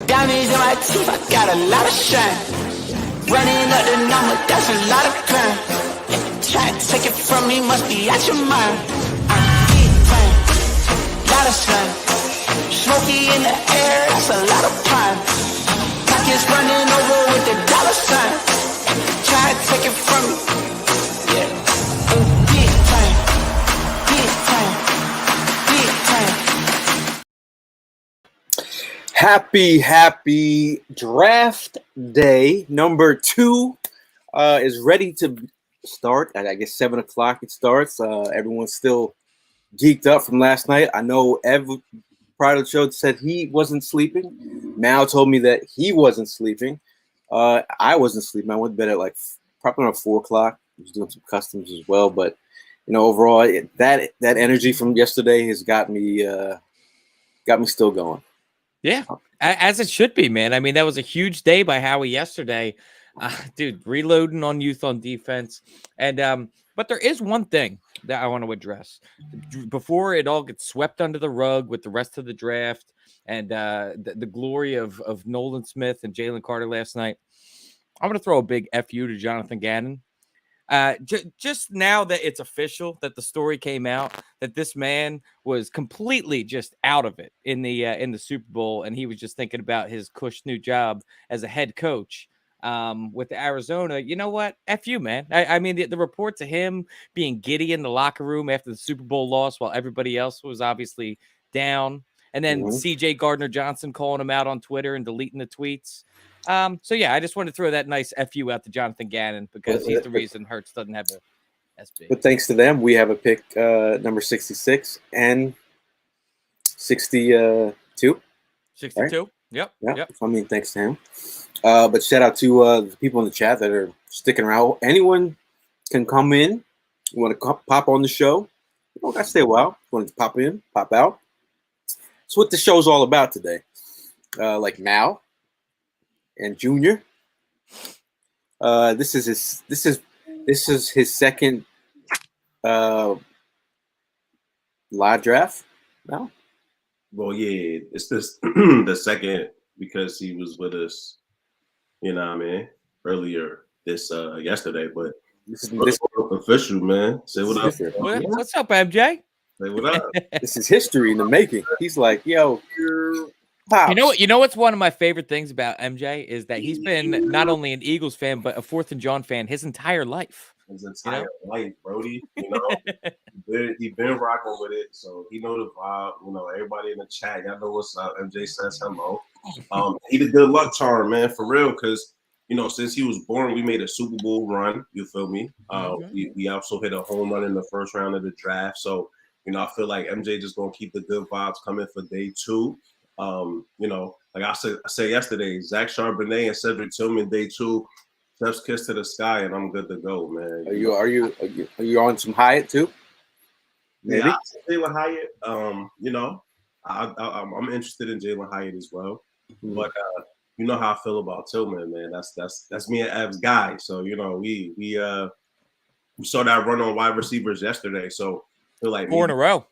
Diamonds in my teeth, I got a lot of shine. Running up the number, that's a lot of crime. Try to take it from me, must be out your mind. Big time, lot of slime. Smoky in the air, that's a lot of prime. Pockets running over with the dollar sign. Try to take it from me, yeah. Big time, big time, big time. Happy draft day. Number 2 is ready to start. At, I guess, 7 o'clock it starts. Everyone's still geeked up from last night. I know prior to the show said he wasn't sleeping. Mal told me that he wasn't sleeping. I wasn't sleeping. I went to bed at like probably around 4 o'clock. I was doing some customs as well. But, you know, overall, that energy from yesterday has got me still going. Yeah, as it should be, man. I mean, that was a huge day by Howie yesterday. Dude, reloading on youth on defense. And but there is one thing that I want to address before it all gets swept under the rug with the rest of the draft and the glory of Nolan Smith and Jalen Carter last night. I'm going to throw a big FU to Jonathan Gannon. Just now that it's official that the story came out that this man was completely just out of it in the Super Bowl, and he was just thinking about his cush new job as a head coach with Arizona. You know what? F you, man. I mean, the reports of him being giddy in the locker room after the Super Bowl loss while everybody else was obviously down, and then CJ Gardner-Johnson calling him out on Twitter and deleting the tweets. So yeah, I just wanted to throw that nice FU out to Jonathan Gannon because he's the reason Hurts doesn't have a SB. But thanks to them, we have a pick number 66 and 62. 62. Right? Yep. I mean, thanks to him. But shout out to the people in the chat that are sticking around. Anyone can come in. You want to pop on the show? You don't got to stay a while. You want to pop in, pop out. That's what the show's all about today. Like Mal and Junior. This is his second live draft now. Well, yeah, it's this the second because he was with us, you know what I mean, earlier this yesterday, but this is official, man. Say what up. What's up, MJ? Say what up. This is history in the making. He's like, yo, Pops. You know what's one of my favorite things about MJ is that he's been not only an Eagles fan but a 4th and Jawn fan his entire life. His entire life, Brody. You know, he been rocking with it, so he know the vibe. You know, everybody in the chat, y'all know what's up. MJ says hello. He the good luck charm, man, for real. Because you know, since he was born, we made a Super Bowl run. You feel me? We also hit a home run in the first round of the draft. So you know, I feel like MJ just gonna keep the good vibes coming for day 2. You know, like I said yesterday, Zach Charbonnet and Cedric Tillman, day 2, Chef's kiss to the sky, and I'm good to go, man. Are you on some Hyatt too? Maybe? Yeah, Jalen Hyatt. You know, I'm interested in Jalen Hyatt as well, but you know how I feel about Tillman, man. That's me and Ev's guy. So you know, we saw that run on wide receivers yesterday. So I feel like 4 in a row.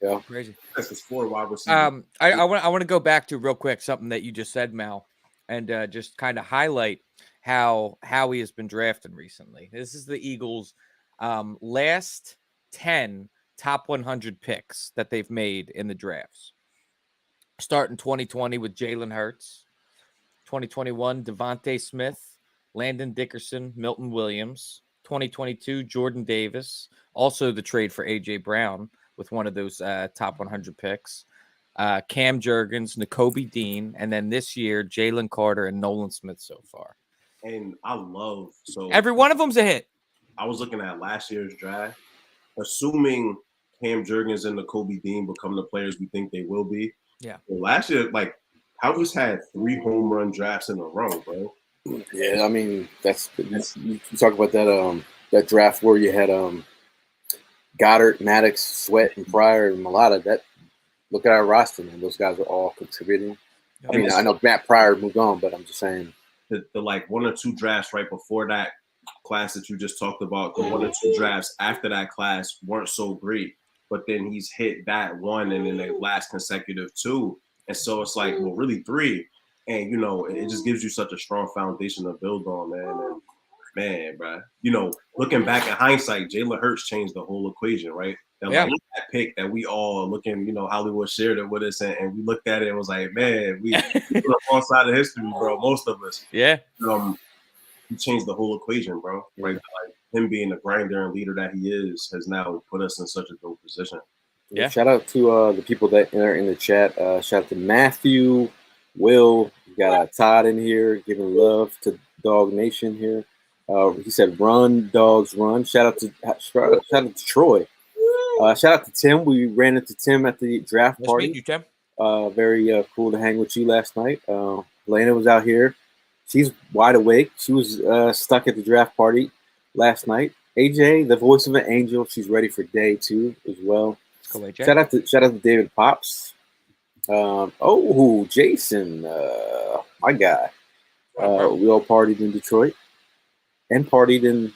Yeah, crazy. That's 4 wide receivers. I want to go back to real quick something that you just said, Mal, and just kind of highlight how he has been drafted recently. This is the Eagles' last 10 top 100 picks that they've made in the drafts. Starting 2020 with Jalen Hurts, 2021 Devontae Smith, Landon Dickerson, Milton Williams, 2022 Jordan Davis, also the trade for A.J. Brown with one of those top 100 picks. Cam Jurgens, Nakobe Dean, and then this year, Jalen Carter and Nolan Smith so far. And I love every one of them's a hit. I was looking at last year's draft, assuming Cam Jurgens and Nakobe Dean become the players we think they will be. Yeah. Well, last year, like, Howie's had 3 home run drafts in a row, bro. Yeah, I mean that's you talk about that draft where you had Goddard, Maddox, Sweat, and Pryor and Mulata. That look at our roster, man. Those guys are all contributing. I mean, I know Matt Pryor moved on, but I'm just saying the like 1 or 2 drafts right before that class that you just talked about, the 1 or 2 drafts after that class weren't so great. But then he's hit that 1 and then the last consecutive 2. And so it's like, well, really 3. And you know, it just gives you such a strong foundation to build on, man. And man, bro, you know, looking back at hindsight, Jalen Hurts changed the whole equation, right? That like that pick that we all looking, you know, Hollywood shared it with us, and we looked at it and was like, man, we put the wrong side of history, bro. Most of us, yeah. He changed the whole equation, bro. Right, like him being the grinder and leader that he is has now put us in such a dope position. Yeah. Shout out to the people that are in the chat. Shout out to Matthew, Will. You got Todd in here giving love to Dog Nation here. He said, "Run, dogs, run." Shout out to Troy. Shout out to Tim. We ran into Tim at the draft party. Nice meet you, Tim. Very cool to hang with you last night. Lena was out here. She's wide awake. She was stuck at the draft party last night. AJ, the voice of an angel. She's ready for day 2 as well. Cool, shout out to David Pops. Jason, my guy. We all partied in Detroit and partied in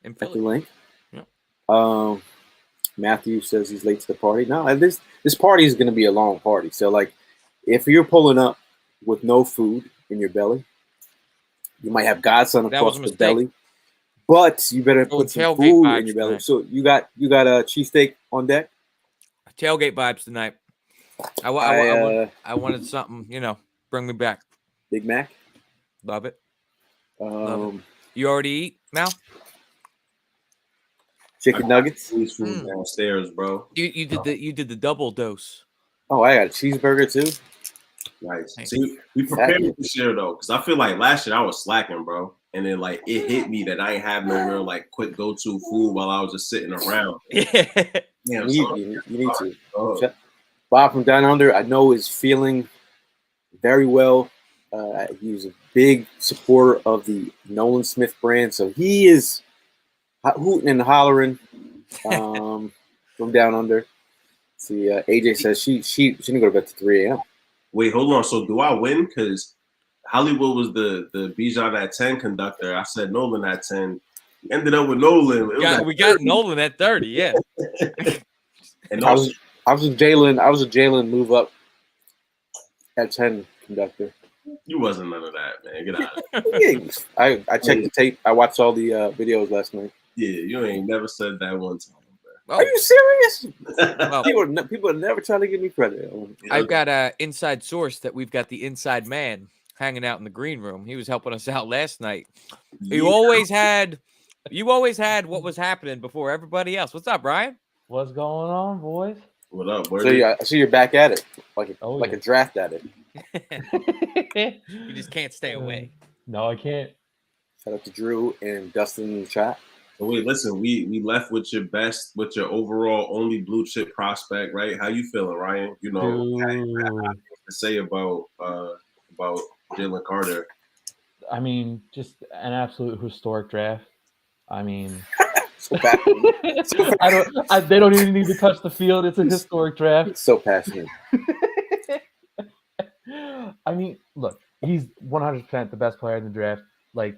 at the link. Yeah. Matthew says he's late to the party. No, this party is going to be a long party. So, like, if you're pulling up with no food in your belly, you might have Godson across the belly. But you better put some food in your belly. Tonight. So you got a cheesesteak on deck. Tailgate vibes tonight. I wanted something, you know, bring me back. Big Mac. Love it. Love it. You already eat, Mal? Chicken nuggets. Food downstairs, bro. You did the double dose. Oh, I got a cheeseburger too. Nice. See, we prepared this year though, because I feel like last year I was slacking, bro. And then like it hit me that I ain't have no real like quick go-to food while I was just sitting around. Yeah, you need to. Bob from Down Under, I know, is feeling very well. He's a big supporter of the Nolan Smith brand, so he is hooting and hollering from Down Under. See, AJ says she didn't go to bed to 3 a.m. Wait, hold on. So do I win? Because Hollywood was the Bijan at 10 conductor. I said Nolan at 10. We ended up with Nolan. We got Nolan at 30, yeah. And I was a Jalen move up at 10 conductor. You wasn't none of that, man. Get out of it. I checked the tape. I watched all the videos last night. Yeah, you ain't never said that one time. Oh. Are you serious? Well, people are never trying to give me credit. I've got an inside source that we've got the inside man hanging out in the green room. He was helping us out last night. Yeah. You always had what was happening before everybody else. What's up, Brian? What's going on, boys? What up? So you're back at it, like a draft at it. You just can't stay away. No, I can't. Shout out to Drew and Dustin in the chat. But wait, listen, we left with your overall only blue chip prospect, right? How you feeling, Ryan? You know, to say about Jalen Carter. I mean, just an absolute historic draft. I mean, they don't even need to touch the field. It's a historic draft. So passionate. I mean, look, he's 100% the best player in the draft. Like,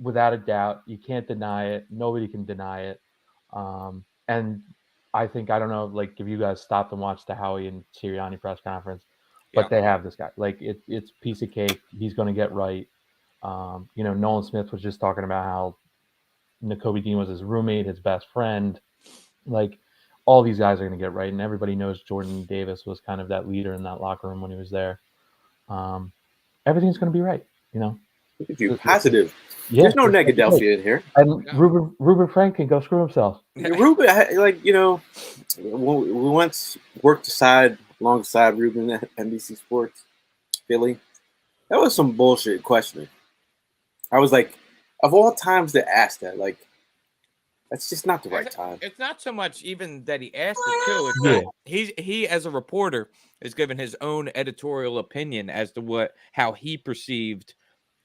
without a doubt, you can't deny it. Nobody can deny it. And I think, I don't know, like, if you guys stopped and watched the Howie and Sirianni press conference, but they have this guy. Like, it's piece of cake. He's going to get right. You know, Nolan Smith was just talking about how Nakobe Dean was his roommate, his best friend. Like, all these guys are going to get right. And everybody knows Jordan Davis was kind of that leader in that locker room when he was there. Everything's going to be right, you know. Look at you, positive. Yeah, there's no Negadelphia in here. And Ruben Frank can go screw himself. Ruben, like, you know, we once worked alongside Ruben at NBC Sports, Philly. That was some bullshit questioning. I was like, of all times to ask that, like, that's just not the right time. It's not so much even that he asked it too. It's he as a reporter is given his own editorial opinion as to how he perceived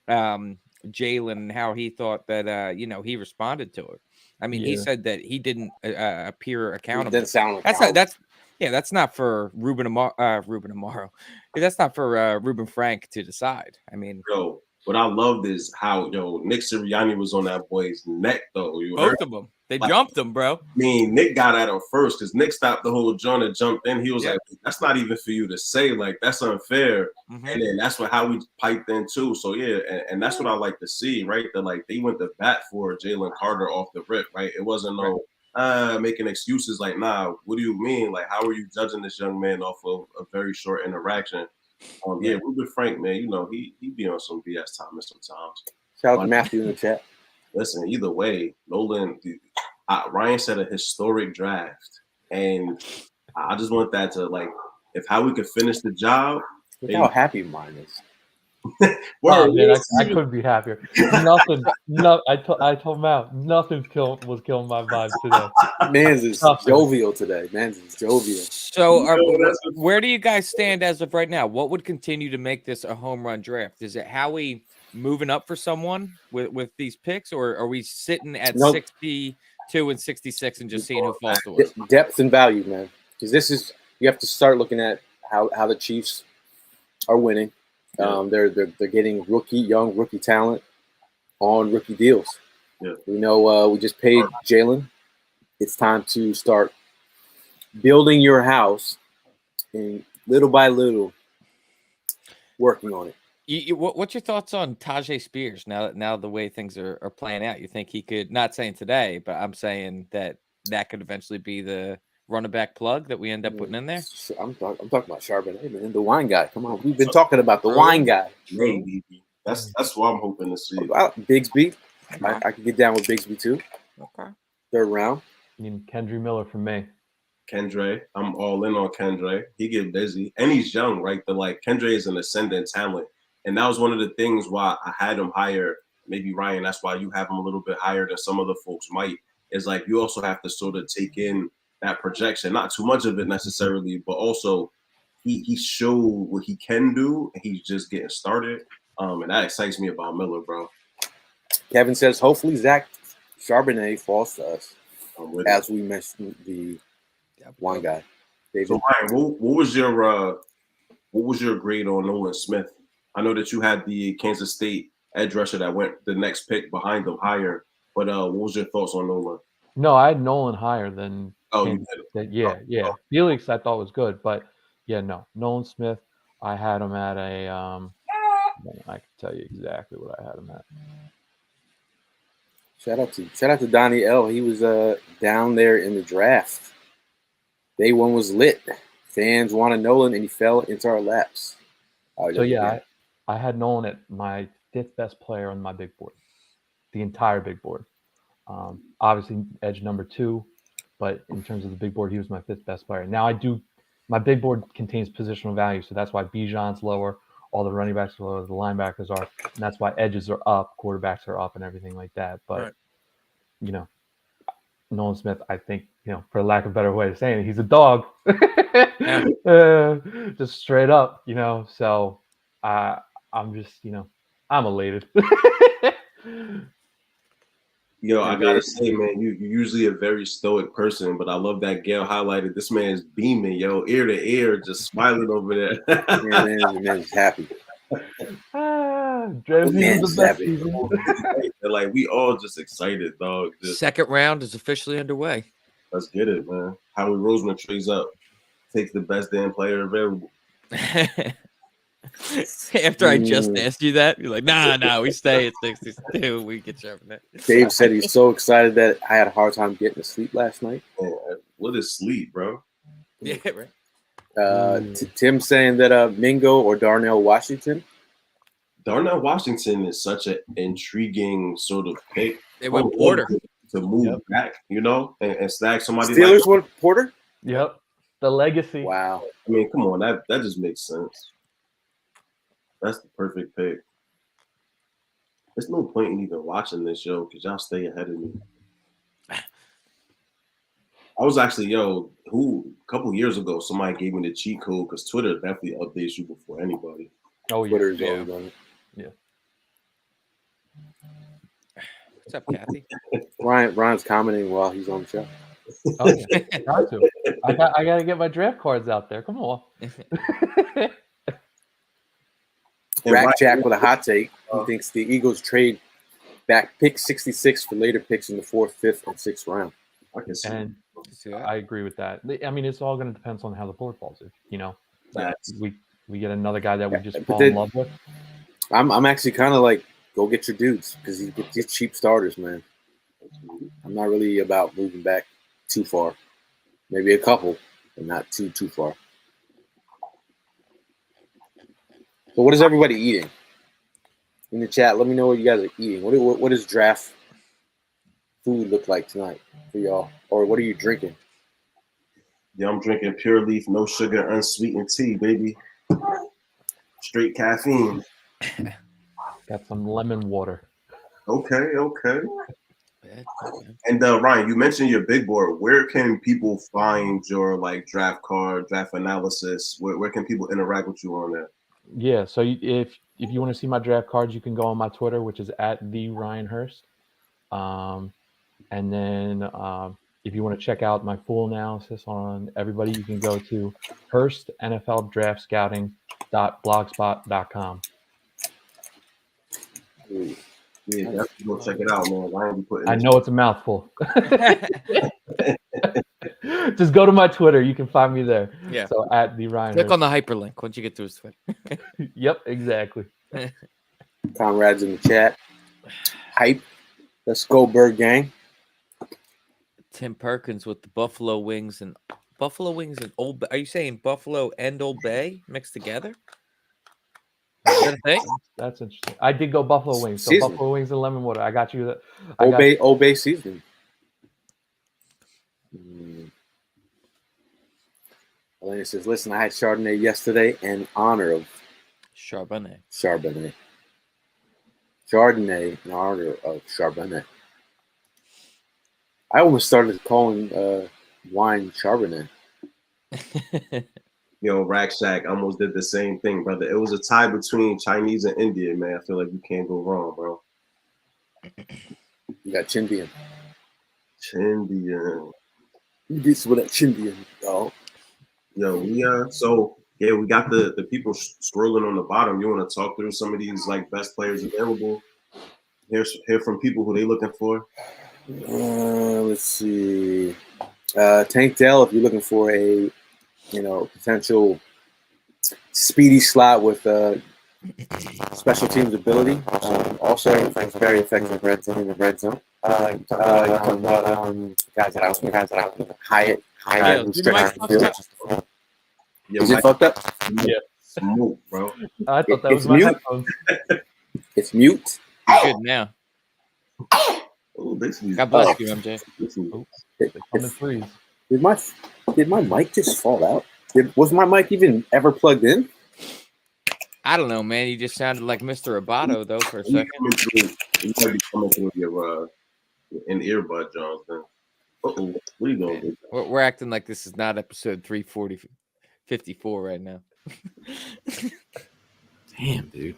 Jalen and how he thought that he responded to it. I mean, he said that he didn't appear accountable. Didn't sound that's not for Ruben Amaro. That's not for Ruben Frank to decide. I mean, what I loved is how Nick Sirianni was on that boy's neck though. Both of them. They Like, jumped him, bro. I mean, Nick got at him first because Nick stopped the whole joint and jumped in. He was Yep. like, "That's not even for you to say. Like, that's unfair." Mhm. And then that's how we piped in too. So yeah, and that's what I like to see, right? That like they went to bat for Jalen Carter off the rip, right? It wasn't no making excuses like, nah, what do you mean? Like, how are you judging this young man off of a very short interaction? Yeah, Ruben Frank, man, you know, he be on some BS time sometimes. Shout out to Matthew in the chat. Listen, either way, Nolan, Ryan said a historic draft, and I just want that to like, if how we could finish the job. Look how happy mine is. Oh, man, I couldn't be happier. Nothing. No, I told Mal, nothing was killing my vibe today. Man's is jovial today. Man's is jovial. So, where do you guys stand as of right now? What would continue to make this a home run draft? Is it Howie moving up for someone with these picks, or are we sitting at 62 and 66 and just seeing who falls to us? Depth and value, man. Because this is, you have to start looking at how the Chiefs are winning. They're getting young rookie talent on rookie deals. Yeah. We know we just paid Jalen. It's time to start building your house and little by little working on it. What's your thoughts on Tajay Spears now the way things are playing out? You think he could, not saying today, but I'm saying that could eventually be the running back plug that we end up putting in there? I'm talking about Charbonnet, man, the wine guy. Come on, we've been talking about the wine guy. Maybe. That's what I'm hoping to see. Bigsby, I could get down with Bigsby too. Okay. Third round. I mean, Kendry Miller for me. Kendra, I'm all in on Kendra. He get busy, and he's young, right? Kendra is an ascendant talent, and that was one of the things why I had him higher. Maybe Ryan, that's why you have him a little bit higher than some other folks might. Is like you also have to sort of take in that projection, not too much of it necessarily, but also he showed what he can do, and he's just getting started. And that excites me about Miller, bro. Kevin says, hopefully Zach Charbonnet falls to us, as we mentioned the wine guy. David. So Ryan, what was your grade on Nolan Smith? I know that you had the Kansas State edge rusher that went the next pick behind him higher, but what was your thoughts on Nolan? No, I had Nolan higher than. You did. Yeah. Felix I thought was good, but yeah, no. Nolan Smith, I had him at a. I can tell you exactly what I had him at. Shout out to Donnie L. He was down there in the draft. Day one was lit. Fans wanted Nolan, and he fell into our laps. I had Nolan at my 5th best player on my big board, the entire big board. Obviously, edge number 2, but in terms of the big board, he was my 5th best player. Now my big board contains positional value, so that's why Bijan's lower, all the running backs are lower, the linebackers are, and that's why edges are up, quarterbacks are up, and everything like that. But Nolan Smith, I think, for lack of a better way of saying it, he's a dog. Just straight up, So I'm just, I'm elated. Yo, I gotta say, man, you're usually a very stoic person, but I love that Gail highlighted. This man's beaming, yo, ear to ear, just smiling over there. The man's happy. Man's happy. Like we all just excited, dog. Second round is officially underway. Let's get it, man. Howie Roseman trades up, takes the best damn player available. After I just asked you that, you're like, nah, we stay at 62. We get Charbonnet. Dave said he's so excited that I had a hard time getting to sleep last night. What is sleep, bro? Yeah, right. Tim saying that Mingo or Darnell Washington. Darnell Washington is such an intriguing sort of pick. They went Porter to move back, and snag somebody. Steelers went Porter. Yep, the legacy. Wow. I mean, come on, that just makes sense. That's the perfect pick. There's no point in even watching this show because y'all stay ahead of me. I was actually, a couple years ago, somebody gave me the cheat code because Twitter definitely updates you before anybody. Oh, yeah. Twitter's always on it. Yeah. What's up, Kathy? Ryan's commenting while he's on the show. Oh, yeah. Got to. I got to get my draft cards out there. Come on. Rack Jack with a hot take. He thinks the Eagles trade back pick 66 for later picks in the 4th, 5th, and 6th round. I can see. And See that? I agree with that. I mean, it's all going to depend on how the board falls. If Yes. we get another guy that we just But fall then- in love with. I'm actually kind of like, go get your dudes because you get cheap starters, man. I'm not really about moving back too far. Maybe a couple, but not too far. So what is everybody eating? In the chat, let me know what you guys are eating. What does draft food look like tonight for y'all? Or what are you drinking? Yeah, I'm drinking pure leaf, no sugar, unsweetened tea, baby. Straight caffeine. Got some lemon water. Okay. Yeah. And Ryan, you mentioned your big board. Where can people find your like draft card, draft analysis? Where can people interact with you on that? Yeah. So if you want to see my draft cards, you can go on my Twitter, which is @TheRyanHurst. And then if you want to check out my full analysis on everybody, you can go to HurstNFLDraftScouting.blogspot.com. Yeah, definitely go check it out, man. Ryan be putting I this- know it's a mouthful. Just go to my Twitter. You can find me there. Yeah. So @TheRyanHurst. Click on the hyperlink once you get to his Twitter. Yep, exactly. Comrades in the chat. Hype. Let's go, Bird Gang. Tim Perkins with the Buffalo Wings and Old Bay. Are you saying Buffalo and Old Bay mixed together? Is that a thing? That's interesting. I did go Buffalo Wings. So Season. Buffalo Wings and lemon water. I got you. That. Obey season. Elena says, listen, I had Chardonnay yesterday in honor of Charbonnet. Chardonnay. Chardonnay in honor of Charbonnet. I almost started calling wine Charbonnet. Yo, Rack Shack almost did the same thing, brother. It was a tie between Chinese and Indian, man. I feel like you can't go wrong, bro. You got Chindian. Chindian. This with a Chindian, dog. Yo, we got the people scrolling on the bottom. You want to talk through some of these like best players available? Hear from people who they looking for. Let's see. Tank Dell, if you're looking for a potential speedy slot with special teams ability. Also, very effective red zone. Guys that out. Hyatt. Yo, dude, Mike fucked up. Yeah, Is it fucked up? Yeah. Smooth, bro. I thought that It's was my mute. headphones. It's mute. You're good now. Oh, basically. God bless you, MJ. On the freeze. Did my mic just fall out? Was my mic even ever plugged in? I don't know, man. You just sounded like Mr. Roboto, though, for a You second. might be coming through your in earbud, John. Uh-oh, what are you going to do? We're acting like this is not episode 354 right now. Damn, dude.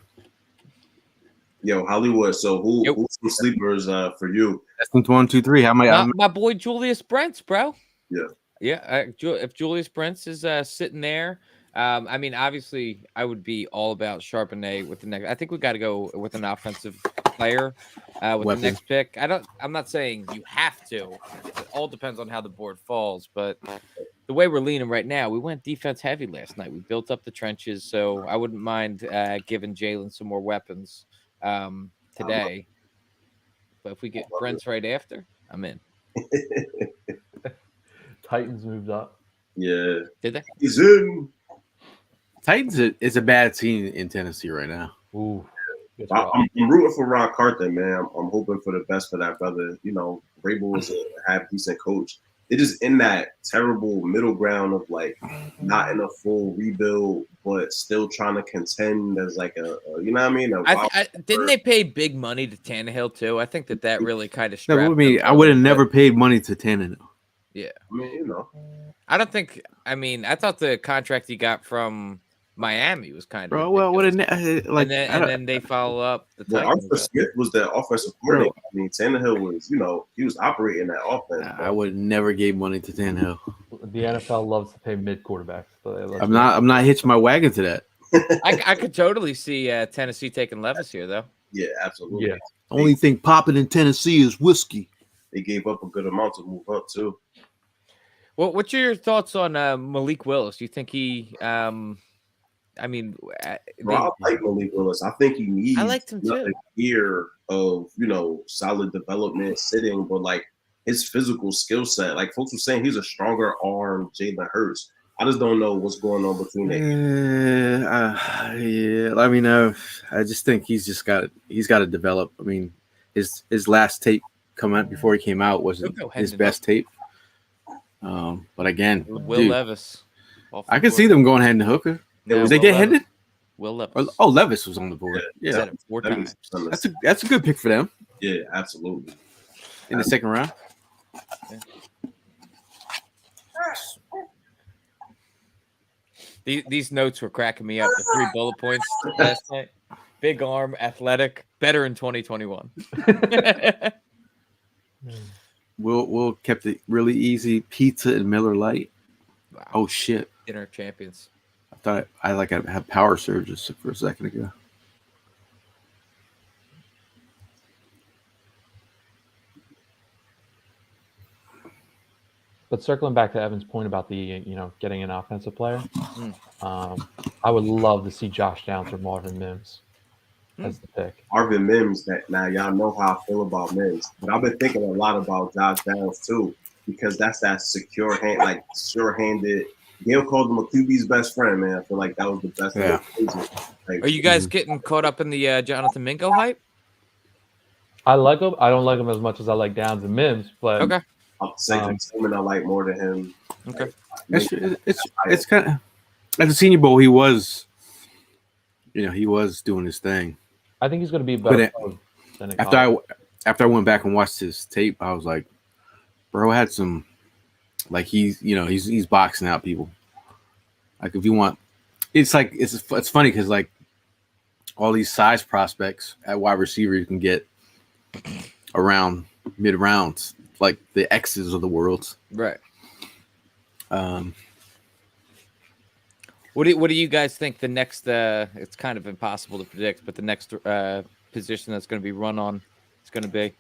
Yo, Hollywood. So who's some sleepers for you? That's 1, 2, 3. How am I? My boy Julius Brents, bro. Yeah. Yeah. If Julius Brents is sitting there, I mean, obviously, I would be all about Charbonnet with the next. I think we got to go with an offensive player with Weapon. the next pick. I'm not saying you have to. It all depends on how the board falls. But the way we're leaning right now, we went defense heavy last night. We built up the trenches, so I wouldn't mind giving Jalen some more weapons today. But if we get Brents right after, I'm in. Titans moved up. Yeah. Did they? He's in. Titans is a bad team in Tennessee right now. Ooh. That's I'm rough. rooting for Ron Carter, man. I'm hoping for the best for that brother. You know, Vrabel is a half decent coach. They're just in that terrible middle ground of like not in a full rebuild, but still trying to contend as like a you know what I mean? Didn't they pay big money to Tannehill too? I think that really kind of No, strapped I them I would have a never bit. paid money to Tannehill. Yeah, I mean, you know. I don't think. I mean, I thought the contract he got from Miami was kind of Bro, well, what ridiculous. like and then they follow up the Well, Titans. Arthur Smith was the offensive coordinator. I mean, Tannehill was, you know, he was operating that offense. I would never gave money to Tannehill. The NFL loves to pay mid quarterbacks. So I'm not hitching my wagon to that. I could totally see Tennessee taking Levis here, though. Yeah, absolutely. Yeah. Only thing popping in Tennessee is whiskey. They gave up a good amount to move up too. Well, what's your thoughts on Malik Willis? You think he? I mean, Bro, I like Malik Willis. I think he needs I liked him too. another year of solid development, sitting, but like his physical skill set, like folks were saying, he's a stronger arm Jalen Hurts. I just don't know what's going on between them. Yeah. Let me know. I just think he's got to develop. I mean, his last tape come out before he came out wasn't his best tape. But again, Will Levis. I can see them going head to hooker. No, Did they get Hendon? Will Levis. Oh, Levis was on the board. Yeah, Said it 4 times. that's a good pick for them. Yeah, absolutely. In the second round. Yeah. These notes were cracking me up. The 3 bullet points last night. Big arm, athletic, better in 2021. Will kept it really easy. Pizza and Miller Lite. Wow. Oh shit! Dinner champions. I thought I had power surges for a second ago. But circling back to Evan's point about the getting an offensive player, I would love to see Josh Downs or Marvin Mims as the pick. Marvin Mims, that now y'all know how I feel about Mims, but I've been thinking a lot about Josh Downs too, because that's that sure-handed. Gail called him a QB's best friend, man. I feel like that was the best. Yeah. Are you guys getting caught up in the Jonathan Mingo hype? I like him. I don't like him as much as I like Downs and Mims, but Okay. I'll say Tillman I like more than him. Okay. It's kind of at the Senior Bowl. He was doing his thing. I think he's going to be better than after I went back and watched his tape, I was like, bro had some, like he's boxing out people. Like if you want, it's like it's funny because like all these size prospects at wide receiver you can get around mid rounds, like the X's of the world. Right. What do you guys think the next? It's kind of impossible to predict, but the next position that's going to be run on is going to be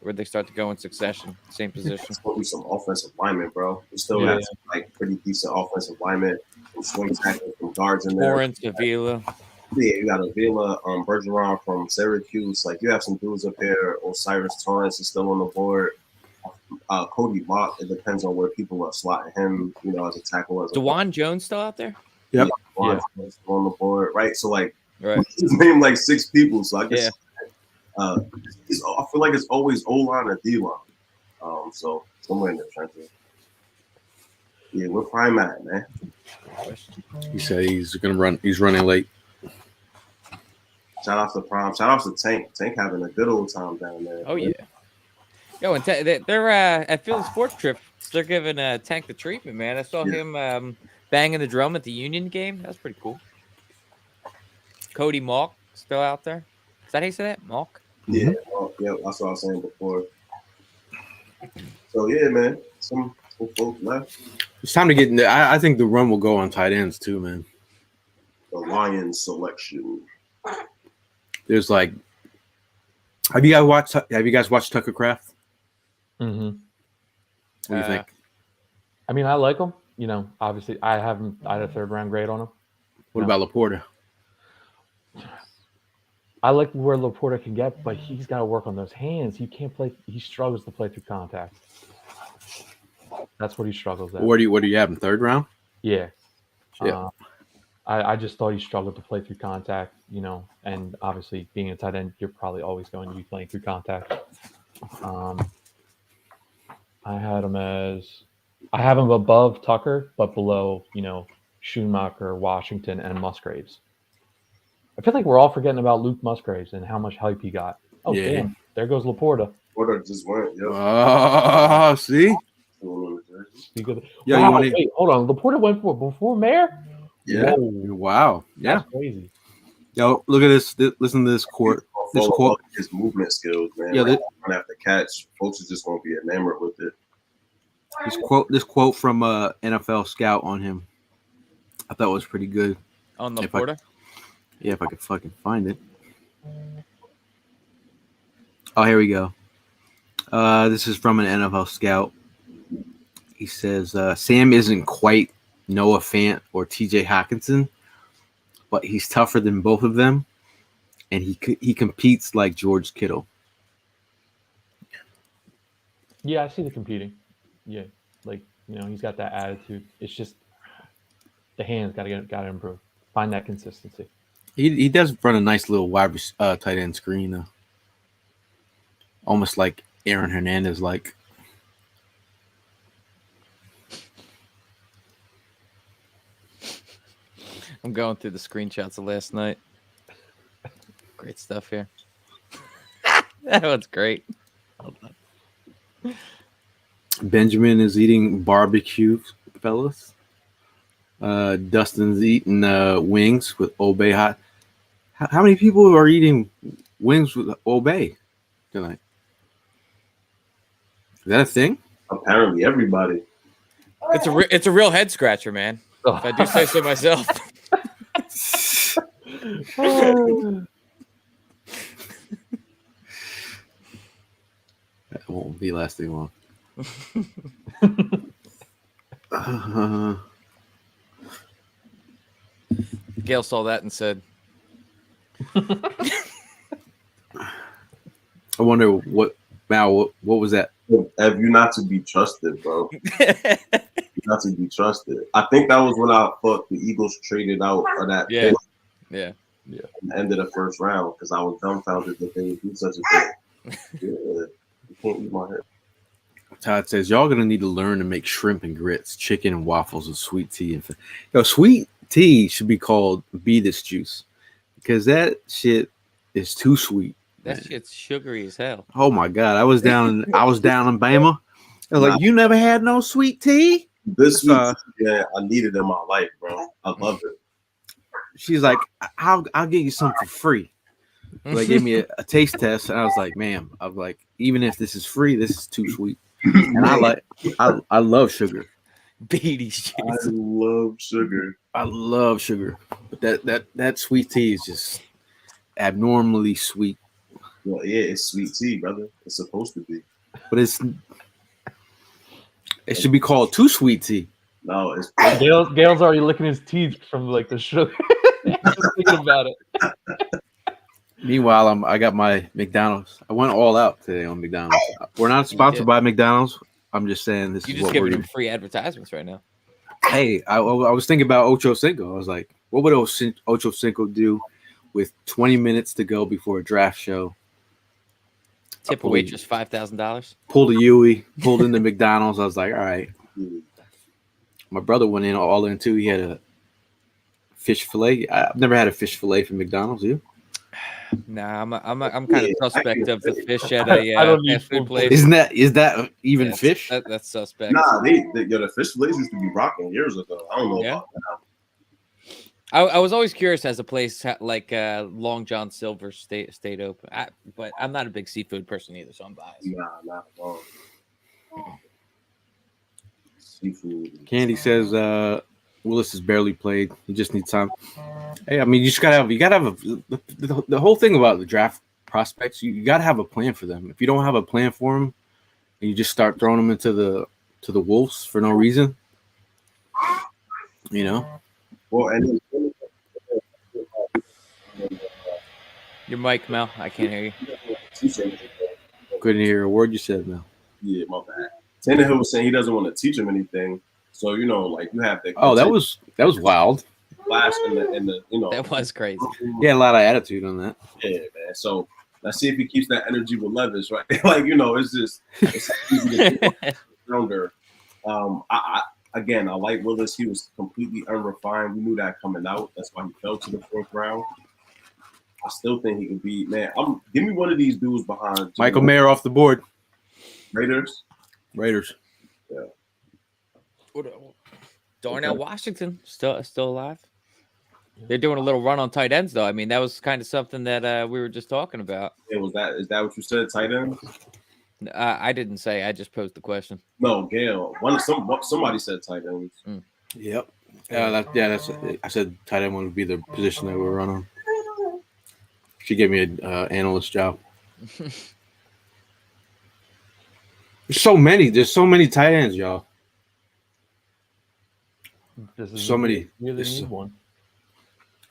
where they start to go in succession, same position. It's going to be some offensive linemen, bro. We still have some, like pretty decent offensive linemen, some swing tackles, some guards in there. Lawrence Avila. Yeah, you got Avila, Bergeron from Syracuse. Like you have some dudes up here. Osiris Torrance is still on the board. Cody Mock. It depends on where people are slotting him. As a tackle. DeJuan Jones still out there? Yep. Yeah, on the board, right? So like, right. He's named like 6 people. So I guess I feel like it's always O-line or D-line. So somewhere in the trenches. Yeah, we're prime at, man. He said he's gonna run. He's running late. Shout out to Prime. Shout out to Tank. Tank having a good old time down there. Oh yeah. Yo, and they're at Philly Sports Trip. They're giving Tank the treatment, man. I saw him banging the drum at the Union game. That's pretty cool. Cody Mock still out there. Is that how you say that? Mock? Yeah. Yeah. That's what I was saying before. So yeah, man. Some folks left. It's time to get in there. I think the run will go on tight ends too, man. The Lions selection. There's like, have you guys watched Tucker Craft? Mm-hmm. What do you think? I mean, I like him. Obviously, I had a 3rd round grade on him. What about Laporta? I like where Laporta can get, but he's got to work on those hands. He can't play. He struggles to play through contact. That's what he struggles at. What do you have in 3rd round? Yeah. Yeah. I just thought he struggled to play through contact, and obviously being a tight end, you're probably always going to be playing through contact. I have him above Tucker, but below, Schumacher, Washington, and Musgraves. I feel like we're all forgetting about Luke Musgraves and how much hype he got. Oh, yeah. Damn. There goes Laporta. Laporta just went. Yep. Oh, see? Yeah, wait, hold on. Laporta went before Mayer? Yeah. Whoa. Wow. Yeah. That's crazy. Yo, look at this. Listen to this quote. This quote. His movement skills, man. Yeah, run after catch. Folks are just going to be enamored with it. This quote from NFL scout on him, I thought was pretty good. On Laporta? If I could fucking find it. Oh, here we go. This is from an NFL scout. He says Sam isn't quite Noah Fant or T.J. Hawkinson, but he's tougher than both of them, and he competes like George Kittle. Yeah, I see the competing. Yeah, like he's got that attitude. It's just the hands gotta improve. Find that consistency. He does run a nice little tight end screen though, almost like Aaron Hernandez like. I'm going through the screenshots of last night. Great stuff here. That one's great. Benjamin is eating barbecue, fellas. Dustin's eating wings with Old Bay hot. How many people are eating wings with Old Bay tonight? Is that a thing? Apparently, everybody. It's a real head scratcher, man. If I do say so myself. That won't be lasting long. Gail saw that and said, I wonder what was that? Have you not to be trusted, bro? Not to be trusted. I think that was when I thought the Eagles traded out of that yeah, pick yeah. at the end of the first round because I was dumbfounded that they would do such a thing. Yeah, you can't eat my head. Todd says y'all gonna need to learn to make shrimp and grits, chicken and waffles with sweet tea. Sweet tea should be called Beatus juice because that shit is too sweet. That shit's sugary as hell. Oh my god, I was down in Bama. I was like, you never had no sweet tea? This week, yeah, I needed it in my life, bro. I love it. She's like, I'll give you some for free. So they gave me a taste test, and I was like, ma'am, I'm like, even if this is free, this is too sweet. And I love sugar. Beatty's juice. I love sugar. I love sugar. But that sweet tea is just abnormally sweet. Well, yeah, it's sweet tea, brother. It's supposed to be. But it should be called too sweet tea. No, it's Gail's already licking his teeth from like the sugar. Just thinking about it. Meanwhile, I got my McDonald's. I went all out today on McDonald's. We're not sponsored by McDonald's. I'm just saying this You're is just what giving we're them doing. free advertisements right now. Hey, I was thinking about Ocho Cinco. I was like, what would Ocho Cinco do with 20 minutes to go before a draft show? Tip a waitress $5,000. Pulled a Yui, pulled into McDonald's. I was like, all right. My brother went in all in too. He had a fish fillet. I've never had a fish fillet from McDonald's. You? Nah, I'm kind of suspect of the fish at a fast food place. Is that even fish? That's suspect. Nah, the fish fillets used to be rocking years ago. I don't know about now. I was always curious as a place like Long John Silver stayed open, but I'm not a big seafood person either, so I'm biased. Nah, not at all. Seafood. Candy says Willis is barely played. He just needs time. Hey, I mean, you gotta have the whole thing about the draft prospects. You gotta have a plan for them. If you don't have a plan for them, and you just start throwing them into the wolves for no reason, you know. Well, and Your mic, Mel. I can't hear you. Couldn't hear a word you said, Mel. Yeah, my bad. Tannehill was saying he doesn't want to teach him anything. So, like you have the that was wild. flash and the That was crazy. He had a lot of attitude on that. Yeah, man. So let's see if he keeps that energy with Levis, right? It's easy to get younger. I like Willis. He was completely unrefined. We knew that coming out. That's why he fell to the fourth round. I still think he could be, man. Give me one of these dudes behind Michael Mayer off the board. Raiders. Yeah. Darnell Washington still alive. They're doing a little run on tight ends, though. I mean, that was kind of something that we were just talking about. Yeah, is that what you said, tight end? I didn't say. I just posed the question. No, Gail. Somebody said tight ends. Yep. That's. I said tight end would be the position that we were running. She gave me an analyst job. There's so many. There's so many tight ends, y'all. This is So many. Really There's need so- one.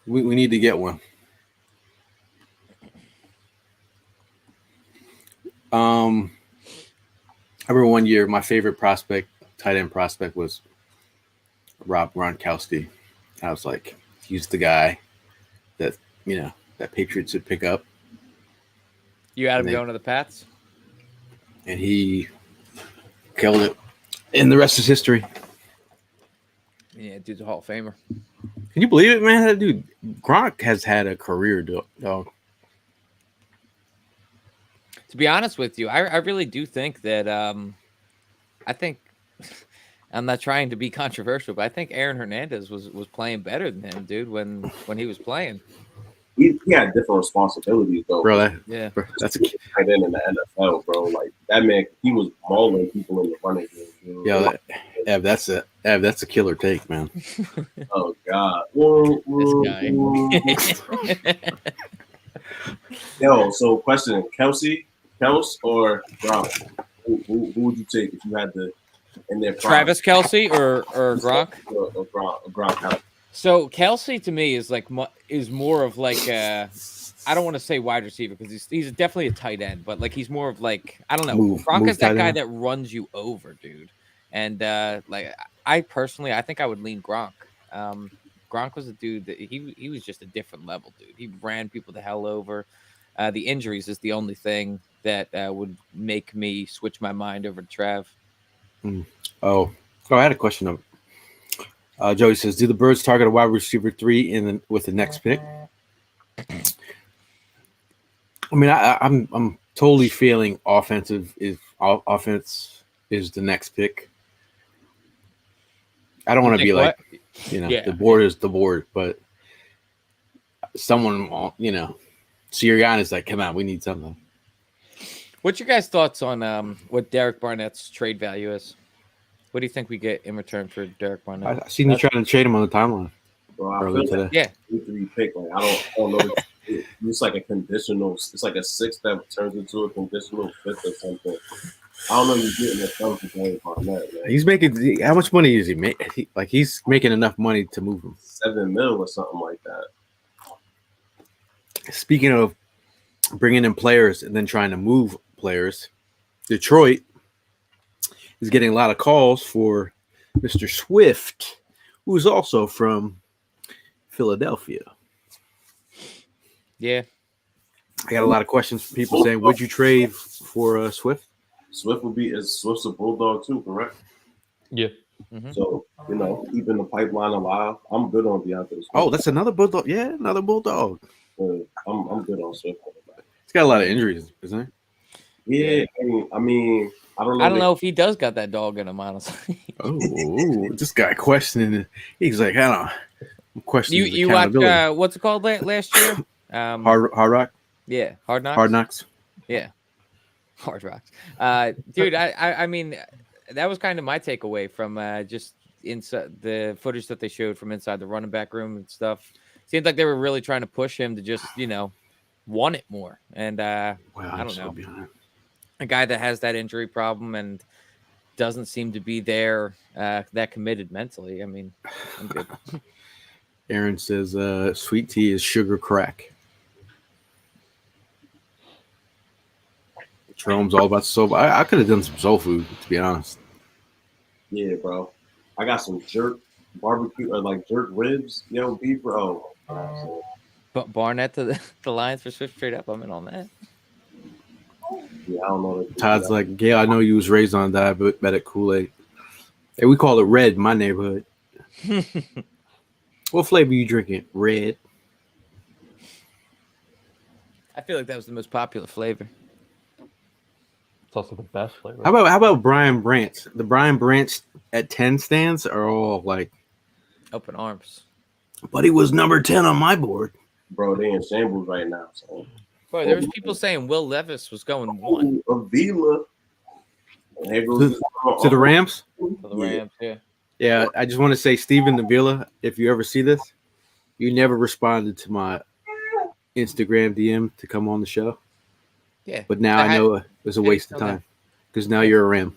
We need to get one. I remember one year my favorite tight end prospect was Rob Gronkowski. I was like, he's the guy that that Patriots would pick up, You had him And they- going to the Pats? and he killed it. And the rest is history. Yeah, dude's a Hall of Famer. Can you believe it, man? That dude Gronk has had a career, dog. To be honest with you, I really do think that I think I'm not trying to be controversial, but I think Aaron Hernandez was playing better than him, dude, when he was playing. He had different responsibilities though. Bro, Yeah. that's a tight end in the NFL, bro. Like that man, he was mauling people in the running game. Dude. yo, that's a killer take, man. Oh God. This guy. Yo, so question: Kelsey, or Gronk? Who would you take if you had to in their prime? Travis Kelce or Gronk? Or Gronk. So Kelsey to me is like is more of like I don't want to say wide receiver because he's definitely a tight end, but like he's more of like I don't know. Gronk is that tight guy end. that runs you over, dude. And like I think I would lean Gronk. Gronk was a dude that he was just a different level, dude. He ran people the hell over. The injuries is the only thing that would make me switch my mind over to Trav. Oh, I had a question of Joey says, do the Birds target a wide receiver 3 with the next pick? I mean, I'm totally feeling offense is the next pick. I don't want to be like, Yeah. the board is the board, but someone, Sirianni's like, come on, we need something. What's your guys' thoughts on what Derek Barnett's trade value is? What do you think we get in return for Derek Barnett? I seen you trying to trade him on the timeline Bro, I earlier feel today. Yeah. 3 pick. Like I don't know. It's like a conditional. It's like a 6 that turns into a conditional 5th or something. I don't know. You're getting a ton for Derek Barnett, man. He's making how much money is he making? He's making enough money to move him. $7 million or something like that. Speaking of bringing in players and then trying to move players, Detroit is getting a lot of calls for Mr. Swift, who's also from Philadelphia. Yeah. I got a lot of questions from people saying, would you trade for Swift? Swift's a Bulldog too, correct? Yeah. Mm-hmm. So keeping the pipeline alive. I'm good on DeAndre Swift. Oh, that's another Bulldog. Yeah, another Bulldog. I'm good on Swift. He's got a lot of injuries, isn't he? Yeah, I mean, I don't know. I don't know if he does got that dog in him, honestly. Oh, this guy questioning it. He's like, I don't know. I'm questioning his You watched accountability. what's it called last year? Hard Rock? Yeah, Hard Knocks. Hard Knocks? Yeah, Hard Rocks. Dude, I mean, that was kind of my takeaway from just inside the footage that they showed from inside the running back room and stuff. Seemed like they were really trying to push him to just want it more. And Wow, I don't know. behind. A guy that has that injury problem and doesn't seem to be there that committed mentally. I mean, I'm good. Aaron says sweet tea is sugar crack. Jerome's all about soul. I could have done some soul food, to be honest. Yeah, bro. I got some jerk barbecue or like jerk ribs, beef, bro. But Barnett to the Lions for Swift straight up. I'm in on that. Yeah, I don't know. Todd's like, Gail, I know you was raised on diabetic Kool-Aid. Hey, we call it red in my neighborhood. What flavor you drinking? Red. I feel like that was the most popular flavor. It's also the best flavor. How about Brian Branch? The Brian Branch at 10 stands are all like, Open arms. but he was number 10 on my board. Bro, they in shambles right now. So. Bro, there was people saying Will Levis was going 1 Avila. To the Rams? for the Rams. Yeah. Yeah, I just want to say, Steven Avila, if you ever see this, you never responded to my Instagram DM to come on the show. Yeah. But now I know it was a waste of time. because now you're a Ram.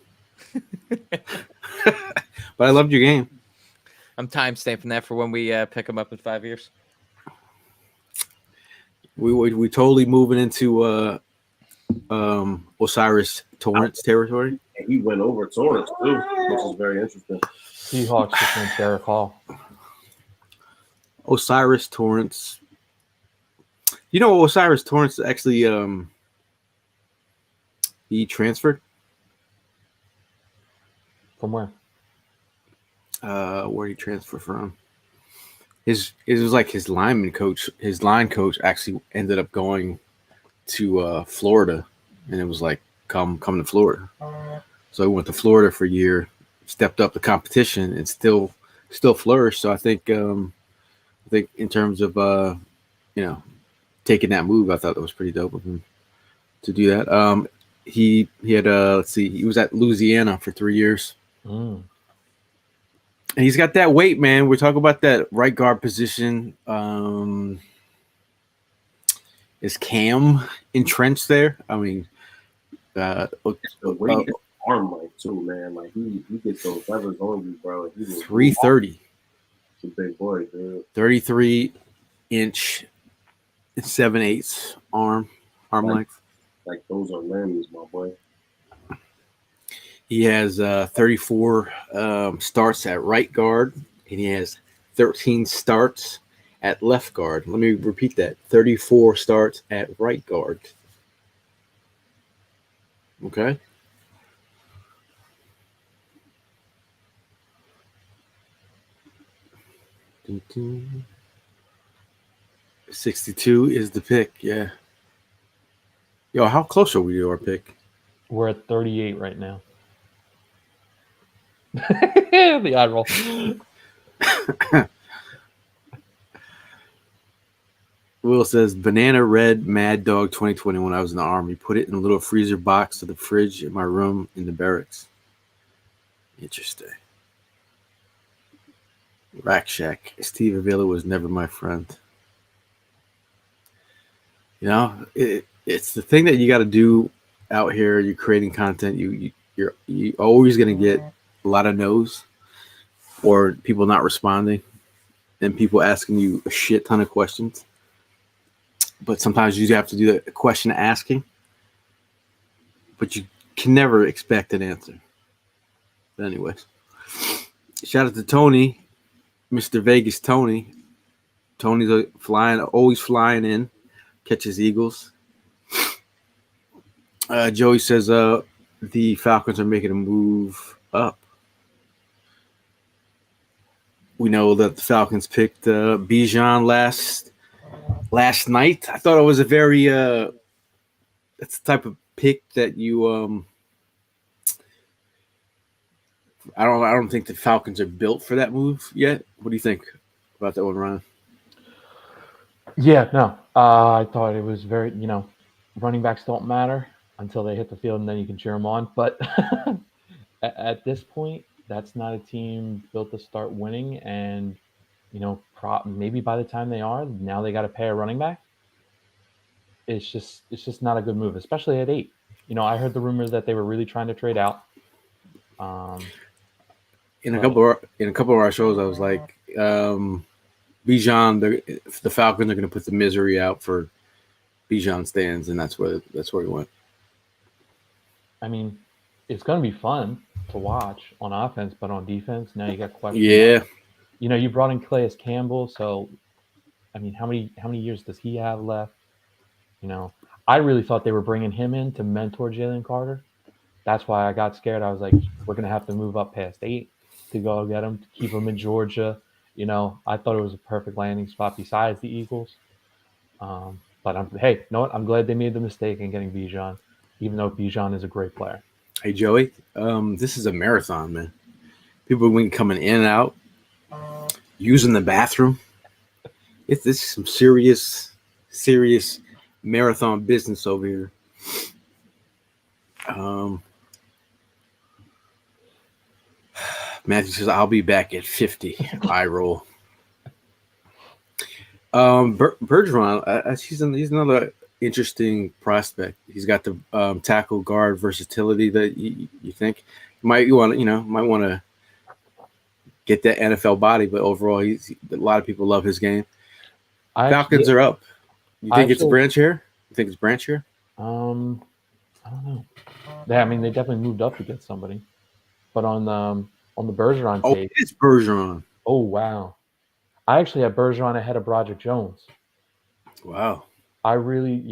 But I loved your game. I'm time stamping that for when we pick him up in 5 years. We totally moving into Osiris Torrance territory. And he went over Torrance too, which is very interesting. Seahawks just went Derek Hall. Osiris Torrance. You know, Osiris Torrance actually he transferred. From where? Where did he transfer from? It was like his line coach actually ended up going to Florida, and it was like come to Florida. So he went to Florida for a year, stepped up the competition, and still flourished. So I think in terms of taking that move, I thought that was pretty dope of him to do that. He had he was at Louisiana for 3 years. Mm. And he's got that weight, man. We're talking about that right guard position. Is Cam entrenched there? I mean, The weight, arm length too, man. Like he gets those levers on you, bro. 330. He's a big boy, dude. 33-inch, 7/8 arm length. Like those are limbs, my boy. He has 34 starts at right guard, and he has 13 starts at left guard. Let me repeat that. 34 starts at right guard. Okay. Dun-dun. 62 is the pick, yeah. Yo, how close are we to our pick? We're at 38 right now. The eye roll. Will says, Banana Red Mad Dog 2020 when I was in the Army. Put it in a little freezer box to the fridge in my room in the barracks. Interesting. Rack Shack. Steve Avila was never my friend. You know, it's the thing that you got to do out here. You're creating content. You're always going to get a lot of no's or people not responding and people asking you a shit ton of questions. But sometimes you have to do the question asking, but you can never expect an answer. But anyways, shout out to Tony, Mr. Vegas Tony. Tony's always flying in, catches Eagles. Joey says the Falcons are making a move up. We know that the Falcons picked Bijan last night. I thought it was a very that's the type of pick that you I don't think the Falcons are built for that move yet. What do you think about that one, Ron? Yeah, no. I thought it was very, running backs don't matter until they hit the field and then you can cheer them on. But at this point, that's not a team built to start winning. And, maybe by the time they are, now they got to pay a running back. It's just not a good move, especially at 8. I heard the rumors that they were really trying to trade out. In a couple of our shows, I was like, Bijan, the Falcons are going to put the misery out for Bijan stands, and that's where he went. I mean, it's going to be fun to watch on offense, but on defense, now you got questions. Yeah. You brought in Calais Campbell, so I mean, how many years does he have left? I really thought they were bringing him in to mentor Jalen Carter. That's why I got scared. I was like, we're going to have to move up past 8 to go get him, to keep him in Georgia. I thought it was a perfect landing spot besides the Eagles. But you know what? I'm glad they made the mistake in getting Bijan, even though Bijan is a great player. Hey, Joey, this is a marathon, man. People have been coming in and out, using the bathroom. This is some serious marathon business over here. Matthew says, I'll be back at 50. I roll. Bergeron, he's another interesting prospect. He's got the tackle guard versatility that you think might want to get that NFL body, but overall, a lot of people love his game. Falcons are up. You think it's Branch here? You think it's Branch here? I don't know. Yeah, I mean, they definitely moved up to get somebody, but on the Bergeron case, it's Bergeron. Oh wow, I actually had Bergeron ahead of Broderick Jones. Wow. I really,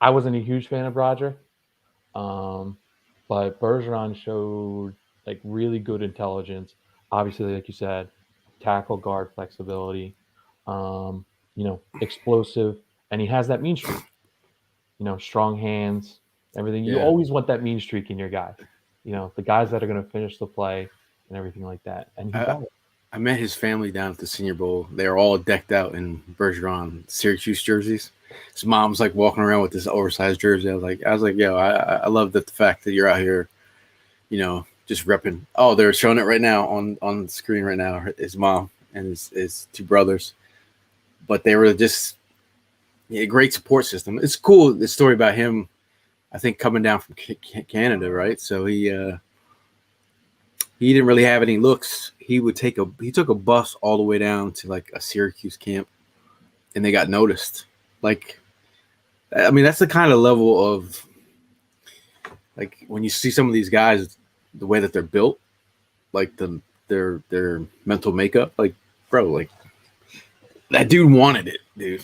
I wasn't a huge fan of Broderick, but Bergeron showed like really good intelligence. Obviously, like you said, tackle guard flexibility, explosive, and he has that mean streak. Strong hands, everything. You always want that mean streak in your guy. The guys that are going to finish the play and everything like that. And he got it. I met his family down at the Senior Bowl. They were all decked out in Bergeron Syracuse jerseys. His mom's like walking around with this oversized jersey. I was like, yo, I love the fact that you're out here, just repping. Oh, they're showing it right now on the screen right now. His mom and his two brothers, but they were just a great support system. It's cool. The story about him, I think, coming down from Canada, right? So he didn't really have any looks. He took a bus all the way down to like a Syracuse camp, and they got noticed. Like, I mean, that's the kind of level of, like, when you see some of these guys, the way that they're built, like their mental makeup, like, bro, like that dude wanted it, dude.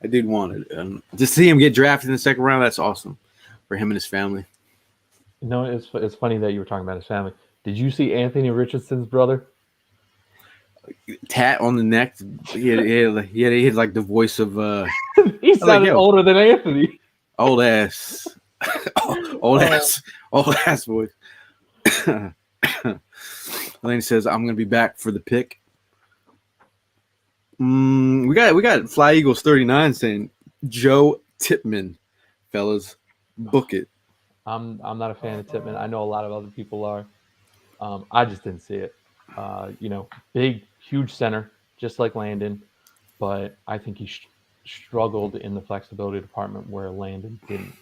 That dude wanted it. And to see him get drafted in the second round, that's awesome for him and his family. It's funny that you were talking about his family. Did you see Anthony Richardson's brother? Tat on the neck. He had like the voice of he sounded older than Anthony. Old ass. old ass voice. Elaine says, I'm gonna be back for the pick. We got Fly Eagles 39 saying Joe Tipman, fellas, book it. I'm not a fan of Tipman. I know a lot of other people are. I just didn't see it. Big, huge center, just like Landon, but I think he struggled in the flexibility department where Landon didn't.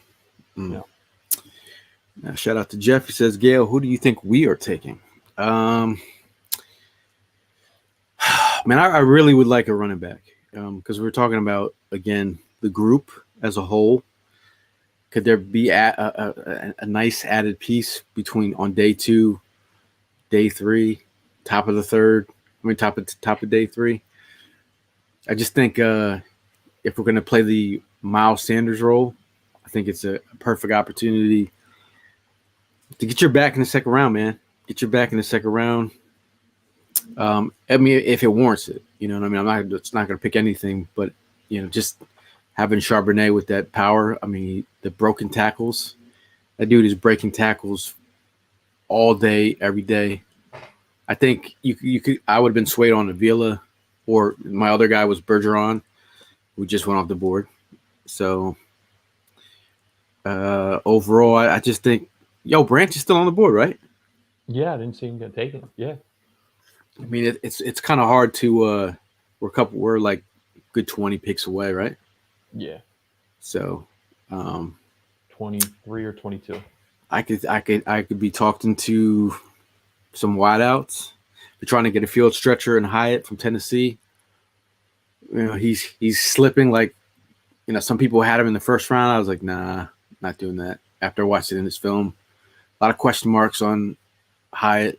Now, shout out to Jeff. He says, Gail, who do you think we are taking? Man, I really would like a running back because we're talking about, again, the group as a whole. Could there be a nice added piece between on day 2, day 3, top of the third? I mean, top of day 3. I just think if we're going to play the Miles Sanders role, I think it's a perfect opportunity to get your back in the second round, man. Get your back in the second round. I mean, if it warrants it, you know what I mean? It's not going to pick anything, but, just having Charbonnet with that power. I mean, the broken tackles. That dude is breaking tackles all day, every day. I think you could. I would have been swayed on Avila, or my other guy was Bergeron, who just went off the board. So overall, I just think, Branch is still on the board, right? Yeah, I didn't see him get taken. Yeah. I mean, it's kind of hard to. We're like good 20 picks away, right? Yeah. So, 23 or 22. I could be talking to some wideouts. We're trying to get a field stretcher and Hyatt from Tennessee. He's slipping like, some people had him in the first round. I was like, nah, not doing that. After watching it in this film, a lot of question marks on Hyatt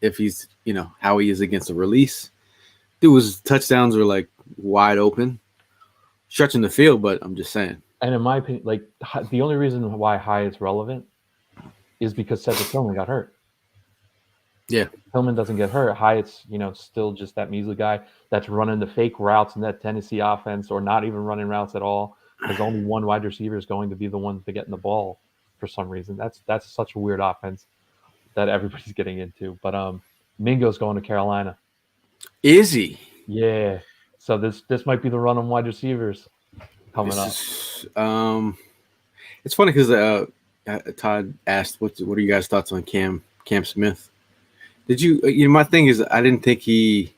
if he's, how he is against the release. Dude's touchdowns are like wide open, stretching the field, but I'm just saying. And in my opinion, like the only reason why Hyatt's relevant is because Cedric Tillman got hurt. Yeah. Tillman doesn't get hurt. Hyatt's, still just that measly guy that's running the fake routes in that Tennessee offense, or not even running routes at all, because only one wide receiver is going to be the one to get in the ball for some reason. That's such a weird offense that everybody's getting into. But Mingo's going to Carolina. Is he? Yeah. So this might be the run on wide receivers coming up. It's funny because Todd asked, "What are you guys' thoughts on Cam Smith?" Did you? My thing is, I didn't think he.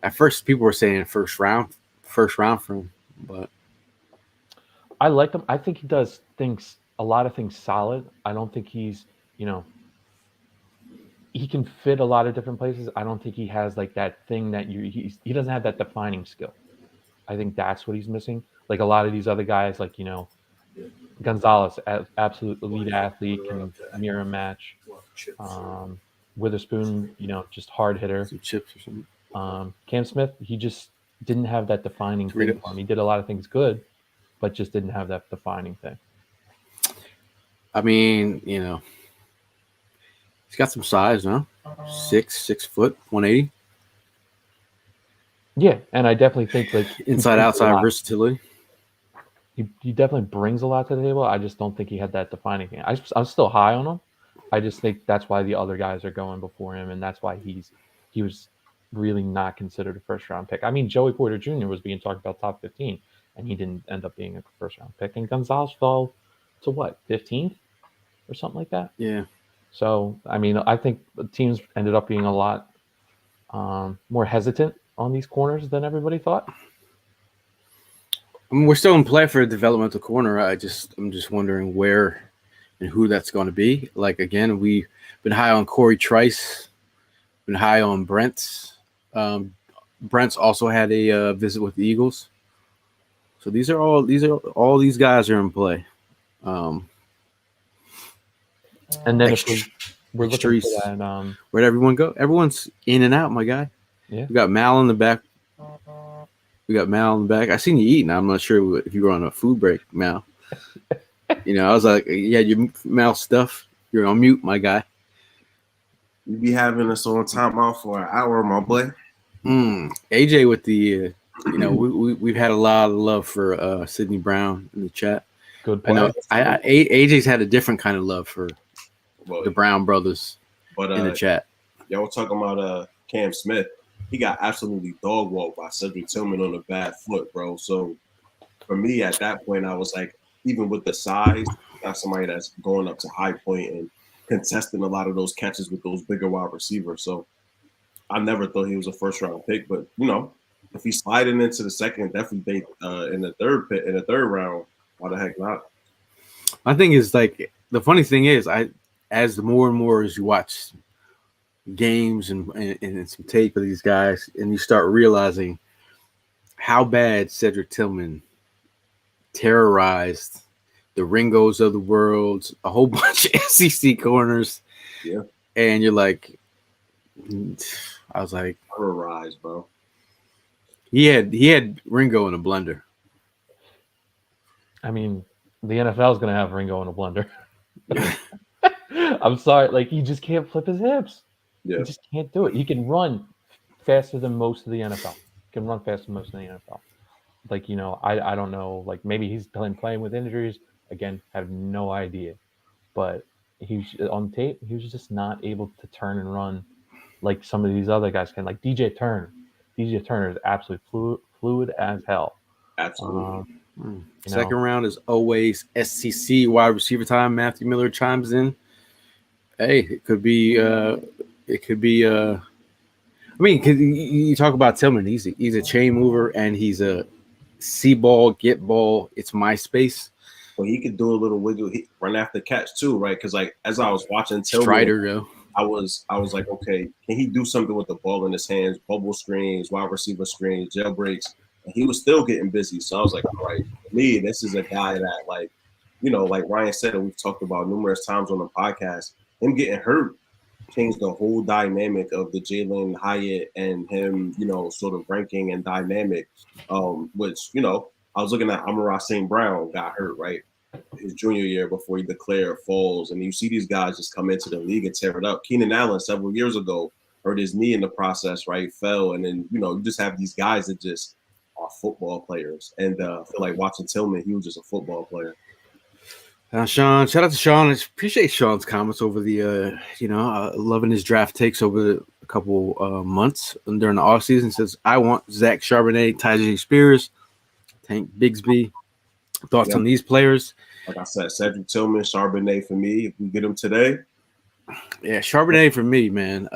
At first, people were saying first round for him, but I like him. I think he does a lot of things solid. I don't think he's, he can fit a lot of different places. I don't think he has like that thing that he doesn't have that defining skill. I think that's what he's missing. Like a lot of these other guys, like, Gonzalez, absolute elite athlete, can mirror a match. Witherspoon, just hard hitter. Some chips or something. Cam Smith, he just didn't have that defining thing Doritos. for him. He did a lot of things good, but just didn't have that defining thing. I mean, he's got some size, no? 6 foot, 180. Yeah, and I definitely think like Inside outside versatility. he definitely brings a lot to the table. I just don't think he had that defining thing. I'm still high on him. I just think that's why the other guys are going before him, and that's why he was really not considered a first round pick. I mean, Joey Porter Jr. was being talked about top 15, and he didn't end up being a first round pick. And Gonzalez fell to what, 15th or something like that? Yeah. So I mean, I think the teams ended up being a lot more hesitant on these corners than everybody thought. I mean, we're still in play for a developmental corner. I'm just wondering where and who that's going to be. Like, again, we've been high on Corey Trice, been high on Brent's. Brent's also had a visit with the Eagles. So all these guys are in play. And then if we're looking for that, where'd everyone go? Everyone's in and out, my guy. Yeah. We got Mal in the back. I seen you eating. I'm not sure if you were on a food break, Mal. I was like, you had your mouth stuff. You're on mute, my guy. You be having us on timeout for an hour, my boy. AJ with the, we've had a lot of love for Sidney Brown in the chat. Good point. I know AJ's had a different kind of love for Well, the Brown brothers in the chat. Y'all were talking about Cam Smith. He got absolutely dog walked by Cedric Tillman on a bad foot, bro. So for me, at that point, I was like, even with the size, got somebody that's going up to high point and contesting a lot of those catches with those bigger wide receivers. So I never thought he was a first round pick, but if he's sliding into the second, definitely think in the third round, why the heck not? My thing is, like, the funny thing is, as more and more as you watch games and some tape of these guys, and you start realizing how bad Cedric Tillman terrorized the Ringos of the world, a whole bunch of SEC corners. Yeah. And you're like, I was like, terrorized, bro. He had Ringo in a blender. I mean, the NFL is going to have Ringo in a blender. I'm sorry, like, he just can't flip his hips. Yeah. He just can't do it. He can run faster than most of the NFL. Like, I don't know. Like, maybe he's playing with injuries. Again, have no idea. But he's on tape. He was just not able to turn and run like some of these other guys can. Like DJ Turner. DJ Turner is absolutely fluid as hell. Absolutely. Second round is always SEC wide receiver time. Matthew Miller chimes in. Hey, it could be. I mean, cause you talk about Tillman. He's a chain mover and he's a see ball, get ball. It's my space. Well, he could do a little wiggle, run after catch too, right? Because like as I was watching Tillman, Strider go. I was like, okay, can he do something with the ball in his hands? Bubble screens, wide receiver screens, jailbreaks. And he was still getting busy. So I was like, all right, for me, this is a guy that, like, like Ryan said, and we've talked about numerous times on the podcast, him getting hurt changed the whole dynamic of the Jalen Hyatt and him, sort of ranking and dynamic, which, I was looking at Amon-Ra St. Brown got hurt, right? His junior year before he declared falls. And you see these guys just come into the league and tear it up. Keenan Allen several years ago hurt his knee in the process, right? Fell. And then, you just have these guys that just are football players. And I feel like watching Tillman, he was just a football player. Sean, shout out to Sean. I appreciate Sean's comments over the, loving his draft takes over a couple months during the offseason. Says, I want Zach Charbonnet, Tyjae Spears, Tank Bigsby. Thoughts on these players? Like I said, Cedric Tillman, Charbonnet for me. If we get him today. Yeah, Charbonnet for me, man.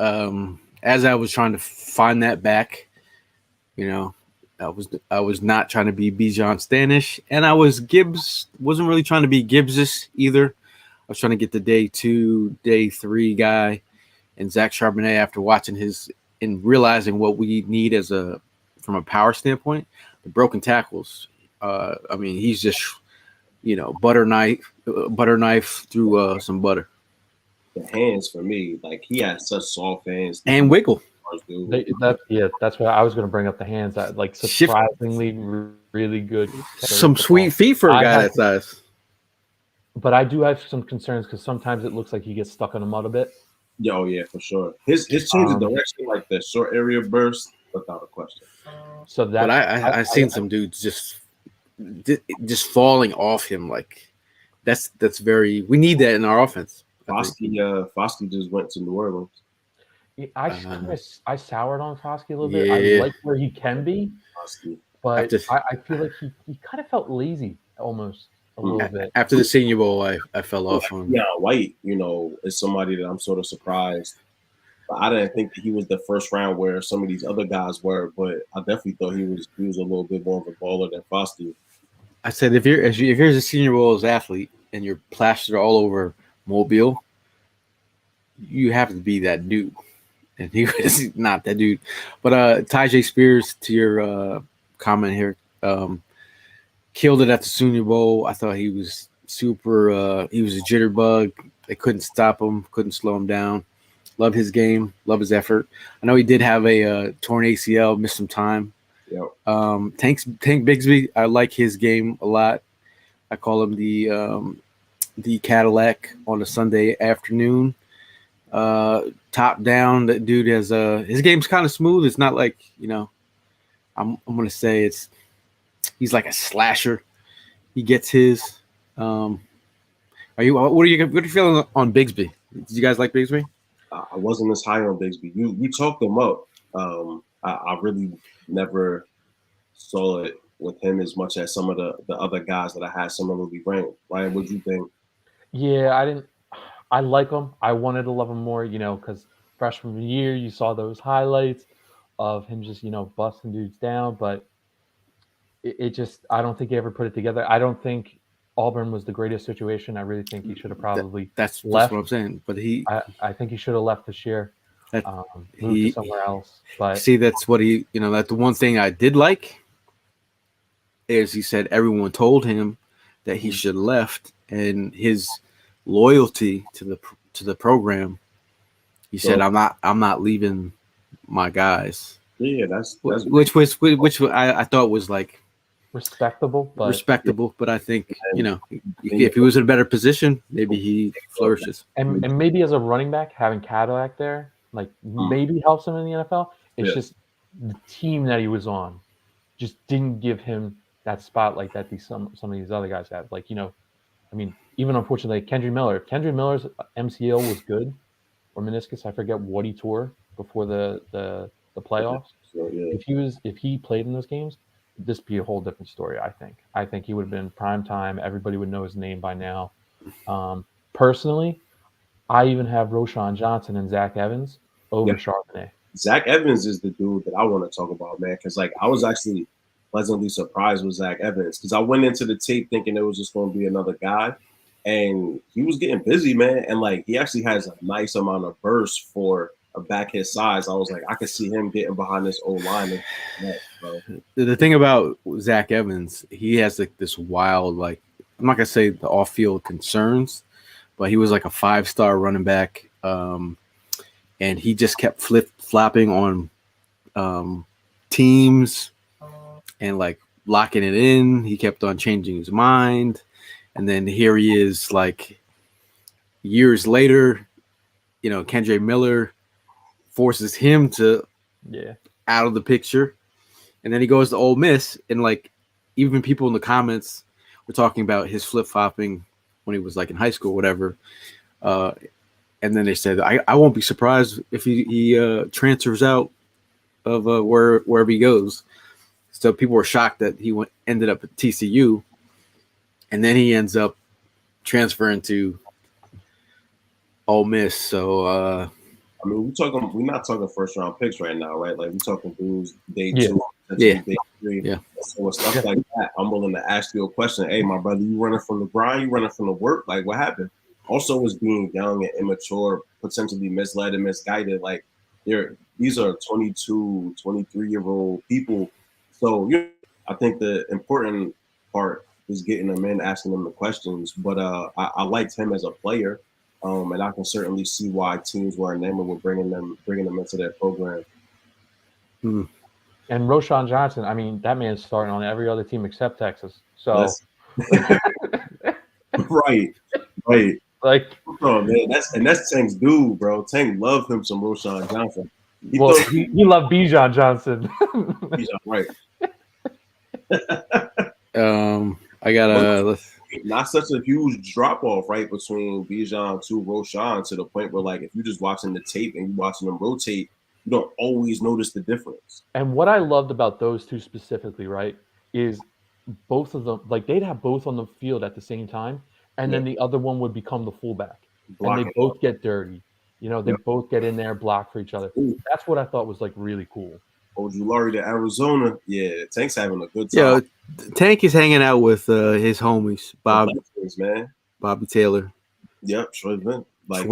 As I was trying to find that back, I was not trying to be Bijan Stanish, and I wasn't really trying to be Gibbs either. I was trying to get the day 2, day 3 guy, and Zach Charbonnet after watching his and realizing what we need from a power standpoint, the broken tackles. I mean, he's just butter knife through some butter. The hands for me, like he has such soft hands and wiggle. That's what I was going to bring up. The hands, like surprisingly really good. Some sweet feet for a guy that size. But I do have some concerns because sometimes it looks like he gets stuck in the mud a bit. Oh yeah, for sure. His change of direction, like the short area burst, without a question. So that, but I've seen some dudes just falling off him. Like that's very. We need that in our offense. Foskey just went to New Orleans. I soured on Foskey a little bit. I like where he can be, but I feel like he kind of felt lazy almost a little bit. After the Senior Bowl, I fell off on him. Yeah, White, is somebody that I'm sort of surprised. I didn't think that he was the first round where some of these other guys were, but I definitely thought he was a little bit more of a baller than Foskey. I said if you're a Senior Bowls athlete and you're plastered all over Mobile, you have to be that dude. And he was not that dude. But Tyjae Spears, to your comment here, killed it at the Senior Bowl. I thought he was super. He was a jitterbug. They couldn't stop him, couldn't slow him down. Love his game, love his effort. I know he did have a torn ACL, missed some time. Yep. Tank Bigsby, I like his game a lot. I call him the Cadillac on a Sunday afternoon. Top down, that dude has his game's kind of smooth. It's not like I'm gonna say he's like a slasher. He gets his. What are you feeling on Bigsby? Did you guys like Bigsby? I wasn't as high on Bigsby. You talked him up. I really never saw it with him as much as some of the other guys that I had similarly ranked. Ryan, what do you think? Yeah, I didn't. I like him. I wanted to love him more, because freshman year you saw those highlights of him just, busting dudes down. But it just, I don't think he ever put it together. I don't think Auburn was the greatest situation. I really think he should have probably that's left. what I'm saying. But I think he should have left this year, moved to somewhere else. But see, that's what that's the one thing I did like is he said everyone told him that he should have left, and his loyalty to the program. He said, "I'm not leaving my guys." Yeah, that's which I thought was like respectable. But I think if he was in a better position, maybe he flourishes. And maybe as a running back, having Cadillac there, like maybe helps him in the NFL. It's just the team that he was on just didn't give him that spotlight that some of these other guys had. Like I mean, even unfortunately, Kendry Miller. If Kendry Miller's MCL was good, or meniscus, I forget what he tore before the playoffs. So, yeah. If he played in those games, this would be a whole different story. I think he would have been prime time. Everybody would know his name by now. Personally, I even have Roshan Johnson and Zach Evans over Charbonnet. Zach Evans is the dude that I want to talk about, man, because I was actually pleasantly surprised with Zach Evans because I went into the tape thinking it was just going to be another guy, and he was getting busy, man. And he actually has a nice amount of burst for a back his size. I was like, I could see him getting behind this old line. The thing about Zach Evans, he has this wild, I'm not gonna say the off-field concerns, but he was like a 5-star running back, and he just kept flip-flopping on teams. And locking it in, he kept on changing his mind, and then here he is, years later, Kendry Miller forces him to out of the picture, and then he goes to Ole Miss, and even people in the comments were talking about his flip flopping when he was in high school, or whatever, and then they said I won't be surprised if he transfers out of wherever he goes. So people were shocked that he ended up at TCU, and then he ends up transferring to Ole Miss. So I mean, we're not talking first round picks right now, right? We're talking dudes day 2, Yeah. Yeah. So with stuff like that, I'm willing to ask you a question. Hey, my brother, you running from the grind? You running from the work? Like, what happened? Also, was being young and immature, potentially misled and misguided. Like, these are 22, 23-year-old people. So, I think the important part is getting them in, asking them the questions. But I liked him as a player, and I can certainly see why teams were enamored with bringing them into their program. And Roshan Johnson, I mean, that man's starting on every other team except Texas. So, right. Like, oh man, that's Tank's dude, bro. Tank loved him some Roshan Johnson. He loved Bijan Johnson. Right. I got not such a huge drop off, right, between Bijan to Roshan, to the point where, like, if you're just watching the tape and you're watching them rotate, you don't always notice the difference. And what I loved about those two specifically, right, is both of them, like, they'd have both on the field at the same time, and then the other one would become the fullback. And they both get dirty. They both get in there, block for each other. That's what I thought was, like, really cool. Ojulari to Arizona. Yeah, Tank's having a good time. Yeah, Tank is hanging out with his homies, Bobby Taylor. Yep, Troy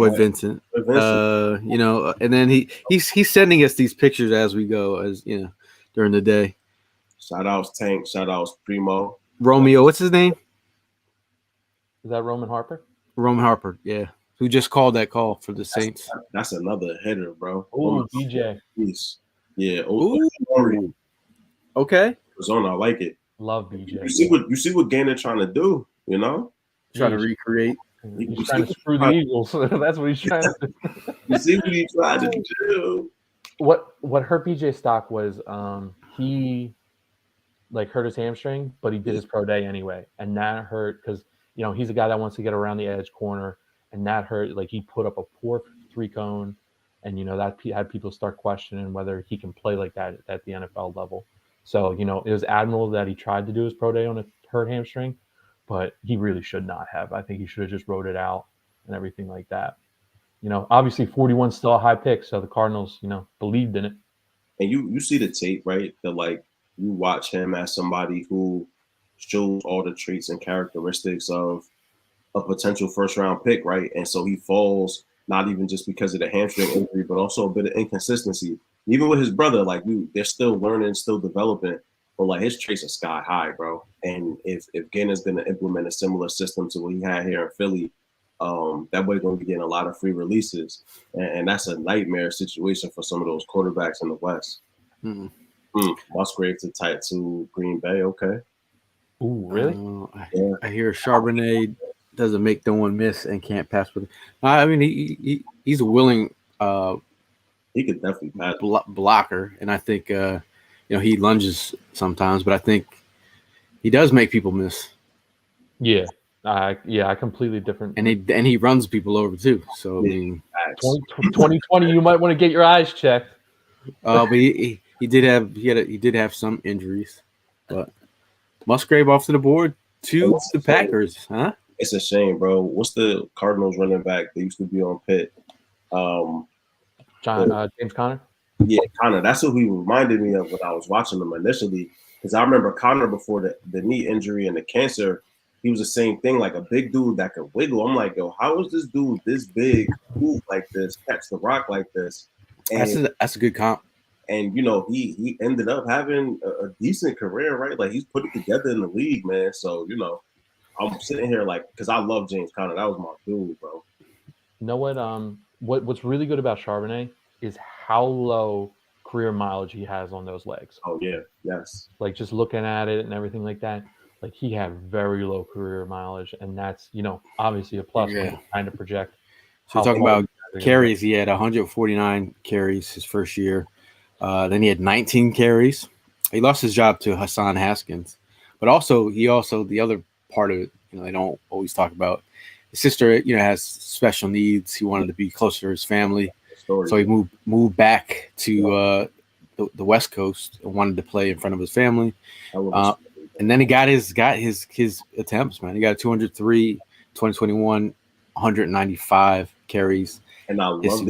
Vincent. And then he's sending us these pictures as we go, during the day. Shout outs Tank, shout outs Primo. Romeo, what's his name? Is that Roman Harper? Roman Harper, yeah. Who just called that call for the Saints. That's another hitter, bro. Oh, DJ. Yeah. Okay. Arizona, I like it. Love BJ. You see what Gainer trying to do, Trying to recreate. He's trying to screw the Eagles. That's what he's trying to do. You see what he's trying to do. What hurt BJ stock was he hurt his hamstring, but he did his pro day anyway. And that hurt because he's a guy that wants to get around the edge corner, and that hurt. Like, he put up a poor 3-cone, and that had people start questioning whether he can play like that at the NFL level. So, it was admirable that he tried to do his pro day on a hurt hamstring, but he really should not have. I think he should have just wrote it out and everything like that. Obviously 41 is still a high pick, so the Cardinals, believed in it. And you see the tape, right? That, you watch him as somebody who shows all the traits and characteristics of a potential first-round pick, right? And so he falls not even just because of the hamstring injury, but also a bit of inconsistency. Even with his brother, they're still learning, still developing, but his traits are sky high, bro. And if Gainer's going to implement a similar system to what he had here in Philly, that boy's going to be getting a lot of free releases, and that's a nightmare situation for some of those quarterbacks in the West. Musgrave to Green Bay, okay. Ooh, really? I hear Charbonnet doesn't make no one miss and can't pass with it. I mean, he's a willing he could definitely pass blocker, and I think he lunges sometimes, but I think he does make people miss. Yeah. I completely different. And he runs people over too. So I mean, 2020, you might want to get your eyes checked. But he did have some injuries, but Musgrave off to the board to the Packers, huh? It's a shame, bro. What's the Cardinals running back that used to be on Pitt? James Conner? Yeah, Conner. That's who he reminded me of when I was watching him initially. Because I remember Conner before the knee injury and the cancer, he was the same thing, like a big dude that could wiggle. I'm like, yo, how is this dude this big, move like this, catch the rock like this? And that's a good comp. And he ended up having a decent career, right? Like, he's put it together in the league, man. So I'm sitting here because I love James Conner. That was my dude, bro. You know what? What's really good about Charbonnet is how low career mileage he has on those legs. Oh yeah, yes. Just looking at it and everything like that, he had very low career mileage, and that's obviously a plus when you're trying to project. So talking about carries, he had 149 carries his first year. Then he had 19 carries. He lost his job to Hassan Haskins, but also the other part of it, they don't always talk about. His sister, has special needs. He wanted to be closer to his family, so he moved back to the West Coast and wanted to play in front of his family. And then he got his attempts, man. He got 203, 2021, 195 carries. And I love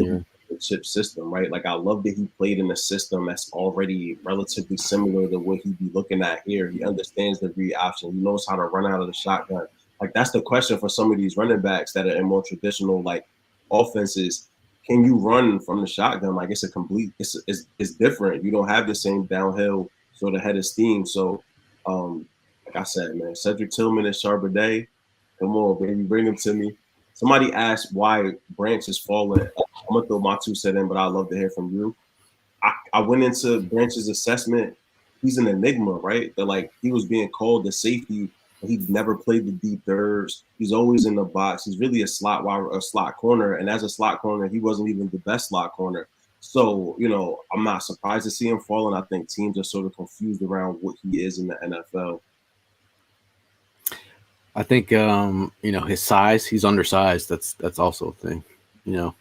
the chip system, right? Like I love that he played in a system that's already relatively similar to what he'd be looking at here. He understands the read option. He knows how to run out of the shotgun. Like that's the question for some of these running backs that are in more traditional like offenses. Can you run from the shotgun? Like it's a complete, it's different. You don't have the same downhill sort of head of steam. So, like I said, man, Cedric Tillman and Charbonnet, come on, baby, bring them to me. Somebody asked why Branch is falling. I'm gonna throw my 2 cents in, but I'd love to hear from you. I went into Branch's assessment. He's an enigma, right? That like he was being called the safety. He'd never played the deep thirds. He's always in the box. He's really a slot corner, and as a slot corner, he wasn't even the best slot corner. So, you know, I'm not surprised to see him fall, and I think teams are sort of confused around what he is in the NFL. I think you know, his size, he's undersized. That's also a thing, you know.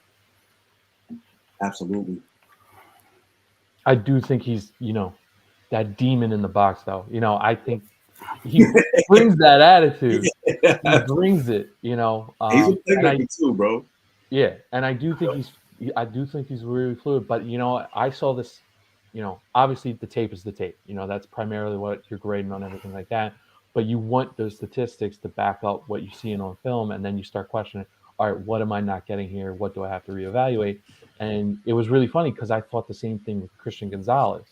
Absolutely. I do think he's, you know, that demon in the box, though. You know, I think he brings that attitude. Yeah. He brings it, you know. He's a playmaker too, bro. Yeah, and I do think he's really fluid. But you know, I saw this. You know, obviously the tape is the tape. You know, that's primarily what you're grading on, everything like that. But you want those statistics to back up what you're seeing on film, and then you start questioning, all right, what am I not getting here? What do I have to reevaluate? And it was really funny because I thought the same thing with Christian Gonzalez.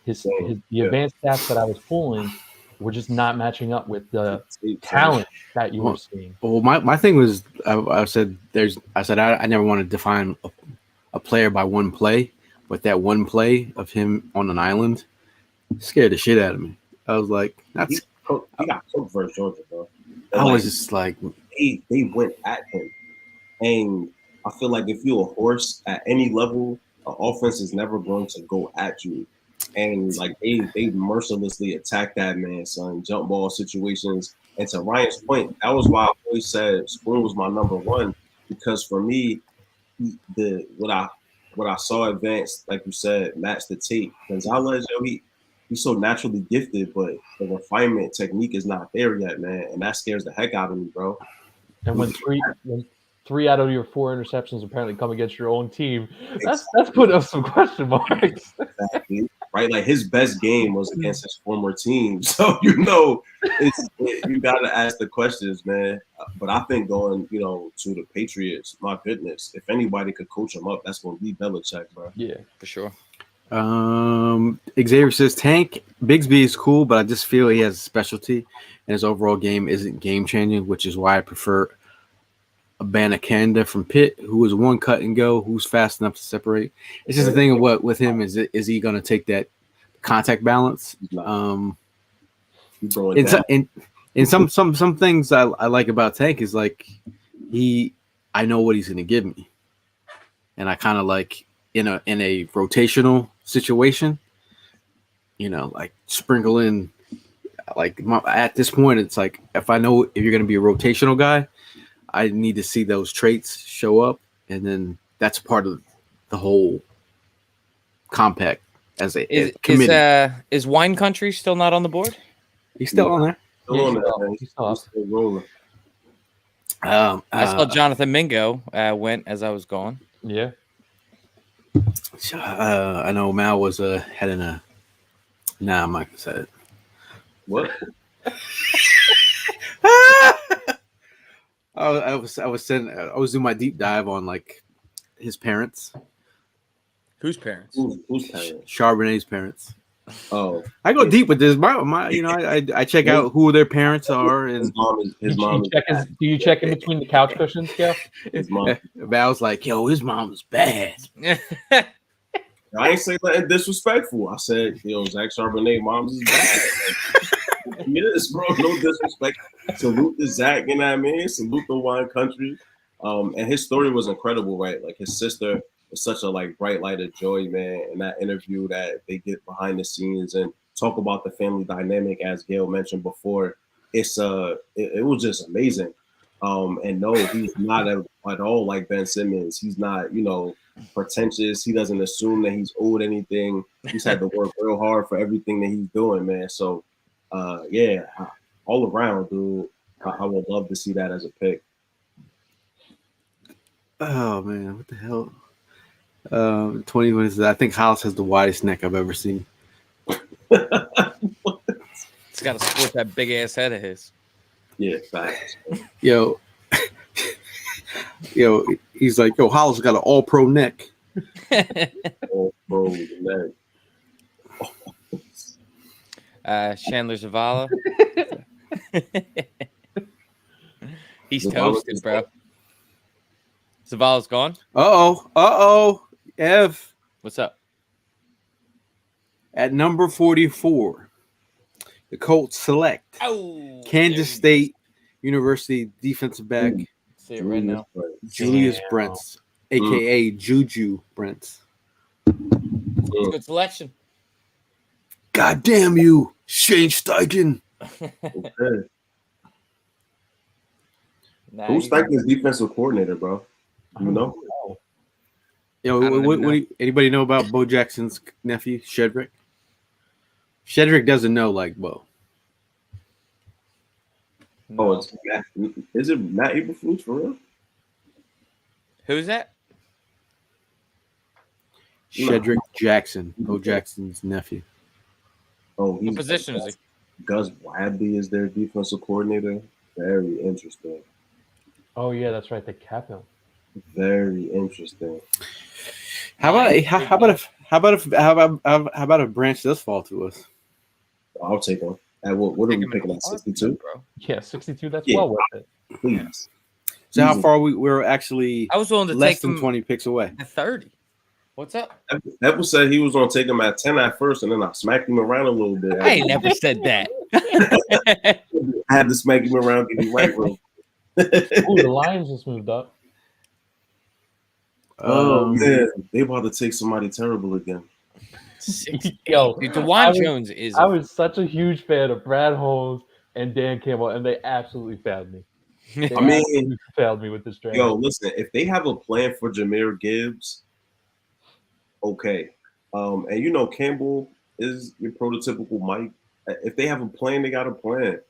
The advanced stats that I was pulling were just not matching up with the talent that you were seeing. Well, my thing was, I said I never want to define a player by one play, but that one play of him on an island scared the shit out of me. I was like, that's. He got cooked versus Georgia, bro. I was just like, they went at him, and I feel like if you're a horse at any level, an offense is never going to go at you. And like they mercilessly attacked that man, son. Jump ball situations. And to Ryan's point, that was why I always said Spoon was my number one, because for me, what I saw advanced, like you said, matched the tape. Gonzalez, he's so naturally gifted, but the refinement technique is not there yet, man, and that scares the heck out of me, bro. And when three out of your 4 interceptions apparently come against your own team, that's putting up some question marks. Exactly. Right, like his best game was against his former team, so you know, you got to ask the questions, man. But I think going, you know, to the Patriots, my goodness, if anybody could coach him up, that's going to be Belichick, bro. Yeah, for sure. Xavier says Tank Bigsby is cool, but I just feel he has a specialty, and his overall game isn't game changing, which is why I prefer Abanikanda from Pitt, who is one cut and go, who's fast enough to separate. It's just the thing of what with him is he going to take that contact balance? In some things I like about Tank is like I know what he's going to give me, and I kind of like in a rotational situation, you know, like sprinkle in like at this point it's like if I know if you're going to be a rotational guy, I need to see those traits show up, and then that's part of the whole compact as a committee. Is Wine Country still not on the board? He's still on there. He's still rolling. I saw Jonathan Mingo went as I was gone. Yeah. I know Mal was heading a. Nah, I'm not gonna say it. What? I was doing my deep dive on like his parents. Whose parents? Whose parents? Charbonnet's parents. Oh, I go deep with this. My you know, I check out who their parents are, and his mom. Do you check in between the couch cushions, Gail? His mom. Val's like, yo, his mom is bad. I ain't say nothing disrespectful. I said, yo, Zach Charbonnet, mom's is bad. Like, yes, bro, no disrespect. Salute to Zach, you know what I mean? Salute the Wine Country. And his story was incredible, right? Like his sister is such a like bright light of joy, man. And that interview that they get behind the scenes and talk about the family dynamic, as Gail mentioned before, it was just amazing. And no, he's not at all like Ben Simmons. He's not, you know, pretentious. He doesn't assume that he's owed anything. He's had to work real hard for everything that he's doing, man. So, yeah, all around, dude, I would love to see that as a pick. Oh man, what the hell? 2020 says, I think Hollis has the widest neck I've ever seen. It's got to support that big ass head of his. Yeah, facts. Yo, he's like, yo, Hollis got an all pro neck. Oh, bro, man. Chandler Zavala. He's Zavala toasted, is bro. Zavala's gone. Ev, What's up? at number 44, the Colts select Oh, Kansas State University defensive back See it right now. Julius Damn. Brents, aka Juju Brents. It's a good selection. God damn you, Shane Steichen. Okay. Nah, Who's he's- Steichen's defensive coordinator, bro? You know? Yo, I don't even know. anybody know about Bo Jackson's nephew, Shedrick? Shedrick doesn't know like Bo. Oh, No. it's Matt. Is it Matt Eberflus for real? Who's that? No. Shedrick Jackson, Bo Jackson's nephew. Oh, What position is he? Gus Wadley is their defensive coordinator. Very interesting. Oh yeah, that's right. They kept him. Very interesting. How about if Branch does fall to us? I'll take him. At what are Take we him in picking a at heartbeat, 62? bro. Yeah, 62. That's Yeah. well worth it. Please. So how Easy. far we're actually I was willing to less take than him 20 picks away. at 30. What's up? Apple said he was going to take him at 10 at first, and then I smacked him around a little bit. I ain't never said that. I had to smack him around, get him right, bro. Ooh, the Lions just moved up. Oh, man. They about to take somebody terrible again. Yo, Dude, I DeJuan was- Jones is. I was such a huge fan of Brad Holmes and Dan Campbell, and they absolutely failed me. They I mean, absolutely failed me with this draft. Yo, listen, if they have a plan for Jahmyr Gibbs, okay. And you know Campbell is your prototypical Mike. If they have a plan, they got a plan.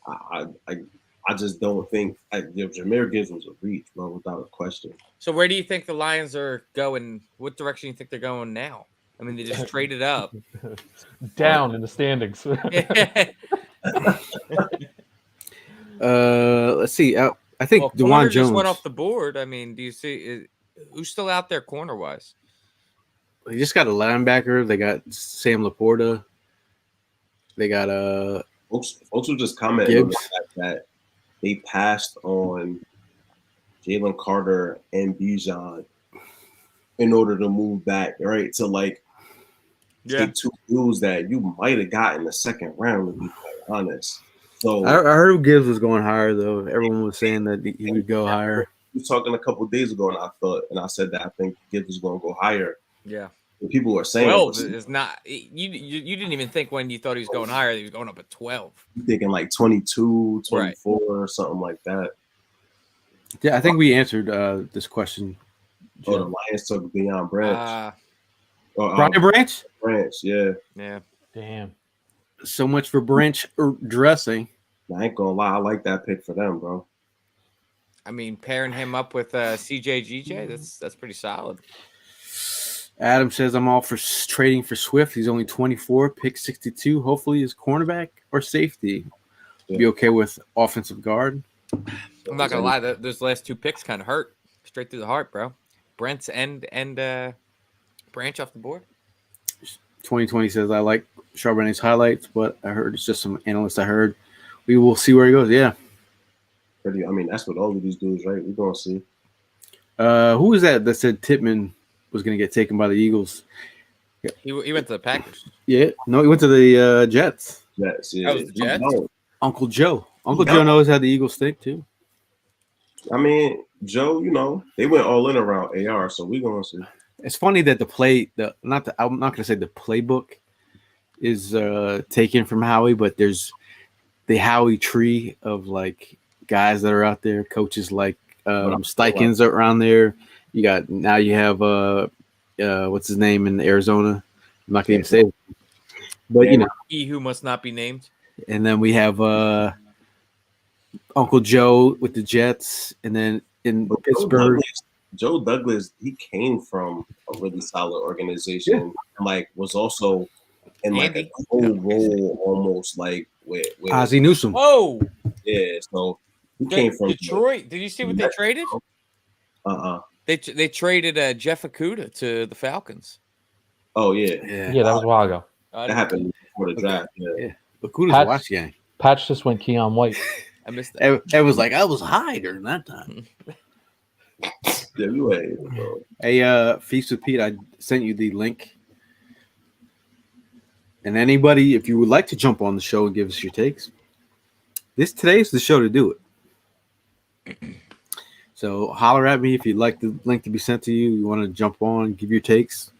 I just don't think Jahmyr Gibbs was a reach, bro, without a question. So where do you think the Lions are going? What direction do you think they're going now? I mean, they just traded up. Down in the standings. Let's see. I think Well, DeJuan corner Jones just went off the board. I mean, do you see who's still out there corner wise? They just got a linebacker. They got Sam Laporta. They got Folks were just commenting on the Gibbs. fact that they passed on Jalen Carter and Bijan in order to move back, right? To like take two dudes that you might have got in the second round, to be quite honest. So I heard Gibbs was going higher though. Everyone was saying that he would go higher. we were talking a couple of days ago, and I said that I think Gibbs was going to go higher. Yeah. And people were saying, 12 is not. You didn't even think when you thought he was going higher that he was going up at 12. thinking like 22, Right. 24, or something like that. Yeah, I think we answered this question. Oh, the Lions took Deion Branch. Brian Branch? Branch, yeah. Yeah. Damn. So much for Branch dressing. I ain't gonna lie, I like that pick for them, bro. I mean, pairing him up with CJ that's pretty solid. Adam says I'm all for trading for Swift. He's only 24, pick 62. Hopefully, his cornerback or safety. Be okay with offensive guard. I'm not gonna lie, those last two picks kind of hurt straight through the heart, bro. Brent's and Branch off the board. 2020 says I like Charbonnet's highlights, but I heard it's just some analysts. I heard we will see where he goes. Yeah. I mean, that's what all of these dudes, right? We're gonna see. Who was that said Tippmann was going to get taken by the Eagles? He went to the Packers. Yeah. No, he went to the Jets. Jets, yeah. That was the Jets? No. Uncle Joe. Uncle Joe knows how the Eagles think too. I mean, Joe, you know, they went all in around AR, so we're gonna see. It's funny that I'm not going to say the playbook is taken from Howie, but there's the Howie tree of like guys that are out there, coaches like Steichens are around there. You have what's his name in Arizona? I'm not going to say it. But you know, He who must not be named. and then we have Uncle Joe with the Jets, and then in Pittsburgh, Joe Douglas, he came from a really solid organization, and like was also in like Andy. a whole role almost like with Ozzie Newsome. Whoa, yeah. So he came from Detroit. Did you see what they traded? They traded Jeff Okuda to the Falcons. Oh yeah, Yeah, that was a while ago. that happened before the draft. Yeah. Okuda's Pat's- watch gang. Patch just went Keon White. I missed that. It was like I was high during that time. Yeah, you ain't, bro. Hey, Feast with Pete, I sent you the link. And anybody, if you would like to jump on the show and give us your takes, today's the show to do it. So holler at me if you'd like the link to be sent to you. You want to jump on, give your takes,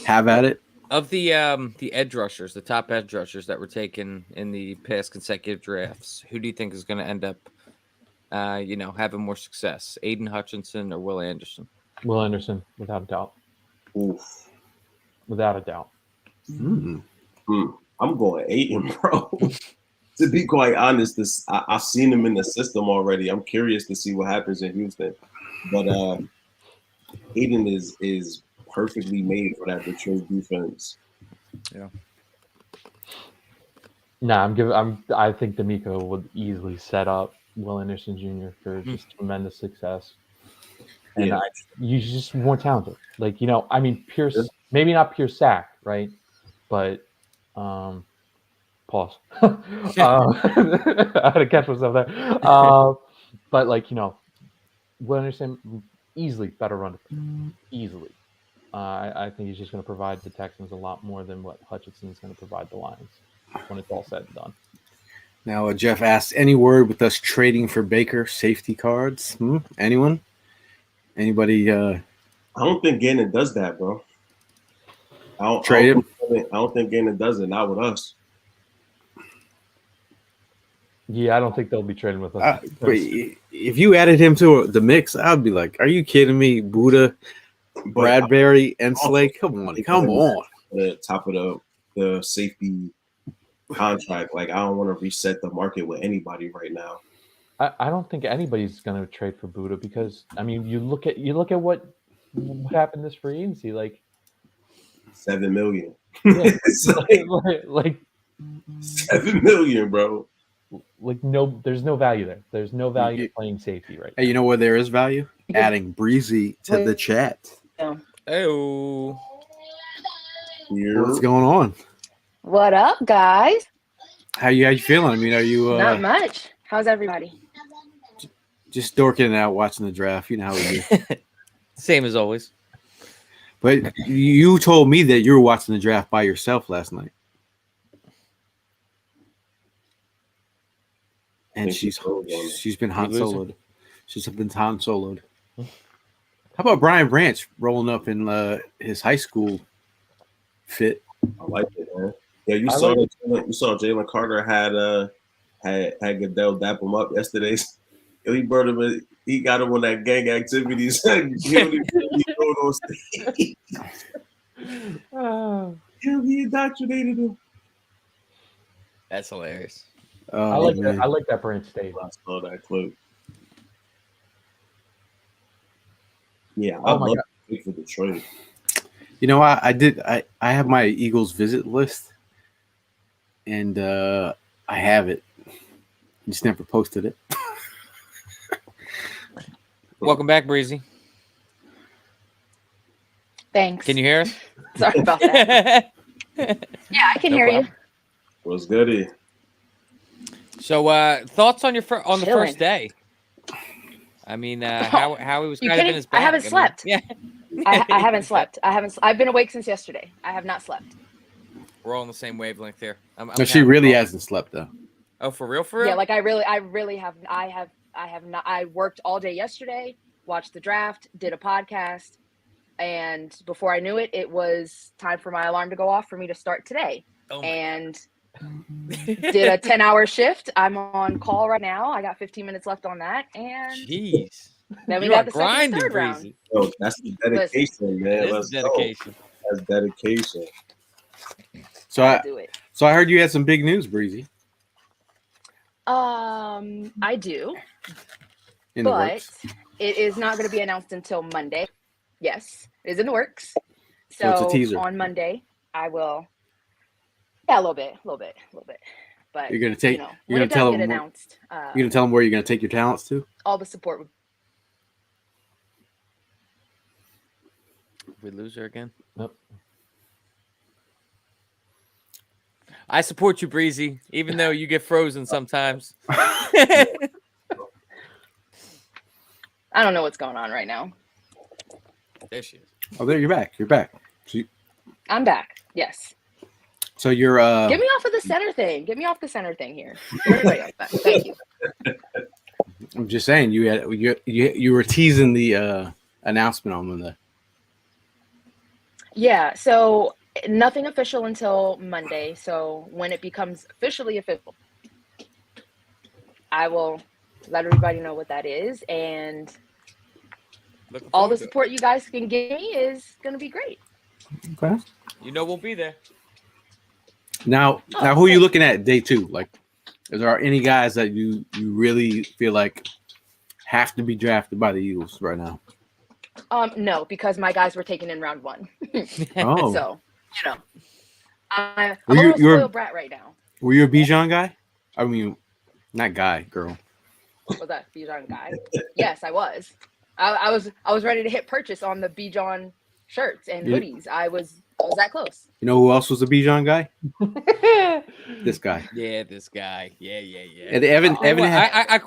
have at it. Of the edge rushers, the top edge rushers that were taken in the past consecutive drafts, who do you think is going to end up, having more success? Aiden Hutchinson or Will Anderson? Will Anderson, without a doubt. Oof. Without a doubt. Mm. I'm going Aiden, bro. To be quite honest, I've seen him in the system already. I'm curious to see what happens in Houston, but Aiden is perfectly made for that Detroit defense. Yeah. Nah, I think D'Amico would easily set up Will Anderson Jr. for just tremendous success. And Yeah. he's just more talented. Like, I mean, maybe not pure sack, right? But pause. I had to catch myself there. But like, Will Anderson easily better run defense. Easily. I think he's just going to provide the Texans a lot more than what Hutchinson is going to provide the Lions when it's all said and done. Now, Jeff asked, any word with us trading for Baker safety cards? Anyone? Anybody? I don't think Gannon does that, bro. I don't think Gannon does it. Not with us. Yeah, I don't think they'll be trading with us. If you added him to the mix, I'd be like, are you kidding me? Buddha, Bradbury, and Slade? Come on. The top of the safety contract. Like, I don't want to reset the market with anybody right now. I don't think anybody's going to trade for Buddha because, I mean, you look at what happened this free agency, like $7 million. Yeah, It's like $7 million, bro. Like there's no value there. There's no value playing safety right now. Hey, you know where there is value? Adding Breezy to the chat. Oh, What's going on? What up, guys? How you feeling? I mean, are you Not much. How's everybody? just dorking it out watching the draft? You know how we do. same as always. But you told me that you were watching the draft by yourself last night. And she's been Han Soloed. She's been Han Soloed. How about Brian Branch rolling up in his high school fit? I like it, man. Yeah, you saw Jalen Carter had Goodell dap him up yesterday. He brought him. He got him on that gang activities. He indoctrinated him. That's hilarious. I like that Branch stage. I saw that clip. Yeah, Oh my love God. to pick for Detroit. You know, I have my Eagles visit list, and I have it. Just never posted it. Welcome back, Breezy. Thanks. Can you hear us? Sorry about that. Yeah, I can hear you. What's goody? So, thoughts on the Chilling. first day? I mean, how he was You kind of in kidding? his bag. I haven't slept. Yeah, I haven't slept. I've been awake since yesterday. I have not slept. we're all on the same wavelength here. No, she really hasn't slept though. Oh, for real? For real? Yeah, like I really have. I have not. I worked all day yesterday. Watched the draft. Did a podcast. And before I knew it, it was time for my alarm to go off for me to start today. Oh and did a 10-hour shift. I'm on call right now. I got 15 minutes left on that. And Jeez. then we You got are the second and third round. Breezy. Yo, that's the dedication, man. That is dedication. That's dedication. So I'll do it. I heard you had some big news, Breezy. I do. In the But works. It is not going to be announced until Monday. Yes, it is in the works. So it's a teaser. On Monday, I will. Yeah, a little bit. But You're gonna take. you know, You're when gonna tell it does them. get announced, You're gonna tell them where you're gonna take your talents to. all the support. We lose her again. Nope. I support you, Breezy, even though you get frozen sometimes. I don't know what's going on right now. There she is. Oh, there you're back. You're back. I'm back. Yes. So you're. Get me off of the center thing. Get me off the center thing here. Get everybody off that. Thank you. I'm just saying you were teasing the announcement on the. Yeah. So nothing official until Monday. So when it becomes officially official, I will let everybody know what that is, and Looking all forward the to it. support you guys can give me is going to be great. Okay. You know we'll be there. Now who are you looking at day 2? Like, is there any guys that you really feel like have to be drafted by the Eagles right now? No, because my guys were taken in round 1. Oh, So, you know, I'm Were a you- little you were- spoiled brat right now. were you a Bijan guy? I mean, not guy, girl. Was that Bijan guy? Yes, I was. I was ready to hit purchase on the Bijan shirts and Yeah. hoodies. I was that close. You know who else was a Bijan guy? This guy. Yeah, this guy. Yeah. And Evan Well, had, I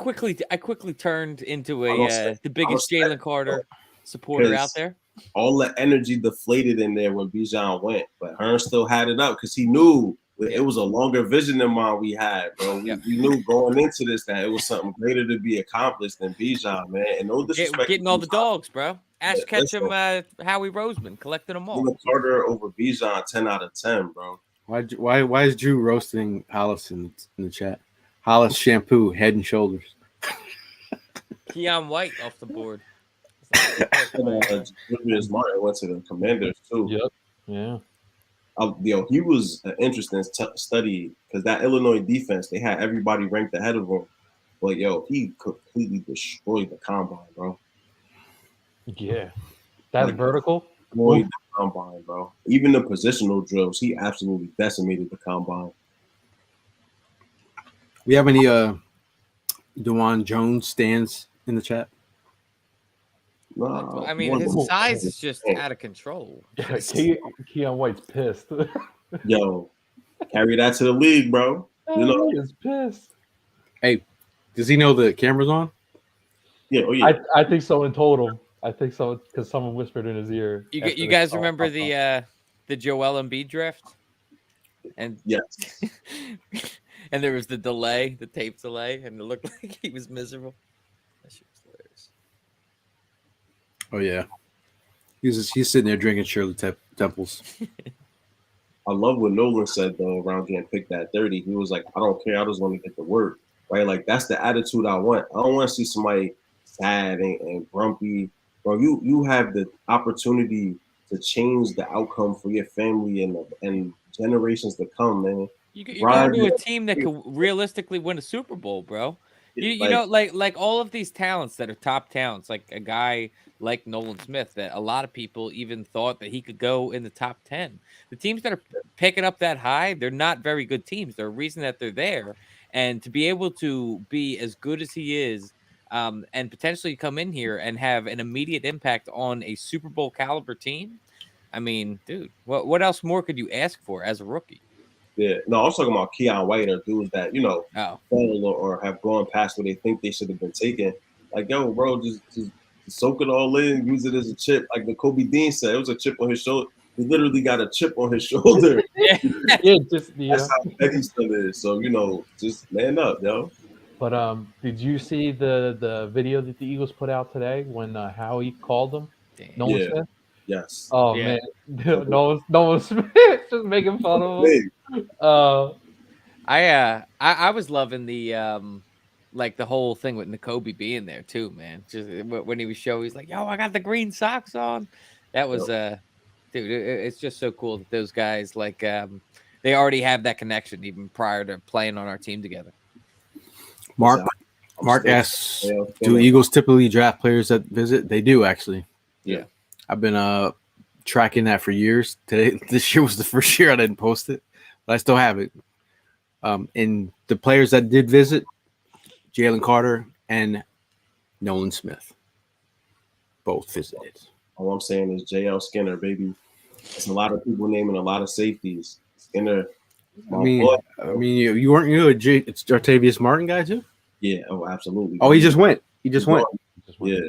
quickly turned into I don't say- the biggest I don't say- Jalen Carter supporter out there. All the energy deflated in there when Bijan went, but Hearn still had it up because he knew it was a longer vision than mine we had, bro. We knew going into this that it was something greater to be accomplished than Bijan, man. And no disrespect, Getting all the dogs, bro. Ash Yeah, Ketchum, Howie Roseman, collecting them all. Jalen Carter over Bijan, 10 out of 10, bro. why is Drew roasting Hollis in the chat? Hollis shampoo, Head and Shoulders. Keon White off the board. Julius Martin went to the Commanders too. Yep. Yeah. He was an interesting study because that Illinois defense, they had everybody ranked ahead of him. But he completely destroyed the combine, bro. Yeah. That Like, vertical. Destroyed the combine, bro. Even the positional drills, he absolutely decimated the combine. We have any DeJuan Jones stands in the chat? Nah, I mean, his size is just out of control. Yeah, Keon White's pissed. Yo, carry that to the league, bro. You know, he is pissed. Hey, does he know the camera's on? yeah, oh yeah. I think someone told him. I think so because someone whispered in his ear. You after you the guys call remember popped up. the Joel Embiid draft? And Yes. and there was the delay, the tape delay, and it looked like he was miserable. That shit was hilarious. Oh yeah, he's sitting there drinking Shirley Temples. I love what Nolan said though around getting picked at 30. He was like, I don't care, I just want to get to work. Right? Like that's the attitude I want. I don't want to see somebody sad and grumpy. Bro, you have the opportunity to change the outcome for your family and generations to come, man. You go to a team that could realistically win a Super Bowl, bro. You know, like all of these talents that are top talents, like a guy like Nolan Smith, that a lot of people even thought that he could go in the top 10. The teams that are picking up that high, they're not very good teams. There's a reason that they're there. And to be able to be as good as he is, and potentially come in here and have an immediate impact on a Super Bowl caliber team, I mean, dude, what else more could you ask for as a rookie? Yeah, no, I was talking about Keon White or dudes that, fall or have gone past where they think they should have been taken. Like, yo, bro, just soak it all in, use it as a chip. Like the Kobe Dean said, it was a chip on his shoulder. He literally got a chip on his shoulder. Yeah, That's how big he still is. So, just man up, yo. But did you see the video that the Eagles put out today when Howie called them? Nolan Smith? Yes. Oh Yeah. man, Nolan Smith just making fun of him. I was loving the like the whole thing with N'Kobe being there too, man. Just when he was showing, he's like, "Yo, I got the green socks on." That was dude. It's just so cool that those guys like they already have that connection even prior to playing on our team together. Mark, Mark still- asks, Yeah, do Eagles typically draft players that visit? They do, actually. Yeah. I've been tracking that for years. This year was the first year I didn't post it, but I still have it. And the players that did visit, Jalen Carter and Nolan Smith, both visited. All I'm saying is JL Skinner, baby. It's a lot of people naming a lot of safeties. Skinner, I mean, you weren't it's Jartavius Martin guy too? yeah, oh, absolutely. Oh, he just went. He just went. Yeah.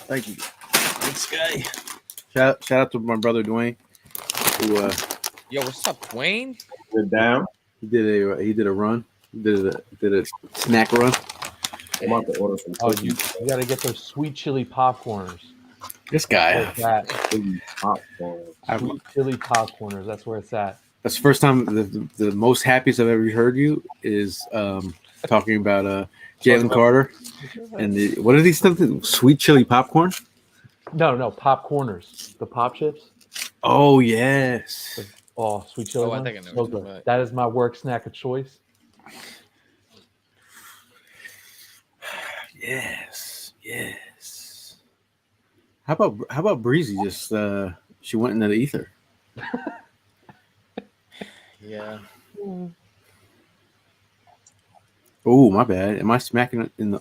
Thank you. This guy. Shout out to my brother Dwayne, who Yo, what's up, Dwayne? They're down. he did a run. He did a snack run. I'm about to order some Oh, cookies. you got to get those sweet chili popcorners. This guy. Like that. Popcorn. Sweet chili popcorners. That's where it's at. That's the first time the most happiest I've ever heard you is talking about Jalen Carter and what are these things? Sweet chili popcorn? No, popcorners. The pop chips. Oh yes. Oh, sweet chili. Oh, I ones? think I know So what you're good. talking about. That is my work snack of choice. Yes. How about Breezy? Just she went into the ether. Yeah. Oh, my bad. Am I smacking in the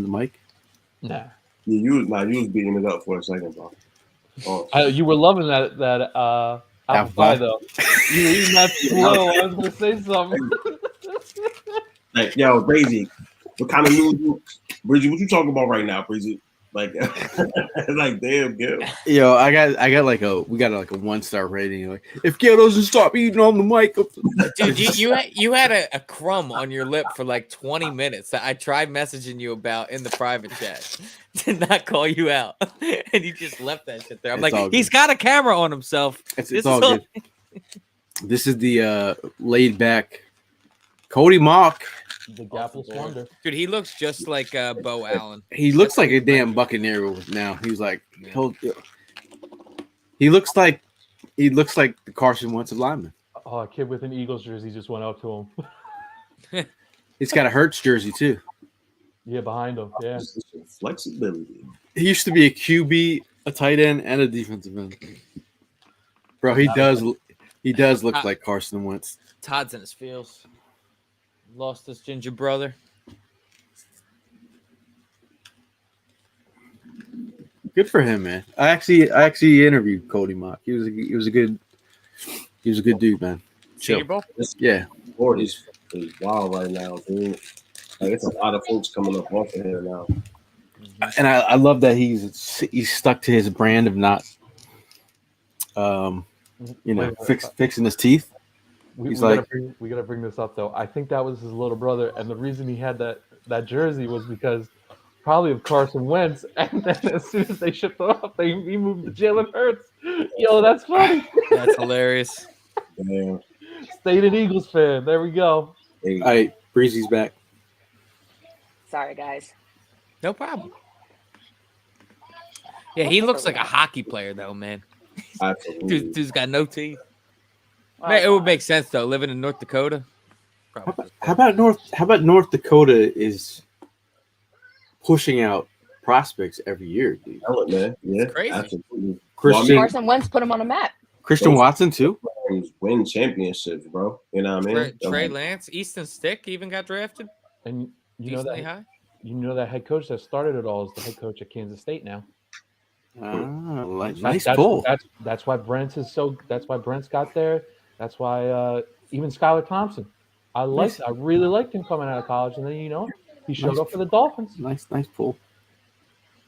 mic? Nah. Yeah, you was beating it up for a second, bro. Oh, You were loving that apple Apple pie pie. though. You were eating that slow. I was gonna say something. like, yo, Breezy, what kind of news? Breezy, what you talking about right now, Breezy? Like, like, damn, Gil. Yo, we got like a 1-star rating. Like, if Gil doesn't stop eating on the mic, Dude, you had a crumb on your lip for like 20 minutes that I tried messaging you about in the private chat. Did not call you out. And you just left that shit there. I'm It's all like, he's good. got a camera on himself. it's This all is good. This is the laid back Cody Mock. The Gapless Wonder. Dude, he looks just like Bo Allen. He looks like a damn Buccaneer now. He's like he looks like the Carson Wentz of lineman. Oh, a kid with an Eagles jersey just went up to him. He's got a Hurts jersey too. Yeah, behind him. Yeah. This is flexibility. He used to be a QB, a tight end, and a defensive end. Bro, he does look like Carson Wentz. Todd's in his feels. Lost his ginger brother. Good for him, man. I actually interviewed Cody Mock. He was a good dude, man. Senior Chill. Bowl? Yeah. Sport is wild right now, dude. Like, it's a lot of folks coming up off of here now. And I love that he's stuck to his brand of not fixing his teeth. We He's gotta bring this up though. I think that was his little brother, and the reason he had that jersey was because probably of Carson Wentz. And then as soon as they shipped it off, he moved to Jalen Hurts. Yo, that's funny. That's hilarious. Damn. Stated Eagles fan. There we go. Hey, All right, Breezy's back. Sorry, guys. No problem. Yeah, he looks like a hockey player though, man. absolutely. Dude's got no teeth. Well, Man, it would make sense though, living in North Dakota. Probably. How about North Dakota is pushing out prospects every year, dude. Tell it, man. Yeah, It's crazy. absolutely. Carson Wentz put him on a map. Christian Watson too. Teams win championships, bro. You know what I mean? Trey Lance, Easton Stick even got drafted. And you know Decently that high. that head coach that started it all is the head coach at Kansas State now. Nice that's, pull. That's why Brent's is so. That's why Brent's got there. That's why even Skylar Thompson. I really liked him coming out of college, and then he showed up for the Dolphins. Nice pull.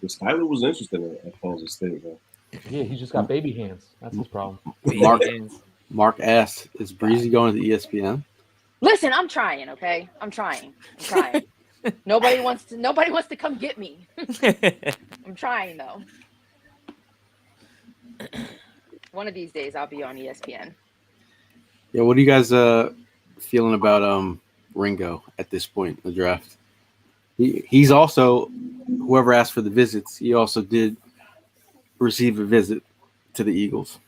Skyler was interested at Kansas State, man. Yeah, he's just got baby hands. That's his problem. Mark asks, is Breezy going to ESPN? Listen, I'm trying. Okay, I'm trying. Nobody wants to come get me. I'm trying though. One of these days, I'll be on ESPN. Yeah, what are you guys feeling about Ringo at this point in the draft? He's also, whoever asked for the visits, he also did receive a visit to the Eagles.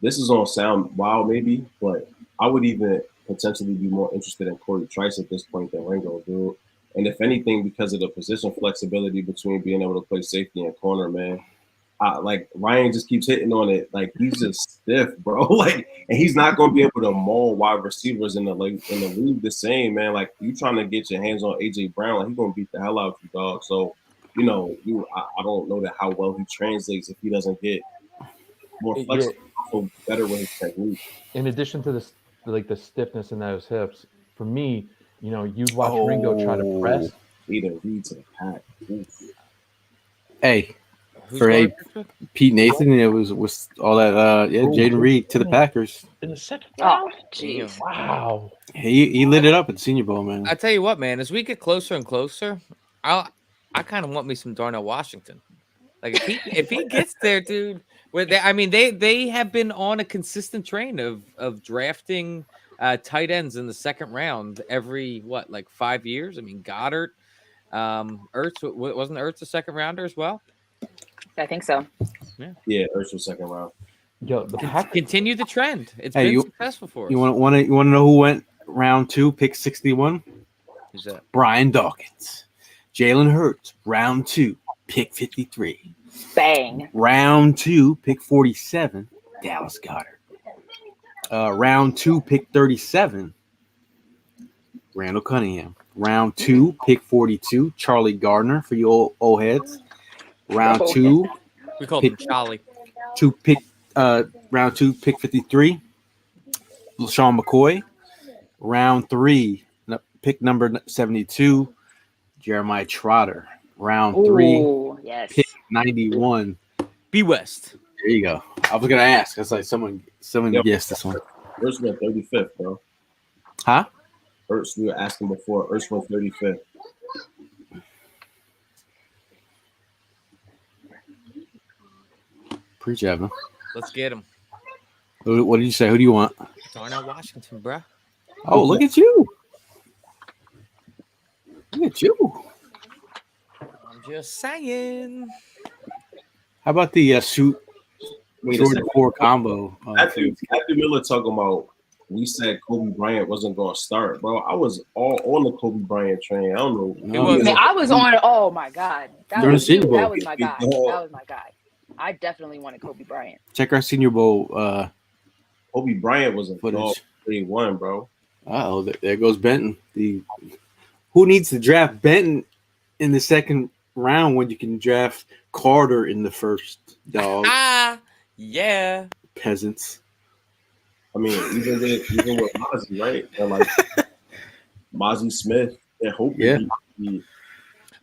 this is gonna sound wild maybe, but I would even potentially be more interested in Corey Trice at this point than Ringo, dude. And if anything, because of the position flexibility between being able to play safety and corner, man. Like Ryan just keeps hitting on it. Like he's just stiff, bro. Like, and he's not going to be able to maul wide receivers in the league the same, man. Like you trying to get your hands on AJ Brown, like he's going to beat the hell out of you, dog. So you know, I don't know that how well he translates if he doesn't get more flexible, so better with his technique. In addition to the stiffness in those hips, for me, you know, you'd watch Ringo try to press. Jaden Reed to the pack. Oof. Hey, Who's for going to Pete Nathan, it was all that. Jaden Reed to the Packers. In the second Oh, round? jeez. Wow. He lit it up at the Senior Bowl, man. I tell you what, man. As we get closer and closer, I kind of want me some Darnell Washington. Like if he gets there, dude. They have been on a consistent train of drafting tight ends in the second round every 5 years. I mean, Goddard, Ertz wasn't Ertz a second rounder as well? I think so. Yeah, Ertz was second round. Yo, the Packers Continue the trend. It's been successful for us. You want to know who went round 2, pick 61? Who's that? Brian Dawkins. Jalen Hurts, round 2, pick 53. Bang. Round 2, pick 47, Dallas Goedert. Round 2, pick 37, Randall Cunningham. Round 2, pick 42, Charlie Gardner for you old heads. Round 2, We called him Charlie. Round 2, pick 53, LaShawn McCoy. Round 3, pick number 72, Jeremiah Trotter. Round 3, Ooh, yes. pick 91. B West. There you go. I was gonna ask. That's like someone Yep. guessed this one. Ertz went 35th, bro. Huh? Ertz, we were asking before. Ertz went 35th. Preach, Evan. Let's get him. What did you say? Who do you want? Darnell Washington, bruh. Oh, look at you. Look at you. I'm just saying. How about the shoot Wait a Jordan second. 4 combo? After Miller talking about, we said Kobe Bryant wasn't going to start, bro. I was all on the Kobe Bryant train. I don't know. was. Man, I was on. Oh my god, During the Senior Bowl. that was my guy. That was my guy. I definitely wanted Kobe Bryant. Check our Senior Bowl Kobe Bryant was a footage. dog 3-1, bro. Oh, there goes Benton. Who needs to draft Benton in the second round when you can draft Carter in the first? Dog. Yeah. Peasants. I mean, even with Mozzie, right? And like Mozzie Smith, and hoping he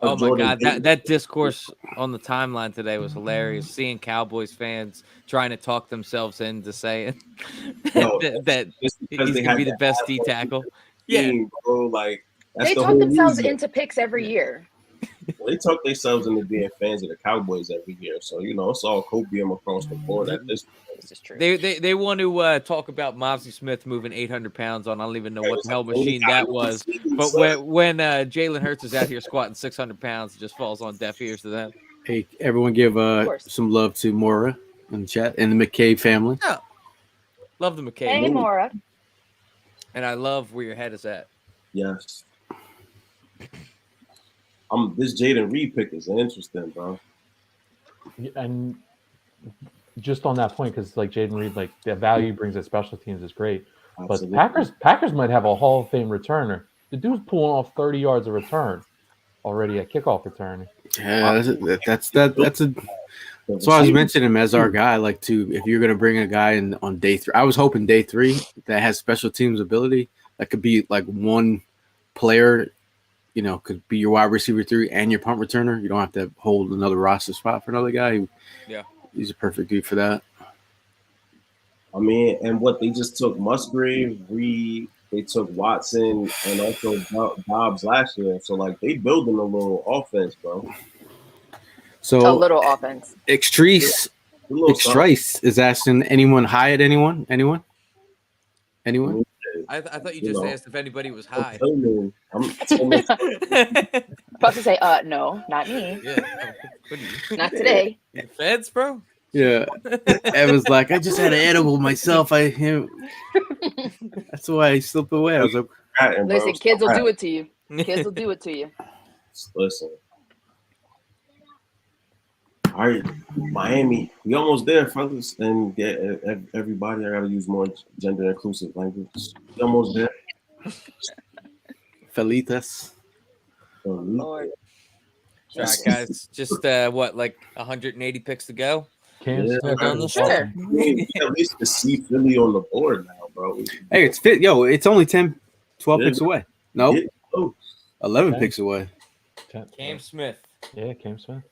Oh my Jordan God, Davis. that discourse on the timeline today was hilarious. Seeing Cowboys fans trying to talk themselves into saying No, that just he's because they gonna be had the that best half D of tackle. the Yeah, team, bro. Like that's They the talk whole themselves reason. into picks every year. They talk themselves into being fans of the Cowboys every year. So you know, it's all Kobe across the board at this point. This is true. they want to talk about Mozzie Smith moving 800 pounds on. I don't even know what the hell machine that was. But when Jalen Hurts is out here squatting 600 pounds, it just falls on deaf ears to them. Hey, everyone give course. some love to Mora in the chat and the McCabe family. Love the McCabe. Hey, Mora. And I love where your head is at. Yes. This Jaden Reed pick is interesting, bro. and just on that point, because like Jaden Reed, like the value he brings at special teams is great. Absolutely. But Packers might have a Hall of Fame returner. The dude's pulling off 30 yards of return already at kickoff return. Yeah, that's why I was mentioning him as our guy. Like, if you're gonna bring a guy in on day 3, I was hoping day 3 that has special teams ability. That could be like one player, you know, could be your wide receiver 3 and your punt returner. You don't have to hold another roster spot for another guy. Yeah, he's a perfect dude for that. I mean, and what they just took Musgrave, Reed, they took Watson, and also Dobbs last year. So like they building a little offense, bro. So A little offense. Extrice is asking anyone high at anyone? Anyone? I thought you just asked if anybody was high. I'm About to say, no, not me. Yeah. What are you? Not today. The Feds, bro. Yeah. Evan's like, I just had an edible myself. That's why I slipped away. I was like, Ratting, bro. Listen, kids will Stop do it to you. Kids will do it to you. ratting. Listen. All right, Miami, we almost there, fellas, and everybody. I gotta use more gender inclusive language. We almost there. Felitas. Lord. All right, guys. Just what, like 180 picks to go? Cam Yeah, Smith on the is show. awesome. We at least to see Philly on the board now, bro. Hey, it's fit. Yo, it's only 10, 12 Yeah. picks away. No, Get close. 11 Okay. picks away. Cam Smith. Yeah, Cam Smith.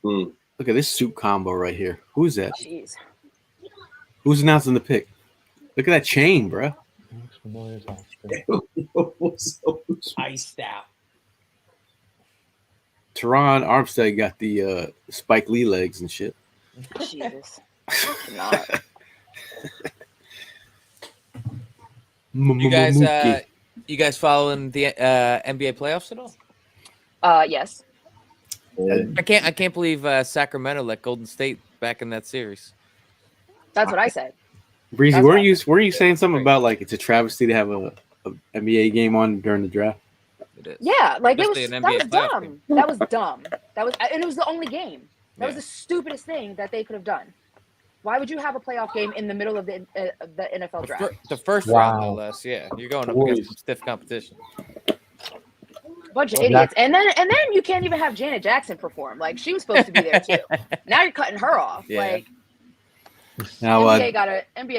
Mm. Look at this soup combo right here. Who's that? Jeez. Who's announcing the pick? Look at that chain, bro. Looks familiar as hell. Iced out. Teron Armstead got the Spike Lee legs and shit. Jesus. Not. You guys following the NBA playoffs at all? Yes. Yeah. I can't believe Sacramento let Golden State back in that series. That's what I said. Breezy, That's weren't right. you saying something about like it's a travesty to have a NBA game on during the draft? It is. Yeah, like Especially that an was NBA playoff dumb. game. That was dumb. And it was the only game. That was Yeah. the stupidest thing that they could have done. Why would you have a playoff game in the middle of the NFL draft? The first Wow. round, no less. Yeah, you're going up against some stiff competition. Bunch of Well, idiots. And then you can't even have Janet Jackson perform. Like she was supposed to be there too. Now you're cutting her off. Yeah. Like Now, NBA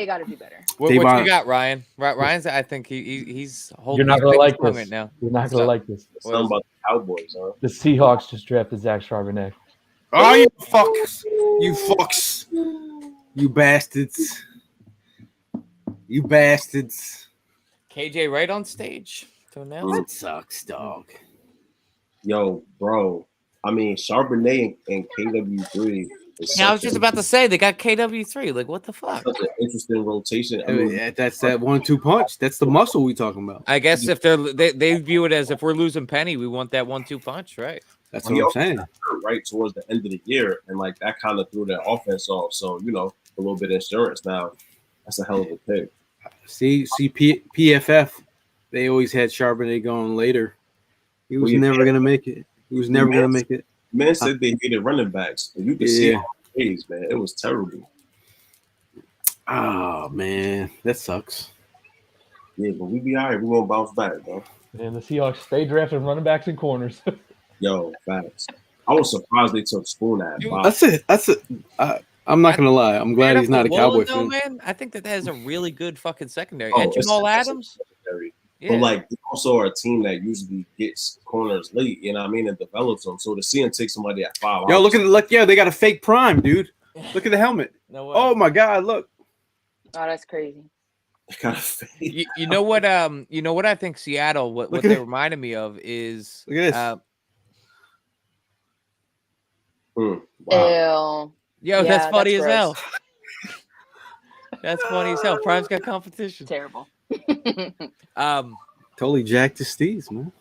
gotta do better. What Davon- you got, Ryan? Ryan's. I think he's holding. You're not his gonna big like tongue this. right now. You're not What's gonna up? like this. Something about the Cowboys, huh? The Seahawks just drafted Zach Charbonnet. oh, you fucks! You fucks! You bastards! You bastards! KJ right on stage to announce. That sucks, dog. Yo, bro. I mean, Charbonnet and KW3 is Yeah, I was such just a- about to say they got KW3. Like, what the fuck? such an interesting rotation. I mean, That's that 1-2 punch. That's the muscle we talking about. I guess if they view it as if we're losing Penny, we want that 1-2 punch, right? That's Well, what I'm saying. right towards the end of the year, and like that kind of threw their offense off. So a little bit of insurance now. That's a hell of a pick. See, PFF. They always had Charbonnet going later. He was Well, you never can't- gonna make it. He was never gonna make it. Man said they hated running backs. And you can see Yeah. it on the days, man. It was terrible. Oh man, that sucks. Yeah, but we be all right. We gonna bounce back, bro. And the Seahawks stay drafting running backs and corners. Yo, facts. I was surprised they took Spoon at five. That's it. That's it. I'm not gonna lie. I'm glad he's not a Cowboy fan. man. I think that is a really good fucking secondary. Oh, And it's- Jamal it's Adams. secondary. Yeah. But like they also are a team that usually gets corners late, you know what I mean, and develops them. So to see him take somebody at 5, Yo, look at yeah, they got a fake prime, dude. Look at the helmet. No way. Oh my god, look. Oh, that's crazy. kind of fade. You know what? You know what I think Seattle. What Look they at- reminded me of is Look at this. Wow. Yo, Yeah, that's funny that's as hell. gross. That's funny as hell. Prime's got competition. Terrible. Totally jacked his steez, man.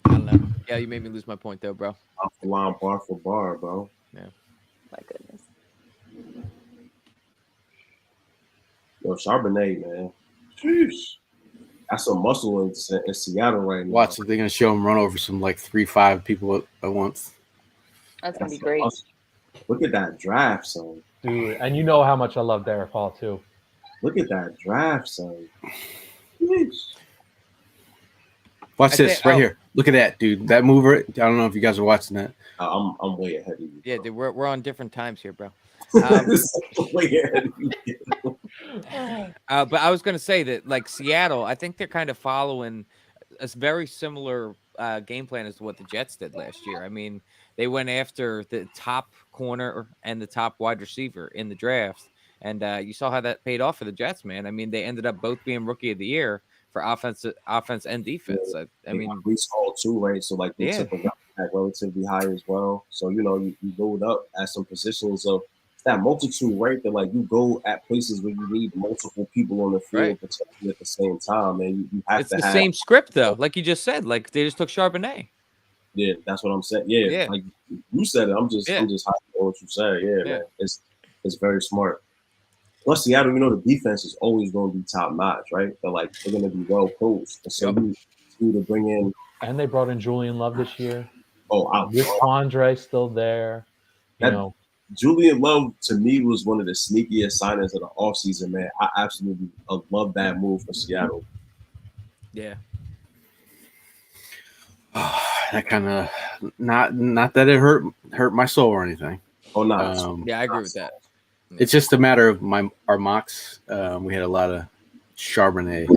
I don't know. Yeah, you made me lose my point though, bro. Off the line, bar for bar, bro. My goodness. Yo, Charbonnet, man. Sheesh. That's some muscle in Seattle right now. Watch if they're gonna show him run over some like 3-5 people at once. That's gonna be some great. muscle. Look at that draft, son. Dude, and you know how much I love Derek Hall too. Look at that draft, son. Sheesh. Watch I this think- right oh. here. Look at that, dude. That mover. I don't know if you guys are watching that. I'm way ahead of you. Yeah, dude, we're on different times here, bro. Way ahead of you. But I was gonna say that like Seattle, I think they're kind of following a very similar game plan as to what the Jets did last year. I mean, they went after the top corner and the top wide receiver in the draft, and you saw how that paid off for the Jets, man. I mean, they ended up both being rookie of the year for offense and defense. I mean, we saw too, right? So like they Yeah. took a running back relatively high as well. So you load up at some positions. So it's that multitude, right? That like you go at places where you need multiple people on the field Right. potentially at the same time, and you have it's to the have same script though, like you just said. Like they just took Charbonnet. Yeah, that's what I'm saying. Yeah, Yeah. like you said it. I'm just Yeah. happy with what you said. Yeah, Yeah. man. It's is very smart. Plus, Seattle, the defense is always going to be top notch, right? They're going to be well coached. And so you to bring in. And they brought in Julian Love this year. Oh, with Quandre still there. Julian Love to me was one of the sneakiest signings of the offseason, man. I absolutely love that move for Seattle. Yeah. That kind of not that it hurt my soul or anything. Oh no. Yeah, I agree with that. It's just a matter of our mocks. We had a lot of Charbonnet.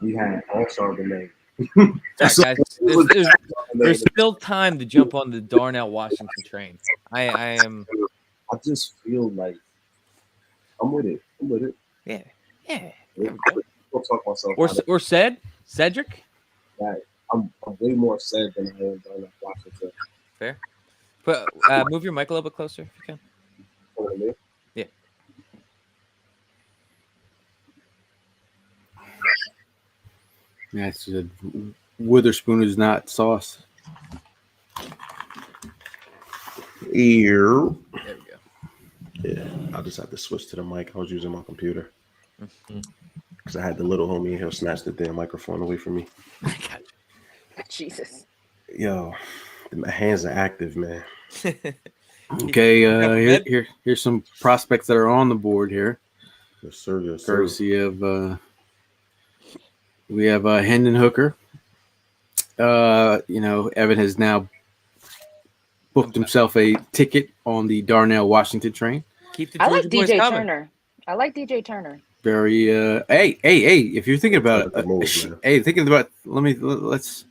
We had all Charbonnet. Guys, there's still time to jump on the Darnell Washington train. I just feel like I'm with it. Yeah. I'll talk myself. Or Cedric. Right. I'm way more sad than I am Darnell Washington. Fair. But move your mic a little bit closer if you can. Yeah. Yeah, it's a Witherspoon is not sauce. Here. There we go. Yeah, I just had to switch to the mic. I was using my computer because I had the little homie in here snatch the damn microphone away from me. Jesus. Yo, my hands are active, man. Okay, here's some prospects that are on the board here. Yes, sir. Yes, sir. Courtesy of we have Hendon Hooker. Evan has now booked himself a ticket on the Darnell Washington train. Keep the I like Georgia boys DJ coming. Turner. I like DJ Turner. Very hey, if you're thinking about let's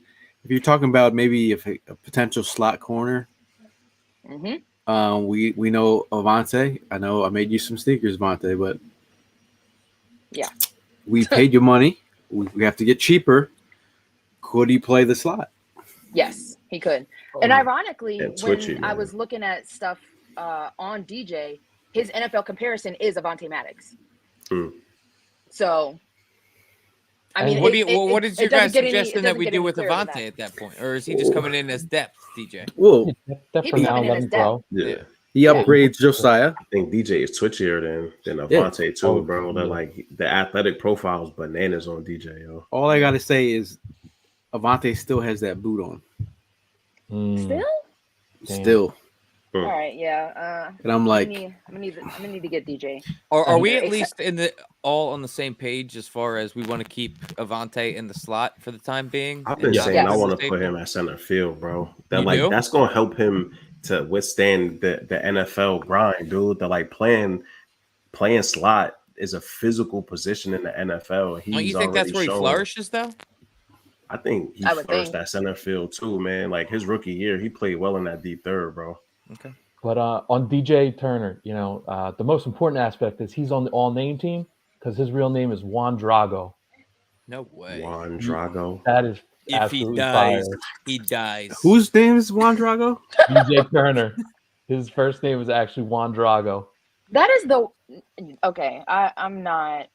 if you're talking about maybe a potential slot corner, we know Avante. I know I made you some sneakers, Avante, but yeah, we paid you money. We have to get cheaper. Could he play the slot? Yes, he could. And ironically, twitchy, when I was looking at stuff on DJ, his NFL comparison is Avante Maddox. So, I mean, what is your guys' suggestion that we do with Avante at that point? Or is he just coming in as depth, DJ? Well, Depth for now, let him grow. Yeah. He upgrades Josiah. I think DJ is twitchier than Avante too, bro. They're like the athletic profile is bananas on DJ, yo. All I gotta say is Avante still has that boot on. Still. All right, yeah. And I'm like, I'm gonna need to get DJ. Are we at least all on the same page as far as we want to keep Avante in the slot for the time being? I've been saying I want to put him at center field, bro. That's gonna help him to withstand the NFL grind, dude. That playing slot is a physical position in the NFL. Don't you think that's where he flourishes, though? I think he flourished at center field too, man. Like his rookie year, he played well in that deep third, bro. Okay. But on DJ Turner, the most important aspect is he's on the all-name team because his real name is Juan Drago. No way. Juan Drago. That is if he dies, he dies. Whose name is Juan Drago? DJ Turner. His first name is actually Juan Drago. That is okay. I'm not.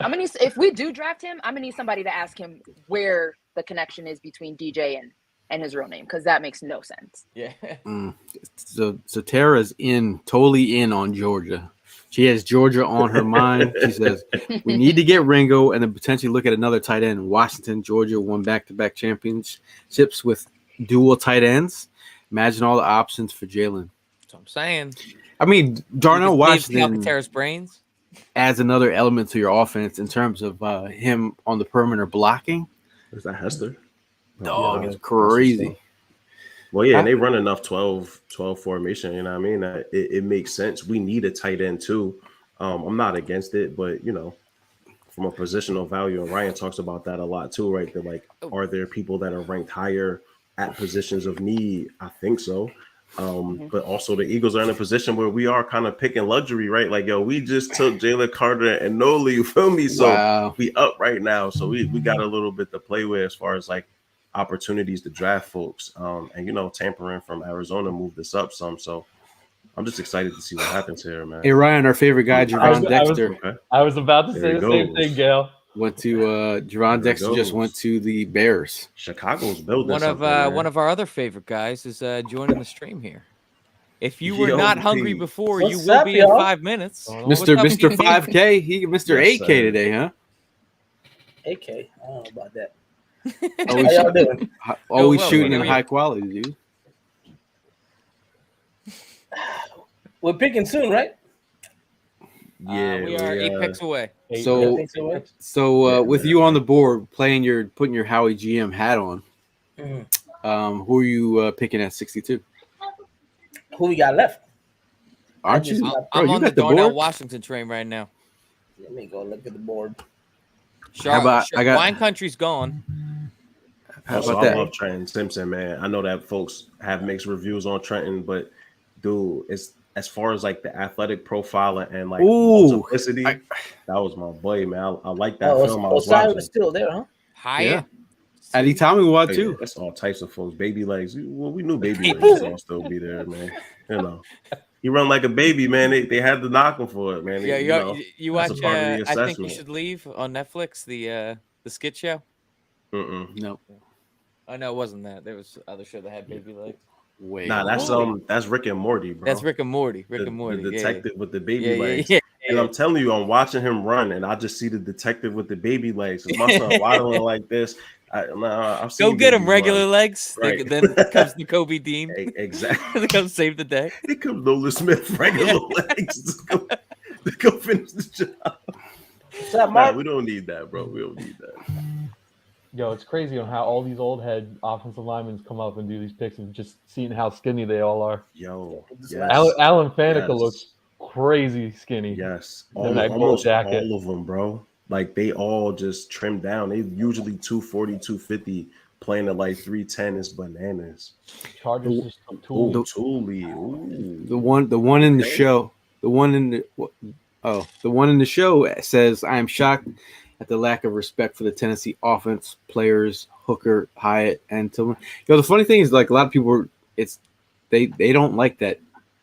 I'm gonna need, if we do draft him, I'm gonna need somebody to ask him where the connection is between DJ and his real name, because that makes no sense. Yeah. So Tara's totally in on Georgia. She has Georgia on her mind. She says we need to get Ringo and then potentially look at another tight end. Washington, Georgia won back-to-back championships with dual tight ends. Imagine all the options for Jalen. That's what I'm saying. I mean, Darnell Washington Tara's brains adds another element to your offense in terms of him on the perimeter blocking. Is that Hester? Dog is crazy. Well, yeah, and they run enough 12 formation, you know what I mean? It makes sense. We need a tight end too. I'm not against it, but from a positional value, and Ryan talks about that a lot too, right? That are there people that are ranked higher at positions of need? I think so. But also the Eagles are in a position where we are kind of picking luxury, right? Like, we just took Jalen Carter and Noli, you feel me? So we up right now. So we got a little bit to play with as far as opportunities to draft folks. And tampering from Arizona moved this up some. So I'm just excited to see what happens here, man. Hey, Ryan, our favorite guy, Javon Dexter. I was about to say the same thing, Gail. Went to Javon Dexter just went to the Bears. Chicago's building one of our other favorite guys is joining the stream here. If you were not hungry Pete. before, you What's will up, be in y'all? 5 minutes. Mr. What's Mr. up, Mr. Pete? 5K, Mr. Yes, 8K sir. today, huh? AK. I don't know about that. Always, How y'all doing? always well, shooting how in are you? high quality, dude. We're picking soon, right? Yeah, We are 8 picks away. So- Picks away? So Yeah, with man. you on the board, putting your Howie GM hat on, Mhm. who are you picking at 62? Who we got left? Aren't just you? got- Bro, I'm you on the got the Darnell board. Washington train right now. Let me go look at the board. How about I got? Wine Country's gone. How Also, about I that? love Trenton Simpson, man. I know that folks have mixed reviews on Trenton, but dude, it's as far as like the athletic profile and like Ooh, multiplicity, that was my boy, man. I like that film I was Osai watching. was still there, huh? Hyatt. Eddie Tommy what Oh, yeah, too? that's all types of folks. Baby legs. Well, we knew baby legs was gonna still be there, man. You know, he run like a baby, man. They had to knock him for it, man. Yeah, you know, you that's watch. a part of the I think you assessment. should leave on Netflix. The skit show. No, Oh no, it wasn't that. There was other show that had baby legs. wait. Nah, that's Rick and Morty, bro. That's Rick and Morty. Rick the, and Morty. the detective with the baby Yeah, legs. yeah, And yeah. I'm telling you, I'm watching him run, and I just see the detective with the baby legs. Cause my son waddling like this. I've seen Go get him babies regular run. legs. Right. Then comes the Kobe Dean. Exactly. They come save the day. Here comes Nolan Smith, regular legs. To go finish the job. What's up, Nah, Mark? we don't need that, bro. We don't need that. Yo, it's crazy on how all these old head offensive linemen come up and do these picks and just seeing how skinny they all are. Yo, Yes. yes. Alan Faneca Yes. looks crazy skinny. Yes, In that gold almost jacket. all of them, bro. Like they all just trimmed down. They usually 240, 250, playing at like 310 is bananas. Chargers just took Ooh, tools. Thule. Ooh. The one in the Okay. show, the one in the show says, "I am shocked at the lack of respect for the Tennessee offense players, Hooker, Hyatt, and Tillman." The funny thing is, like a lot of people, they don't like that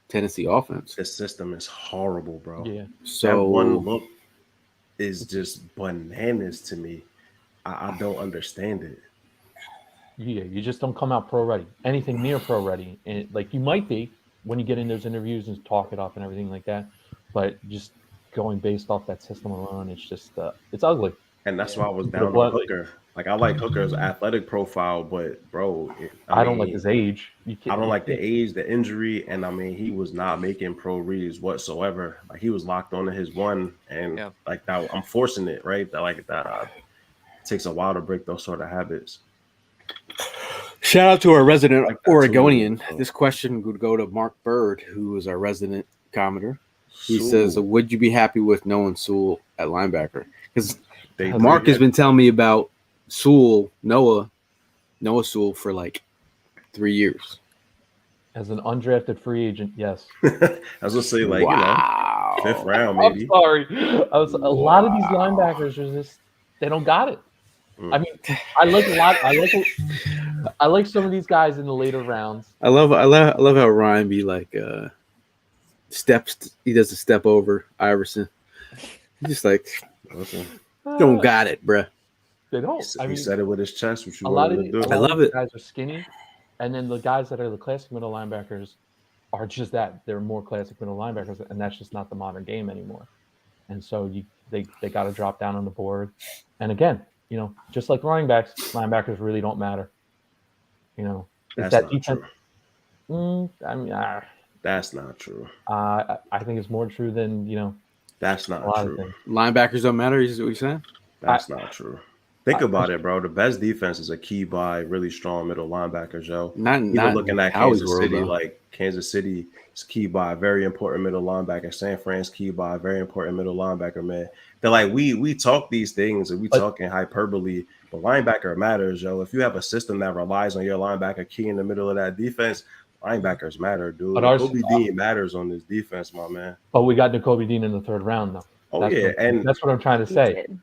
Tennessee offense. The system is horrible, bro. Yeah. That So one look is just bananas to me. I don't understand it. Yeah, you just don't come out pro ready. Anything near pro ready. And like you might be when you get in those interviews and talk it up and everything like that. But just going based off that system alone, it's just it's ugly. And that's why I was Put it down on bluntly. Hooker. Like I like Hooker's athletic profile, but bro, I don't like his age. I don't like the age, the injury, and I mean he was not making pro reads whatsoever. Like he was locked onto his one, and like that, I'm forcing it, right? That takes a while to break those sort of habits. shout out to our resident Like that Oregonian. too. This question would go to Mark Bird, who is our resident commenter. He Sewell. says, "Would you be happy with Noah Sewell at linebacker?" Because They Mark did. has been telling me about Noah Sewell for like 3 years. As an undrafted free agent, yes. I was gonna say like Wow. you know 5th round I'm maybe. sorry. A lot of these linebackers are just they don't got it. I mean, I like a lot. I like some of these guys in the later rounds. I love how Ryan be like steps. He does a step over Iverson. He's just like Listen, don't got it, bruh. They don't. I he mean, said it with his chest. What you a lot wanted of to these, do? I love it. guys are skinny, and then the guys that are the classic middle linebackers are just that. They're more classic middle linebackers, and that's just not the modern game anymore. And so they got to drop down on the board. And again, just like linebackers really don't matter. It's That's that not defense. true. That's That's not true. I think it's more true than That's a not lot of true. things. Linebackers don't matter. Is what you're saying? That's not true. Think about it, bro. The best defense is a key by really strong middle linebackers, yo. Not Even looking at Howie's Kansas world, City, though. like Kansas City is key by a very important middle linebacker. San Fran's key by a very important middle linebacker, man. They're like, we talk these things and we talk in hyperbole, but linebacker matters, yo. If you have a system that relies on your linebacker key in the middle of that defense, linebackers matter, dude. But ours- Kobe Dean matters on this defense, my man. But we got N'Kobe Dean in the third round, though. Oh, That's yeah, what, and that's what I'm trying to He say. did.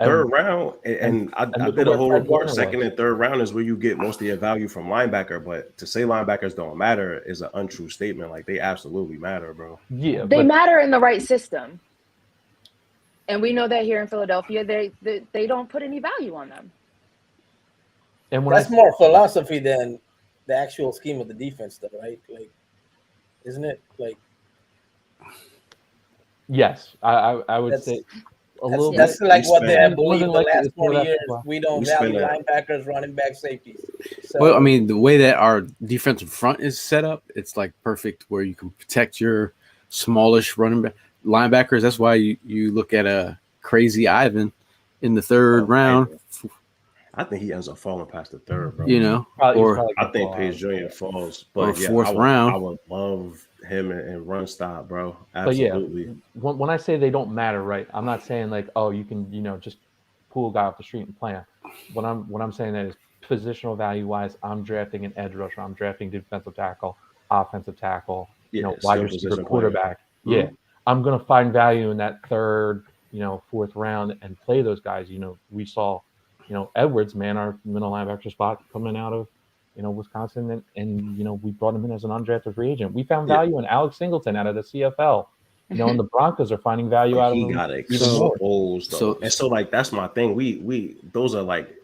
third round, and I look did at a whole where Fred report. Warner Second was. and third round is where you get most of your value from linebacker. But to say linebackers don't matter is an untrue statement. Like they absolutely matter, bro. Yeah, They but matter in the right system. And we know that here in Philadelphia, they don't put any value on them. and when That's more philosophy than the actual scheme of the defense, though, right? Like isn't it? Like Yes, I would that's say a that's, little that's bit. like what they have More believed than the likely, last it's more 20 that years. football. We don't We value spend linebackers, running back, safeties. So Well, I mean, the way that our defensive front is set up, it's like perfect where you can protect your smallish running back linebackers. That's why you look at a crazy Ivan in the third round, I think he ends up falling past the third, bro. you know, Probably, he's or probably I gonna think fall Page out. Jr. falls, or but yeah, fourth round. I would love him in run stop, bro. But yeah, Absolutely. when I say they don't matter, right? I'm not saying like, oh, you can, just pull a guy off the street and play him. What I'm saying that is positional value wise, I'm drafting an edge rusher, I'm drafting defensive tackle, offensive tackle, Yeah, wide skill receiver, position player. quarterback. Mhm. Yeah, I'm gonna find value in that third, fourth round and play those guys. We saw, Edwards, man, our middle linebacker spot coming out of, Wisconsin, and we brought him in as an undrafted free agent. We found Yeah. value in Alex Singleton out of the CFL. And the Broncos are finding value out of He him got even more. exposed though. So- And so like that's my thing. We those are like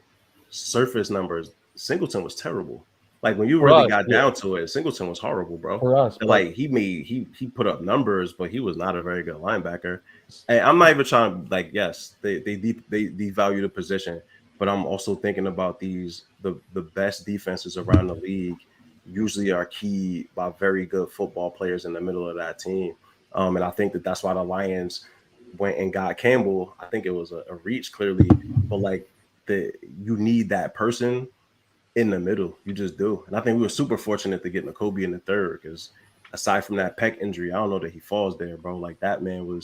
surface numbers. Singleton was terrible. Like when you For really us, got yeah. down to it, Singleton was horrible, bro. For us, And, but- like he put up numbers, but he was not a very good linebacker. And I'm not even trying to like, yes, they devalue the position, but I'm also thinking about the best defenses around the league usually are key by very good football players in the middle of that team. And I think that's why the Lions went and got Campbell. I think it was a reach clearly, but like you need that person in the middle. You just do. And I think we were super fortunate to get Nakobe in the third because aside from that pec injury, I don't know that he falls there, bro. Like that man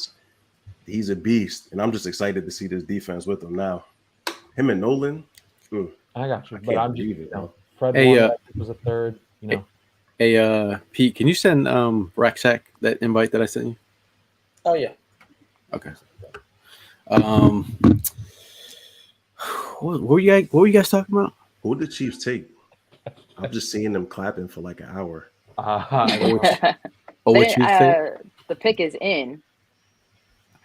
he's a beast. And I'm just excited to see this defense with him now. Him and Nolan. I got you, I but can't I'm just, believe it, bro. Fred Hey, Warner was a third. Hey, Pete, can you send Racksack that invite that I sent you? oh yeah. Okay. What were you guys talking about? Who did the Chiefs take? I'm just seeing them clapping for like an hour. Oh, what you think? The pick is in.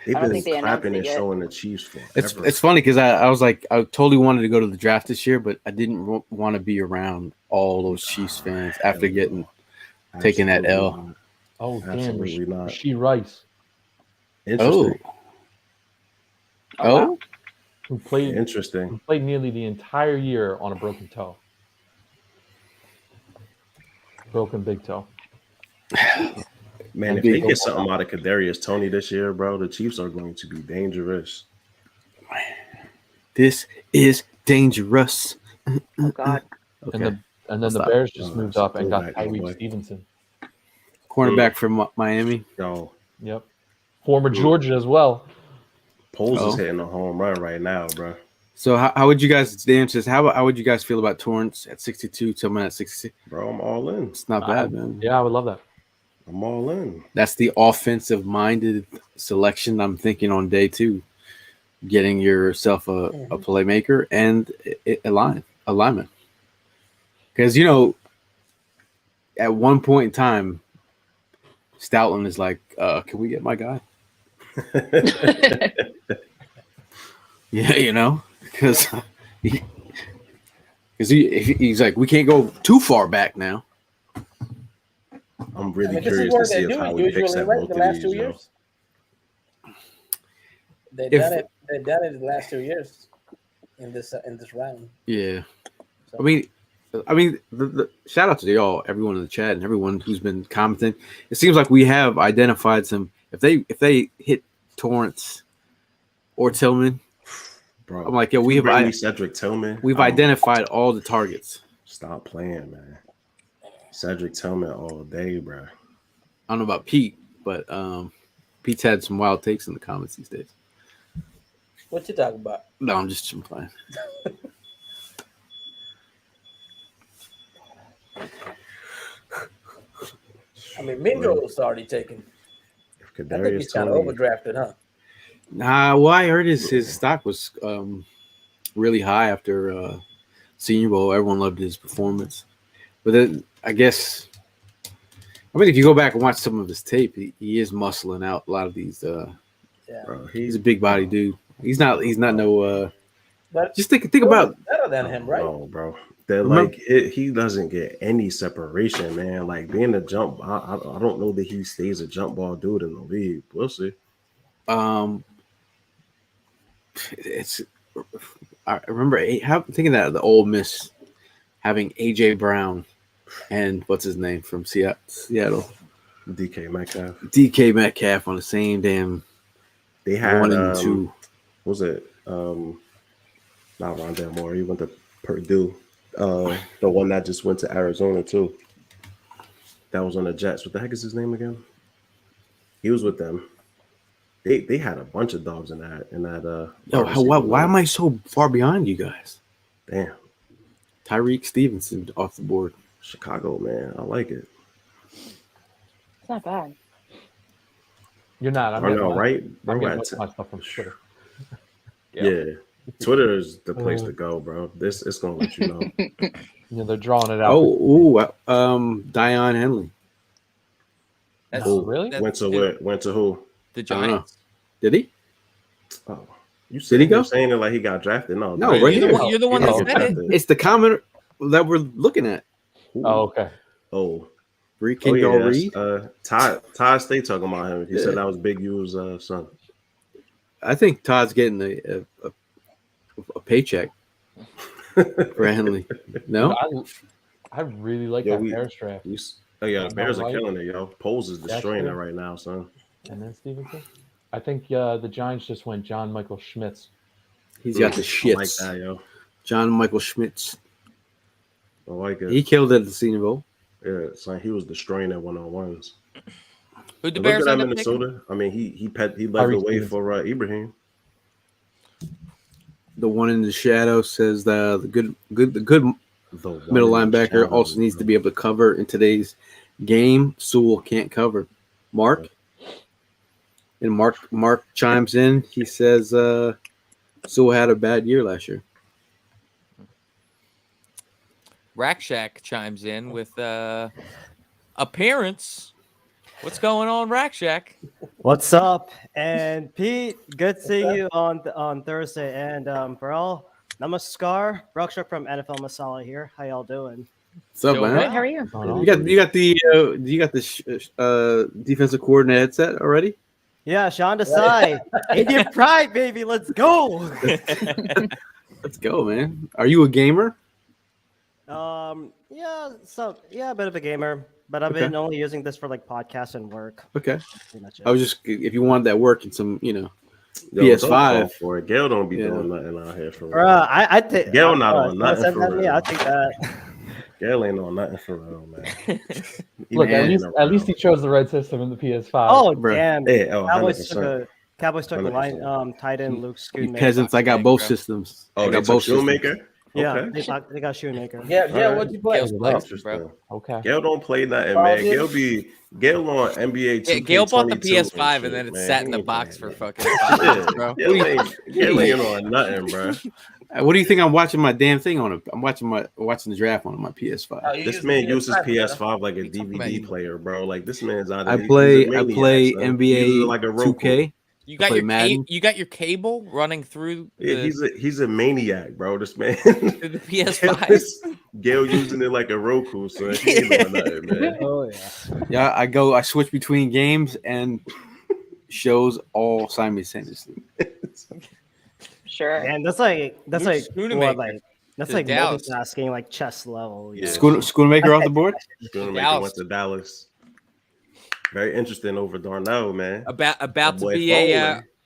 They've I don't been think they announced clapping it and yet. showing the Chiefs for It's funny because I was like, I totally wanted to go to the draft this year, but I didn't want to be around all those Chiefs fans after taking that L. Not. Oh, damn. Absolutely not. Rasheed Rice, Interesting. Oh, who played Interesting. nearly the entire year on a broken toe. Broken big toe. Man, if they get something out of Kadarius Toney this year, bro, the Chiefs are going to be dangerous. this is dangerous. Oh God. Okay. And then the Stop. Bears just moved up and got Throwback, my boy. Tyreek Stevenson. Cornerback from Miami. Yo, Yep. Former Georgia as well. Poles is Oh. hitting a home run right now, bro. So how would you guys, the answer is, how would you guys feel about Torrance at 62, Tillman at 66? Bro, I'm all in. It's not bad, man. Yeah, I would love that. I'm all in. That's the offensive-minded selection I'm thinking on day 2. Getting yourself a playmaker and a lineman. Because, at one point in time, Stoutland is like, can we get my guy? Yeah, because he's like, we can't go too far back now. I'm really This is curious what to see they if do how he picks usually, at right? both The of last these. 2 yo. years. They've If- done it. They've done it the last 2 years in this round. Yeah. So, I mean, the shout out to everyone in the chat and everyone who's been commenting. It seems like we have identified some. If they hit Torrance or Tillman, Bro, I'm like, yo, if you bring me Cedric Tillman. we've I'm- identified all the targets. Stop playing, man. Cedric Tillman all day, bro. I don't know about Pete, but Pete's had some wild takes in the comments these days. what you talking about? No, I'm just playing. I mean, Mingo was already taken. If I think Kadarius he's kind of Toney, overdrafted, huh? Nah, well, I heard his stock was really high after Senior Bowl. Everyone loved his performance, but then I guess, if you go back and watch some of his tape, he is muscling out a lot of these. Yeah. bro, He's a big body dude. He's not no But Just think about better than him, right? No, bro. That Remember- he doesn't get any separation, man. Like being a jump, I don't know that he stays a jump ball dude in the league. We'll see. it's. I remember thinking that the Ole Miss having AJ Brown and what's his name from Seattle, DK Metcalf. DK Metcalf on the same damn. They had 1 and 2. What was it? Not Rondell Moore. He went to Purdue. The one that just went to Arizona too. That was on the Jets. What the heck is his name again? He was with them. They had a bunch of dogs in that. Why am I so far behind you guys? Damn, Tyreek Stevenson off the board. Chicago, man. I like it. It's not bad. You're not. I'm I know, getting right? I'm Bro, getting at my stuff from Twitter. yeah. Twitter is the place to go, bro. It's gonna let you know. They're drawing it out. Dion Henley. That's No, really? that's Went to the- where? Went to who? The I don't know. Giants. Did he? Oh, you Did he go? You're saying it like he got drafted? No, No, You're right the here. one- You're the one He that didn't get said it. drafted. It's the comment that we're looking at. Ooh. Oh, okay. Oh, Bree oh yeah. Kendall Reed. Todd stay talking about him. He Yeah. said that was Big U's son. I think Todd's getting a paycheck for Henley. No, I really like Yo, that we- Bears draft. Oh yeah, the I'm Bears are right. killing it, yo. Poles is destroying it Actually- right now, son. And then Stevenson. I think the Giants just went John Michael Schmitz. he's got the I like shits. that, yo. John Michael Schmitz. I like it. He killed it at the Senior Bowl. Yeah, son, he was destroying it 1-on-1s. Who'd the Look Bears at end that up picking? Minnesota. I mean, he led the Tyreek way Stevenson. for Ibrahim. The one in the shadow says the good The one middle in the linebacker shadows, also needs to bro. be able to cover in today's game. Sewell can't cover. Mark. And Mark chimes in. He says Sewell had a bad year last year. Rack Shack chimes in with appearance. What's going on, Rack Shack? What's up? And Pete, good seeing you on Thursday. And Bro, Namaskar, Rakshak from NFL Masala here. How y'all doing? What's up, Doing man? Good. How are you? You got the defensive coordinator headset already? Yeah, Sean Desai. Indian Pride, baby. Let's go. Let's go, man. Are you a gamer? Yeah, a bit of a gamer, but I've been only using this for like podcasts and work. Okay. Pretty much it. I was just if you wanted that work and some, Yo, PS5. don't fall for it. Gail don't be Yeah. doing nothing out here for real. Bruh, I think Gail not on nothing send for that to me, real. I'll take that. Gail ain't on nothing for real, man. He Look, be at hanging least he around. chose the right system in the PS5. Oh Bruh. damn! Hey, oh, Cowboys took 100%. Cowboys took the line 100%. tight end Luke you Schoonmaker. peasants. I got Big, both bro. systems. Oh, I they got took both systems. Shoemaker? Yeah, Okay. they got Shoemaker. Yeah, Alright. what'd you play? Gail's playing, Interesting. bro. Okay. Gail don't play nothing, Oh, man. yeah. Gail on NBA 2K22 Yeah, Gail bought the PS5 shit, and then it man. sat in He the ain't box for playing fucking 5 years, bro. nothing. Gail ain't on nothing, bro. What do you think I'm watching my damn thing on? I'm watching the draft on my PS5. Oh, you This use man the uses PS5, PS5 like a What you talking DVD about? player, bro. Like this man's out of I he's play a maniac, son. He uses NBA it like a Roku. 2K. You I got play your Madden. you got your cable running through Yeah, the, he's a maniac, bro. This man. through the PS5. Gail using it like a Roku, so he ain't doing nothing, man. Oh yeah. Yeah, I switch between games and shows all simultaneously. Sure. And that's like Luke what, Schoonmaker like that's to like Dallas. multitasking like chess level. Yeah. Schoonmaker off the board. Schoonmaker Dallas. went to Dallas. Very interesting over Darnell, man. about That to boy be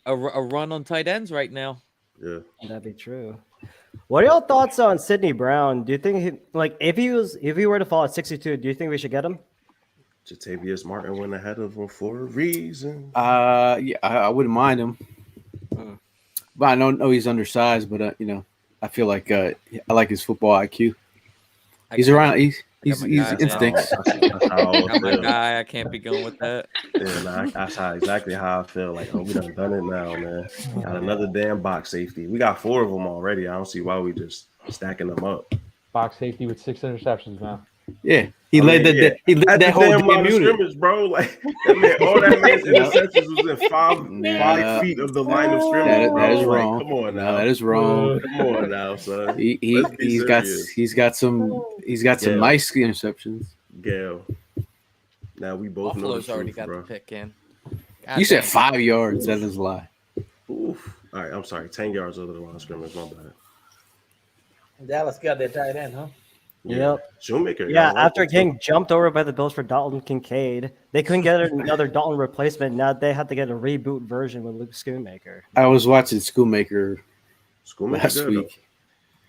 falling. a run on tight ends right now. Yeah. That'd be true. What are y'all thoughts on Sidney Brown? Do you think if he were to fall at 62, do you think we should get him? Jatavius Martin went ahead of him for a reason. Yeah, I wouldn't mind him, but I know he's undersized. But I feel like I like his football IQ. He's around. He's my guy, man. instincts. That's how I Got my feel. guy. I can't be going with that. Yeah, nah, that's exactly how I feel. Like, oh, we done it now, man. Got another damn box safety. We got 4 of them already. I don't see why we just stacking them up. Box safety with 6 interceptions now. Yeah, he led that. He led At that the whole damn damn line of unit. scrimmage, bro. Like that man, all that man's interceptions was in five feet of the line of scrimmage, bro. That is Like, wrong. come on No, now. that is wrong. Come on now, son. He's Let's be got serious. some nice interceptions. Gail. Now we both Buffalo's know the already truth, got bro. the pick in. You said Goddamn. 5 yards. That is a lie. Oof. All right, I'm sorry. 10 yards over the line of scrimmage. My bad. Dallas got their tight end, huh? Yep. Shoemaker. Yeah, y'all after like getting jumped over by the Bills for Dalton Kincaid, they couldn't get another Dalton replacement. Now they had to get a reboot version with Luke Schoonmaker. I was watching Schoolmaker Schoolmaker last good, week.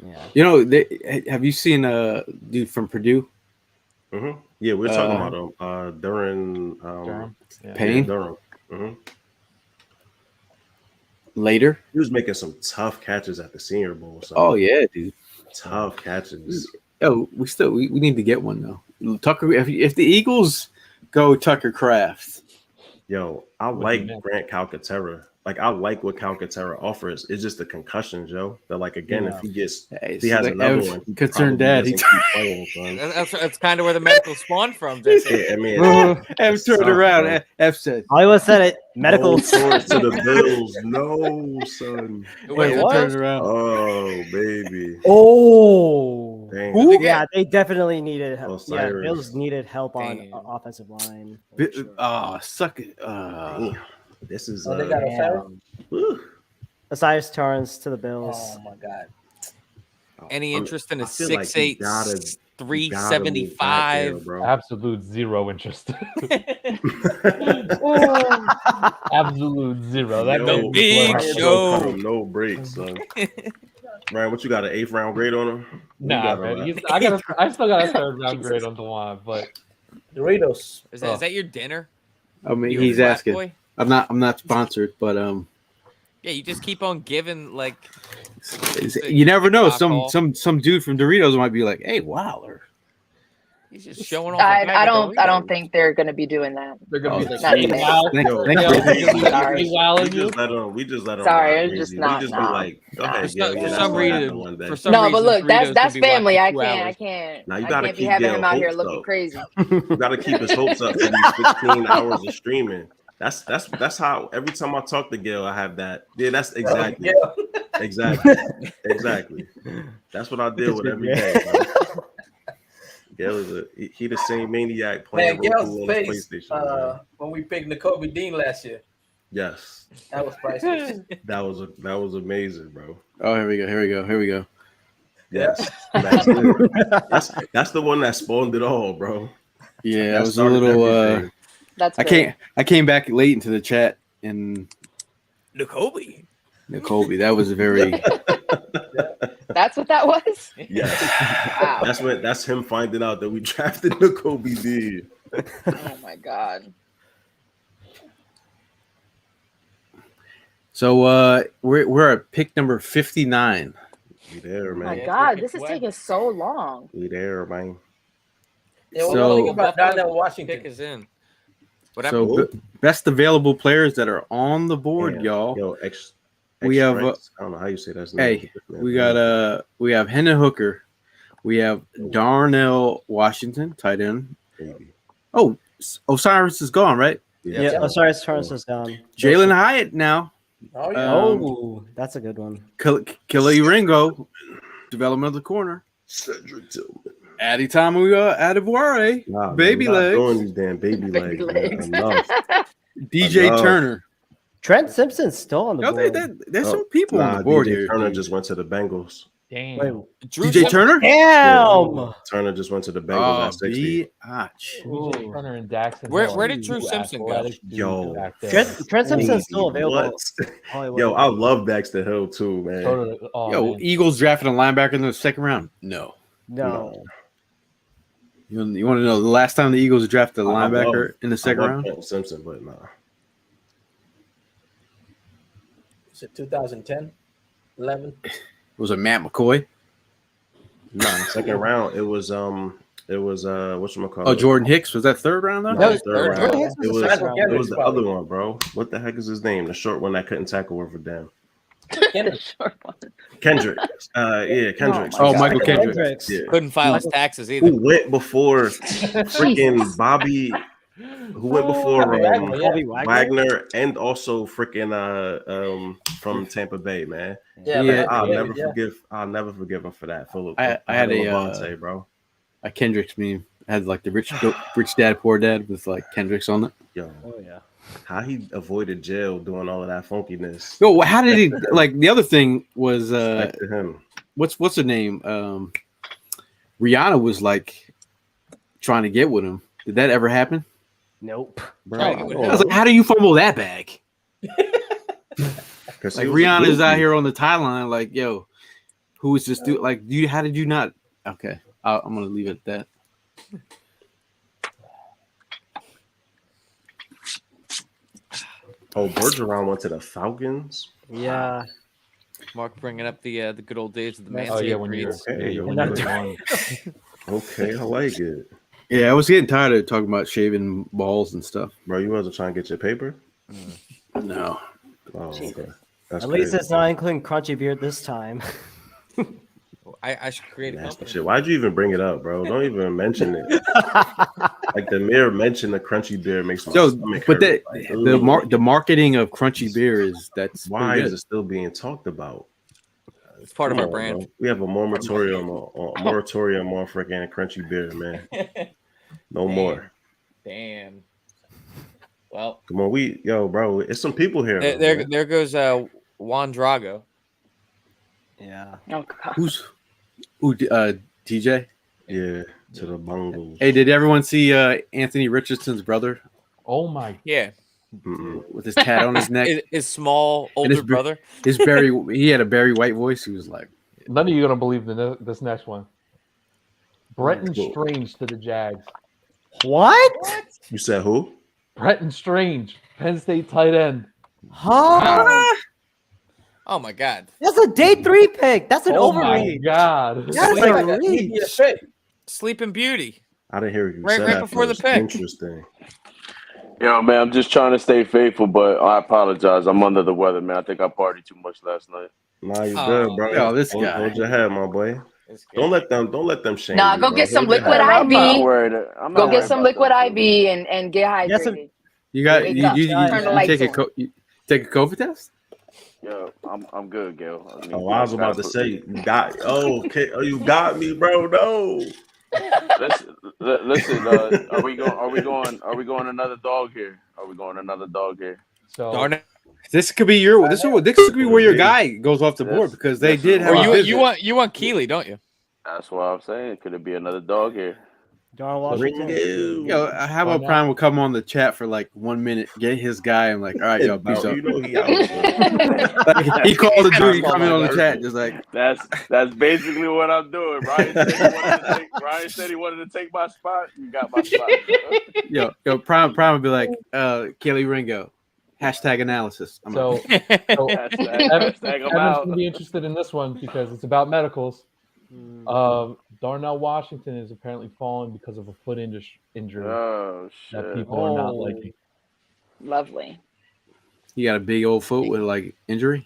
Yeah. You know, have you seen a dude from Purdue? though. Yeah, we were talking about him during Payne? Durham. Later? He was making some tough catches at the Senior Bowl. So Oh yeah, dude. tough catches. Oh, we need to get one though. Tucker, if the Eagles go Tucker Kraft, Yo, I like Grant Calcaterra. Like I like what Calcaterra offers. It's just the concussions, yo. That like again, if he gets, hey, if he has like another Ev- one, he concerned probably dad. doesn't keep playing, son. That's kind of where the medical spawned from. Jesse. Yeah, I mean, Ev turned tough, around. bro. F said, Hollywood said it. Medical. Oh, towards to the Bills. No, son. Wait, Ev what? turned around. Oh, baby. Oh. Dang. Who? Yeah, they definitely needed help. Yeah, Osiris. Bills needed help on Damn. offensive line. for sure. Suck it. Damn. This is Oh, they got Osiris? whew. Osiris Torrance to the Bills. Oh my God. Any interest in a I feel like you 6'8", gotta move back 375? there, bro. Absolute zero interest. Absolute zero. That The man big was- show. Cut him no breaks, son. Ryan, what you got? An 8th round grade on him? You Nah, got man. a- I still got a third round grade on Dewan, but Doritos. Is that your dinner? I mean, You he's frat asking. boy? I'm not sponsored, but Yeah, you just keep on giving like. you never know. Alcohol. Some dude from Doritos might be like, "Hey, Wilder." He's just showing off. a bag I of don't Doritos. think they're gonna be doing that. they're gonna Oh, be like, not "Hey, today. wow, Thank- Yo, thank yo, you. Sorry. we just let him. Sorry, ride it's crazy. just not- We just no. be like, go No. ahead, For some, yeah, for that's some what happened reason, one day. for some No, reason, but look, Doritos that's could be family. watching I 2 can't. hours. Now you I gotta can't be keep having Gail him out here hopes looking up. crazy. You gotta keep his hopes up for these 16 hours of streaming. That's how every time I talk to Gail, I have that. Yeah, that's exactly. Exactly. That's what I deal with every day. Bro. Gail is he the same maniac playing Man, Roku Gail's on his face PlayStation. man. when we picked N'Kobe Dean last year. Yes, That was priceless. that was amazing, bro. Oh, here we go. Yes, that's it. That's the one that spawned it all, bro. Yeah, That I was a started little. everything. That's I came back late into the chat and N'Kobe. Kobe. That was a very. That's what that was. Yes, Wow. that's him finding out that we drafted N'Kobe D. Oh my god. So we're at pick number 59. We there, Oh my man. god, this is taking so long. We there, man. Yeah, what So- do you think about Darnell Pick Washington? is in. What So happened? best available players that are on the board, Damn. y'all. Yo, We have, I don't know how you say that. Hey, we have Hendon Hooker, we have Darnell Washington, tight end. baby. Oh, Osiris is gone, right? Yeah, Osiris Torrance is gone. Jalen Hyatt now. Oh yeah. Oh, that's a good one. Kili Ringo, development of the corner. Cedric Tillman. Addy Tamuga Adibware, Nah, man, baby we're not legs. doing these damn baby Baby legs. Man. legs. Enough. DJ Enough. Turner. Trent Simpson's still on the Yo, board. there's Oh, some people on Nah, the board DJ here. Turner just went to the Bengals. damn. Wait, Drew DJ Simpson- Turner? damn. Turner just went to the Bengals Oh, at 60. B-H. DJ Turner and Daxon. Where- Hill where are did Drew two Simpson go? athletic dudes Yo. back there. Trent Simpson's still Hey, available. what? Hollywood. Yo, I love Dexter Hill too, man. Totally- oh, Yo, man. Eagles drafted a linebacker in the second round? No. No. You want to know the last time the Eagles drafted a I linebacker love- in the second I love round? Quentin Simpson, but nah. Is it 2010? 11? Was it Matt McCoy? Nah, second round. It was whatchamacallit? Oh, Jordan Hicks. Was that third round though? No, That it was was third third round. round. It was Second round. the other one, bro. What the heck is his name? The short one that couldn't tackle worth a damn. Kendrick. Kendrick. Yeah, Kendrick. Oh, God. Michael Kendrick. Hendricks. Yeah. Couldn't file his taxes either. Who went before freaking Bobby? Who went before Wagner, yeah. Bobby Wagner? Wagner and also freaking from Tampa Bay, man. Yeah, Yeah. man. I'll Yeah, never yeah. forgive. I'll never forgive him for that. I had a Levante, bro. a Kendrick's meme. It had like the rich dad, poor dad with like Kendrick's on it. Yo, Oh yeah. how he avoided jail doing all of that funkiness. Yo, how did he like? The other thing was Respect to him. what's her name? Rihanna was like trying to get with him. Did that ever happen? Nope. Bro, Trying to get with I was like, how do you fumble that bag? 'cause Like he was Rihanna's out goofy. here on the timeline, like, yo, who is this dude? Like, how did you not? Okay, I'm gonna leave it at that. Oh, Bergeron went to the Falcons. Yeah. Mark bringing up the good old days of the man. Oh yeah, when you're Okay, when not you're one. Okay, I like it. Yeah, I was getting tired of talking about shaving balls and stuff. Bro, you wasn't trying to get your paper? No, Oh, okay. That's At least crazy. it's not including crunchy beard this time. I should create a Nasty company. shit. Why'd you even bring it up, bro? Don't even mention it. Like the mere mention of crunchy beer makes my so stomach but hurt. Like, ugh. the marketing of crunchy beer that's Why pretty is good. it still being talked about? It's part of Come our on, brand. bro. We have a moratorium on freaking crunchy beer, man. No more. Damn. Well, Come on, bro. It's some people here. though, there man. there goes Juan Drago. Yeah. Oh god. Who TJ? Yeah, to the Bungles. Hey, did everyone see Anthony Richardson's brother Oh my! Yeah, Mm-mm. with his tat on his neck? his small And his older brother. His he had a Barry White voice. He was like, None of you are gonna believe this next one. Bretton Cool. Strange to the Jags. What? You said who? Bretton Strange, Penn State tight end. Huh? Oh my God. That's a day 3 pick. That's an Oh my overreach. god! That's Like a that. reach. He a fit. Sleeping Beauty. I didn't hear you Right- say right that before the first. pick. Interesting. Yo, man, I'm just trying to stay faithful, but I apologize. I'm under the weather, man. I think I partied too much last night. Nah, you Oh, good, bro. yo, this Hold- guy. Hold your head, my boy. It's good. Don't let them shame Nah, you, go bro. get some Hold your liquid head. I'm not IV. worried. I'm not Go get worried some about liquid that shit. IV and get Get some- hydrated. you got Wake you, up. you, Turn the you lights take a on. you take a COVID test? Yo, I'm good, Gil. I mean, Oh, I was about to say you got. Oh, okay. Oh, you got me, bro. No. Listen. Are we going another dog here? Are we going another dog here? So Darn it. This could be this could be where your guy goes off the board because they did have Or a visit. you want Keely, don't you? That's what I'm saying. Could it be another dog here? Darn Washington. Yo, how about Prime will come on the chat for like 1 minute, get his guy, and like, all right, yo, peace Bro, out. you know he out. Bro. Like, he called the dude, he coming on the chat, just like, That's basically what I'm doing. Ryan said he wanted to take my spot. You got my spot. yo, Prime would be like, Kelly Ringo, hashtag analysis. I'm so out. Hashtag I'm Evan's out. gonna be interested in this one because it's about medicals. Darnell Washington is apparently falling because of a foot injury Oh that shit. people are not liking. Lovely. He got a big old foot with like injury.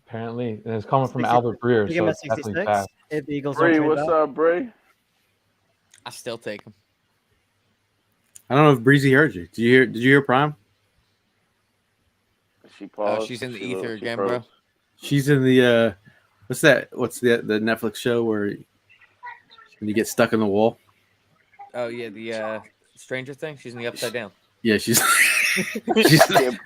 Apparently, and it's coming from 60 Albert Breer, Pick so him at it's definitely 66 fast. if the Eagles don't Bree, trade what's back. up, Bree? I still take him. I don't know if Breezy heard you. Did you hear Prime? She paused. She's in the She ether she again, froze. bro. She's in the what's that? What's the Netflix show where when you get stuck in the wall? Oh yeah, the Stranger Thing. She's in the Upside Down. Yeah, she's she's in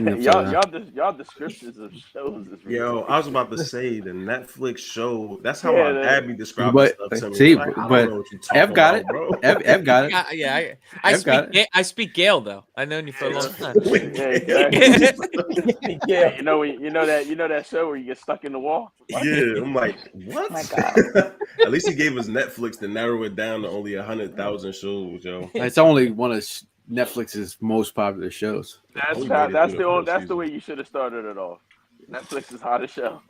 the Y'all descriptions of shows is Yo, I was about to say the Netflix show. That's how my dad be describing But stuff to me. see, Like, I don't but know what you talking Ev got about, it. bro. Ev got it. I I've got speak I speak Gale though. I've known you for a long time. Yeah, exactly. Yeah. You know that show where you get stuck in the wall. Yeah, I'm like, what? Oh my God. At least he gave us Netflix to narrow it down to only 100,000 shows, yo. It's only one of Netflix's most popular shows. That's We how, made it that's through the the only, first that's the way you should have started it off. Netflix's hottest show.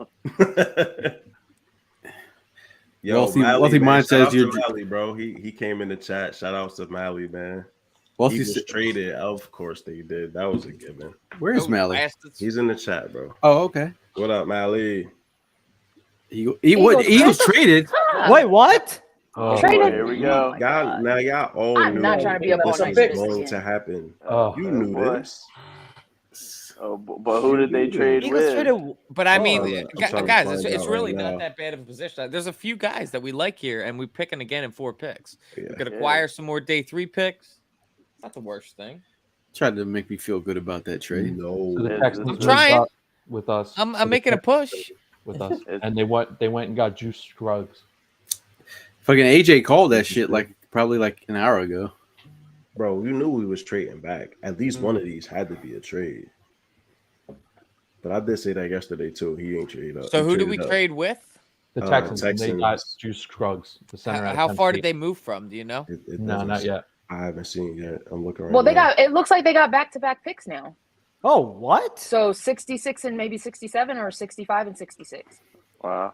Yo, Wealthy Mally, man. Mind Shout out says to you're- Mally, bro. He came in the chat. Shout out to Mally, man. Both He you was said, traded. Of course they did. That was a given. where's Those Mally? bastards. He's in the chat, bro. Oh, okay. What up, Mally? He was traded. Huh. Wait, what? Oh, Traded. Here we go. Y'all all I'm knew not trying to be up that all this night was for this going again. to happen. Oh, You knew boy. this. Oh, but who did they trade Eagles with? traded, but I mean, I'm trying to guys, find it's out really right not now. that bad of a position. There's a few guys that we like here, and we're picking again in 4 picks. Yeah. We could acquire some more day 3 picks. Not the worst thing. Tried to make me feel good about that trade. No. so the I'm Texans I'm moved trying. up with us. I'm So the making a Texans push. with us, It's- and they went and got Juice Scruggs. Fucking AJ called that shit probably like an hour ago. Bro, you knew we was trading back. At least Mm-hmm. one of these had to be a trade. But I did say that yesterday too. He ain't traded up. So He who did we traded up. trade with? The Texans, and they got Texans. Juice Scruggs, the center. out of How Penn far State. did they move from? Do you know? It No, doesn't not say. yet. I haven't seen it yet. I'm looking right Well, they now. got. It looks like they got back-to-back picks now. Oh, what? So 66 and maybe 67, or 65 and 66. Wow.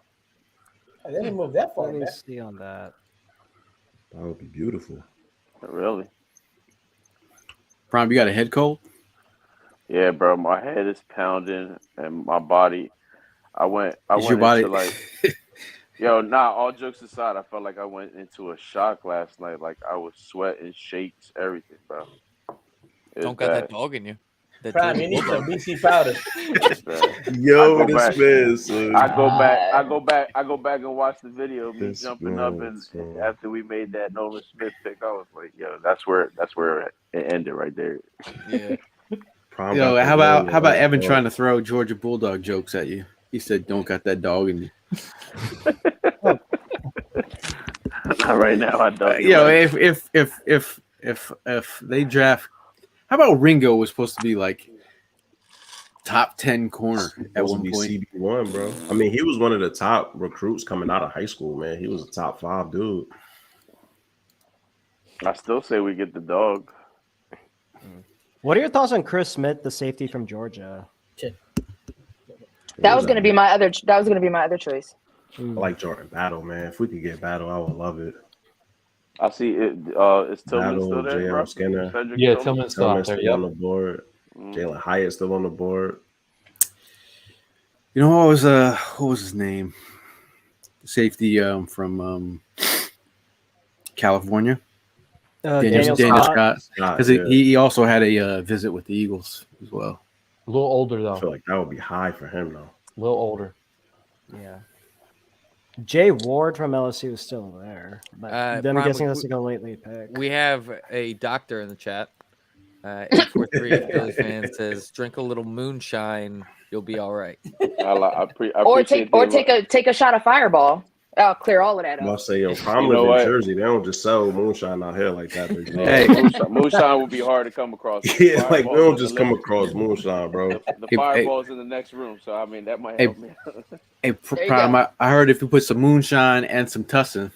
They didn't move that far Let me back. see on that. That would be beautiful. Really? Prime, you got a head cold? Yeah, bro. My head is pounding and my body. I went Is your body? into like, yo, nah. All jokes aside, I felt like I went into a shock last night. Like I was sweating, shakes, everything, bro. It was Don't got that bad. dog in you. That Prime, Georgia you need Bulldog. some BC powder. It's bad. Yo, I go this back. man, son. I go back and watch the video. Me This jumping up, man, and son. after we made that Nolan Smith pick, I was like, yo, that's where it ended right there. Yeah. Prime You know, got the how about one, Evan bro. trying to throw Georgia Bulldog jokes at you? He said, "Don't got that dog in you." Not right now. I don't. You know, if they draft, how about Ringo was supposed to be like top 10 corner at Supposed to one be point? CB1, bro. I mean, he was one of the top recruits coming out of high school, man. He was a top 5 dude. I still say we get the dog. What are your thoughts on Chris Smith, the safety from Georgia? That was going to be my other. That was going to be my other choice. I like Jordan Battle, man. If we could get Battle, I would love it. I see it. Is Tillman Battle, still there, J.R. bro? Skinner. Cedric Yeah, Tillman? Tillman's still out Tillman's there. still on Yep. the board. Jalen Hyatt still on the board. You know what was his name? Safety from California. Daniel Scott. Because Yeah. he also had a visit with the Eagles as well. A little older I though. feel like that would be high for him, though. A little older. Yeah. Jay Ward from LSU is still there. But then I'm Prime, guessing that's like a lately pick. We have a doctor in the chat. 843 Philly fan says, "Drink a little moonshine, you'll be all right." I Or appreciate take a shot of Fireball. I'll clear all of that I'll up. say, yo, Prime You know live what? in Jersey. They don't just sell moonshine out here like that. Hey. Moonshine will be hard to come across. Yeah, like we Fireball's don't in just the come living- across moonshine, bro. The fireball's in the next room, so I mean that might help me. Hey, There you Prime, go. I heard if you put some moonshine and some tussin,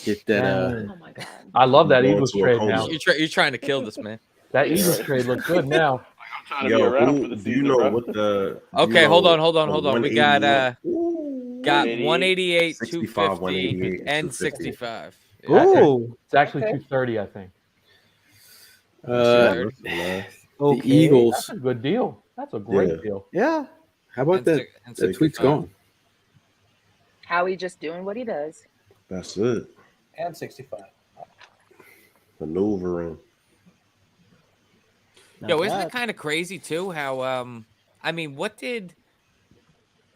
get that. Oh my god. I love that Going Eagles to a trade coma. now. You're trying to kill this man. That Eagles trade looks good now. I'm trying to be Yo, around who, for the do season, you know bro. what the? Okay, you hold know on. We got 188, 65, 250, 188, and 250. 65. Ooh. It's actually 230, I think. The Okay. Eagles. That's a good deal. That's a great Yeah. deal. Yeah. How about that? And That tweet's 65. gone. Howie just doing what he does. That's it. And 65. Maneuvering. Yo, isn't it kind of crazy too? How I mean, what did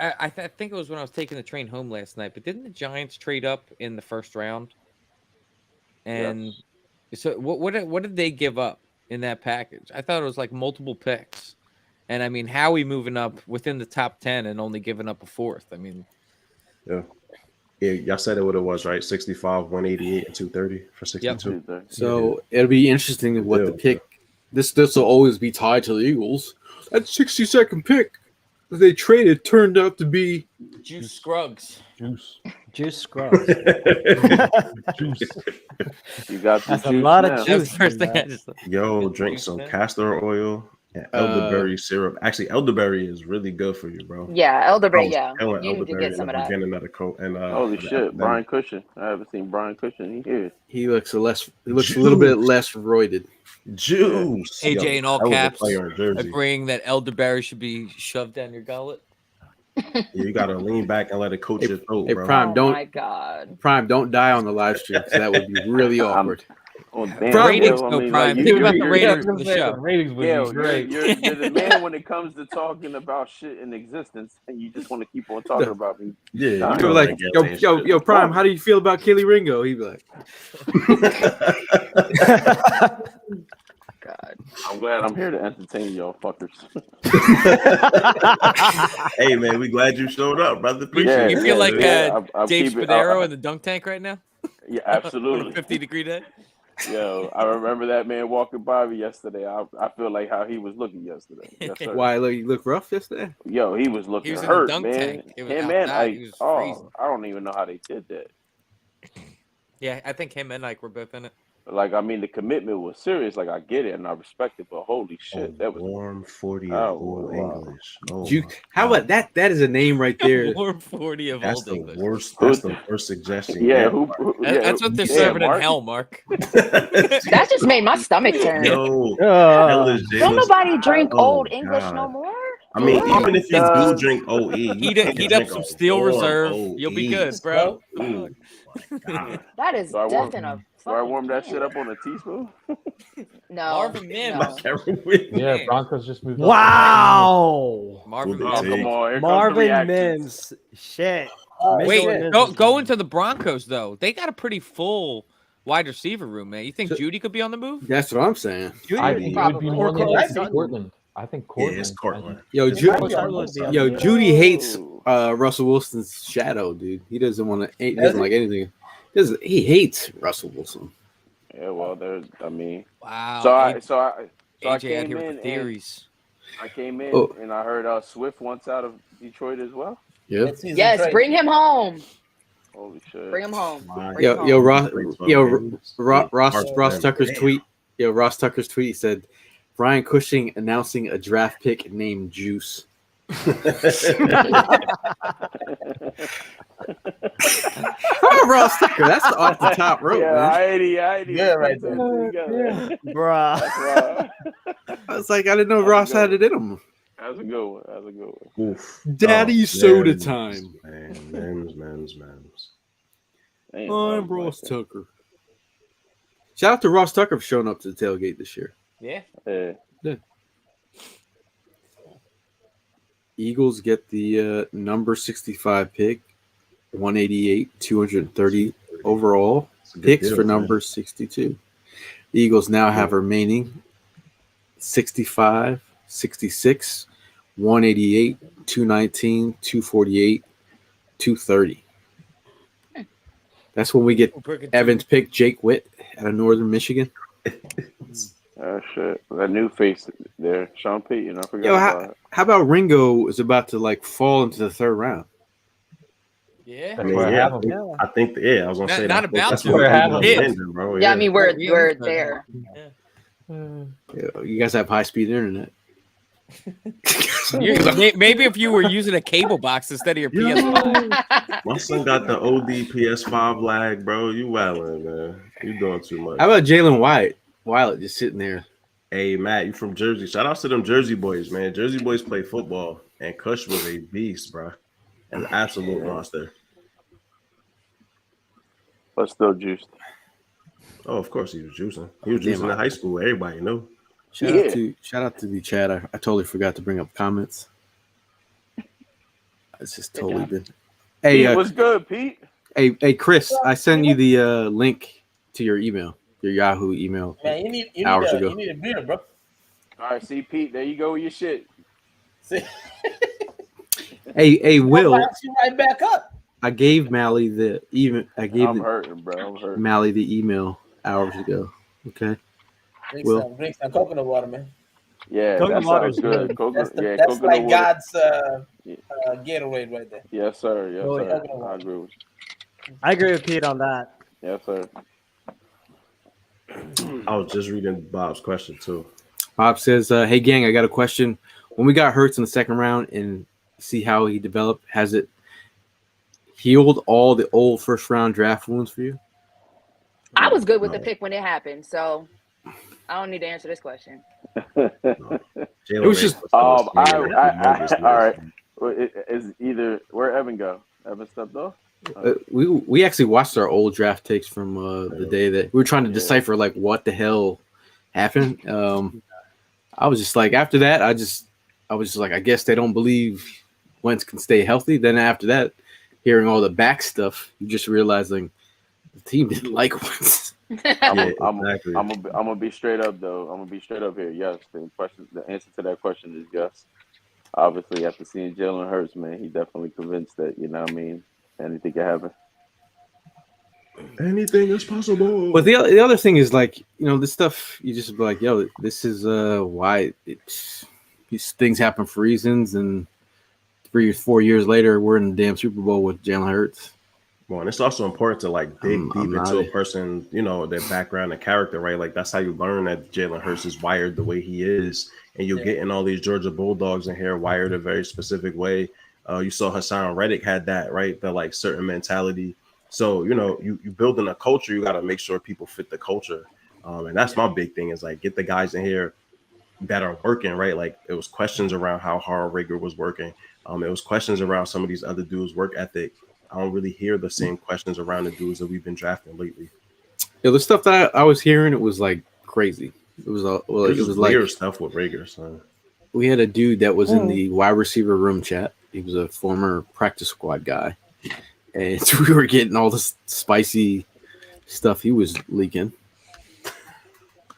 I think it was when I was taking the train home last night? But didn't the Giants trade up in the first round? And so, what did they give up in that package? I thought it was like multiple picks, and I mean, Howie moving up within the top 10 and only giving up a fourth. I mean, Yeah. Yeah, y'all said it what it was, right? 65, 188, and 230 for 62. So it'll be interesting what the pick. This will always be tied to the Eagles. That 62nd pick that they traded turned out to be Juice Scruggs. Juice Scruggs. Juice. You got the That's a juice lot of now. juice. That's the first thing I just. Yo, drink some castor oil Yeah, elderberry syrup. Actually, elderberry is really good for you, bro. Yeah, I elderberry. was Yeah, killing you need to elderberry get in some the of that. beginning of the coat and Holy the shit, epidemic. Brian Cushion. I haven't seen Brian Cushion. He here. He looks a little bit less roided. Juice. AJ Yo, in all that was a caps, player in Jersey. agreeing that elderberry should be shoved down your gullet. Yeah, you gotta lean back and let it coat your throat, Hey, bro. Prime, Oh my god. don't die on the live stream because that would be really awkward. Oh damn, Prime, ratings, yo, I though, mean, Prime. like, Think about the you're- ratings for the show. Ratings would Yeah, be great. you're the man when it comes to talking about shit in existence, and you just want to keep on talking about me. Yeah, you You'd be know like, that gay shit. yo, Prime, how do you feel about Kelly Ringo? He'd be like, God. I'm glad I'm here to entertain y'all fuckers. Hey man, we glad you showed up, brother. Appreciate You it. feel like I'll Dave keep it- Spadaro in the dunk tank right now? Yeah, On a absolutely. 50-degree day? Yo, I remember that man walking by me yesterday. I feel like how he was looking yesterday. Yes, sir. why you look rough yesterday? Yo, he was looking was in the hurt, dunk man. tank. It was Him and outside. Ike, He was freezing. I don't even know how they did that. Yeah, I think him and Ike were both in it. Like, I mean, the commitment was serious. Like, I get it and I respect it, but holy shit, that was warm 40 Oh, old wow. English. Oh, You, my how God. about that? That is a name right there. Warm 40 of That's Old the English. worst. That's the worst suggestion. yeah. yet. That's what they're yeah, serving Mark. in hell, Mark. That just made my stomach turn. Yo, hell is Don't jealous. nobody drink Oh, Old English no God. more. I mean, What? even if you do drink OE, you Heat can't up drink some a Steel warm Reserve. OE. You'll be good, bro. Ooh, my God. That is So I death warm- in a Do I fucking warm that can. shit up on a teaspoon? No. Marvin Mims. No. Like heroin. Yeah, Man. Broncos just moved. Wow. Marvin Well, Oh, Mims. Take. come on. Here comes the Marvin reactions. Mims. Shit. Oh, Wait, shit. go into the Broncos, though. They got a pretty full wide receiver room, man. You think So- Judy could be on the move? That's what I'm saying. I Judy think it would be probably. more than Cortland. likely Cortland. I think Yeah, Cortland. it's Cortland. Yo, It's Ju- Cortland. Cortland would be on Yo, the- Judy hates Russell Wilson's shadow, dude. He doesn't want to. He doesn't like anything. He hates Russell Wilson. Yeah, well, there's, I mean, Wow. so I AJ out came here in with and theories. I came in Oh. and I heard Swift wants out of Detroit as well. Yeah. Mid-season Yes, trade. bring him home. Holy shit. Bring him home. My Bring him home. Yo, Ross. Ross Ross Tucker's tweet. Yo, Ross Tucker's tweet said, Brian Cushing announcing a draft pick named Juice. Oh, Ross Tucker, that's off the top rope, Yeah, man. I ain't Yeah, right there. Bruh. That's I was like, I didn't know Ross had it in him. a good one. That's a good one. Oof. Daddy Oh, soda Mims, time. Man, Mims. Damn, I'm that was Ross like Tucker. Shout out to Ross Tucker for showing up to the tailgate this year. Yeah. that. Yeah. Eagles get the number 65 pick, 188, 230 overall picks for number 62. The Eagles now have remaining 65, 66, 188, 219, 248, 230. That's when we get Evans pick Jake Witt out of Northern Michigan. Oh shit. That new face there, Sean Payton. I forgot Yo, about it. how about Ringo is about to like fall into the third round? Yeah. I That's mean, where I yeah, have him. I think, yeah, I was gonna Not- say not that. about That's to. where I have Hit. him, bro. Yeah, I mean we're Yeah. there. Yeah, you guys have high speed internet. Maybe if you were using a cable box instead of your PS5. My son got the OD PS5 lag, bro. You wildin', man. You doing too much. How about Jalen Wyatt just sitting there? Hey, Matt, you from Jersey. Shout out to them Jersey boys, man. Jersey boys play football, and Kush was a beast, bro. An absolute monster. But still juiced. Oh, of course he was juicing. He was juicing in high school. Everybody knew. Shout out to the chat. I totally forgot to bring up comments. It's just totally been. Hey, Pete, what's good, Pete? hey, Chris, I sent you the link to your email, your Yahoo email. Man, you need Hours ago. you need a beer, bro. All right, see, Pete, there you go with your shit. See? Hey, Will, I'll bounce you right back up. I gave Mally the I'm hurting, bro. I'm hurting. Mally the email hours ago. Okay. Drink Will. some coconut water, man. Yeah, Coconut that water's sounds good. good. Coconut, That's, yeah, that's coconut like water. God's Gatorade right there. Yes, sir. Yes, Oh, sir. yeah. I agree with you. I agree with Pete on that. Yes, sir. I was just reading Bob's question too. Bob says, "Hey gang, I got a question. When we got Hurts in the second round and see how he developed, has it healed all the old first round draft wounds for you?" I was good with the No. pick when it happened, so I don't need to answer this question. No. It was just- all right. Well, it's either where Evan go. Evan stepped off. We actually watched our old draft takes from the day that we were trying to decipher like what the hell happened. I was just like, after that, I was just like, I guess they don't believe Wentz can stay healthy. Then after that, hearing all the back stuff, you just realizing the team didn't like Wentz. I'm gonna be straight up though. I'm gonna be straight up here. Yes, the answer to that question is yes. Obviously, after seeing Jalen Hurts, man, he definitely convinced that, you know what I mean, anything can happen. Anything is possible. But the other thing is like, this stuff you just be like, yo, this is why these things happen for reasons, and 3 or 4 years later we're in the damn Super Bowl with Jalen Hurts. Well, and it's also important to like dig deep into a person, their background and character, right? Like that's how you learn that Jalen Hurts is wired the way he is, and you're getting all these Georgia Bulldogs in here wired a very specific way. You saw Hassan Reddick had that, right? The like certain mentality. So, you building a culture, you got to make sure people fit the culture. And that's my big thing is like get the guys in here that are working, right? Like it was questions around how hard Rager was working. It was questions around some of these other dudes' work ethic. I don't really hear the same questions around the dudes that we've been drafting lately. Yeah, the stuff that I was hearing, it was like crazy. It was like weird stuff with Rager. So we had a dude that was in the wide receiver room chat. He was a former practice squad guy, and so we were getting all this spicy stuff he was leaking.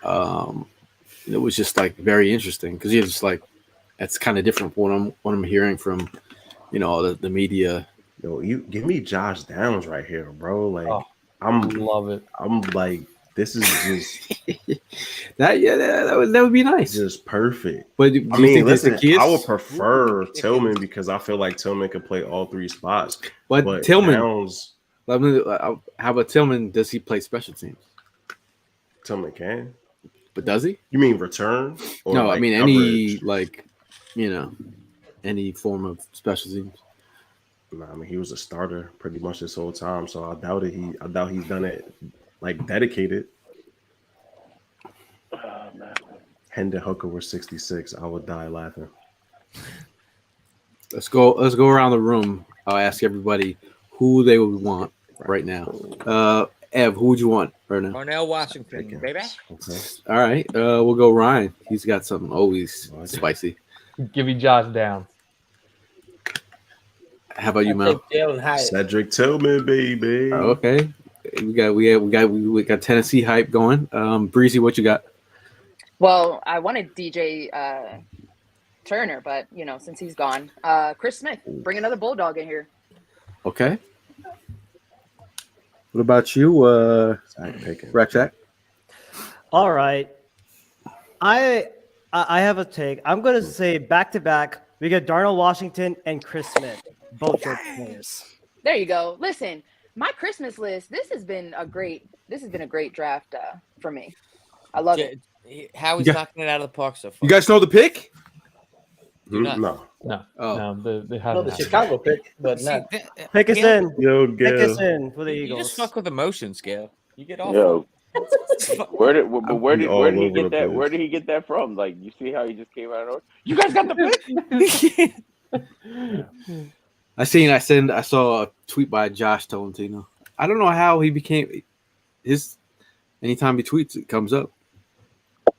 It was just like very interesting because you're just like, that's kind of different from what I'm hearing from, the media. Yo, you give me Josh Downs right here, bro. Like I love it. I'm like, this is just that would be nice. Just perfect. But I mean, listen, I would prefer Tillman because I feel like Tillman could play all three spots. But Tillman, Downs, how about Tillman? Does he play special teams? Tillman can. But does he? You mean return? Or no, like I mean coverage? any form of special teams. No, I mean he was a starter pretty much this whole time, so I doubt he's done it like dedicated. Hendon Hooker was 66. I would die laughing. Let's go around the room. I'll ask everybody who they would want right now. Ev, who would you want right now? Cornell Washington, baby. Okay. All right. We'll go Ryan. He's got something always spicy. Give me Josh Downs. How about you, Mel? Cedric Tillman, baby. Okay. We got Tennessee hype going. Breezy, what you got? Well, I wanted DJ Turner, but since he's gone, Chris Smith, bring another Bulldog in here. Okay. What about you, Rack? All right. I have a take. I'm going to say back to back. We got Darnell Washington and Chris Smith, both good players. There you go. Listen, my Christmas list. This has been a great draft for me. I love it. How he's knocking it out of the park so far. You guys know the pick? No. They have the Chicago pick, but not. Pick us in. Yo, pick us in for the Eagles. You just fuck with emotions, Gail. You get off. Yo. Where did he get that? Where did he get that from? Like, you see how he just came out of you guys got the pick? I saw a tweet by Josh Tolentino. I don't know how he became his. Anytime he tweets, it comes up.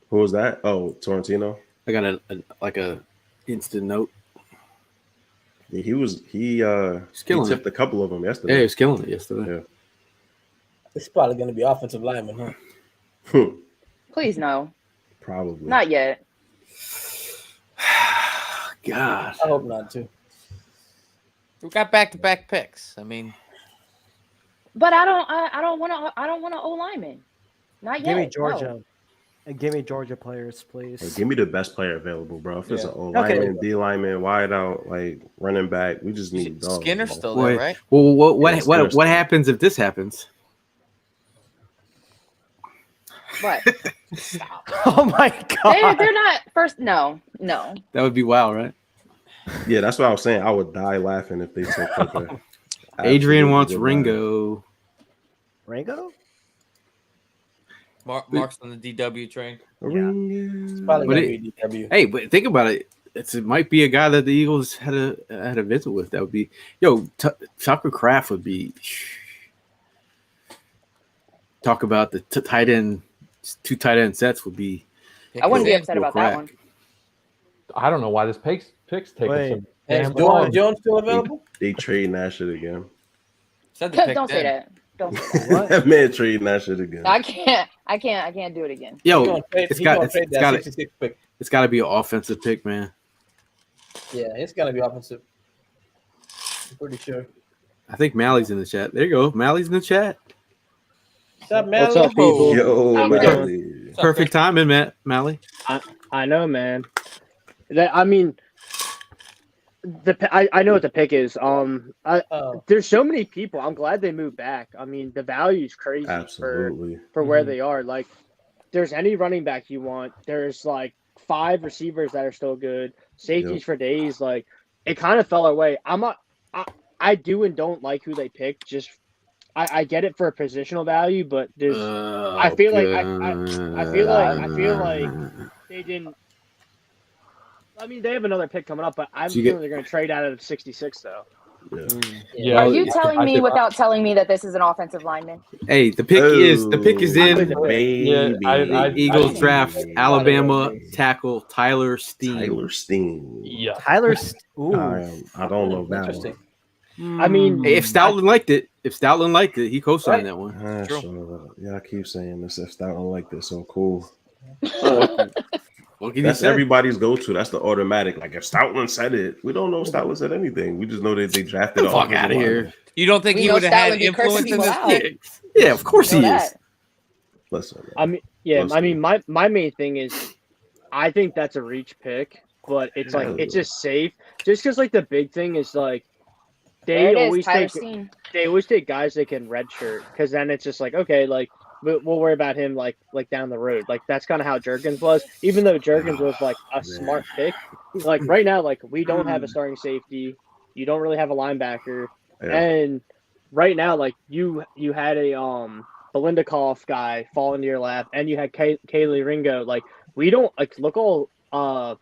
Who was that? Oh, Torrentino. I got a instant note. Yeah, he tipped a couple of them yesterday. Yeah, he was killing it yesterday. Yeah. It's probably going to be offensive lineman, huh? Please no. Probably not yet. God, I hope not too. We got back-to-back picks. I mean, but I don't want an O lineman. Not yet. Give me Georgia. No. And give me Georgia players, please. Hey, give me the best player available, bro. If it's an O lineman, D lineman, wide out, like running back, we just need dogs. Skinner's still there, right? Well, what happens if this happens? What? Oh my god. They're not first. No. That would be wild, right? Yeah, that's what I was saying. I would die laughing if they took Hooker. Adrian Absolutely wants would laugh. Ringo. Ringo? Mark's on the DW train. It's probably But gonna it- be DW. Hey, but think about it. It might be a guy that the Eagles had a visit with. That would be Tucker Kraft would be. Talk about the tight end, 2 tight end sets would be. I wouldn't be Pickens upset Real about crack. that one. I don't know why this pick's taking Wait. some Hey, damn Jawn time. Jones still available? They trading that shit again. Said the pick Don't say then. that. Don't say that. That man trading that shit again. I can't do it again. Yo, He's gonna trade that 66 pick. it's got to be an offensive pick, man. Yeah, it's gonna be offensive. I'm pretty sure. I think Mally's in the chat. There you go. Mally's in the chat. What's up, man? What's up, people? Yo, How we Mally. Perfect timing, Matt Mally. I know, man. I mean, I know what the pick is. There's so many people. I'm glad they moved back. I mean, the value's crazy Absolutely. for where they are. Like, there's any running back you want. There's like 5 receivers that are still good. Safeties Yep. for days. Like, it kind of fell away. I do and don't like who they picked. Just I get it for a positional value, but there's I feel like they didn't. I mean, they have another pick coming up, but I'm So you sure get- they're going to trade out of 66 though. Yeah, Are you I telling me think- without telling me that this is an offensive lineman? Hey, the pick is in. Baby. I- Eagles draft Baby. Alabama tackle Tyler Steen. Tyler Steen. Yeah. Tyler. Ooh. I don't know that Interesting. Hmm. I mean, Hey, if Stoutland liked it, he co-signed that one. one. So, yeah, I keep saying this. If Stoutland like this, so cool. What can you That's say? everybody's go-to. That's the automatic. Like if Stoutland said it, we don't know if Stoutland said anything. We just know that they drafted. Get the fuck out of here. You don't think We he know would have had Stoutland be cursing influence in people this? out. Yeah, of course Know he that. is. Listen, I mean, yeah. Listen. I mean, my main thing is, I think that's a reach pick, but it's like it's just safe. Just because like the big thing is like There it is, always Tyler take Steen. they always take guys that can redshirt because then it's just like okay, like we'll worry about him like down the road. Like that's kind of how Jurgens was. Even though Jurgens was like a smart pick, like right now, like we don't have a starting safety. You don't really have a linebacker, yeah. and right now, like you had a Belindikoff guy fall into your lap, and you had Kaylee Ringo. Like we don't like look all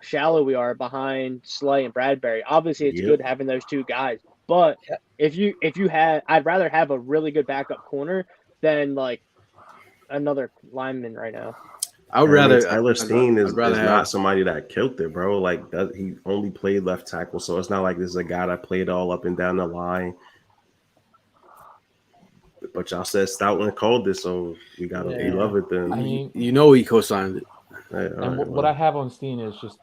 shallow we are behind Slay and Bradbury. Obviously, it's good having those 2 guys, but if you had, I'd rather have a really good backup corner than like another lineman right now. I would rather Tyler Steen is rather have- not somebody that killed it, bro. Like he only played left tackle, so it's not like this is a guy that played all up and down the line. But y'all said Stoutland called this, so we we love it then. I mean, you know he co-signed it. Hey, all and right, what I have on Steen is just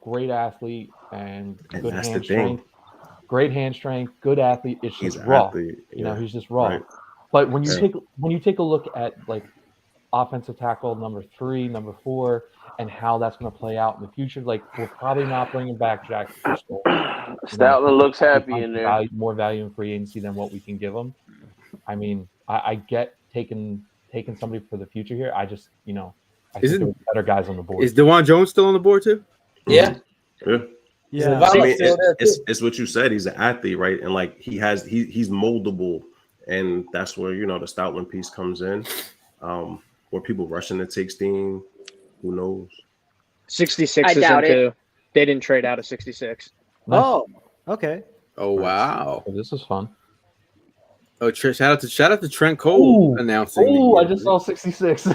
great athlete and good that's the hand thing. strength. Great hand strength, good athlete. It's He's just an raw. athlete, You know, yeah. he's just raw. Right. But when you Yeah. take a look at like offensive tackle number 3, number 4, and how that's going to play out in the future, like we're probably not bringing back Jack Driscoll. Stoutland looks happy in there. More value in free agency than what we can give him. I mean, I get taking somebody for the future here. I just I think there were better guys on the board. Is DeJuan Jones still on the board too? Yeah. Yeah. I mean, still there, too. it's what you said. He's an athlete, right? And like he's moldable, and that's where the Stoutland piece comes in. Where people rushing to take Steen, who knows? 66 I is doubt in too. They didn't trade out of 66. Oh, okay. Oh wow! So this is fun. Oh, shout out to Trent Cole announcing. Oh, I just saw 66.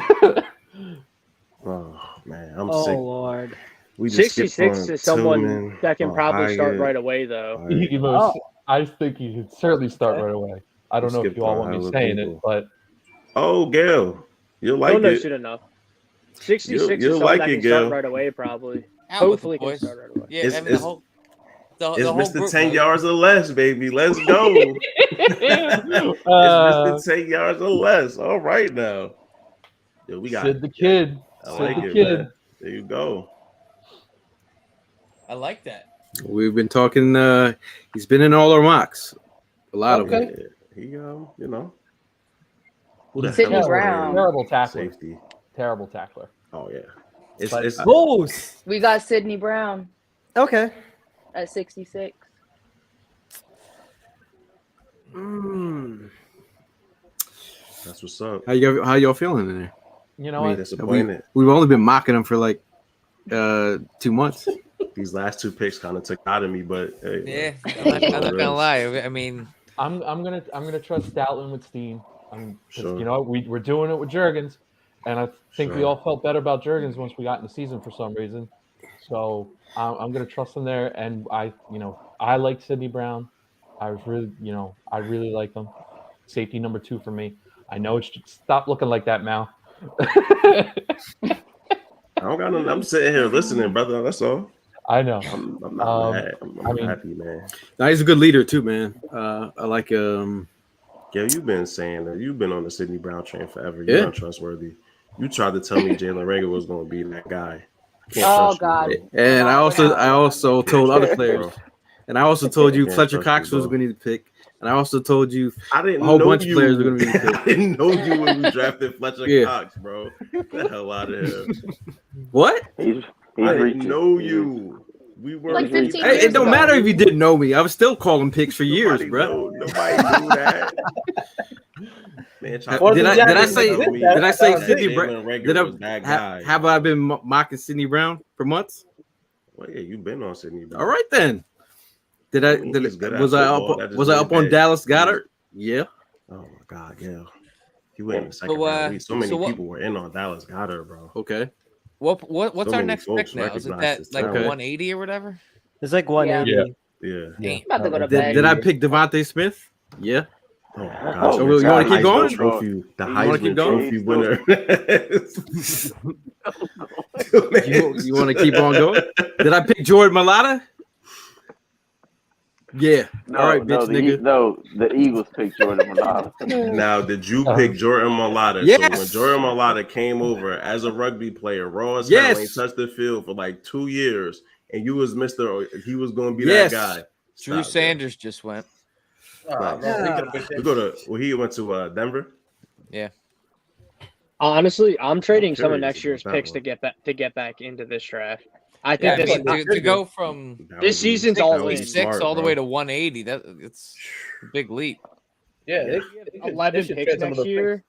Oh man, I'm Oh sick. Lord. We just 66 skipped on is someone Tillman, that can probably start Hyatt. right away though. I think he should certainly start right away. I don't know if Skipped you all on want me hella saying it, people. but Oh, Gail, you'll like Don't know it. soon enough. 66 You'll is someone like that it, can start Gail. right away probably. Out with the Hopefully can boys. start right away. Yeah, It's- I mean, it's- the whole It's Mr. group, 10 man. yards or less, baby. Let's go. It's Mr. 10 yards or less. All right now. Yo, we got Sid the kid. I Sid like the it, kid. man. There you go. I like that. We've been talking. He's been in all our mocks. A lot of them. He, who the Sidney hell is Brown. playing Terrible tackler. safety? terrible tackler. Oh yeah, But- it's Bulls. We got Sidney Brown Okay. at 66. that's what's up. How y'all feeling in there? You know I mean, what? Disappointed. We've only been mocking him for like 2 months. These last two picks kind of took out of me, but hey, Yeah, man. I'm not gonna lie. I mean, I'm gonna trust Stoutland with Steen. Sure. You know we're doing it with Jurgens, and I think we Sure. all felt better about Jurgens once we got in the season for some reason. So I'm gonna trust him there, and I like Sidney Brown. I really like him. Safety number 2 for me. I know it should stop looking like that, Mal. I don't got nothing. I'm sitting here listening, brother. That's all. I know. I'm not mad. I'm mean- happy, man. Now, he's a good leader too, man. I like Yo, you've been saying that you've been on the Sidney Brown train forever. Yeah. You're untrustworthy. You tried to tell me Jalen Reagor was going to be that guy. Can't Oh trust you, God. bro. and I also told other players, Bro. and I also told you Can't Fletcher trust Cox you, was bro. going to pick, and I also told you I didn't a whole know bunch of you. players are gonna be the pick. I didn't know you when we drafted Fletcher Yeah. Cox, bro. Get the hell out of here. what? He's I didn't reaching. know you. We were Like 15 Hey, years it don't ago. matter if you didn't know me. I was still calling picks for years, Nobody bro. Nobody knew that. Man, try Did to I tell say me did I say that Sidney Jalen Brown? Reagor Did was that guy? have I been mocking Sidney Brown for months? Well, yeah, you've been on Sidney Brown. All right then. Did I? mean, he's good at Was I football. up? That just Was I means up on that Dallas he was- Goddard? Yeah. Oh my God, yeah. He went in the second So, round. So many so what- people were in on Dallas Goddard, bro. Okay. what's So our many next folks pick now? Is it recognize that his like talent. 180 or whatever? It's like 180. Yeah. Damn. I'm about to go to Did, bed. did I pick Devontae Smith? Yeah. Oh my Oh, gosh. you man, wanna the keep Heisman going? Trophy, the You wanna keep Heisman going? Trophy winner. You want to keep on going? Did I pick Jordan Mailata? Yeah. No, All right, no, bitch, nigga. the Eagles picked Jordan Mailata. Now, did you pick Jordan Mailata? Yes. So when Jordan Mailata came over as a rugby player, raw as Yes. hell, ain't touched the field for like 2 years, and you was he was going to be Yes. that guy. Drew Stop, Sanders just went. Nice. Yeah. We go to he went to Denver. Honestly, I'm trading some of curious next year's about that picks one. to get back into this draft. I Yeah, think I this mean, to go from That This would be- season's that all would be in. 66 smart, all the bro. way to 180. It's a big leap. Yeah, they 11 should picks trade some of next those year,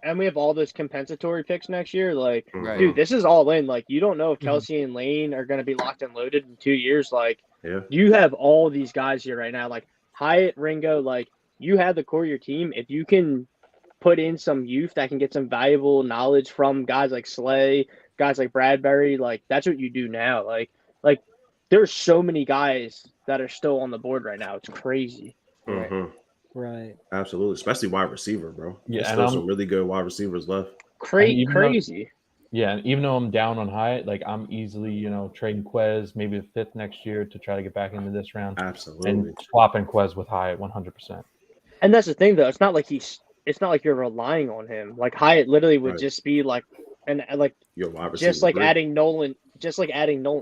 and we have all those compensatory picks next year. Like, Right. dude, this is all in. Like, you don't know if Mhm. Kelsey and Lane are going to be locked and loaded in 2 years. Like, Yeah. you have all these guys here right now. Like Hyatt, Ringo. Like, you have the core of your team. If you can put in some youth that can get some valuable knowledge from guys like Slay, guys like Bradbury, like that's what you do now. Like there's so many guys that are still on the board right now. It's crazy. Mhm. Right. Absolutely, especially wide receiver, bro. Yeah, There's and still I'm- some really good wide receivers left. And even though- Crazy. Yeah, and even though I'm down on Hyatt, like I'm easily, trading Quez, maybe a 5th next year to try to get back into this round, Absolutely. and swapping Quez with Hyatt 100%. And that's the thing, though. It's not like you're relying on him. Like Hyatt literally would Right. just be like, and like Your wide receiver. just like three. adding Nolan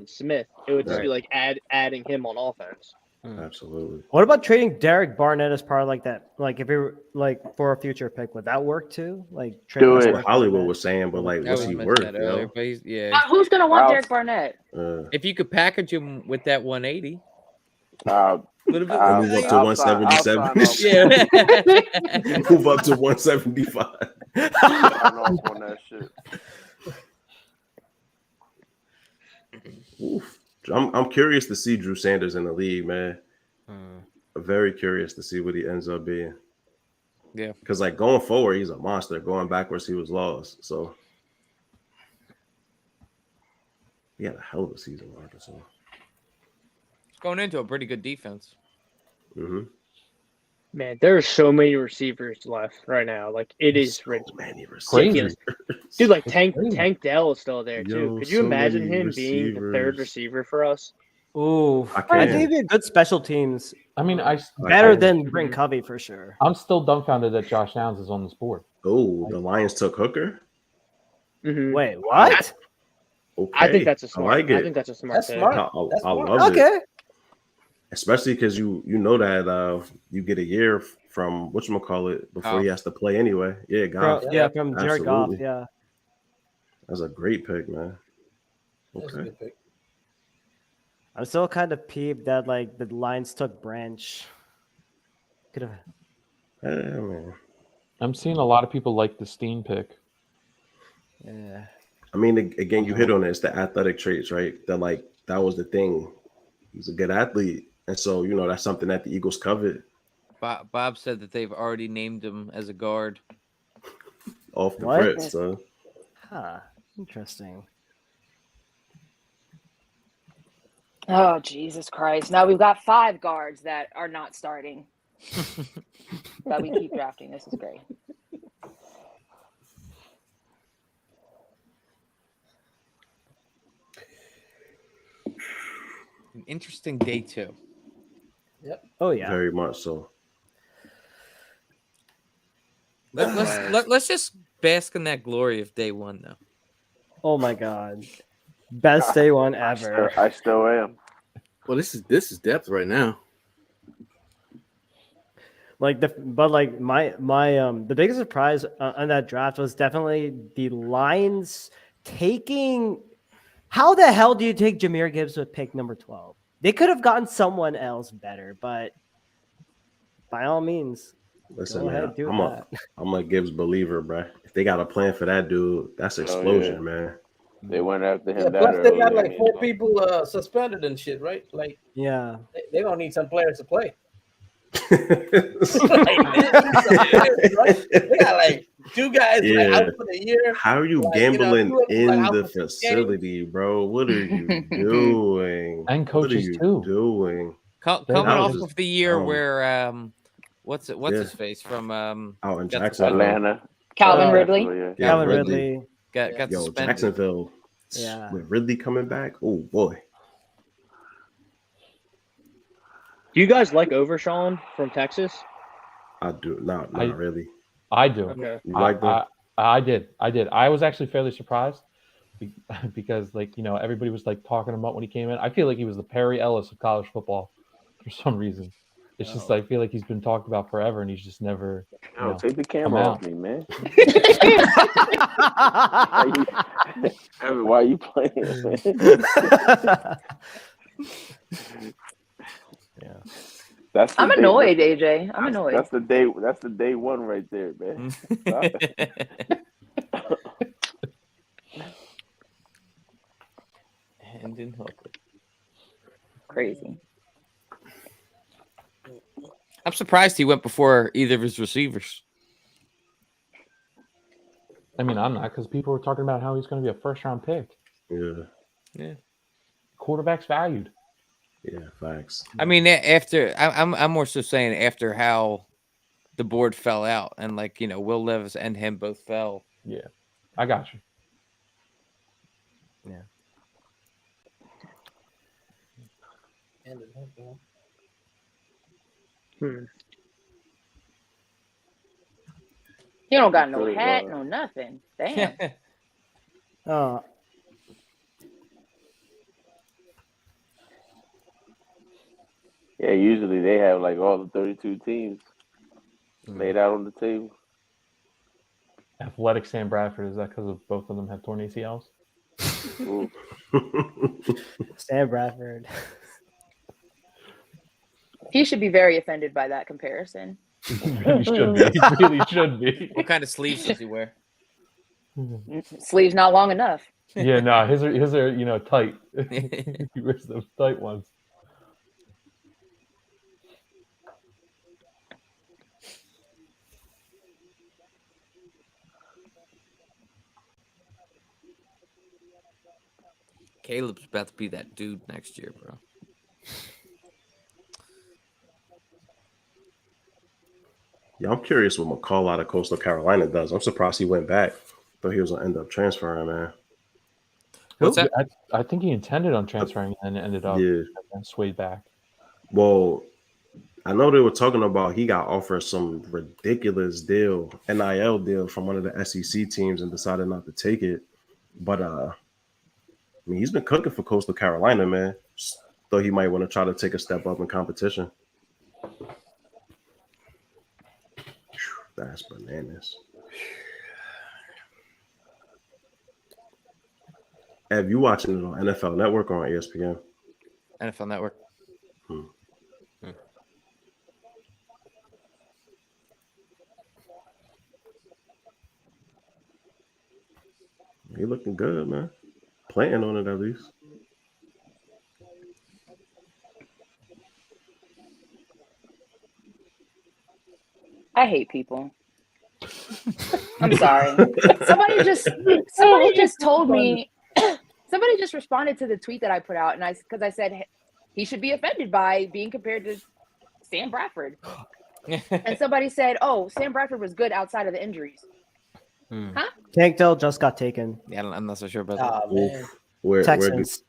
Smith. It would just Right. be like adding him on offense. Absolutely. What about trading Derek Barnett as part of like that? Like if you're like for a future pick, would that work too? Like trading That's it. what Hollywood was saying, but like, I what's was he mentioning worth? that earlier, but he's, Who's gonna want Wow. Derek Barnett? if you could package him with that 180, Uh, little bit I'll- move up to I'll 177. sign off. yeah. Move up to 175. Sign off on that shit. Oof. I'm curious to see Drew Sanders in the league, man. Very curious to see what he ends up being. Yeah. Because like going forward, he's a monster. Going backwards, he was lost. So he had a hell of a season, Arkansas. Going into a pretty good defense. Mm-hmm. Man, there are so many receivers left right now. Like it is So ridiculous. many Crazy. receivers. Dude, like Tank Dell is still there too. Yo, Could you so imagine many him being the third receivers. receiver for us? Ooh, I I can. think it'd be a good special teams. I mean, Better than Brent Covey for sure. I'm still dumbfounded that Josh Downs is on this board. Oh, the Lions took Hooker. Mhm. Wait, what? Okay. I think that's a smart. I like it. think that's a smart. That's pick. smart. I That's smart. love it. Okay. Especially because you know that you get a year from whatchamacallit before he has to play anyway. Yeah, God. From Jared Goff. Absolutely. Yeah. That's a great pick, man. That's a Okay. good pick. I'm still kind of peeved that like the Lions took Branch. Could have. Yeah, man. I'm seeing a lot of people like the Steen pick. Yeah. I mean, again, you hit on it. It's the athletic traits, right? That was the thing. He's a good athlete, and so that's something that the Eagles covered Bob said that they've already named him as a guard. off the What? Brits. So Huh. Interesting. Oh, Jesus Christ. Now we've got 5 guards that are not starting. That we keep drafting. This is great. An interesting day 2. Yep. Oh yeah. very much so. Let's just bask in that glory of day 1, though. Oh my God. Best day 1 ever. I still am. Well, this is depth right now. Like the biggest surprise on that draft was definitely the Lions taking. How the hell do you take Jahmyr Gibbs with pick number 12? They could have gotten someone else better, but by all means, Listen, go ahead, man, do that. I'm a Gibbs believer, bro. If they got a plan for that dude, that's explosion, yeah. man. They went after Yeah, him. plus that they got early. like 4 people suspended and shit, right? Like Yeah. they're gonna need some players to play. Yeah. They got like 2 guys like, out for the year. How are you Like, gambling 2 of them, like, in out the for 6 games. facility, bro? What are you doing? And What are coaches you too. doing? Coming That off was of the year dumb. where what's Yeah. his face from Out in got Jacksonville. Atlanta. Calvin Ridley. Yeah, Calvin Ridley. got Yo, suspended. Jacksonville Yeah. with Ridley coming back. Oh boy. Do you guys like Overshawn from Texas? I do not really. I do. Okay. You like them? I did. I was actually fairly surprised because, like, everybody was like talking about when he came in. I feel like he was the Perry Ellis of college football for some reason. It's just I feel like he's been talked about forever, and he's just never. Yo, take the camera off me, man. Why are you playing, man? Yeah. I'm annoyed, AJ. I'm annoyed. That's the day 1 right there, man. Hendon Hooker. Crazy. I'm surprised he went before either of his receivers. I mean, I'm not, because people were talking about how he's going to be a first-round pick. Yeah. Quarterback's valued. Yeah, facts. I mean, after I'm more so saying after how the board fell out and Will Levis and him both fell. Yeah, I got you. Yeah. You don't got no hat, no nothing. Damn. Oh. Yeah, usually they have like all the 32 teams laid out on the table. Athletic Sam Bradford, is that because of both of them have torn ACLs? Sam Bradford. He should be very offended by that comparison. He really should be. He really should be. What kind of sleeves does he wear? Sleeves not long enough. Yeah, no, his are tight. He wears those tight ones. Caleb's about to be that dude next year, bro. Yeah, I'm curious what McCall out of Coastal Carolina does. I'm surprised he went back. Thought he was gonna end up transferring, man. What's that? I think he intended on transferring and ended up and swayed back. Well, I know they were talking about he got offered some ridiculous deal, NIL deal from one of the SEC teams and decided not to take it. But I mean, he's been cooking for Coastal Carolina, man. Though he might want to try to take a step up in competition. That's bananas. Have you watching it on NFL Network or on ESPN? NFL Network. He looking good, man. Playing on it at least. I hate people. I'm sorry. Somebody just told me. Somebody just responded to the tweet that I put out, and because I said he should be offended by being compared to Sam Bradford, and somebody said, "Oh, Sam Bradford was good outside of the injuries." Huh? Tank Dell just got taken. Yeah, I'm not so sure about Oh, that. man. Where Texans.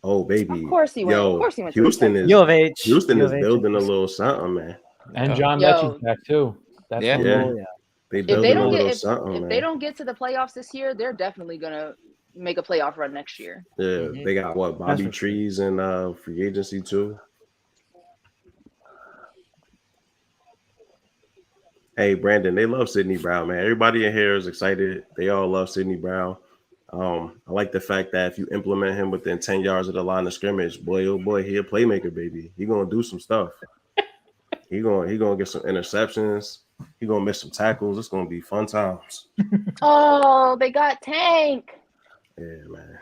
oh baby. Of course he went. Yo, Of course he went. Houston to is U of H. Houston U is of H. building a little something, man. And John Yo. Mechie's back too. That's Yeah. gonna Yeah. roll. They If building they a don't little get something, if man. they don't get to the playoffs this year, they're definitely gonna make a playoff run next year. Yeah, they got what Bobby for sure. Trees and free agency too. Hey Brandon, they love Sidney Brown, man. Everybody in here is excited. They all love Sidney Brown. I like the fact that if you implement him within 10 yards of the line of scrimmage, boy, oh boy, he a playmaker, baby. He gonna do some stuff. He gonna get some interceptions. He gonna miss some tackles. It's gonna be fun times. Oh, they got Tank. Yeah, man.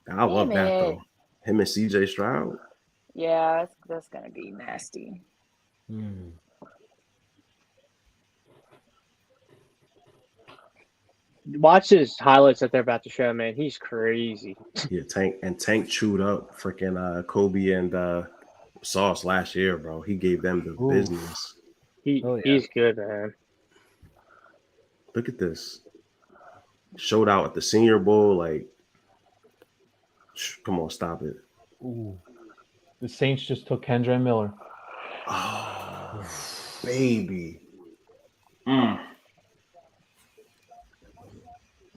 I love that it. though. Him and CJ Stroud. Yeah, that's gonna be nasty. Watch his highlights that they're about to show, man. He's crazy. Yeah, Tank chewed up freaking Kobe and Sauce last year, bro. He gave them the business. He's good, man. Look at this. Showed out at the Senior Bowl. Like, come on, stop it. Ooh. The Saints just took Kendra Miller. Oh, baby.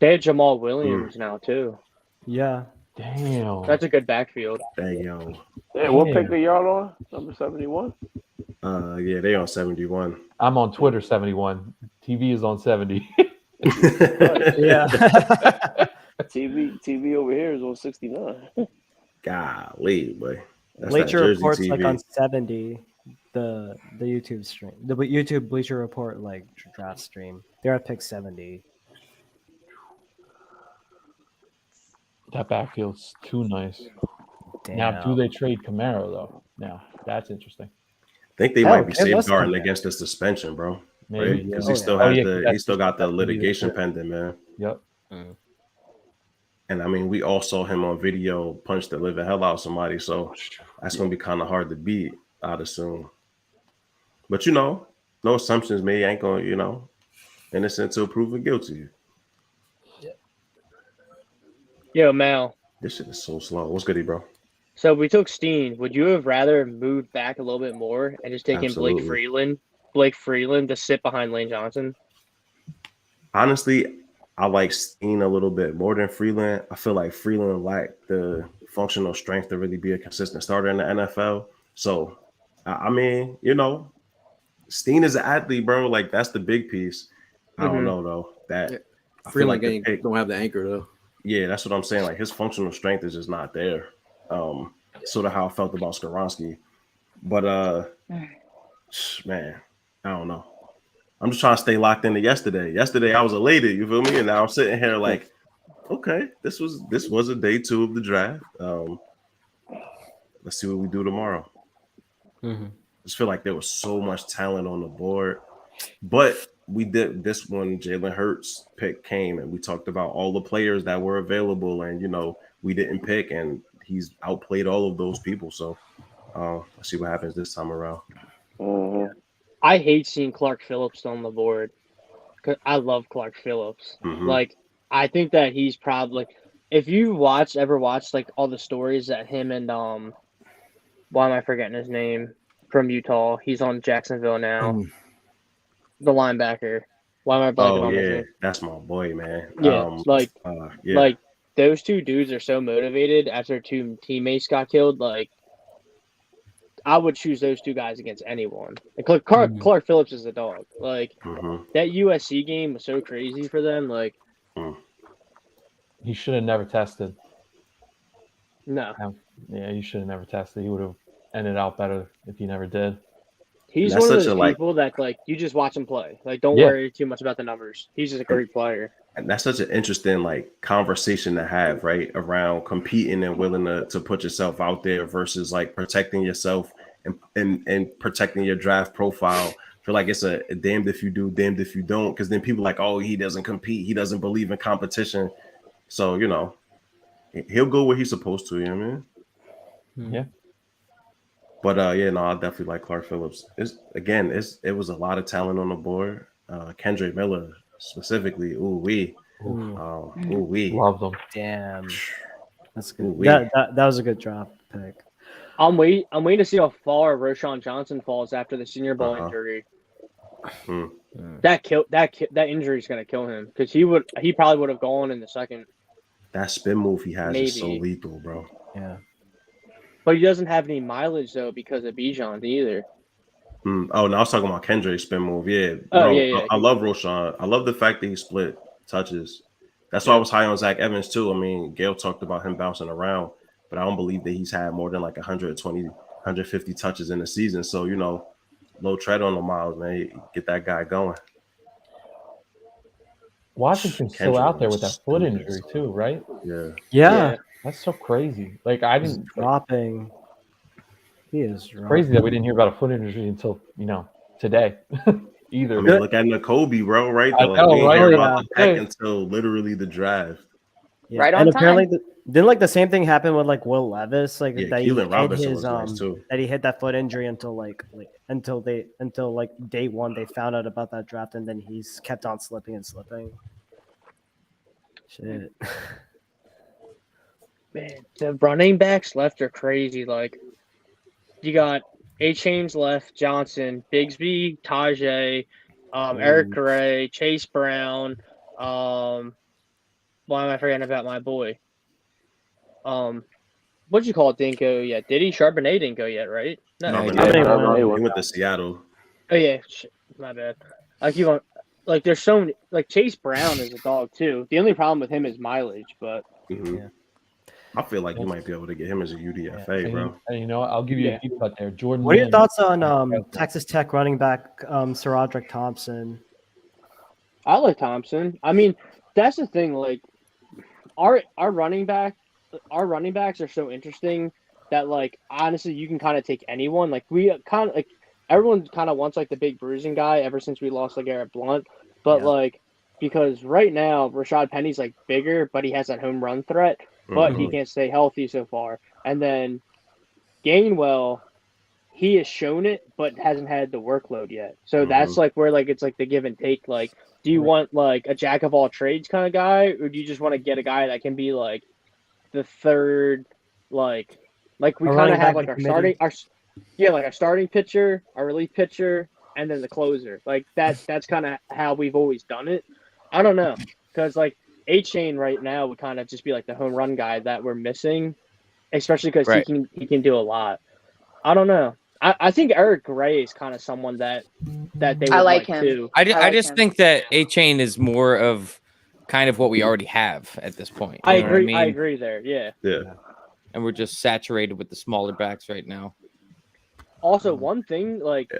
They have Jamal Williams now too. Yeah. Damn. That's a good backfield. Dang, yo. Yeah, what pick are y'all on? Number 71? Yeah, they on 71. I'm on Twitter 71. TV is on 70. Yeah. TV over here is on 69. Golly, boy. That's Bleacher that Jersey Report's TV. like on 70. The YouTube stream, the YouTube Bleacher Report like draft stream. They're at pick 70. That backfield's too nice. Damn. Now, do they trade Camaro though? Now that's interesting. I think they Hell, might be it was safeguarding Camaro. against the suspension, bro. Maybe, Right? Because yeah. he still Oh, has yeah, he still got the that's- litigation yeah. pending, man. Yep. And I mean, we all saw him on video punch the living hell out of somebody, so that's gonna be kind of hard to beat, I'd assume. But no assumptions made. Ain't gonna, innocent till proven guilty. Yo, Mal. This shit is so slow. What's goody, bro? So we took Steen. Would you have rather moved back a little bit more and just taken Absolutely. Blake Freeland to sit behind Lane Johnson? Honestly, I like Steen a little bit more than Freeland. I feel like Freeland lacked the functional strength to really be a consistent starter in the NFL. So, I mean, Steen is an athlete, bro. Like, that's the big piece. I don't know, though. I feel Freeland like don't have the anchor though. Yeah, that's what I'm saying. Like, his functional strength is just not there. Sort of how I felt about Skoronski. But man, I don't know. I'm just trying to stay locked into yesterday. Yesterday I was elated, you feel me? And now I'm sitting here like, okay, this was a day 2 of the draft. Let's see what we do tomorrow. I just feel like there was so much talent on the board. But we did this one. Jalen Hurts pick came and we talked about all the players that were available, and we didn't pick, and he's outplayed all of those people. So let's see what happens this time around. I hate seeing Clark Phillips on the board because I love Clark Phillips. Like, I think that he's probably, if you ever watched like all the stories that him and why am I forgetting his name from Utah? He's on Jacksonville now. The linebacker. Why am I blanking on his name? That's my boy, man. Yeah, like those two dudes are so motivated after 2 teammates got killed. Like, I would choose those 2 guys against anyone. And Clark Phillips is a dog. Like, that USC game was so crazy for them. Like, he should have never tested. No. Yeah, you should have never tested. He would have ended out better if he never did. He's That's one of such those a, people that like you just watch him play. Like don't Yeah. worry too much about the numbers. He's just a great player. And that's such an interesting like conversation to have, right? Around competing and willing to put yourself out there versus like protecting yourself and protecting your draft profile. I feel like it's a damned if you do, damned if you don't. Because then people are like, oh, he doesn't compete, he doesn't believe in competition. So you know, he'll go where he's supposed to. You know what I mean? Yeah. But yeah, no, I definitely like Clark Phillips. It was a lot of talent on the board. Kendrick Miller specifically. Ooh wee. Love them. Damn. That's good. Ooh-wee. That was a good drop pick. I'm waiting to see how far Roshan Johnson falls after the Senior Bowl injury. That injury is gonna kill him because he probably would have gone in the second. That spin move he has is so Maybe. lethal, bro. Yeah. But he doesn't have any mileage though because of Bijan either. Oh, no, I was talking about Kendrick's spin move. Yeah, Oh, bro, yeah. I love Roshan. I love the fact that he split touches. That's why I was high on Zach Evans too. I mean, Gail talked about him bouncing around, but I don't believe that he's had more than like 120, 150 touches in the season. So, you know, low tread on the miles, man. Get that guy going. Washington's still Kendrick out there with was that foot stupid. injury too, right? Yeah. Yeah. That's so crazy. Like I didn't Dropping. He is dropping. crazy that we didn't hear about a foot injury until today. Either. I mean, look at N'Kobe, bro. Right? I Though. know, We didn't right? hear Yeah. about the pack until literally the draft. Yeah. Right on and apparently time. didn't like the same thing happen with like Will Levis, like Yeah, that he Keelan hit Robinson his was nice, too. that he hit that foot injury until until day one they found out about that draft and then he's kept on slipping and slipping. Shit. Man, the running backs left are crazy. Like you got A-Chain's left, Johnson, Bigsby, Tajay, Eric Gray, Chase Brown. Why am I forgetting about my boy? What'd you call it? Didn't go yet? Did he? Charbonnet didn't go yet, right? No, He went to Seattle. Oh yeah, my bad. I keep on like there's so many like Chase Brown is a dog too. The only problem with him is mileage, but I feel like you might be able to get him as a UDFA, bro. And you know what? I'll give you a deep cut there. Jordan. What are your Lynn. thoughts on Texas Tech running back Sir Roderick Thompson? I like Thompson. I mean, that's the thing. Like our running backs are so interesting that like honestly you can kind of take anyone. Like we kind of like everyone kind of wants like the big bruising guy ever since we lost LeGarrette Blount, but like because right now Rashad Penny's like bigger, but he has that home run threat, but he can't stay healthy so far. And then Gainwell, he has shown it, but hasn't had the workload yet. So that's like where like it's like the give and take. Like, do you want like a jack of all trades kind of guy, or do you just want to get a guy that can be like the third, like we kind of have like our starting pitcher, our relief pitcher, and then the closer. Like that's kind of how we've always done it. I don't know, because like A-Chain right now would kind of just be like the home run guy that we're missing, especially because he can do a lot. I don't know. I think Eric Gray is kind of someone that they would I like him too. I just think that A-Chain is more of kind of what we already have at this point. I You know what agree. I mean? agree there. Yeah. And we're just saturated with the smaller backs right now. Also, one thing like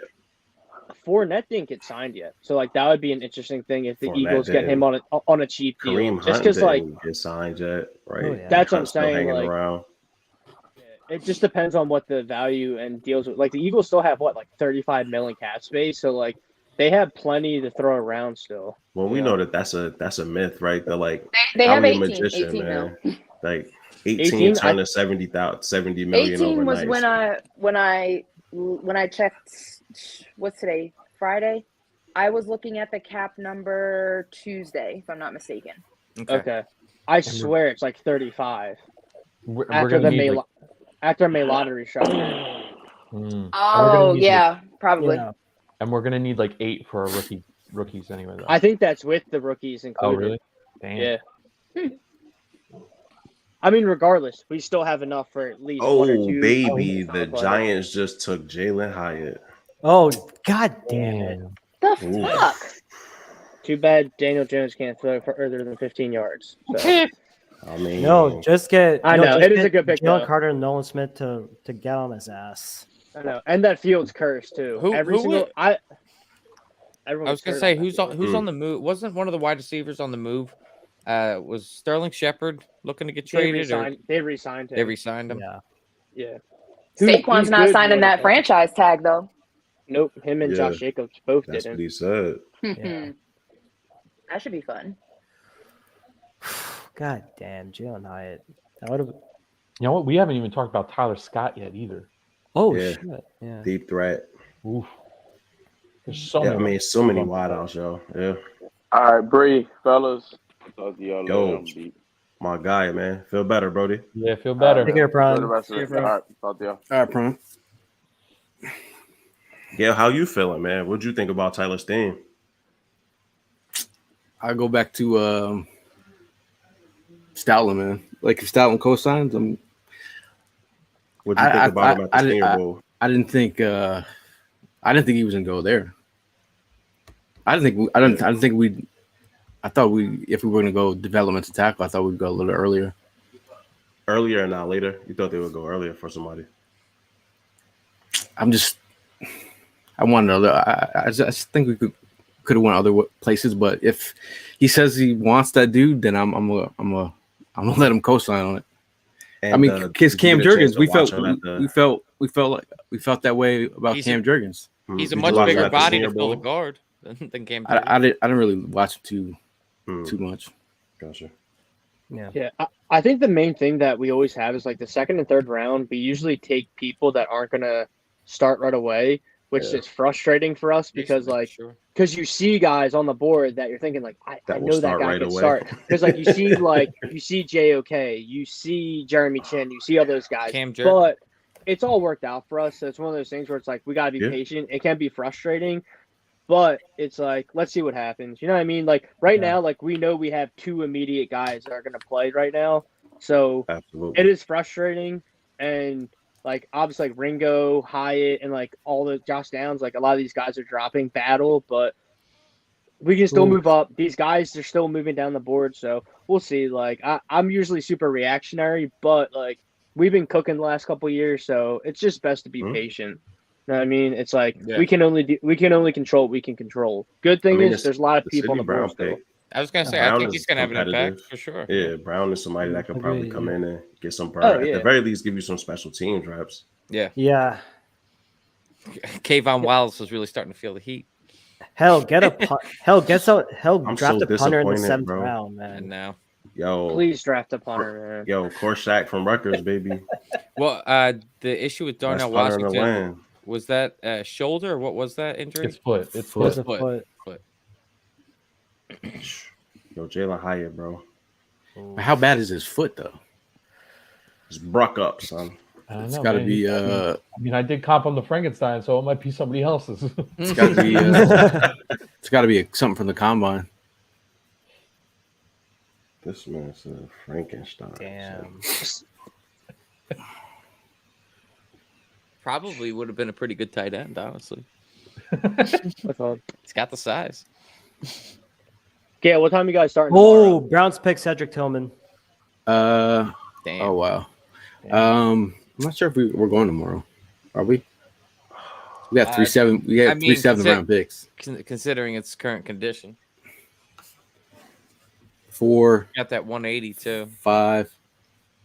Fournette didn't get signed yet, so like that would be an interesting thing if the Eagles get him on a cheap deal. Kareem Just Hunt because like didn't get signed yet, right? Oh, yeah. that's what I'm Hunt's still saying. hanging Like around. it just depends on what the value and deals with. Like the Eagles still have what like 35 million cap space, so like they have plenty to throw around still. Well, we know that that's a myth, right? They're like They I'm have a 18 magician, mil. man. Like 18 turn to 70 million 18 was overnight. when I checked. What's today? Friday. I was looking at the cap number Tuesday, if I'm not mistaken. Okay. I swear it's like 35 We're after gonna the need, May like, after May lottery shot. Oh yeah, probably. Yeah. and we're gonna need like 8 for our rookies anyway. Though. I think that's with the rookies included. Oh really? Damn. Yeah. I mean, regardless, we still have enough for at least one or two. Baby, the Giants just took Jalen Hyatt. Oh god damn it. The Ooh. fuck? Too bad Daniel Jones can't throw for further than 15 yards. So. I mean, No, just get. I no, know, just it is a get good pick, Jalen though. Carter and Nolan Smith to get on his ass. I know, and that Fields curse too. I was gonna say who's on the move? Wasn't one of the wide receivers on the move? Was Sterling Shepard looking to get traded? They re-signed him. They re-signed him. Yeah. Saquon's He's not good, signing more that than- franchise tag though. Nope, him and Josh Jacobs both That's didn't. what he said. Yeah. That should be fun. God damn, Jalen Hyatt. That would have. You know what? We haven't even talked about Tyler Scott yet either. Oh Yeah. shit! Yeah. Deep threat. Oof. There's so Yeah, I many. mean, so many wideouts, yo. Yeah. All right, Bree, fellas. Talk to y'all Yo. later. I'm deep. My guy, man. Feel better, Brody. Yeah, feel better. Take care, Enjoy Prime. the rest of it. All right, talk to y'all. All right, Prime. Yeah, how you feeling, man? What'd you think about Tyler Steen? I go back to Stoutland, man. Like if Stoutland co-signs, What'd you think about him at the Senior Bowl? I didn't think he was gonna go there. I thought if we were gonna go developmental tackle, I thought we'd go a little earlier. Earlier and not later? You thought they would go earlier for somebody? I wanted a little. I just think we could have went other places, but if he says he wants that dude, then I'm gonna let him co-sign on it. And, I mean, because Cam Jurgens, we felt that way about Cam Jurgens. He's a much bigger body to fill the guard than Cam Jurgens. I didn't really watch him too much. Gotcha. Yeah, I think the main thing that we always have is like the second and third round, we usually take people that aren't going to start right away, which is frustrating for us because you see guys on the board that you're thinking like, I know that guy can start. Because like you see JOK, you see Jeremy Chin, you see all those guys. But it's all worked out for us. So it's one of those things where it's like we gotta be patient. It can be frustrating. But it's like, let's see what happens. You know what I mean? Like right now, like we know we have two immediate guys that are going to play right now. So it is frustrating. And like, obviously like Ringo, Hyatt, and like all the Josh Downs, like a lot of these guys are dropping battle, but we can still move up. These guys are still moving down the board. So we'll see. Like I'm usually super reactionary, but like we've been cooking the last couple of years. So it's just best to be patient. You know what I mean? It's like we can only control what we can control. Good thing is there's a lot of people on the board still. I was gonna say I think he's gonna have an impact for sure. Yeah, Brown is somebody that could probably come in and get some burn. At the very least, give you some special teams reps. Yeah. Yeah. Kayvon Wallace was really starting to feel the heat. Hell, draft a punter in the 7th bro. round, man. And now. Yo, please draft a punter, man. Yo, Korshak from Rutgers, baby. Well, the issue with Darnell Washington was that shoulder or what was that injury? It's foot. It's foot. Yo, Jalen Hyatt, bro. How bad is his foot though? It's bruck up, son. It's got to be. I mean, I did comp on the Frankenstein, so it might be somebody else's. It's got to be. It's got to be something from the combine. This man's a Frankenstein. Damn. Probably would have been a pretty good tight end, honestly. It's got the size. Okay, what time you guys starting? Oh, Browns pick Cedric Tillman. Damn. Oh wow. I'm not sure if we're going tomorrow. Are we? We got 3 7th-round picks. Considering its current condition. 4. Got that 180 too. 5.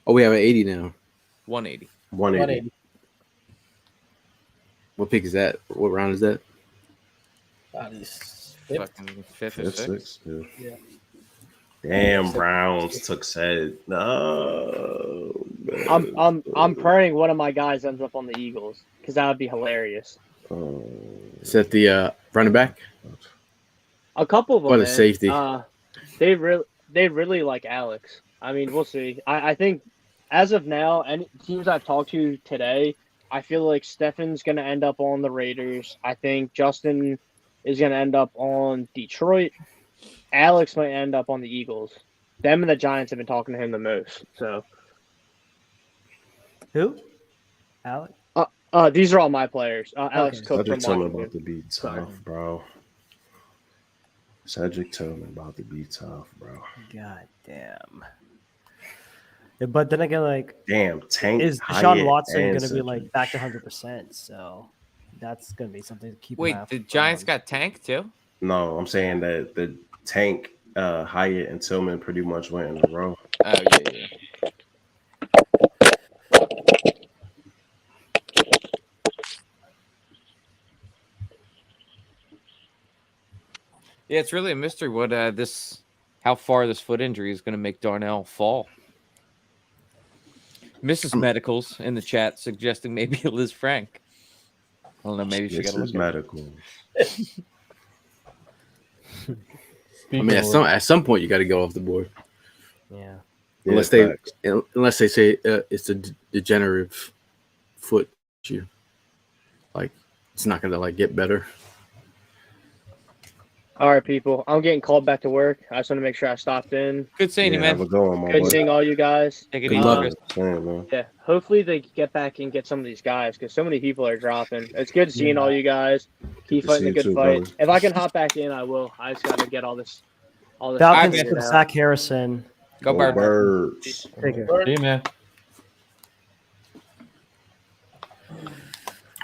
Oh, we have an 80 now. 180. 180. What pick is that? What round is that? Fucking fifth or sixth. Yeah. Damn, Browns took said. No, man. I'm praying one of my guys ends up on the Eagles because that would be hilarious. Is that the running back? A couple of them. Or the safety? They really like Alex. I mean, we'll see. I think as of now, any teams I've talked to today, I feel like Stefan's going to end up on the Raiders. I think Justin is going to end up on Detroit. Alex might end up on the Eagles. Them and the Giants have been talking to him the most. So, who? Alex. These are all my players. Alex Cook from Tillman Washington. about to be tough, bro. Cedric Tillman about to be tough, bro. God damn. But then again, like, Damn, Tank, is Deshaun Hyatt, Watson and going to be like Century. back to 100%? So that's going to be something to keep an eye Wait, out the for. Giants got Tank too? No, I'm saying that the Tank, Hyatt, and Tillman pretty much went in a row. Oh yeah. Yeah, it's really a mystery what how far this foot injury is going to make Darnell fall. Mrs. Medicals in the chat suggesting maybe Liz Frank. I don't know. Maybe she got a This is look at medical. I mean, at some point you got to go off the board. Yeah. Unless they say it's a degenerative foot issue, like it's not gonna like get better. All right, people. I'm getting called back to work. I just want to make sure I stopped in. Good seeing you, man. Have a go on, my Good boy. seeing all you guys. Take it Good easy, luck. Chris. Man. Yeah, hopefully they get back and get some of these guys because so many people are dropping. It's good seeing all you guys. Keep to fighting see a you good too, fight. brother. If I can hop back in, I will. I just got to get all this. Falcons figured took Zach Harrison. Go Bird. Birds. Take it. See you, man.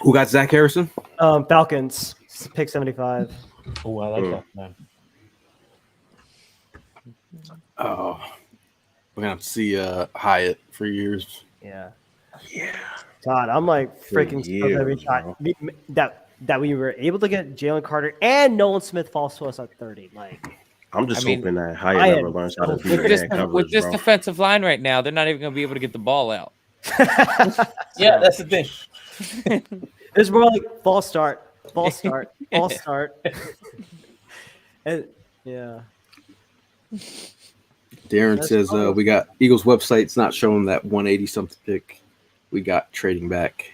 Who got Zach Harrison? Falcons pick 75. Oh, I like that, man. Oh, we're gonna have to see Hyatt for years. Yeah. Yeah. God, I'm like freaking stoked every years, time that we were able to get Jalen Carter and Nolan Smith falls to us at 30. Like, I'm just I mean, hoping that I Hyatt am never learns how to do With this, man coverage, with this bro. defensive line right now, they're not even going to be able to get the ball out. Yeah, that's the thing. it's more like false start. And yeah. Darren That's says cool. we got Eagles website's not showing that 180 something pick we got trading back.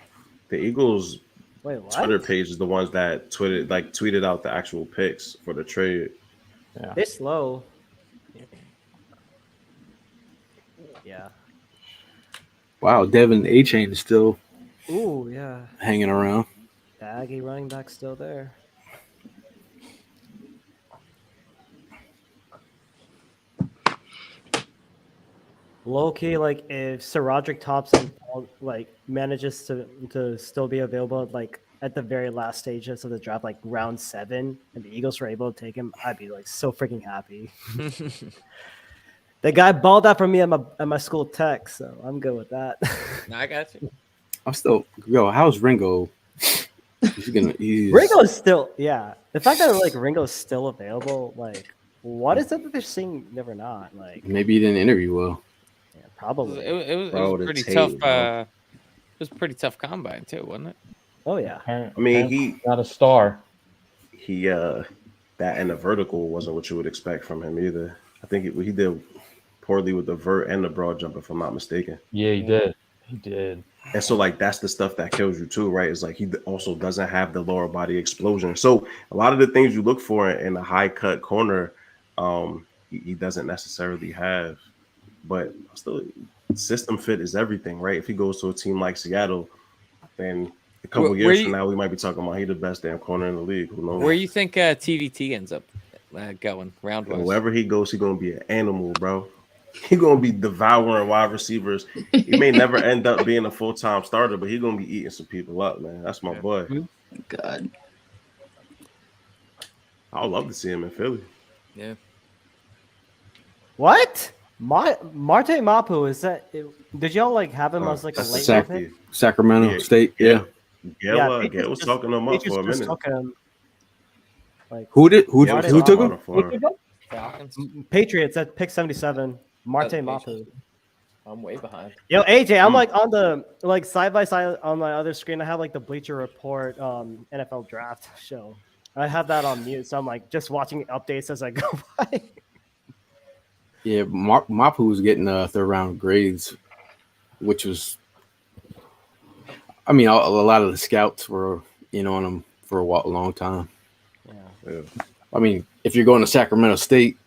The Eagles Wait, what? Twitter page is the ones that tweeted out the actual picks for the trade. They're slow. Yeah. Wow, Devin A-Chain is still Ooh, yeah. hanging around. The Aggie running back still there. Low key, like if Sir Roderick Thompson like manages to still be available, like at the very last stages of the draft, like round 7, and the Eagles were able to take him, I'd be like so freaking happy. The guy balled out for me at my school tech, so I'm good with that. No, I got you. I'm still how's Ringo? Ringo is still the fact that like Ringo's still available, like what is it that they're seeing never not? Like maybe he didn't interview well. yeah, probably. It Bro, was the pretty tape, tough. bro. It was a pretty tough combine too, wasn't it? Oh yeah. I mean, he not a star. That and the vertical wasn't what you would expect from him either. I think he did poorly with the vert and the broad jump, if I'm not mistaken. Yeah, he did. He did. And so, like, that's the stuff that kills you too, right? It's like he also doesn't have the lower body explosion. So a lot of the things you look for in a high cut corner, he doesn't necessarily have. But still, system fit is everything, right? If he goes to a team like Seattle, then a couple years from now, we might be talking about he the best damn corner in the league. Who knows? Where you think TVT ends up going round wise? Wherever he goes, he's gonna be an animal, bro. He's gonna be devouring wide receivers. He may never end up being a full-time starter, but he's gonna be eating some people up, man. That's my boy. God. I would love to see him in Philly. Yeah. What? Marte Mapu, is that? Did y'all like have him as like a late round pick? Sacramento State, yeah. Gail was talking him up for a minute. Like, who took him? Falcons. Patriots at pick 77. Marte Mapu. I'm way behind. Yo, AJ, I'm like on the like side by side on my other screen. I have like the Bleacher Report NFL draft show. I have that on mute, so I'm like just watching updates as I go by. Yeah, Mapu was getting third round grades, which was, I mean, a lot of the scouts were in on him for a long time. Yeah. I mean, if you're going to Sacramento State,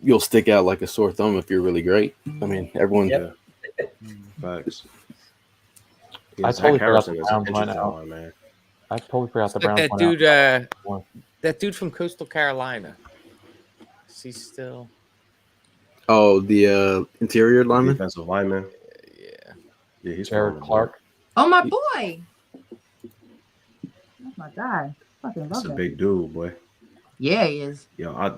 you'll stick out like a sore thumb if you're really great. I mean, everyone. Yep. Facts. I totally forgot the is an Browns went interesting out. one, man. I totally forgot the Like Browns that went dude, that dude from Coastal Carolina. Is he still? Oh, the interior lineman. Defensive lineman. Yeah, he's Jared from Clark. Oh, my boy. That's my guy. Fucking love That's a that. big dude, boy. Yeah, he is. Yo, I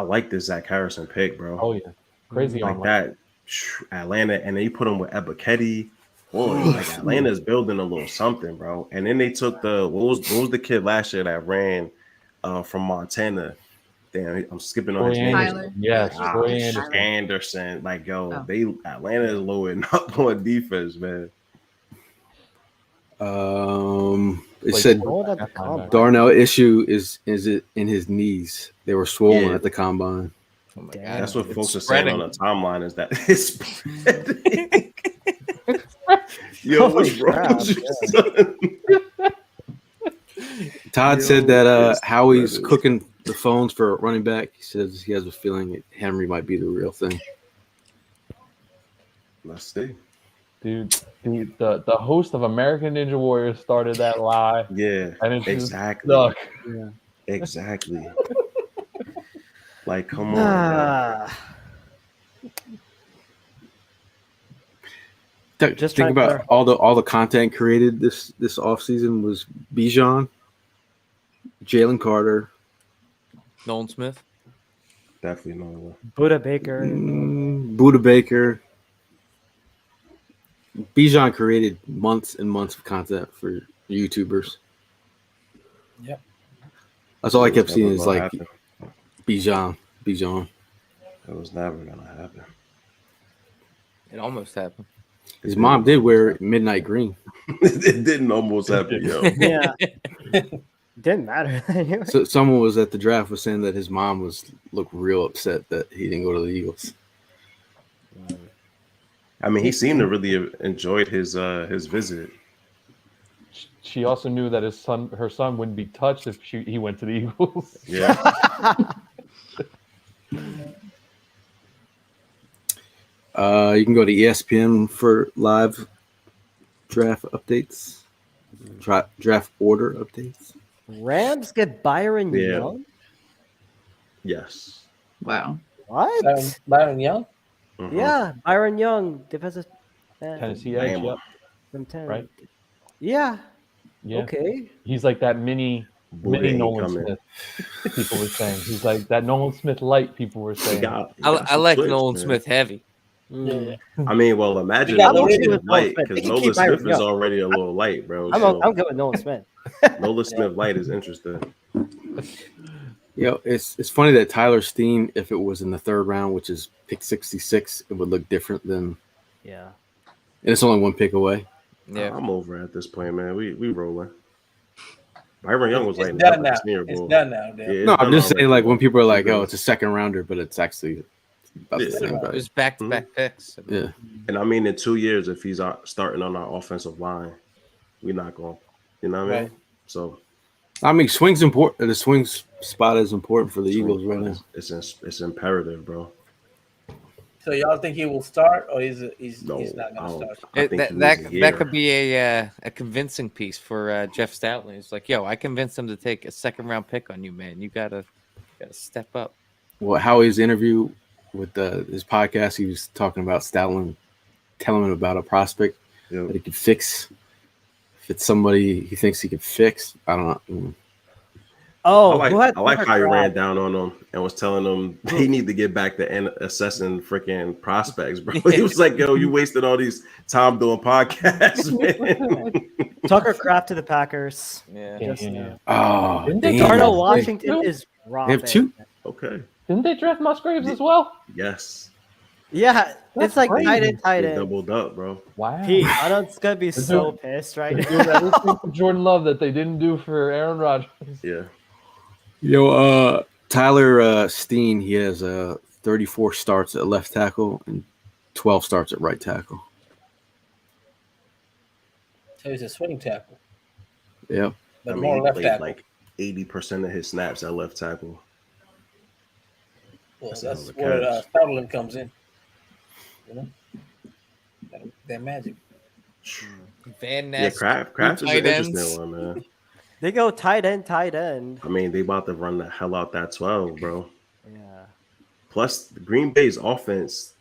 like this Zach Harrison pick, bro. Oh yeah, crazy like on that. Atlanta, and then you put him with Ebiketie. Boy, like Atlanta's building a little something, bro. And then they took what was the kid last year that ran from Montana? Damn, I'm skipping on his name. Tyler. Yes, Anderson. Like, yo, Oh. Atlanta is loading up on defense, man. It said Darnell issue is it in his knees? They were swollen at the combine. Oh my God. That's what folks are spreading. saying on the timeline is that it's spreading. Yo, what's wrong with you, son? Todd said that Howie's cooking the phones for running back. He says he has a feeling that Henry might be the real thing. Let's see. Dude, the host of American Ninja Warrior started that lie. Yeah, and it's exactly. Yeah. Exactly. Like, come on. Just think about all the content created this offseason was Bijan, Jalen Carter, Nolan Smith. Definitely Nolan. Buda Baker. Buda Baker. Bijan created months and months of content for YouTubers. Yep. That's all I kept seeing is like Bijan. It was never gonna happen. It almost happened. His mom did wear midnight green. It didn't almost happen, yo. Yeah. Didn't matter. Anyway. So someone was at the draft was saying that his mom looked real upset that he didn't go to the Eagles. I mean, he seemed to really have enjoyed his visit. She also knew that her son wouldn't be touched if he went to the Eagles. Yeah. You can go to ESPN for live draft updates, draft order updates. Rams get Byron Young? Yes. Wow. What? Byron Young? Mm-hmm. Yeah, Byron Young, defensive Tennessee edge, yep. From 10. Right? Yeah. Yeah. Okay. He's like that mini Nolan Smith. People were saying he's like that Nolan Smith light. People were saying. I like Nolan Smith heavy. Yeah. I mean, well, imagine Nolan Smith light because Nolan Smith is already a little light, bro. I'm good with Nolan Smith. Nolan Smith light is interesting. It's funny that Tyler Steen, if it was in the third round, which is pick 66, it would look different than. Yeah. And it's only one pick away. Yeah, I'm over at this point, man. We rolling. Byron Young was It's like done now. It's done now. Yeah, No, I'm just saying, like when people are like, "Oh, it's a second rounder," but it's actually about the same. It was back-to-back picks. Yeah, and I mean, in 2 years, if he's starting on our offensive line, we're not going. You know what I mean? So, I mean, swing's important. The swing spot is important for the Eagles right now. It's imperative, bro. So y'all think he will start, or he's not going to start? That could be a convincing piece for Jeff Stoutland. It's like, yo, I convinced him to take a second-round pick on you, man. You gotta step up. Well, Howie's interview with his podcast, he was talking about Stoutland telling him about a prospect that he could fix. If it's somebody he thinks he could fix, I don't know. Oh, I like how he ran down on them and was telling them they need to get back to assessing freaking prospects, bro. He was like, yo, you wasted all these time doing podcasts, man. Tucker Kraft to the Packers. Yeah. Oh, Darnell Washington is robbed. They have two. Okay. Didn't they draft Musgraves as well? Yes. Yeah, it's like crazy. tight They end. doubled up, bro. Wow. Pete, I know it's gonna be so pissed right They're now. doing everything for Jordan Love that they didn't do for Aaron Rodgers. Yeah. Tyler Steen, he has 34 starts at left tackle and 12 starts at right tackle. So he's a swing tackle. Yep. But I mean, more he left played tackle. like 80% of his snaps at left tackle. Well, That's that's another where Stoutland comes in. You know, that magic. Van Ness. Yeah, Kraft is an interesting one, man. They go tight end. I mean, they about to run the hell out that 12, bro. Yeah. Plus, Green Bay's offense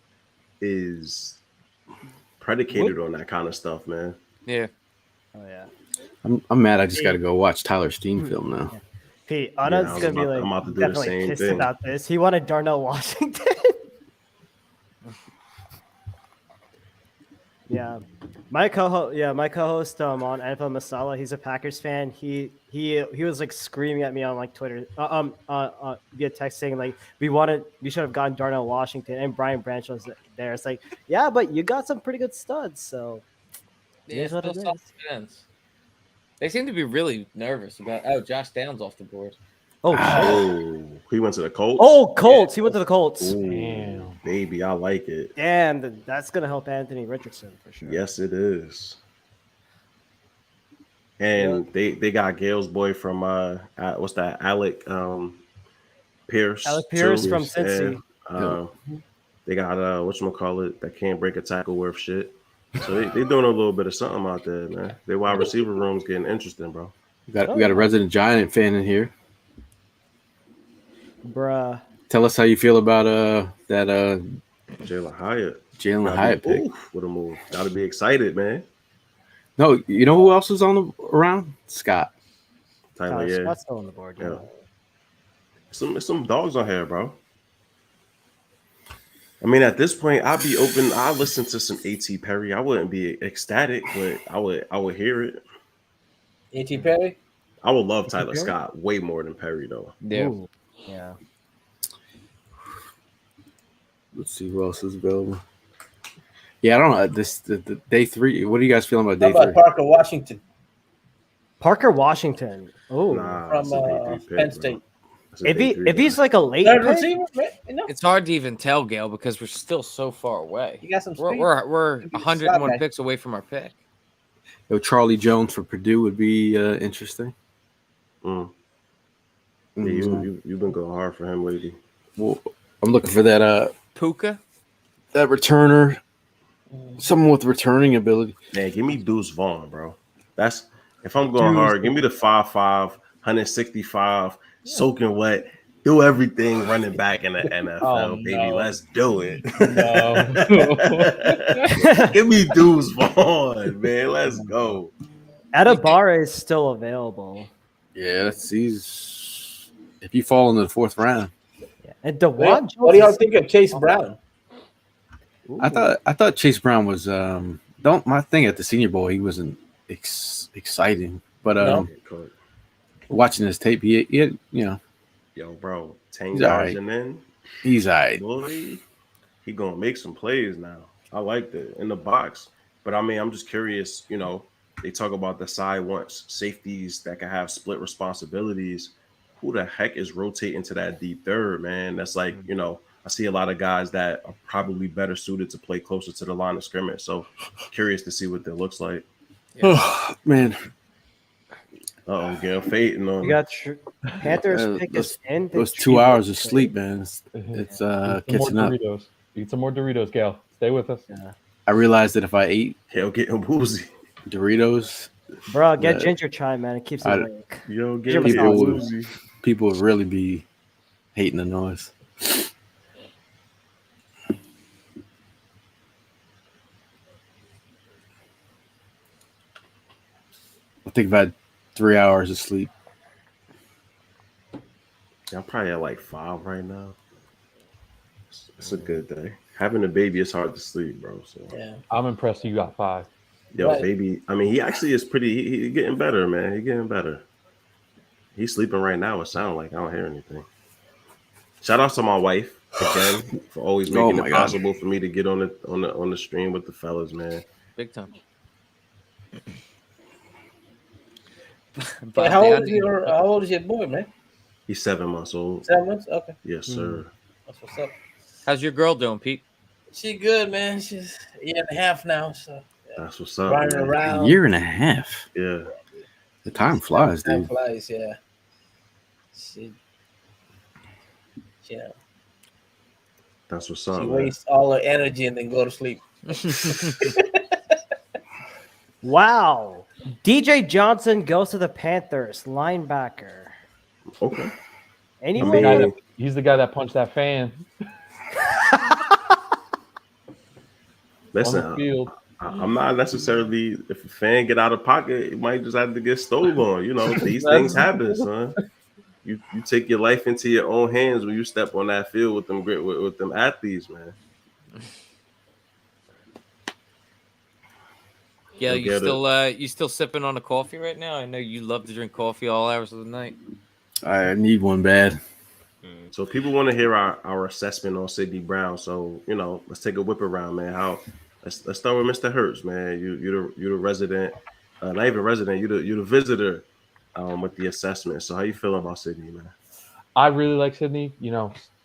is predicated on that kind of stuff, man. Yeah. Oh yeah. I'm mad. I just got to go watch Tyler Steen film now. Pete, Yeah, Anna's I was gonna be about- like I'm about to do the definitely same pissed thing. about this. He wanted Darnell Washington. Yeah, my co-host on NFL Masala, he's a Packers fan. He was like screaming at me on like Twitter, via text saying like we should have gotten Darnell Washington, and Brian Branch was there. It's like, yeah, but you got some pretty good studs, so it Yeah, is what still it solid is. defense. They seem to be really nervous about. Oh, Josh Downs off the board. Oh shit! Oh, he went to the Colts. Oh, Colts. He went to the Colts. Ooh, baby, I like it. Damn, that's gonna help Anthony Richardson for sure. Yes, it is. And they got Gail's boy from what's that? Alec Pierce. Alec Pierce too. from Cincy. And, they got whatchamacallit that can't break a tackle worth shit. So they doing a little bit of something out there, man. Their wide receiver room's getting interesting, bro. We got a resident Giant fan in here. Bruh. Tell us how you feel about that Jalen Hyatt. Jalen Hyatt pick. What a move. Gotta be excited, man. No, you know who else is around? Scott. Tyler, yeah. Scott's still on the board. Yeah. Some dogs on here, bro. I mean, at this point, I'd be open. I listen to some A.T. Perry. I wouldn't be ecstatic, but I would hear it. A.T. Perry? I would love Tyler Perry? Scott way more than Perry, though. Yeah. Ooh, yeah. Let's see who else is available. Yeah, I don't know. The day 3. What are you guys feeling about How day 3? about Parker Washington Parker Washington. Oh, from that's a day 3 pick, Penn bro. State? That's a if day 3 if he's guy. like a late Third pick, receiver, right? You know? It's hard to even tell, Gail, because we're still so far away. You got some speed. We're Could be a 101 slot guy. picks away from our pick. Yo, Charlie Jones for Purdue would be interesting. Yeah, you've been going hard for him lately. Well, I'm looking for that Puka. that returner, someone with returning ability. Man, give me Deuce Vaughn, bro. That's if I'm going hard. Give me the 5'5", 165, soaking wet, do everything running back in the NFL, baby. no. Let's do it. No. Give me Deuce Vaughn, man. Let's go. Adibare is still available. Yeah, he's if you fall into the 4th round. Yeah. And DeWan Jones. What do y'all think of Chase Brown? I thought Chase Brown was my thing at the Senior Bowl. He wasn't exciting, but No. watching his tape, he had, Yo, bro, 10 He's yards all right. and then he's all right. boy, he gonna make some plays now. I like that in the box. But I mean, I'm just curious, they talk about the side wants safeties that can have split responsibilities. Who the heck is rotating to that deep third, man? That's like, I see a lot of guys that are probably better suited to play closer to the line of scrimmage. So curious to see what that looks like. Oh man, Gail fading on You got Panthers pick those- is in. those 2 hours of sleep, man. It's Some catching more up. Doritos. Eat some more Doritos, Gal. Stay with us. Yeah. I realized that if I ate Hell, getting woozy. Doritos, Bro, get Yeah. ginger chime, man. It keeps I- you awake. Yo, Give getting me some. woozy. people would really be hating the noise. I think if I had 3 hours of sleep. I'm probably at like 5 right now. It's a good day. Having a baby is hard to sleep, bro. So Yeah. I'm impressed you got 5. yo, Right. baby. I mean, he actually is pretty. He's getting better, man. He's getting better. He's sleeping right now. It sounds like I don't hear anything. Shout out to my wife again for always making my it God. possible for me to get on the stream with the fellas, man. Big time. But how old is your boy, man? He's 7 months old. 7 months? Okay. Yes, sir. That's what's up. How's your girl doing, Pete? She good, man. She's a year and a half now, so That's what's up. running Man. A around. year and a half. Yeah. The time flies, Time dude. flies, yeah. She That's what's up. she Man. wastes all her energy and then go to sleep. Wow. DJ Johnson goes to the Panthers, linebacker. Okay. Anyone? I mean, He's the guy that punched that fan. Listen, on the field. I'm not necessarily, if a fan get out of pocket, it might just have to get stolen on. You know, these things happen, son. You take your life into your own hands when you step on that field with them with them athletes, man. Yeah, you still sipping on a coffee right now? I know you love to drink coffee all hours of the night. I need one bad. So people want to hear our assessment on Sidney Brown. So let's take a whip around, man. Let's start with Mr. Hurts, man. You're the resident, not even resident. You're the visitor with the assessment. So how you feeling about Sidney, man? I really like Sidney.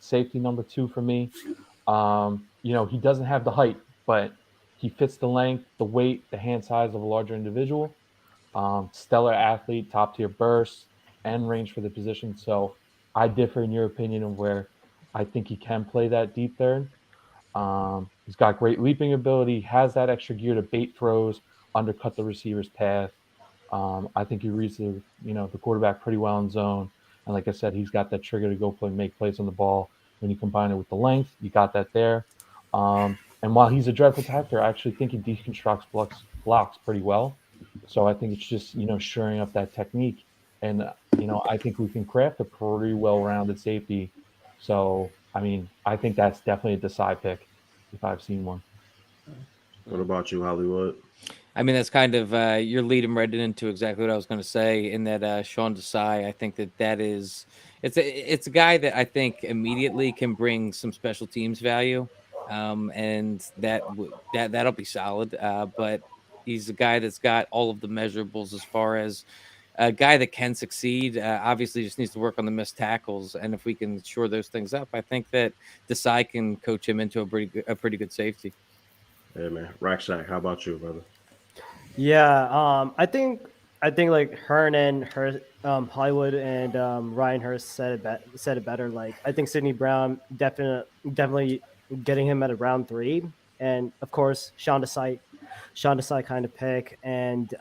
Safety number 2 for me. He doesn't have the height, but he fits the length, the weight, the hand size of a larger individual. Stellar athlete, top tier burst and range for the position. So I differ in your opinion of where I think he can play that deep third. He's got great leaping ability, has that extra gear to bait throws, undercut the receiver's path. I think he reads the quarterback pretty well in zone. And like I said, he's got that trigger to go make plays on the ball. When you combine it with the length, you got that there. And while he's a dreadful tackler, I actually think he deconstructs blocks pretty well. So I think it's just, shoring up that technique. And, I think we can craft a pretty well-rounded safety. So, I think that's definitely a decide pick if I've seen one. What about you, Hollywood? That's kind of you're leading right into exactly what I was going to say. In that Sean Desai, I think that is it's a guy that I think immediately can bring some special teams value, and that'll be solid. But he's a guy that's got all of the measurables as far as a guy that can succeed. Obviously, just needs to work on the missed tackles, and if we can shore those things up, I think that Desai can coach him into a pretty good safety. Yeah, man. Rack Shack, how about you, brother? Yeah, I think like Hernan, Hollywood, and Ryan Hurst said it better. Like I think Sidney Brown definitely getting him at a round 3, and of course Sean Desai kind of pick. And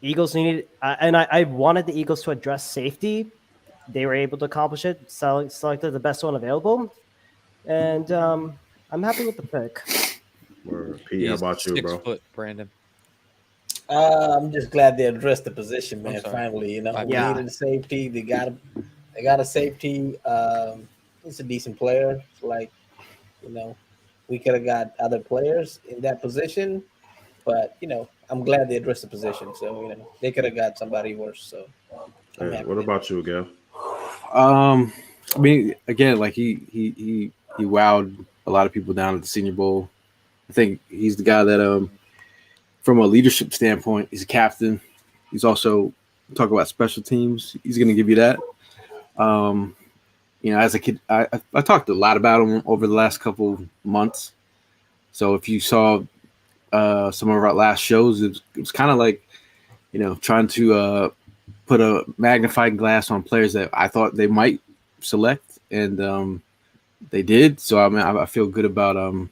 Eagles needed, and I wanted the Eagles to address safety. They were able to accomplish it. Selected the best one available, and I'm happy with the pick. Pete, how about you, bro? 6 foot, Brandon. I'm just glad they addressed the position, man. Finally, we needed a safety. They got a safety. He's a decent player. We could have got other players in that position, but I'm glad they addressed the position. So they could have got somebody worse. So what about you, Gail? Again, like he wowed a lot of people down at the Senior Bowl. I think he's the guy that, from a leadership standpoint, he's a captain. He's also talk about special teams. He's going to give you that. As a kid, I talked a lot about him over the last couple months. So if you saw some of our last shows, it was kind of like, trying to put a magnifying glass on players that I thought they might select, and they did. So I feel good about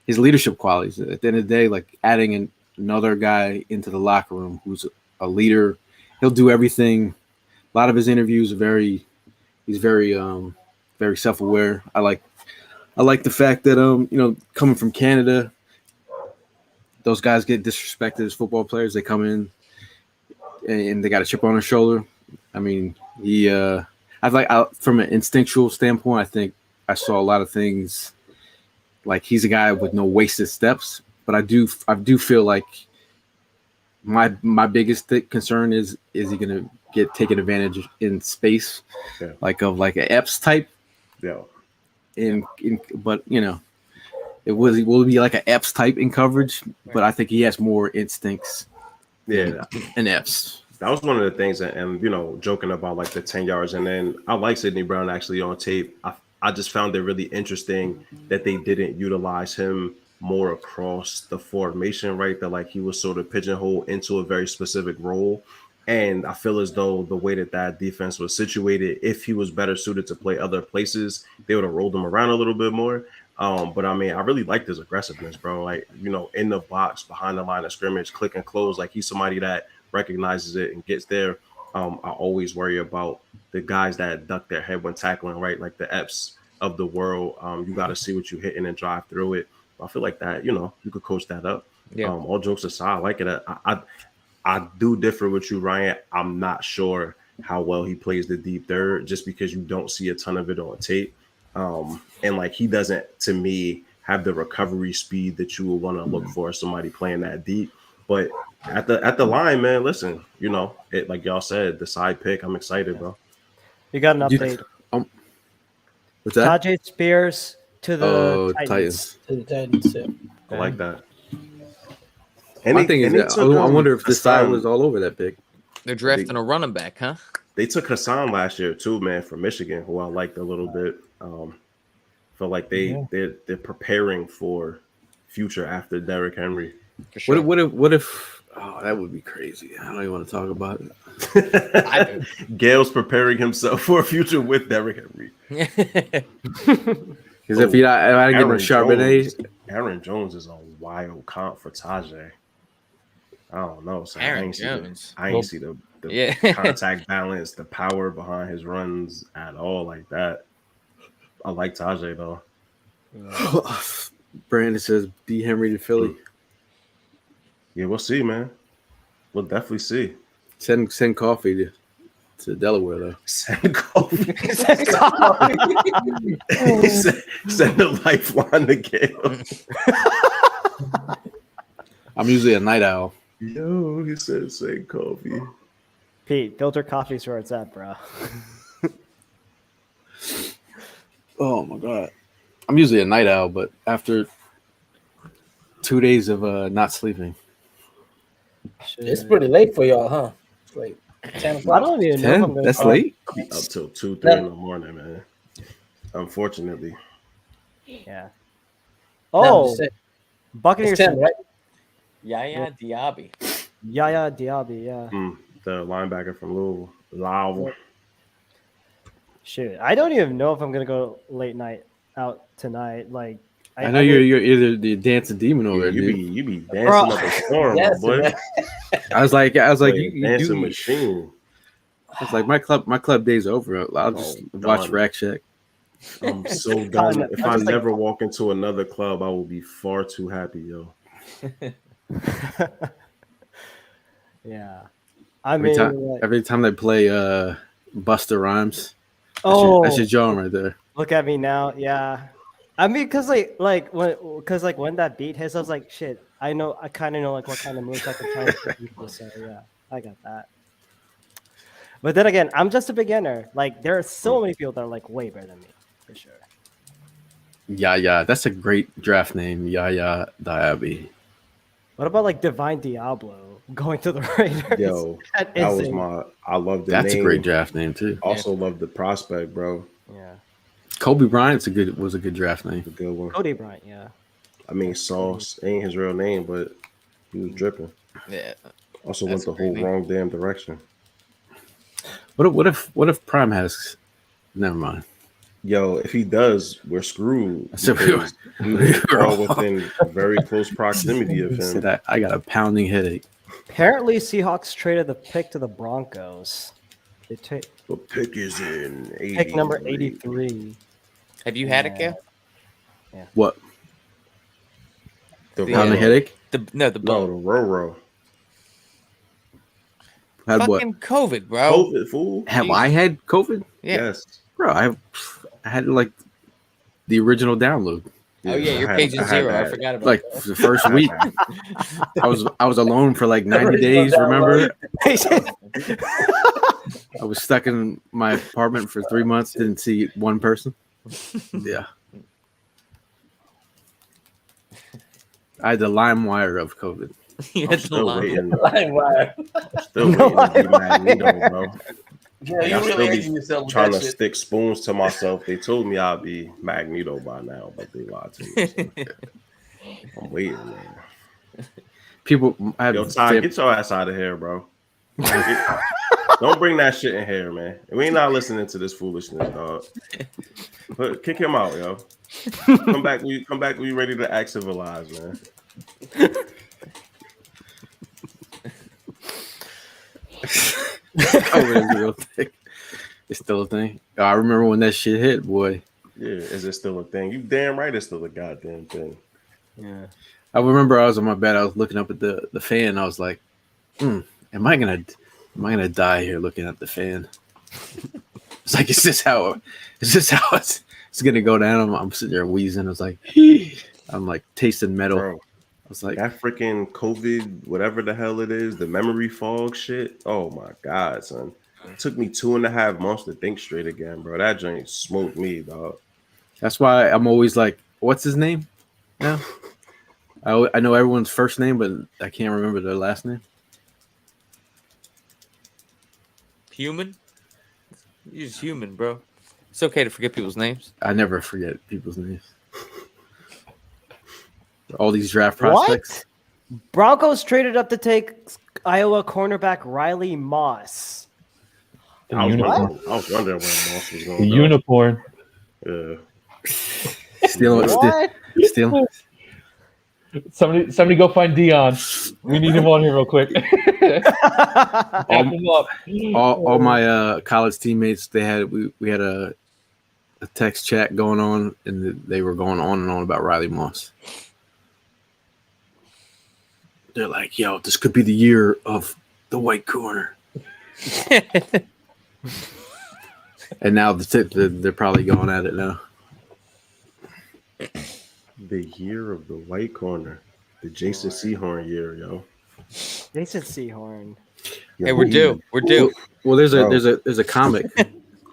his leadership qualities. At the end of the day, like adding another guy into the locker room who's a leader, he'll do everything. A lot of his interviews are he's very self-aware. I like the fact that coming from Canada, those guys get disrespected as football players. They come in and they got a chip on their shoulder. From an instinctual standpoint, I think I saw a lot of things. Like he's a guy with no wasted steps, but I do feel like my biggest concern is he going to get taken advantage in space, like an Epps type. Yeah. But it will be like an Epps type in coverage, but I think he has more instincts. Yeah, than Epps. That was one of the things, and joking about like the 10 yards, and then I like Sidney Brown actually on tape. I just found it really interesting that they didn't utilize him more across the formation, right? That like he was sort of pigeonholed into a very specific role. And I feel as though the way that defense was situated, if he was better suited to play other places, they would have rolled him around a little bit more. But I really liked his aggressiveness, bro. Like, in the box, behind the line of scrimmage, click and close. Like he's somebody that recognizes it and gets there. I always worry about the guys that duck their head when tackling, right? Like the Epps of the world. You got to see what you're hitting and drive through it. I feel like that, you could coach that up. Yeah. All jokes aside, I like it. I do differ with you, Ryan. I'm not sure how well he plays the deep third just because you don't see a ton of it on tape. And like he doesn't, to me, have the recovery speed that you would want to look for somebody playing that deep. But at the line, man, listen, it, like y'all said, the side pick. I'm excited, bro. You got an update. What's that? Tajay Spears to the Titans. To the Titans. Yeah. I like that. My thing is that I wonder if this side was all over that pick. They're drafting a running back, huh? They took Hassan last year too, man, from Michigan, who I liked a little bit. Feel like they're preparing for future after Derrick Henry. Sure. What if? Oh, that would be crazy. I don't even want to talk about it. Gail's preparing himself for a future with Derrick Henry. Because if I give him Charbonnet, Aaron Jones is a wild comp for Tajay. I don't know. So Aaron Jones. I ain't see the contact balance, the power behind his runs at all like that. I like Tajay though. Brandon says D. Henry to Philly. Yeah, we'll see, man. We'll definitely see. Send coffee to Delaware though. Send coffee. Send the lifeline to Gail. I'm usually a night owl. Yo, he said send coffee. Pete, filter coffee's where it's at, bro. Oh my god. I'm usually a night owl, but after 2 days of not sleeping. It's pretty late for y'all, huh? It's like 10 o'clock. I don't even know if I'm gonna That's late. Up till 2-3 in the morning, man. Unfortunately. Yeah. No, Oh, just saying. Buccaneers. It's 10, right? Yaya Diaby. Yaya Diaby, yeah. The linebacker from Louisville. Shoot, I don't even know if I'm gonna go late night out tonight. Like, I know you're either the dancing demon over there, dude. You be dancing up a storm, Yes, boy. man. I was like, You dancing do. machine. It's like my club day's over. I'll just watch done. Rack Shack. I'm so done. If I never walk into another club, I will be far too happy, yo. Yeah, I mean, every time they play Busta Rhymes, that's your Jawn right there. Look at me now. Yeah, I mean, cause when that beat hits, I was like, shit. I kind of know like what kind of moves I can try to put people. So yeah, I got that. But then again, I'm just a beginner. Like there are so many people that are like way better than me, for sure. Yeah, that's a great draft name, Yaya Diaby. What about like Divine Diablo going to the Raiders? Yo, that was I love the That's name. a great draft name too. Also love the prospect, bro. Yeah. Kobe Bryant's was a good draft name. A good one. Cody Bryant, yeah. I mean, Sauce ain't his real name, but he was dripping. Yeah. Also went the whole wrong damn direction. What if Prime has? Never mind. Yo, if he does, we're screwed. So We're all within very close proximity of him. I got a pounding headache. Apparently, Seahawks traded the pick to the Broncos. The pick is in 83. Pick number 83. Have you had it, Gail? Yeah. What? The pounding headache? The Roro. Had fucking what? COVID, bro. COVID, fool. Have I had COVID? Yeah. Yes. Bro, I had like the original download. Oh yeah, your page is zero. I forgot about like that. the first week. I was alone for like 90 days, remember? I was stuck in my apartment for 3 months, didn't see one person. Yeah. I had the LimeWire of COVID. I'm still waiting. LimeWire. Still waiting to be Magneto, bro. Yeah, Like, you I really still hating be yourself with trying that to shit. stick spoons to myself. They told me I'd be Magneto by now, but they lied to me. So I'm waiting, man. People, Yo, Ty, get your ass out of here, bro. Don't bring that shit in here, man. We ain't not listening to this foolishness, dog. But kick him out, yo. Come back when you ready to act civilized, man. COVID is real thick. It's still a thing. I remember when that shit hit, boy. Yeah, is it still a thing? You damn right, it's still a goddamn thing. Yeah. I remember I was on my bed. I was looking up at the fan. And I was like, am I gonna die here looking at the fan? It's like, is this how it's gonna go down? I'm sitting there wheezing. I was like, I'm like tasting metal. Bro, I was like, that freaking COVID, whatever the hell it is, the memory fog shit. Oh my god, son. It took me 2.5 months to think straight again, bro. That joint smoked me, dog. that's why I'm always like, what's his name? Now I know everyone's first name, but I can't remember their last name. Human? You're just human, bro. It's okay to forget people's names. I never forget people's names. All these draft prospects. What? Broncos traded up to take Iowa cornerback Riley Moss. The unicorn. I was wondering where Moss was going. The unicorn. Yeah. Stealing. Somebody go find Dion. We need him on here real quick. all my college teammates, we had a text chat going on, and they were going on and on about Riley Moss. They're like, yo, this could be the year of the white corner. And now they're probably going at it now. The year of the white corner. The Jason Sehorn year, yo. Jason Sehorn. Hey, we're due. We're due. Well, there's a comic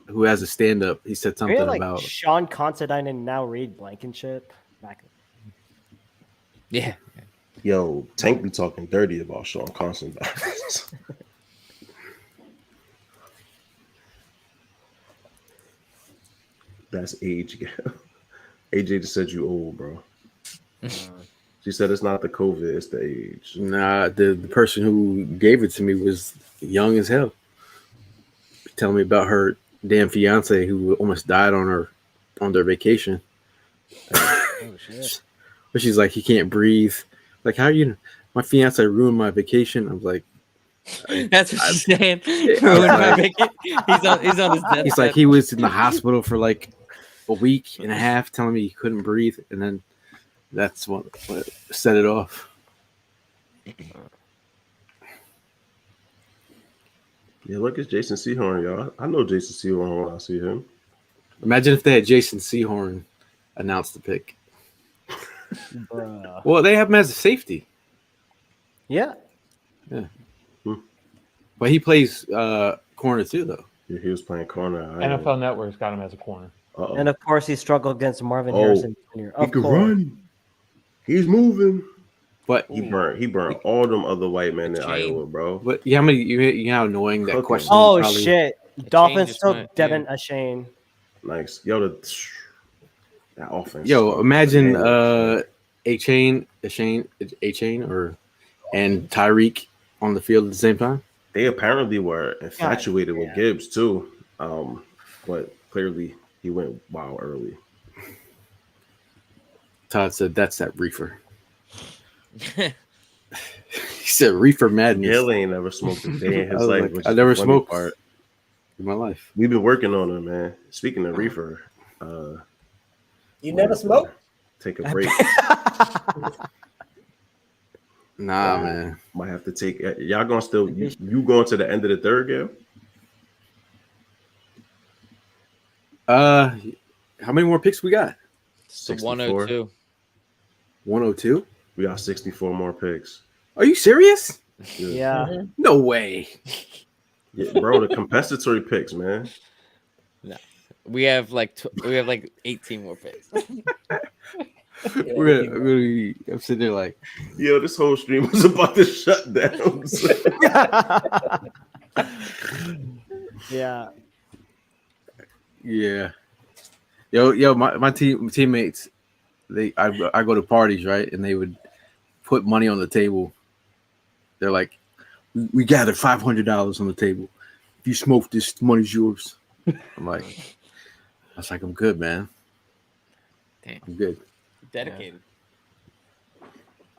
who has a stand-up. He said something Like about Sean Considine and now Reed Blankenship. Yeah. Yo, Tank be talking dirty about Sean Constantine. That's age gap. AJ just said you old, bro. She said it's not the COVID, it's the age. Nah, the person who gave it to me was young as hell. Telling me about her damn fiance who almost died on their vacation. Oh shit. But she's like, he can't breathe. Like, how you? My fiance ruined my vacation. I was like, that's what she's saying. Ruined my vacation. He's on his deathbed. He's like, he was in the hospital for like a week and a half, telling me he couldn't breathe, and then that's what set it off. Yeah, look, it's Jason Sehorn, y'all. I know Jason Sehorn when I see him. Imagine if they had Jason Sehorn announce the pick. Bruh. Well, they have him as a safety. Yeah. Yeah. But he plays corner too, though. Yeah, he was playing corner. NFL Network's got him as a corner. Uh-oh. And of course, he struggled against Marvin Harrison Jr. He could run. He's moving. But he burned all them other white men in Iowa, bro. But you know how annoying that question. Oh probably... shit! Dolphins took Devin Achane. Nice, yo, that offense. Yo, imagine Achane and Tyreek on the field at the same time. They apparently were infatuated with Gibbs too, but clearly he went wild early. Todd said, "That's that reefer." He said, "Reefer madness." Gil ain't never smoked a day in his life. Like, I never smoked in my life. We've been working on it, man. Speaking of reefer, you never smoked? Take a break. Nah, man. Might have to take. Y'all gonna still you going to the end of the third, Gil? How many more picks we got? 102. 102? We got 64 more picks. Are you serious? Yeah. No way. Yeah, bro, the compensatory picks, man. No. We have like 18 more picks. I'm sitting there like, yo, this whole stream was about to shut down. Yeah. Yeah. Yo, my teammates, I go to parties, right? And they would put money on the table. They're like, we gathered $500 on the table. If you smoke this, money's yours. I'm like, I'm good, man. Damn. I'm good. Dedicated.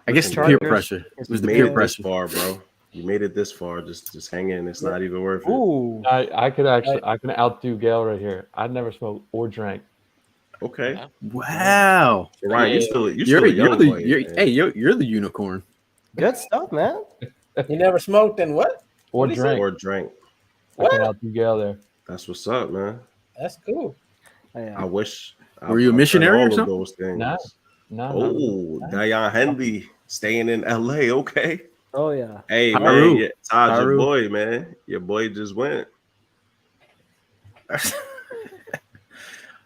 I guess the peer pressure. It was the peer pressure. Far, bro. You made it this far. Just hang in. It's not even worth it. Ooh. I can outdo Gail right here. I never smoked or drank Okay. Wow. So, Ryan, you're still a young boy. You're the unicorn. Good stuff, man. You never smoked and what? Or What'd he say? drank. Or drank. Second out together. That's what's up, man. That's cool. I wish. Were you a missionary all or of something? those things. No. Oh, Dion Henley staying in LA. Okay. Oh yeah. Hey Tyru. man, Todd, your Tyru. boy, man. Your boy just went.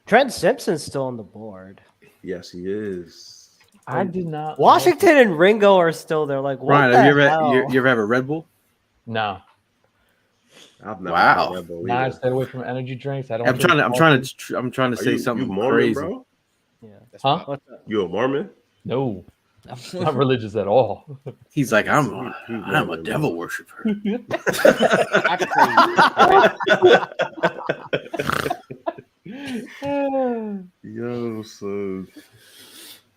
Trent Simpson's still on the board. Yes, he is. I did not. Washington and Ringo are still there. Like, what Ryan, the have you ever hell? you ever have a Red Bull? No. I've never Wow. had Red Bull Nah, I either. stay away from energy drinks. I don't. I'm trying to Are say you something Mormon, crazy. bro? Yeah. Huh? You a Mormon? No. Not religious at all. He's like, I'm a Mormon, devil worshiper. Yo, so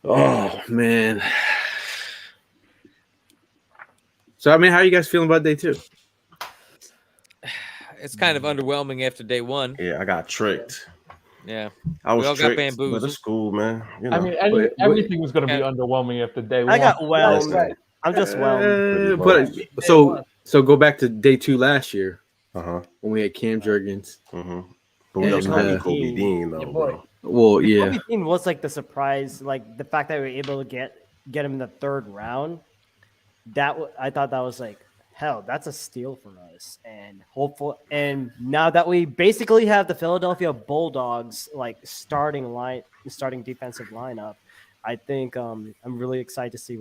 Oh man. So I mean, how are you guys feeling about day 2? It's kind of underwhelming after day 1. yeah, I got tricked. Yeah. I was We all got tricked, bamboozled. but it's cool, man. You know. I mean, everything was going to be underwhelming after day 1. I got whelmed. Listen. I'm just whelmed. But so go back to day 2 last year when we had Cam Jurgens. But we also had Kobe Dean, though, bro. Well, yeah. Kobe Dean was like the surprise, like the fact that we were able to get him in the 3rd round. I thought that was like, hell, that's a steal for us. And now that we basically have the Philadelphia Bulldogs like starting defensive lineup, I think I'm really excited to see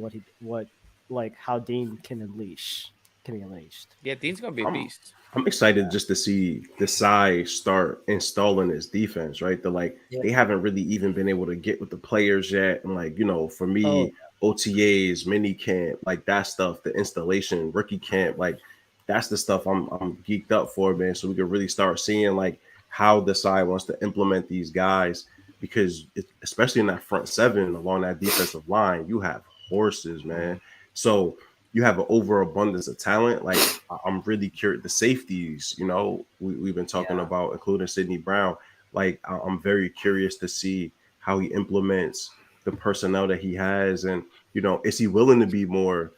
how Dean can be unleashed. Yeah, Dean's gonna be a beast. I'm excited just to see the size start installing his defense, right? They haven't really even been able to get with the players yet. And like, you know, for me, OTAs, mini camp, like that stuff, the installation, rookie camp, like that's the stuff I'm geeked up for, man. So we can really start seeing like how the side wants to implement these guys, because especially in that front 7 along that defensive line, you have horses, man. So you have an overabundance of talent. Like I'm really curious. The safeties, you know, we've been talking about, including Sidney Brown. Like I'm very curious to see how he implements the personnel that he has, and you know, is he willing to be more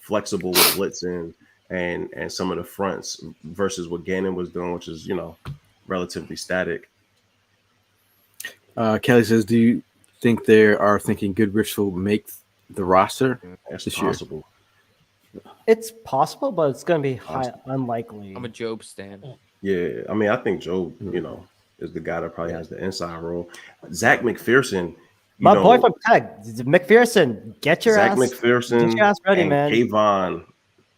flexible with blitzing and some of the fronts versus what Gannon was doing, which is, you know, relatively static. Kelly says, do you think they are thinking Goodrich will make the roster That's this possible. year? It's possible, but it's going to be unlikely. I'm a Job stan. Yeah, I mean, I think Joe, you know, is the guy that probably has the inside role. Zach McPherson, my boy from Tech, McPherson, get your ass ready, and man. Kayvon,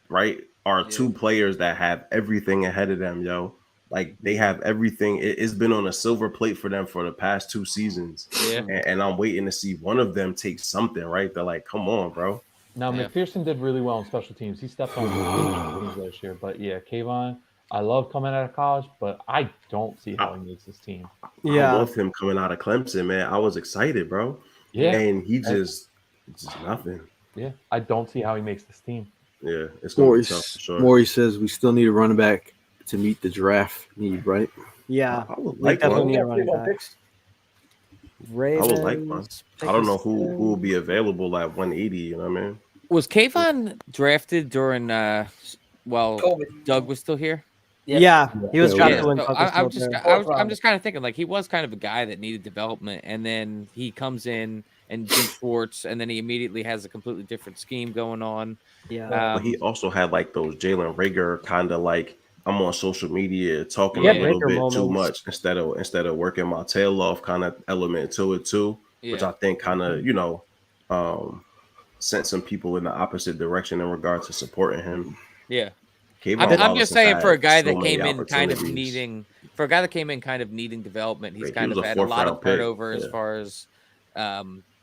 right, are 2 players that have everything ahead of them, yo. Like they have everything. It's been on a silver plate for them for the past 2 seasons. Yeah, and I'm waiting to see one of them take something, right? They're like, come on, bro. Now, McPherson did really well on special teams. He stepped on special teams last year. But yeah, Kayvon, I love coming out of college, but I don't see how he makes this team. I love him coming out of Clemson, man. I was excited, bro. Yeah. And he just nothing. Yeah, I don't see how he makes this team. Yeah, it's going to be tough for sure. Maury says we still need a running back to meet the draft need, right? Yeah. I would like one. Need a running back. I would like one. I don't know who will be available at 180, you know what I mean? Was Kayvon drafted during Doug was still here? Yeah, he was drafted when So Doug was still there. I'm just kind of thinking like he was kind of a guy that needed development, and then he comes in and Jim Schwartz, and then he immediately has a completely different scheme going on. Yeah, but he also had like those Jalen Rager kind of like, I'm on social media talking a little bit too much instead of working my tail off kind of element to it too, which I think kind of, you know, sent some people in the opposite direction in regard to supporting him. Yeah. I'm just saying for a guy that came in kind of needing development, he's kind of had a lot of turnover as far as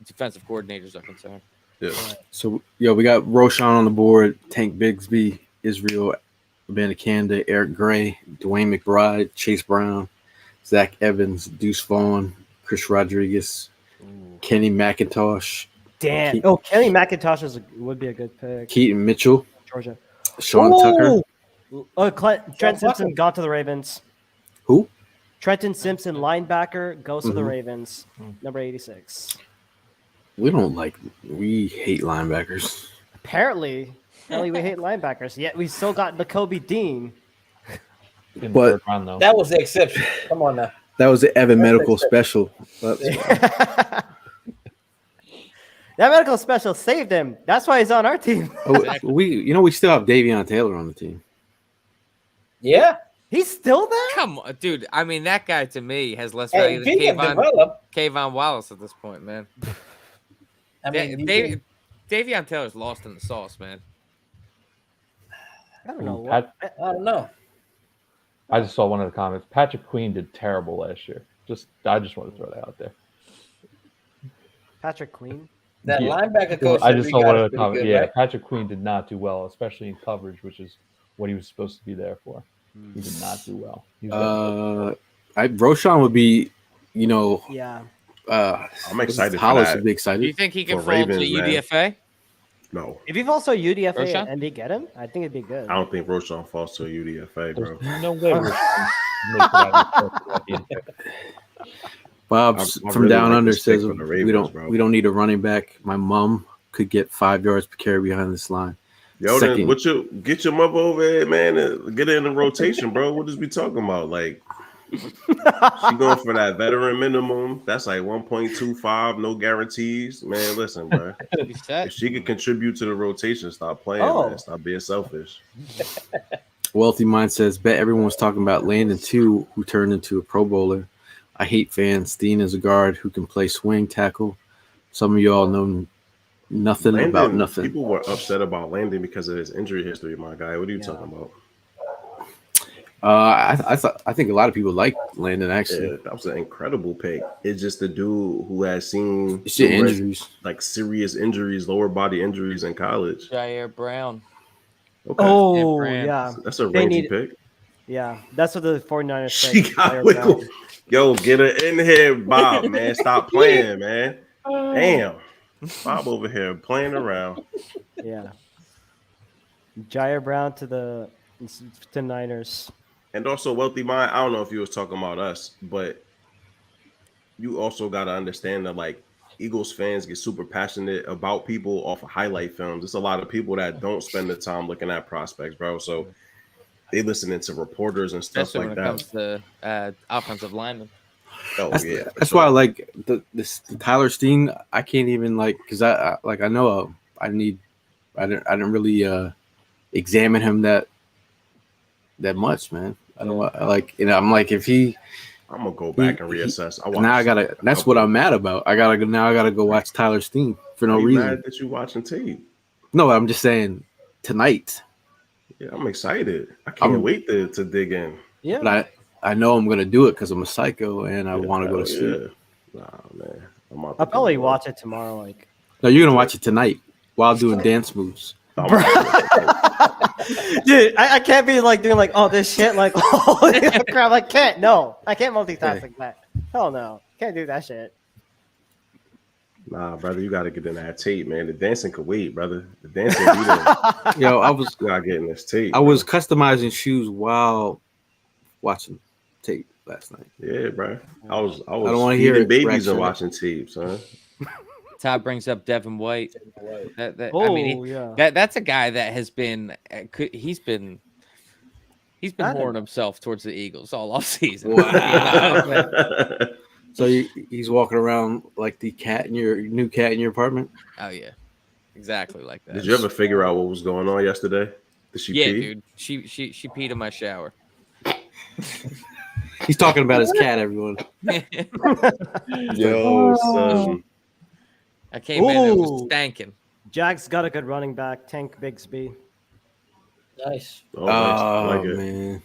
defensive coordinators are concerned. Yeah. So we got Roshan on the board, Tank Bigsby, Israel Abanikanda, Eric Gray, Dwayne McBride, Chase Brown, Zach Evans, Deuce Vaughn, Chris Rodriguez, Kenny McIntosh. Damn. Kenny McIntosh would be a good pick. Keaton Mitchell, Georgia. Sean Tucker. Trent Simpson got to the Ravens. Who? Trenton Simpson, linebacker, goes to the Mhm. Ravens, number 86. We hate linebackers. Apparently we hate linebackers. Yet we still got Nakobe Dean. But that was the exception. Come on now. that was the Evan That's medical the special. That medical special saved him. That's why he's on our team. We still have Davion Taylor on the team. Yeah. He's still there? Come on, dude. I mean, that guy to me has less Hey, value he than can develop. Kayvon Wallace at this point, man. I mean, Davion Taylor's lost in the sauce, man. I don't know. Pat- I don't know. I just saw one of the comments. Patrick Queen did terrible last year. I just want to throw that out there. Patrick Queen? That Yeah. linebacker coach. I that just we saw got one is of the pretty comments. good, Yeah, right? Patrick Queen did not do well, especially in coverage, which is what he was supposed to be there for. He did not do well. Roshan would be, Yeah. I'm excited for Hollis that. would be excited. Do you think he can For fall to Ravens, man. UDFA? No, If he falls to a UDFA Roshan? and they get him, I think it'd be good. I don't think Roshan falls to a UDFA, bro. There's no way we're making that. Bob I from really Down like Under this pick says for the Ravens, bro. we don't need a running back. My mom could get 5 yards per carry behind this line. Yo, Second. then get your mother over here, man, and get her in the rotation, bro. What is we talking about? Like, she going for that veteran minimum. That's like 1.25, no guarantees. Man, listen, bro. If she could contribute to the rotation, stop playing, man. Stop being selfish. Wealthy Mind says, bet everyone was talking about Landon 2, who turned into a Pro Bowler. I hate fans. Steen is a guard who can play swing tackle. Some of y'all know nothing about nothing. People were upset about Landon because of his injury history, my guy. What are you talking about? I think a lot of people like Landon, actually. Yeah, that was an incredible pick. It's just the dude who has seen injuries, like serious injuries, lower body injuries in college. Jair Brown. Okay. Oh, yeah. That's a They rangy need- pick. Yeah, that's what the 49ers She picked. got wiggle. Yo, get her in here, Bob, man. Stop playing, man. Damn. Bob over here playing around. Yeah. Jair Brown to the Niners. And also, Wealthy Mind, I don't know if you was talking about us, but you also got to understand that, like, Eagles fans get super passionate about people off of highlight films. There's a lot of people that don't spend the time looking at prospects, bro. So they listening to reporters and stuff Especially like when it that. comes to offensive linemen. Oh, That's why I like the Tyler Steen. I can't even because I know I didn't really examine him that much, man. I don't I'm like if he. I'm gonna go back and reassess. That's what I'm mad about. I gotta go watch Tyler Steen for no reason. Mad that you watching tape? No, I'm just saying tonight. Yeah, I'm excited. I can't wait to dig in. Yeah, but I know I'm gonna do it because I'm a psycho and I want to go to sleep. Yeah. Nah, man. I'll probably watch it tomorrow. No, you're gonna watch it tonight while doing dance moves. Dude, I can't be doing all this shit holy crap, I can't multitask like that. Hell no, can't do that shit. Nah, brother, you gotta get in that tape, man. The dancing could wait, brother. The dancing be there. Yo, I was gotta get in this tape. I was customizing shoes while watching tape last night. Yeah, bro. I was I don't want to hear it, babies and watching tapes, huh? Todd brings up Devin White. Yeah. That's a guy that has been he's been whoring himself towards the Eagles all off season. Wow. So he's walking around like the new cat in your apartment? Oh yeah, exactly like that. Did you ever figure out what was going on yesterday? Did she pee? Dude. She peed in my shower. He's talking about his cat, everyone. Yo, son. I came in and it was stanking. Jags got a good running back, Tank Bigsby. Nice. Oh, nice. I like it. Man.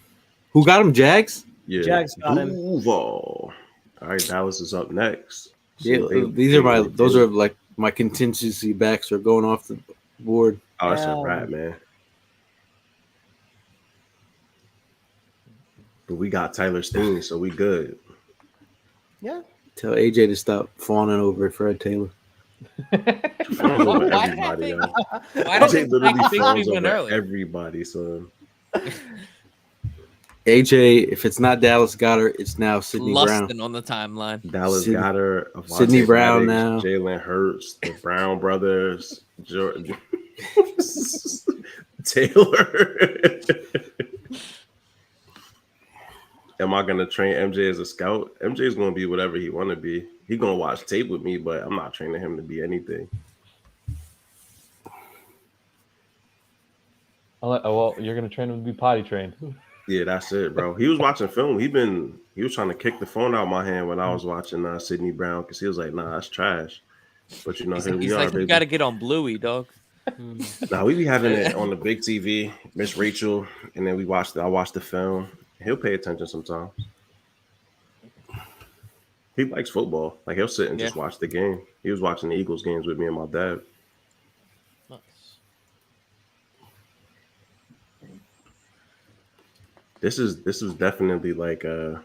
Who got him? Jags? Yeah. Jags got him. Duval. All right, Dallas is up next. So Yeah, those are like my contingency backs are going off the board. Oh, that's a wrap, man. But we got Tyler Steen, so we good. Yeah. Tell AJ to stop fawning over Fred Taylor. Over everybody, yo. Why don't AJ literally think fawns we went over early? everybody, son. AJ, if it's not Dallas Goddard, it's now Sidney Brown. Lusting on the timeline. Dallas Sidney- Goddard, Sidney Brown Maddox, now. Jalen Hurts, the Brown brothers, Taylor. Am I gonna train MJ as a scout? MJ is gonna be whatever he want to be. He gonna watch tape with me, but I'm not training him to be anything. Well, you're gonna train him to be potty trained. Yeah, that's it, bro. He was watching film. He was trying to kick the phone out of my hand when I was watching Sidney Brown because he was like, "Nah, that's trash." But here we are, like, baby. you got to get on Bluey, dog. Now we be having it on the big TV, Miss Rachel, and then I watch the film. He'll pay attention sometimes. He likes football. Like he'll sit and just watch the game. He was watching the Eagles games with me and my dad. Nice. This is definitely like the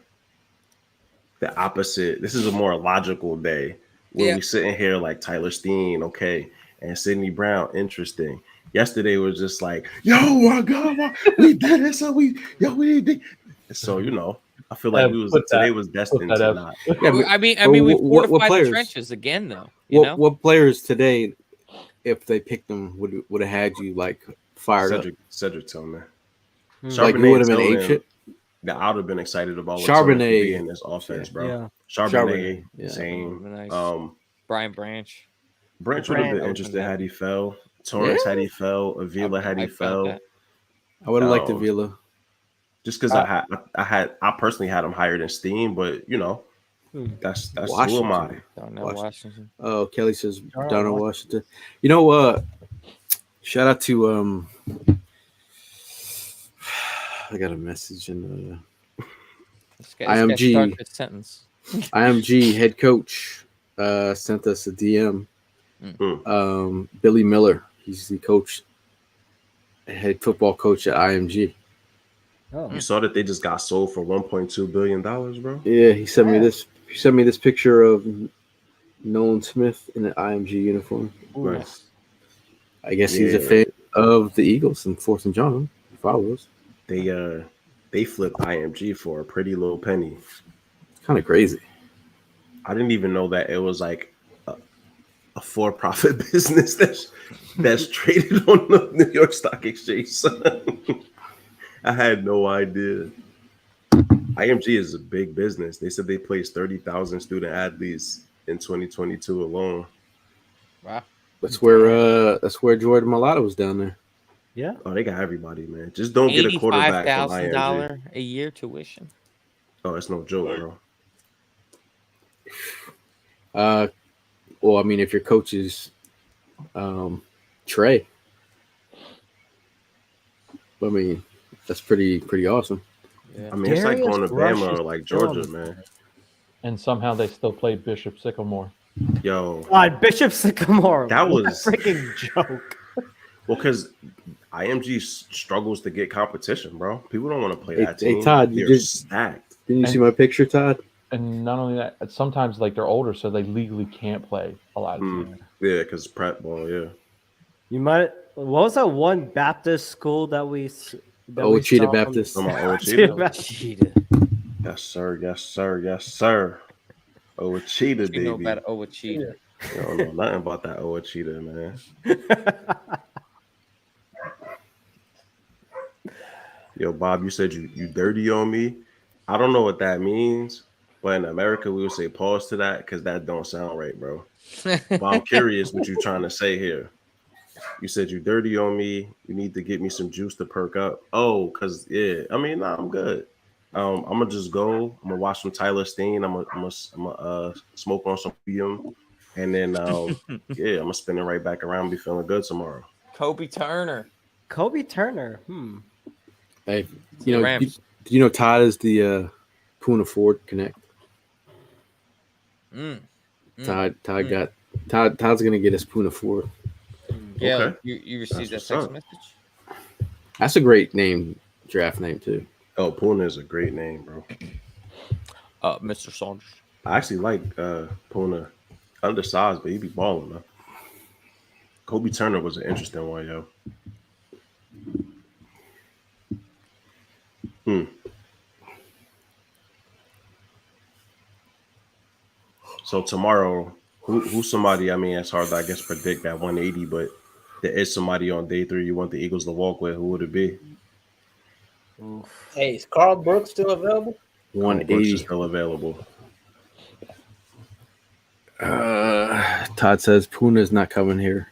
opposite. This is a more logical day where we sitting here like Tyler Steen, okay, and Sidney Brown, interesting. Yesterday was just like, yo, my God, we did it, so we did. So I feel like today was destined to not. Yeah, I mean, we fortified the trenches again, though. What players today, if they picked them, would have had you like fired up? Cedric Tillman. Like you would have been ape shit. I would have been excited about what Charbonnet in this offense, bro. Yeah. Charbonnet, yeah. same. Nice. Brian Branch. Branch would have been interested had he fell. Torrance had he fell. Avila had he fell. I would have liked Avila. Just because I personally had him higher than Steen, but that's who am I? Washington. Oh, Kelly says Darnell Washington. You know what? Shout out to I got a message in IMG. IMG head coach sent us a DM. Billy Miller, he's the coach, head football coach at IMG. Oh. You saw that they just got sold for $1.2 billion, bro. Yeah, he sent me this. He sent me this picture of Nolan Smith in an IMG uniform. Nice. I guess he's a fan of the Eagles and 4th and John. He follows. They flipped IMG for a pretty little penny. It's kind of crazy. I didn't even know that it was like a for-profit business that's traded on the New York Stock Exchange. I had no idea. IMG is a big business. They said they placed 30,000 student athletes in 2022 alone. Wow. That's where Jordan Mailata was down there. Yeah. Oh, they got everybody, man. Just don't get a quarterback from IMG. $85,000 a year tuition. Oh, it's no joke, bro. Well, I mean, if your coach is Trey, I mean, that's pretty awesome. Yeah. I mean, it's like going to Bama or like Georgia, man. And somehow they still play Bishop Sycamore. Yo, God, Bishop Sycamore. That was a freaking joke. Well, because IMG struggles to get competition, bro. People don't want to play that team. Hey, Todd, They're stacked. Didn't you see my picture, Todd? And not only that, sometimes like they're older, so they legally can't play a lot of teams. Yeah, because prep ball, yeah. You might. What was that one Baptist school that we? Cheetah Baptist. Cheetah. Yes, sir. Yes, sir. Yes, sir. Cheetah, baby. You know about Cheetah. I don't know nothing about that Cheetah, man. Yo, Bob, you said you dirty on me. I don't know what that means, but in America we would say pause to that because that don't sound right, bro. But I'm curious what you're trying to say here. You said you dirty on me. You need to get me some juice to perk up. Oh, because I mean, nah, I'm good. I'm gonna just go. I'm gonna watch some Tyler Steen. I'm gonna smoke on some opium, and then I'm gonna spin it right back around and be feeling good tomorrow. Kobe Turner. Hey, you know Todd is the Puna Ford Connect. Todd's gonna get his Puna Ford. Yeah, Okay. you received that text message? That's a great draft name too. Oh, Puna is a great name, bro. Mr. Saunders. I actually like Puna. Undersized, but he be balling, man. Kobe Turner was an interesting one, yo. So tomorrow, who's somebody? I mean, it's hard to I guess predict that 180, but there is somebody on day 3 you want the Eagles to walk with. Who would it be? Hey, is Carl Brooks still available? Carl Brooks 180. is still available. Todd says Puna's not coming here.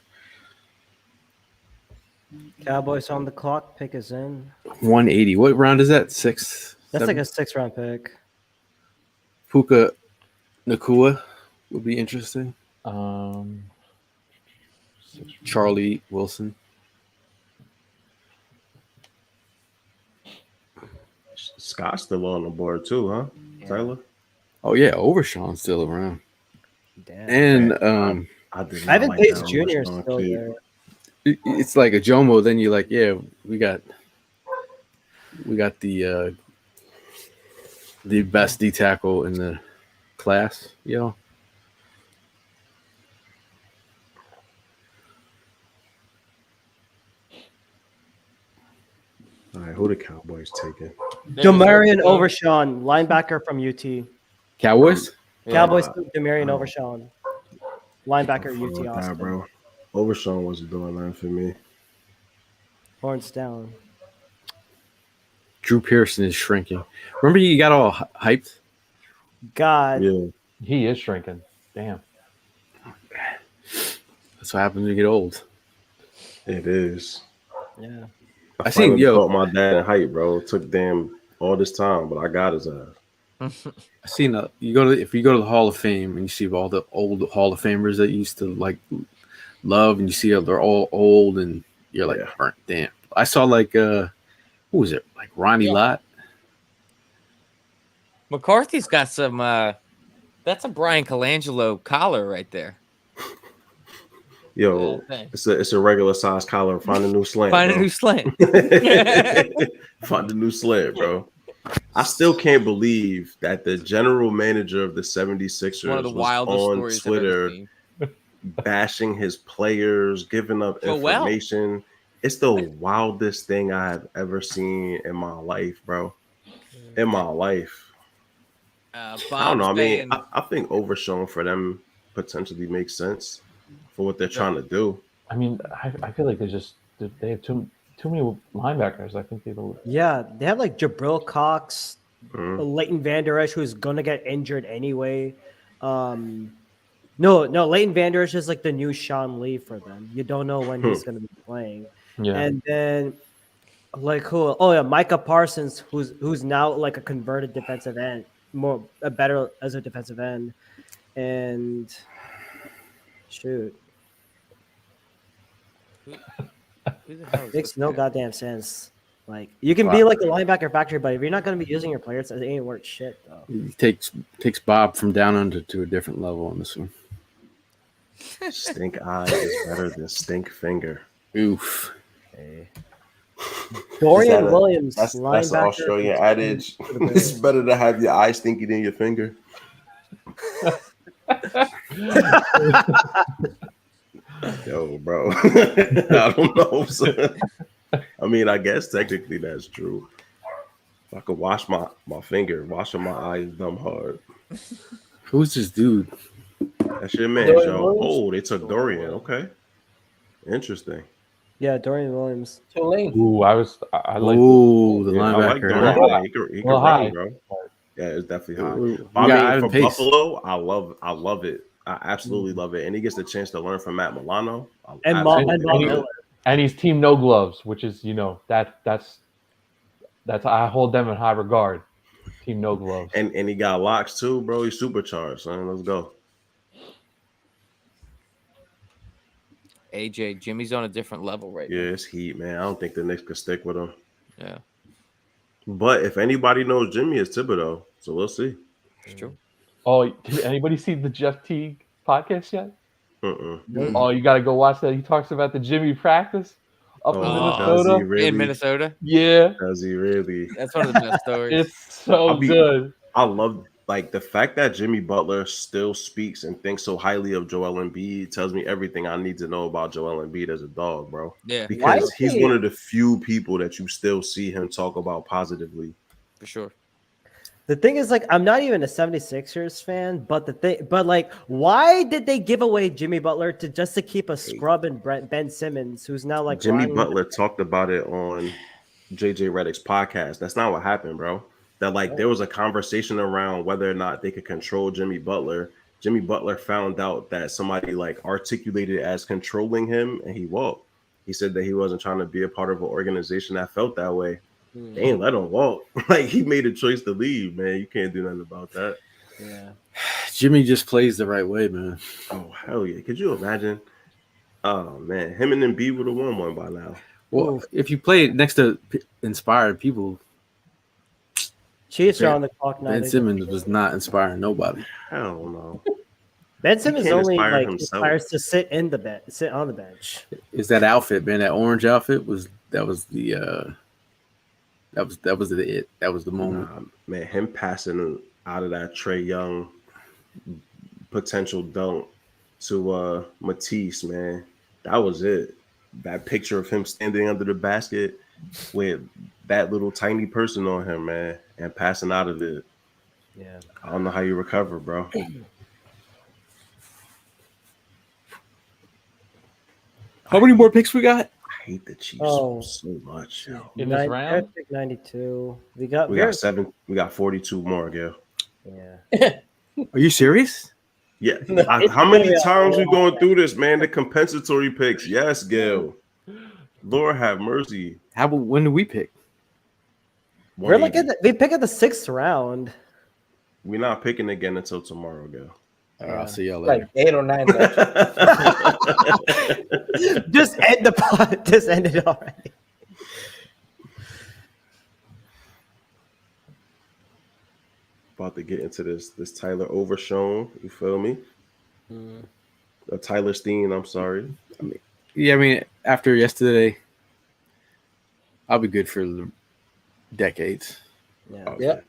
Cowboys on the clock. Pick is in. 180. What round is that? 6? That's 7? like a 6-round pick. Puka Nakua would be interesting. Charlie Wilson. Scott's still on the board too, huh? Yeah. Tyler. Oh yeah, Overshawn's still around. Damn. And Ivan Pace Jr. is still there. It's like a Jomo. Then you're like, yeah, we got the best D tackle in the class, yo. All right, who the Cowboys taking? Demarion Overshawn, linebacker from UT. Cowboys? Cowboys took Demarion Overshawn, linebacker UT Austin. Bro. Overshawn wasn't doing that for me. Horns down. Drew Pearson is shrinking. Remember you got all hyped? God. Yeah. He is shrinking. Damn. That's what happens when you get old. It is. Yeah. I seen caught my dad in height, bro. It took damn all this time, but I got his ass. I seen if you go to the Hall of Fame and you see all the old Hall of Famers that you used to like love, and you see they're all old, and you're like, burnt. Damn. I saw like who was it? Like Ronnie Lott. McCarthy's got some. That's a Brian Colangelo collar right there. Yo, it's a regular size collar. Find a new slant. Find a new slant. Find a new slant, bro. I still can't believe that the general manager of the 76ers One of the was wildest on stories Twitter bashing his players, giving up information. It's the wildest thing I have ever seen in my life, bro. In my life. I don't know. I mean, I think Overshown for them potentially makes sense for what they're trying to do. I mean, I feel like they have too many linebackers. I think they have like Jabril Cox, Leighton Vander Esch, who's gonna get injured anyway. No, Leighton Vander Esch is like the new Sean Lee for them. You don't know when he's gonna be playing. Yeah. And then like who? Oh yeah, Micah Parsons, who's now like a converted defensive end, better as a defensive end, and shoot. Who the hell Makes no goddamn sense. Like you can be like the linebacker factory, but if you're not going to be using your players, it ain't worth shit though. He takes Bob from down under to a different level on this one. Stink eye is better than stink finger. Oof. Okay. Dorian Williams, that's an Australian adage. It's better to have your eye stinky than your finger. Yo, bro. I don't know. I mean, I guess technically that's true. If I could wash my finger, washing my eyes dumb hard. Who's this dude? That's your man, Joe. Oh, they took Dorian. Okay. Interesting. Yeah, Dorian Williams. Ooh, I like. Ooh, the linebacker. I like Dorian. He can run, bro. Yeah, it's definitely high. I mean, for Buffalo, I love it. I absolutely love it. And he gets the chance to learn from Matt Milano. And he's team no gloves, which is, that's I hold them in high regard. Team no gloves. And he got locks too, bro. He's supercharged, son. Let's go. AJ, Jimmy's on a different level right now. Yeah, it's heat, man. I don't think the Knicks could stick with him. Yeah. But if anybody knows Jimmy, it's Thibodeau. So we'll see. It's true. Oh, did anybody see the Jeff Teague podcast yet? Mm-mm. Oh, you got to go watch that. He talks about the Jimmy practice up in Minnesota. Does he really? In Minnesota? Yeah. Does he really? That's one of the best stories. It's so good. I love the fact that Jimmy Butler still speaks and thinks so highly of Joel Embiid tells me everything I need to know about Joel Embiid as a dog, bro. Yeah. Because he's one of the few people that you still see him talk about positively. For sure. The thing is, like, I'm not even a 76ers fan, but why did they give away Jimmy Butler to keep a scrub and Ben Simmons, who's now like Jimmy Butler talked about it on JJ Redick's podcast. That's not what happened, bro. That like there was a conversation around whether or not they could control Jimmy Butler. Jimmy Butler found out that somebody like articulated it as controlling him, and he walked. He said that he wasn't trying to be a part of an organization that felt that way. They ain't let him walk. Like he made a choice to leave, man. You can't do nothing about that. Yeah. Jimmy just plays the right way, man. Oh hell yeah! Could you imagine? Oh man, him and Embiid would have won one by now. Well, if you play next to inspired people, Chiefs are on the clock now. Ben Simmons was not inspiring nobody. Hell no. Ben Simmons only like himself. inspires to sit on the bench. Is that outfit, man? That orange outfit was the moment. Man, him passing out of that Trae Young potential dunk to Matisse, man, that was it. That picture of him standing under the basket with that little tiny person on him, man, and passing out of it. Yeah, I don't know how you recover, bro. How many more picks we got? I hate the Chiefs so much. In this round, 92. We got 7. We got 42 more, Gil. Yeah. Are you serious? Yeah. How many times we going through this, man? The compensatory picks. Yes, Gil. Lord have mercy. How about when do we pick? We're like we pick at the 6th round. We're not picking again until tomorrow, Gil. I'll see y'all later. Like 8 or 9. Just end the pod. Just end it already. About to get into this Tyler Overshown. You feel me? Tyler Steen. I'm sorry. I mean, after yesterday, I'll be good for decades. Yeah. Okay. Yep.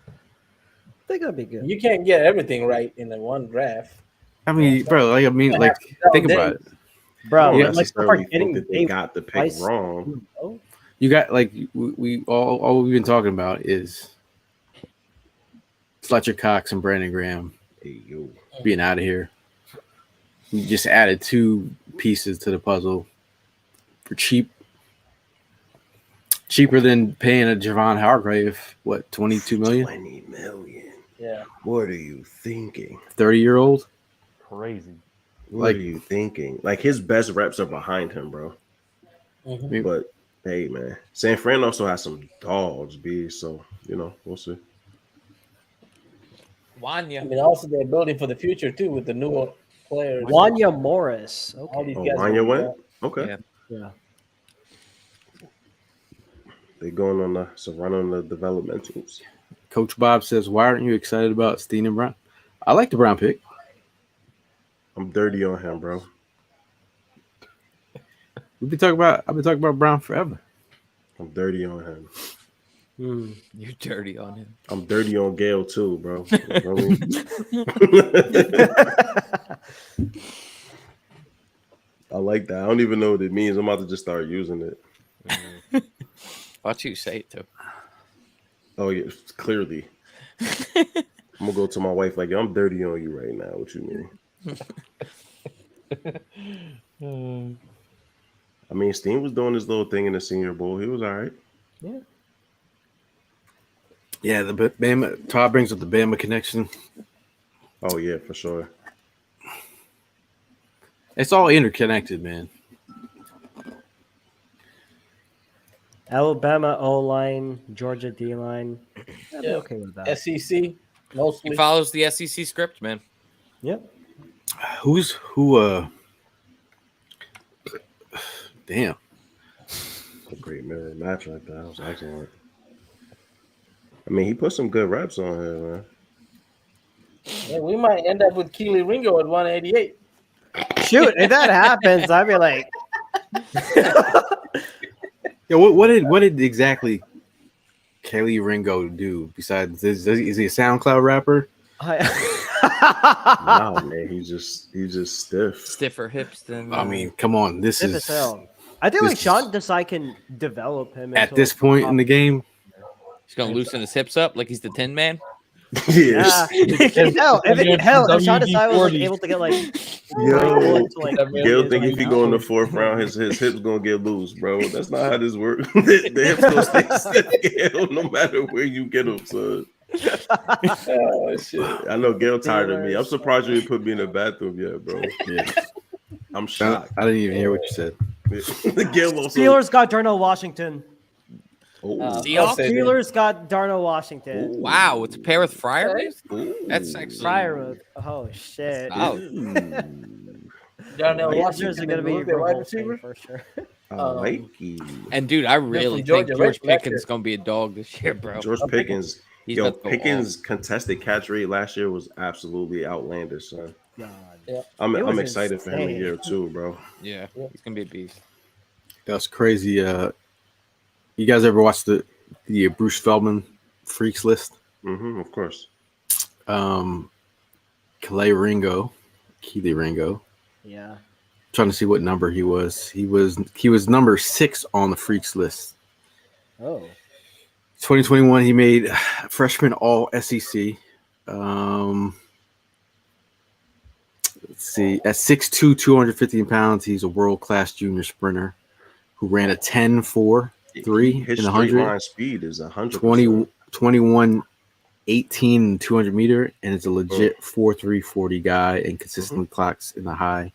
I think that'd be good. You can't get everything right in the one draft. I mean, bro, think about it. Bro, I don't like necessarily think that they got the pick wrong. You got like we all we've been talking about is Fletcher Cox and Brandon Graham being out of here. You just added 2 pieces to the puzzle for cheap. Cheaper than paying a Javon Hargrave, what, 22 million? 20 million. Yeah. What are you thinking? 30-year-old? crazy. What are you thinking? Like his best reps are behind him, bro. Mm-hmm. But hey, man, San Fran also has some dogs, B. So we'll see. Wanya. I mean, also they're building for the future too with the new players. Wanya Morris. Okay. Wanya went. Okay. Yeah. They're going on running the developmentals. Coach Bob says, "Why aren't you excited about Steen and Brown?" I like the Brown pick. I'm dirty on him, bro. I've been talking about Brown forever. I'm dirty on him. You're dirty on him. I'm dirty on Gale too, bro. I like that. I don't even know what it means. I'm about to just start using it. Watch you say it too. Oh yeah, clearly. I'm gonna go to my wife like, "Yo, I'm dirty on you right now." What you mean? I mean, Steen was doing his little thing in the Senior Bowl. He was all right. Yeah. Yeah, the Bama. Todd brings up the Bama connection. Oh yeah, for sure. It's all interconnected, man. Alabama O line, Georgia D line. I'd be okay with that. SEC mostly. He follows the SEC script, man. Yep. Who? Damn. A great mirror match like that. That was excellent. I mean, he put some good reps on here, man. Yeah, we might end up with Keely Ringo at 188. Shoot, if that happens, I'd be like, Yeah, what did exactly Kelly Ringo do besides is he a SoundCloud rapper? Nah, man, he's just stiff. Stiffer hips than. I mean, come on, this stiff is as hell. I think like Sean Desai can develop him at this point in the game. He's gonna loosen his hips up like he's the Tin Man. Yes. Hell, if Sean Desai was like, able to get like, Gail think if he go in the 4th round, his hips gonna get loose, bro. That's not how this works. The hips gonna stay stiff, Gail, no matter where you get them, son. Oh, shit. I know Gail tired of me. I'm surprised you didn't put me in the bathroom yet, bro. Yeah. I'm shocked. I didn't even hear what you said. Gail also, Steelers got Darnell Washington. Seahawks? Steelers got Darnell Washington. Ooh, wow, it's a pair with Freiermuth? That's actually Freiermuth. Oh shit. Darnell Washington are going to be your wide receiver for sure. And dude, I really think George Pickens is going to be a dog this year, bro. George Pickens. Yo, Pickens' contested catch rate last year was absolutely outlandish, son. God. I'm excited for him a year too, bro. Yeah, he's gonna be a beast. That's crazy. You guys ever watch the Bruce Feldman Freaks list? Mm-hmm, of course. Kelee Ringo. Yeah. Trying to see what number he was. He was number 6 on the Freaks list. Oh. 2021, he made freshman All SEC. Let's see. At 6'2", 215 pounds, he's a world-class junior sprinter who ran a 10.4.3 His in the straight 100. line speed is 100. 21, 18 and 200 meter, and is a legit 4.3 40 guy and consistently clocks in the high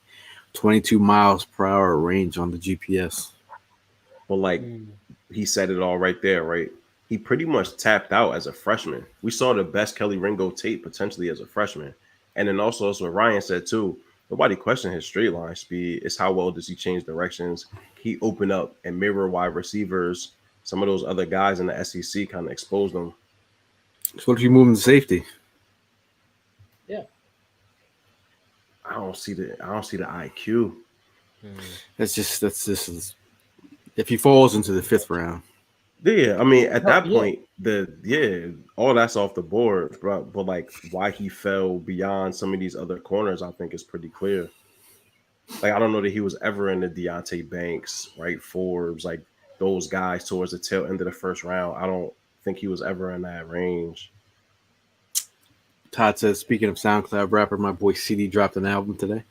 22 miles per hour range on the GPS. Well, like he said it all right there, right? He pretty much tapped out as a freshman. We saw the best Kelee Ringo tape potentially as a freshman. And then also, as what Ryan said too, nobody questioned his straight line speed. It's how well does he change directions? He opened up and mirror wide receivers. Some of those other guys in the SEC kind of exposed them. So what if you move him to safety? Yeah. I don't see the IQ. That's just if he falls into the 5th round. Yeah, I mean, at that point, all that's off the board, but like why he fell beyond some of these other corners, I think is pretty clear. Like, I don't know that he was ever in the Deonte Banks, right, Forbes, like those guys towards the tail end of the 1st round. I don't think he was ever in that range. Todd says, speaking of SoundCloud rapper, my boy CD dropped an album today.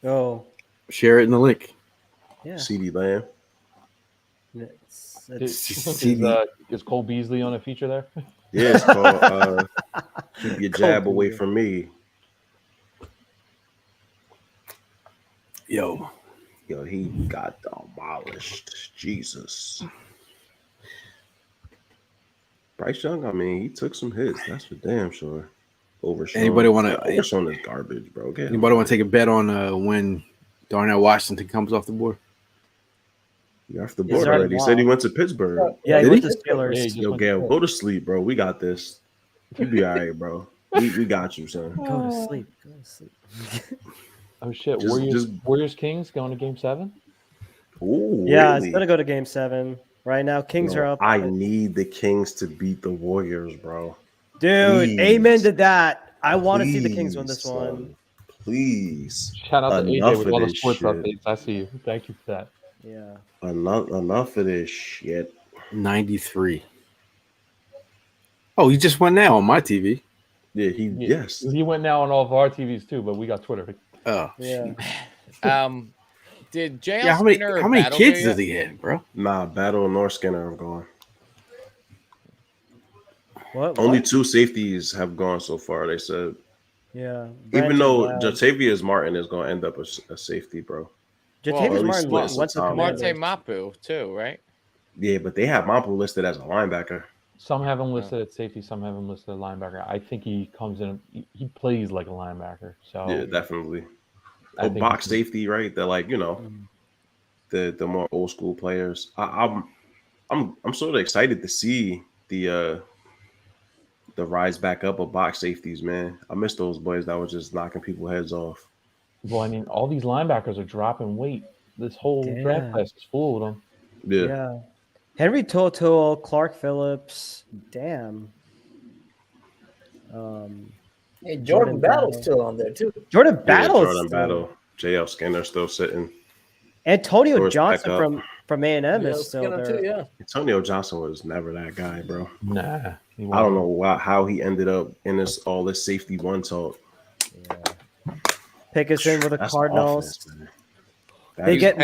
Oh. Share it in the link. Yeah. CD Lamb. Is Cole Beasley on a feature there? Yeah, it's called Keep Your Jab Away From Me. Yo, he got demolished. Jesus. Bryce Young, I mean, he took some hits. That's for damn sure. Anybody want to? Overshown is garbage, bro. Anybody want to take a bet on when Darnell Washington comes off the board? You're off the board already. He said he went to Pittsburgh. Yeah, he went to Steelers. Yo, Gail, go to sleep, bro. We got this. You be all right, bro. We got you, son. Go to sleep. Oh shit! Just Warriors Kings going to Game 7. Ooh, yeah, really? it's gonna go to Game 7 right now. Kings are up. I need the Kings to beat the Warriors, bro. Dude, Please. Amen to that. I want to see the Kings win this one. Please. Shout out to AJ with all the sports shit. updates. I see you. Thank you for that. Yeah. Enough of this shit. 93. Oh, he just went now on my TV. Yeah, yes. He went now on all of our TVs too, but we got Twitter. Oh, yeah. Did JL yeah, how many kids does he have, bro? Nah, Battle nor Skinner have gone. What? Only 2 safeties have gone so far, they said. Yeah. Even though Jatavius Martin is going to end up a safety, bro. Jatavius Martin went to Marte Mapu too, right? Yeah, but they have Mapu listed as a linebacker. Some have him listed at safety, some have him listed at linebacker. I think he comes in, he plays like a linebacker. So yeah, definitely. A box safety, right? They're like, the more old school players. I'm sort of excited to see the rise back up of box safeties, man. I miss those boys that were just knocking people's heads off. Well, I mean, all these linebackers are dropping weight. This whole draft class is full of them. Yeah. Henry Toto, Clark Phillips. Damn. Hey, Jordan Battle's still on there too. Jordan Battle. Jordan Battle. JL Skinner still sitting. Antonio Johnson from from A&M Yeah, is still Skinner there. too, yeah. Antonio Johnson was never that guy, bro. Nah, I don't know how he ended up in all this safety one talk. Pickerson with the That's Cardinals. offense, man. They get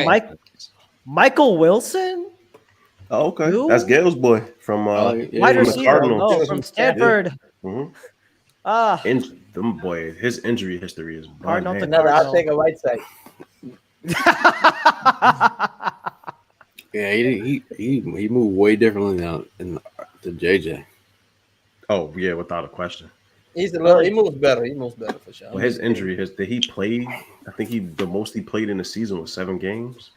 Michael Wilson. Oh, okay. Who? That's Gale's boy from Wide from the receiver. Cardinals. Oh, from Stanford. Yeah. Them boy, his injury history is Cardinal to Another, I'll take a white side. Yeah, he moved way differently now than JJ. Oh yeah, without a question. He moves better. He moves better for sure. Well, his injury, did he play? I think the most he played in the season was 7 games.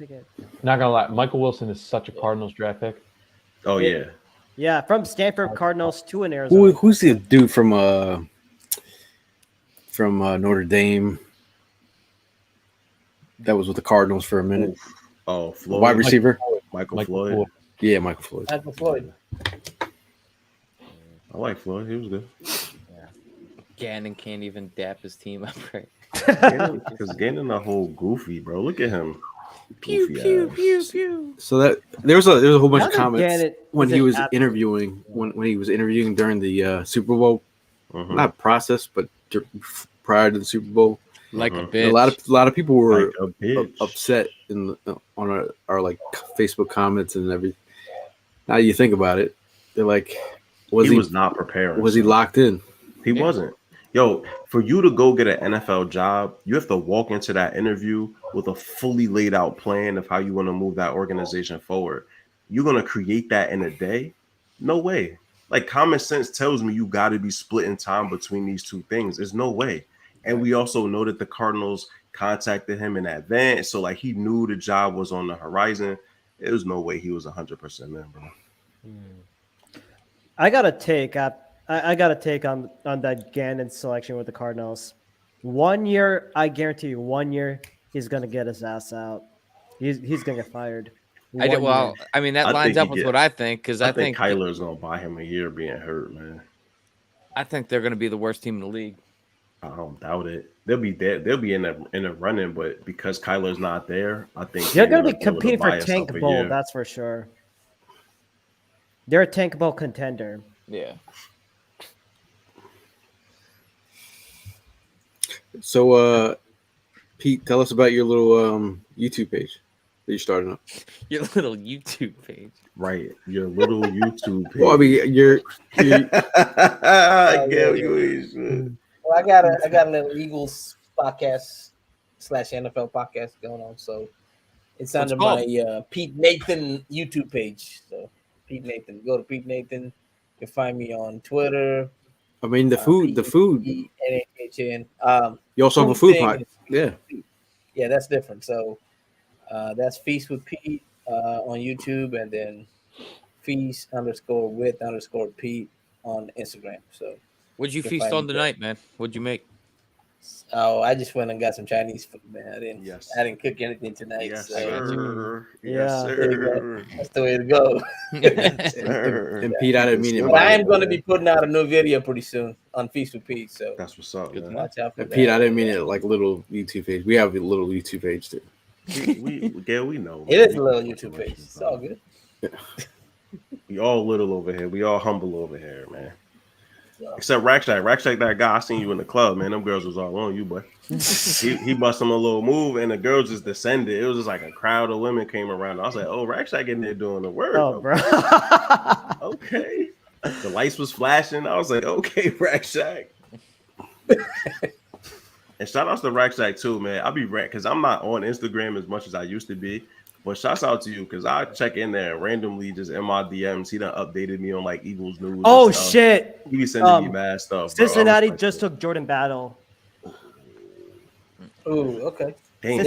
Not gonna lie, Michael Wilson is such a Cardinals draft pick. Oh yeah. Yeah, from Stanford Cardinals to an Arizona. Who's the dude from Notre Dame that was with the Cardinals for a minute? Oh, Floyd. Wide receiver. Michael Floyd. Yeah, Michael Floyd. Michael Floyd. I like Floyd. He was good. Gannon can't even dap his team up right. Because Gannon a whole goofy, bro. Look at him. Pew pew pew pew. So that there was a whole bunch Now of that comments Gannett when is he an was athlete. interviewing when he was interviewing during the Super Bowl, not process, but prior to the Super Bowl. Like a And bitch. a lot of people were Like a bitch. upset in on our like Facebook comments and everything. Now you think about it, they're like, he was not preparing. Was he locked in? He wasn't. Yo, for you to go get an NFL job, you have to walk into that interview with a fully laid out plan of how you want to move that organization forward. You're going to create that in a day? No way. Like, common sense tells me you got to be splitting time between these two things. There's no way. And we also know that the Cardinals contacted him in advance. So, like, he knew the job was on the horizon. There was no way he was 100% in, bro. I got a take. I got a take on that Gannon selection with the Cardinals. 1 year, I guarantee you, 1 year he's gonna get his ass out. He's gonna get fired. I mean, that lines up with what I think, because I think Kyler's gonna buy him a year being hurt, man. I think they're gonna be the worst team in the league. I don't doubt it. They'll be there. They'll be in the running, but because Kyler's not there, I think they're gonna be competing for Tank Bowl. That's for sure. They're a Tank Bowl contender. Yeah. So, Pete, tell us about your little YouTube page that you're starting up. Your little YouTube page. Right. Your little YouTube page. Well, I mean, Well, I got a little Eagles podcast / NFL podcast going on, so it's under my Pete Nathan YouTube page. So Pete Nathan, go to Pete Nathan. You can find me on Twitter. I mean, the food. You also have a food pod. Yeah. Yeah, that's different. So that's Feast with Pete on YouTube, and then Feast_with_Pete on Instagram. So what'd you feast on tonight, man? What'd you make? Oh, I just went and got some Chinese food, man. I didn't cook anything tonight. Yes, so. sir. Yeah, sir. That's the way to go. And Pete, I didn't mean it. But I am going to be putting out a new video pretty soon on Feast with Pete. So that's what's up. Watch out for that. Pete, I didn't mean it like little YouTube page. We have a little YouTube page too. we know. It is a little YouTube page. It's all good. We all little over here. We all humble over here, man. Except Rackshack. Rackshack, that guy, I seen you in the club, man. Them girls was all on you, boy. he bust him a little move, and the girls just descended. It was just like a crowd of women came around. I was like, oh, Rackshack in there doing the work. Oh, bro. Okay. The lights was flashing. I was like, okay, Rackshack. And shout outs to Rackshack too, man. I'll be because I'm not on Instagram as much as I used to be. But shouts out to you because I check in there randomly just in my DMs. He done updated me on like Eagles news. Oh shit! He be sending me mad stuff. Bro. Cincinnati just took Jordan Battle. Ooh, okay. Dang,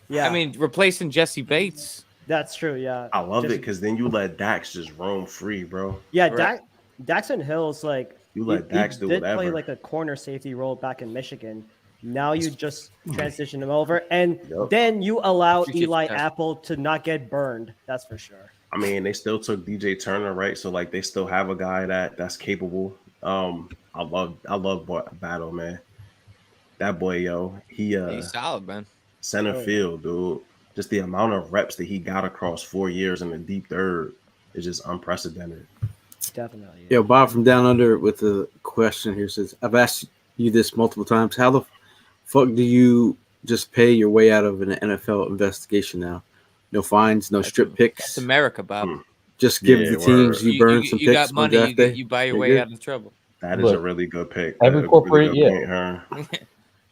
yeah. I mean, replacing Jesse Bates. That's true. Yeah. I love it because then you let Dax just roam free, bro. Yeah, right. Daxon Hill's like you let Dax do whatever. Play like a corner safety role back in Michigan. Now you just transition him over, and then you allow Eli Apple to not get burned. That's for sure. I mean, they still took DJ Turner, right? So like, they still have a guy that's capable. I love Battle, man. That boy, yo, he's solid, man. Center field, dude. just the amount of reps that he got across 4 years in the deep third is just unprecedented. Definitely. Yeah, Bob from Down Under with a question here says, I've asked you this multiple times. How the fuck do you just pay your way out of an NFL investigation now? No fines, no strip picks. It's America, Bob. Just give the teams you burn some you picks got money, on draft day. you buy your You're way good. out of trouble. That is Look, a really good pick. Every corporate, really good point,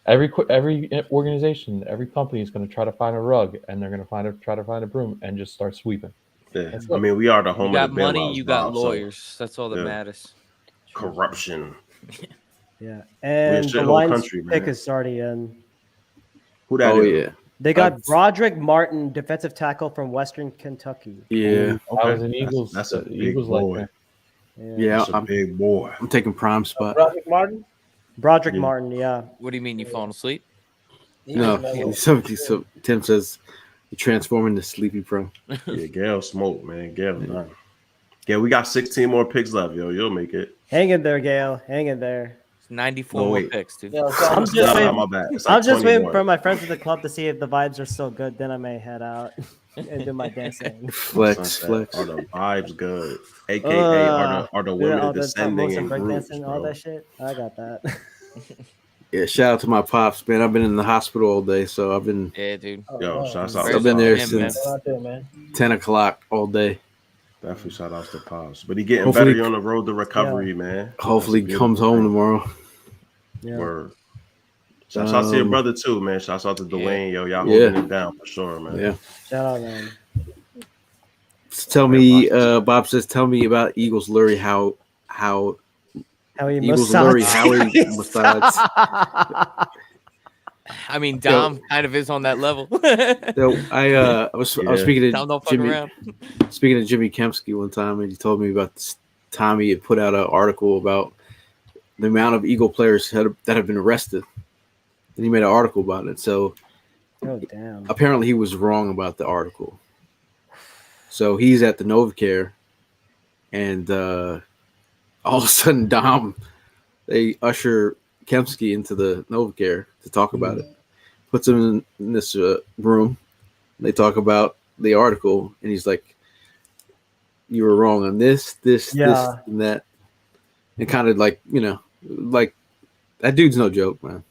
every organization, every company is going to try to find a rug, and they're going to try to find a broom and just start sweeping. Yeah. I mean, we are the home you of got the money, bailouts, you got Bob, so, lawyers. That's all that yeah. matters. Corruption. Yeah, We're and a the shithole Lions country, pick man. is already in. Who that is? Yeah. They got Broderick Martin, defensive tackle from Western Kentucky. Yeah. I was an Eagles. That's a the big Eagles boy. like Yeah, That's a big boy. I'm taking prime spot. Broderick Martin. Broderick Martin, yeah. What do you mean you falling asleep? No, so Tim says you're transforming to Sleepy Pro. Yeah, Gail smoke, man. Gail done. Yeah, we got 16 more picks left, yo. You'll make it. Hang in there, Gail. Hang in there. 94 No, more wait. picks, dude. I'm just No, waiting, my bad. It's I'm like just 20 waiting more. for my friends at the club to see if the vibes are still good. Then I may head out and do my dancing. Flex. Are the vibes good? AKA are the women all the descending in breakdancing, groups, all bro? that shit. I got that. Yeah, shout out to my pops, man. I've been in the hospital all day, so I've been. Yeah, dude. Yo, shout out. I've been there Him, since man. 10 o'clock all day. Definitely shout outs to Pops. But he getting Hopefully- better. He on the road to recovery, man. Hopefully, That's a comes beautiful home thing. tomorrow. Yeah. Word. Shouts out to your brother too, man. Shouts out to Dwayne, yo. Y'all Yeah. holding it down for sure, man. Yeah. Shout out, man. Tell me, Bob says, tell me about Eagles Lurie. How he Eagles massage- Lurie, how he massage. I mean, Dom kind of is on that level. So I was speaking Dom don't to fuck Jimmy, around. speaking to Jimmy Kempsky one time, and he told me about this time he had put out an article about the amount of Eagle players that have been arrested, and he made an article about it. So Oh, damn. apparently he was wrong about the article. So he's at the Novacare, and all of a sudden, they usher Kempsky into the Novacare to talk about it. Puts him in this room. They talk about the article, and he's like, "You were wrong on this, Yeah. and that," and kind of like, like that dude's no joke, man.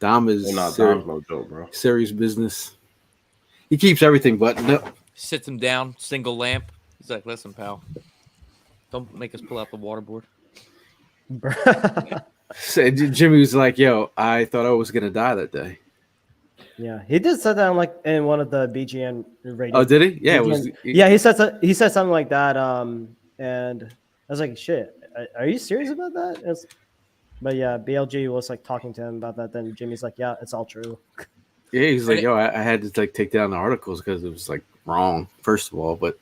Dom is Dom's no joke, bro. serious business. He keeps everything buttoned up. Sits him down, single lamp. He's like, listen, pal, don't make us pull out the waterboard. So Jimmy was like, "Yo, I thought I was gonna die that day." Yeah, he did say that in one of the BGN radio. Oh, did he? Yeah, it was. Yeah, he said something like that. And I was like, "Shit, are you serious about that?" But yeah, BLG was like talking to him about that. Then Jimmy's like, "Yeah, it's all true." Yeah, he's like, "Yo, I had to like take down the articles because it was like wrong, first of all, but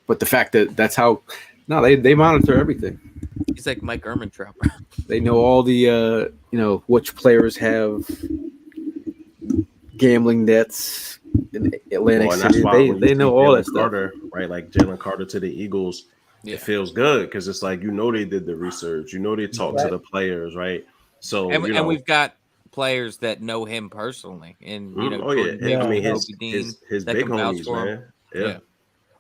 but the fact that that's how they monitor everything. He's like Mike Ehrmantraut. They know all the which players have gambling debts in Atlantic Well, and City. that's why They know all that stuff. Carter, right? Like Jalen Carter to the Eagles, it feels good because it's like they did the research, they talked to the players, right? So and we've got players that know him personally, and I mean his big homies, man. Yeah.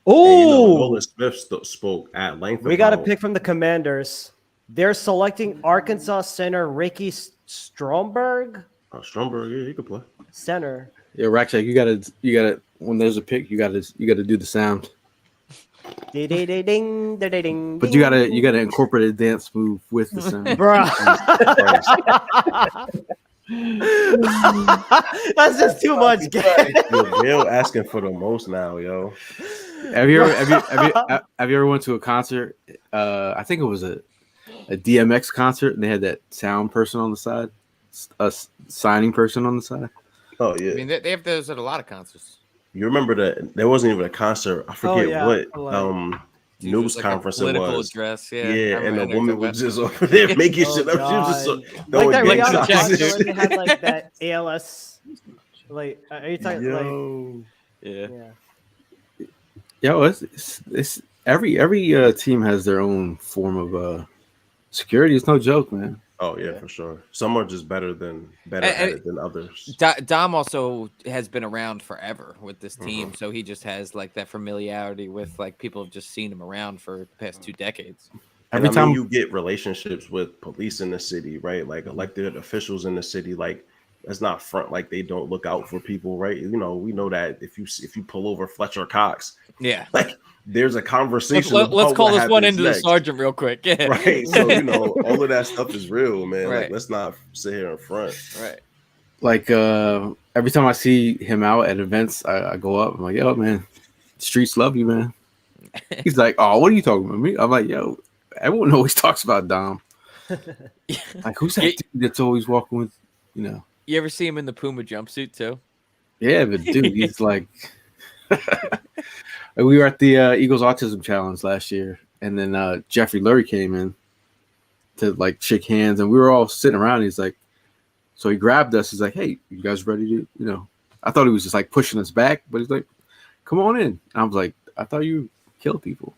Oh, Nolan Smith spoke at length. We got a pick from the Commanders. They're selecting Arkansas center Ricky Stromberg. Stromberg, yeah, he could play center. Yeah, Racksack, you gotta when there's a pick, you gotta do the sound. Ding, ding, ding, ding, ding, But you gotta incorporate a dance move with the sound. Bro. That's just too much. Yo, Bill asking for the most now, yo. Have you ever went to a concert? I think it was a DMX concert, and they had that sound person on the side, a signing person on the side. Oh yeah, I mean they have those at a lot of concerts. You remember that there wasn't even a concert. I forget what news like conference a it political was. address, And the woman was just over there making shit up. She was just like that throwing Rihanna gangs concert out. where they had like that ALS. Like, are you talking Yo, it's every team has their own form of security. It's no joke, man. Oh yeah, for sure. Some are just better at it than others. Dom also has been around forever with this team, so he just has like that familiarity with like people have just seen him around for the past 2 decades. And I mean, you get relationships with police in the city, right? Like elected officials in the city, like that's not front like they don't look out for people, right? You know, we know that if you pull over Fletcher Cox, yeah, like there's a conversation. Let's call this one into the sergeant real quick. Yeah. Right. So, you know, all of that stuff is real, man. Right. Like, let's not sit here in front. Right. Like every time I see him out at events, I go up. I'm like, yo, man, streets love you, man. He's like, oh, what are you talking about me? I'm like, yo, everyone always talks about Dom. Like, who's that dude that's always walking with, you know? You ever see him in the Puma jumpsuit too? Yeah, but dude, he's like. We were at the Eagles Autism Challenge last year, and then Jeffrey Lurie came in to like shake hands, and we were all sitting around. He's like, so he grabbed us. He's like, "Hey, you guys ready to?" You know, I thought he was just like pushing us back, but he's like, "Come on in." And I was like, "I thought you killed people.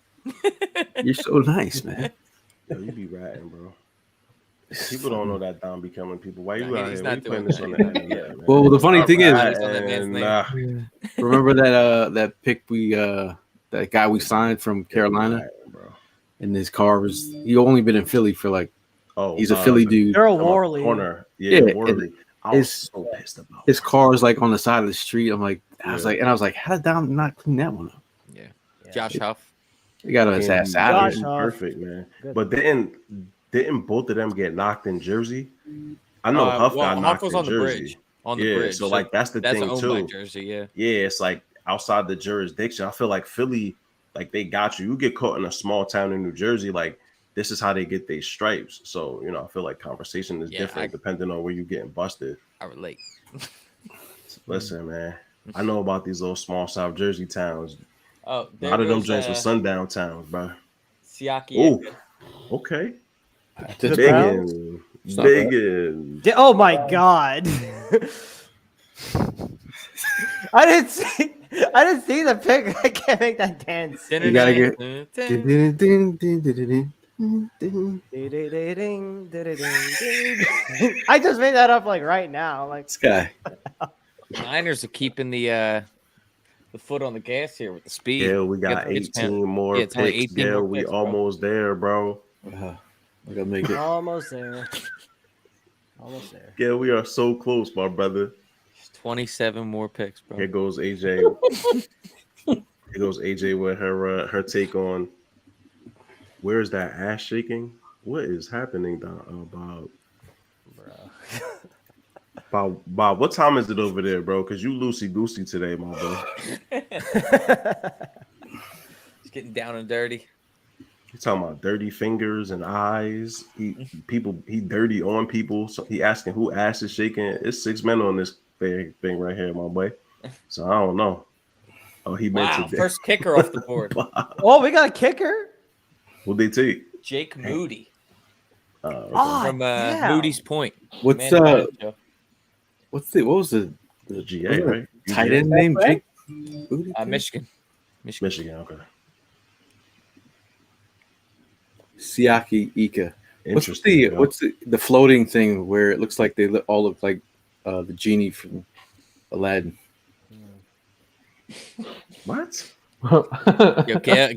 You're so nice, man." Yo, you be ratting, bro. People don't know that Dom be killing people. Why you out he's here? not We playing doing this that. on the internet, man. Well, the funny thing is, remember that pick that guy we signed from Carolina, and his car was he only been in Philly for like he's a Philly dude. Earl Worley. Corner. Yeah, Worley. I was so pissed about his car is like on the side of the street. I'm like, I was like, how did Dom not clean that one up? Yeah. Josh Huff. He got his ass out of here. Perfect, man. But didn't both of them get knocked in Jersey? I know Huff got knocked was in on the Jersey. bridge. On the bridge. So like that's the thing owned too. by Jersey, yeah. Yeah, it's like outside the jurisdiction. I feel like Philly, like they got you. You get caught in a small town in New Jersey, like this is how they get their stripes. So you know, I feel like conversation is different depending on where you're getting busted. I relate. Listen, man, I know about these little small South Jersey towns. Oh, a lot of them joints were sundown towns, bro. Siaki. Oh, okay. Biggin. Oh my god. I didn't see the pic. I can't make that dance. You gotta get. I just made that up like right now. Like this guy. Niners are keeping the foot on the gas here with the speed. Yeah, we got 18 more picks. Yeah, we almost there, bro. We're gonna make it. Almost there. Almost there. Yeah, we are so close, my brother. 27 more picks, bro. Here goes AJ. Here goes AJ with her take on where is that ass shaking? What is happening, Bob? Bob, what time is it over there, bro? Because you loosey goosey today, my boy. He's getting down and dirty. He's talking about dirty fingers and eyes. He dirty on people. So he asking who ass is shaking. It's 6 men on this thing right here, my boy. So I don't know. Oh, he mentioned first kicker off the board. Oh, we got a kicker. Who'd they take? Jake Moody. Okay. From Moody's Point. What was the GA, right? Tight end name? Jake Moody? Michigan. Okay. Siaki Ika. What's the floating thing where it looks like they all look like the genie from Aladdin? What? Yo,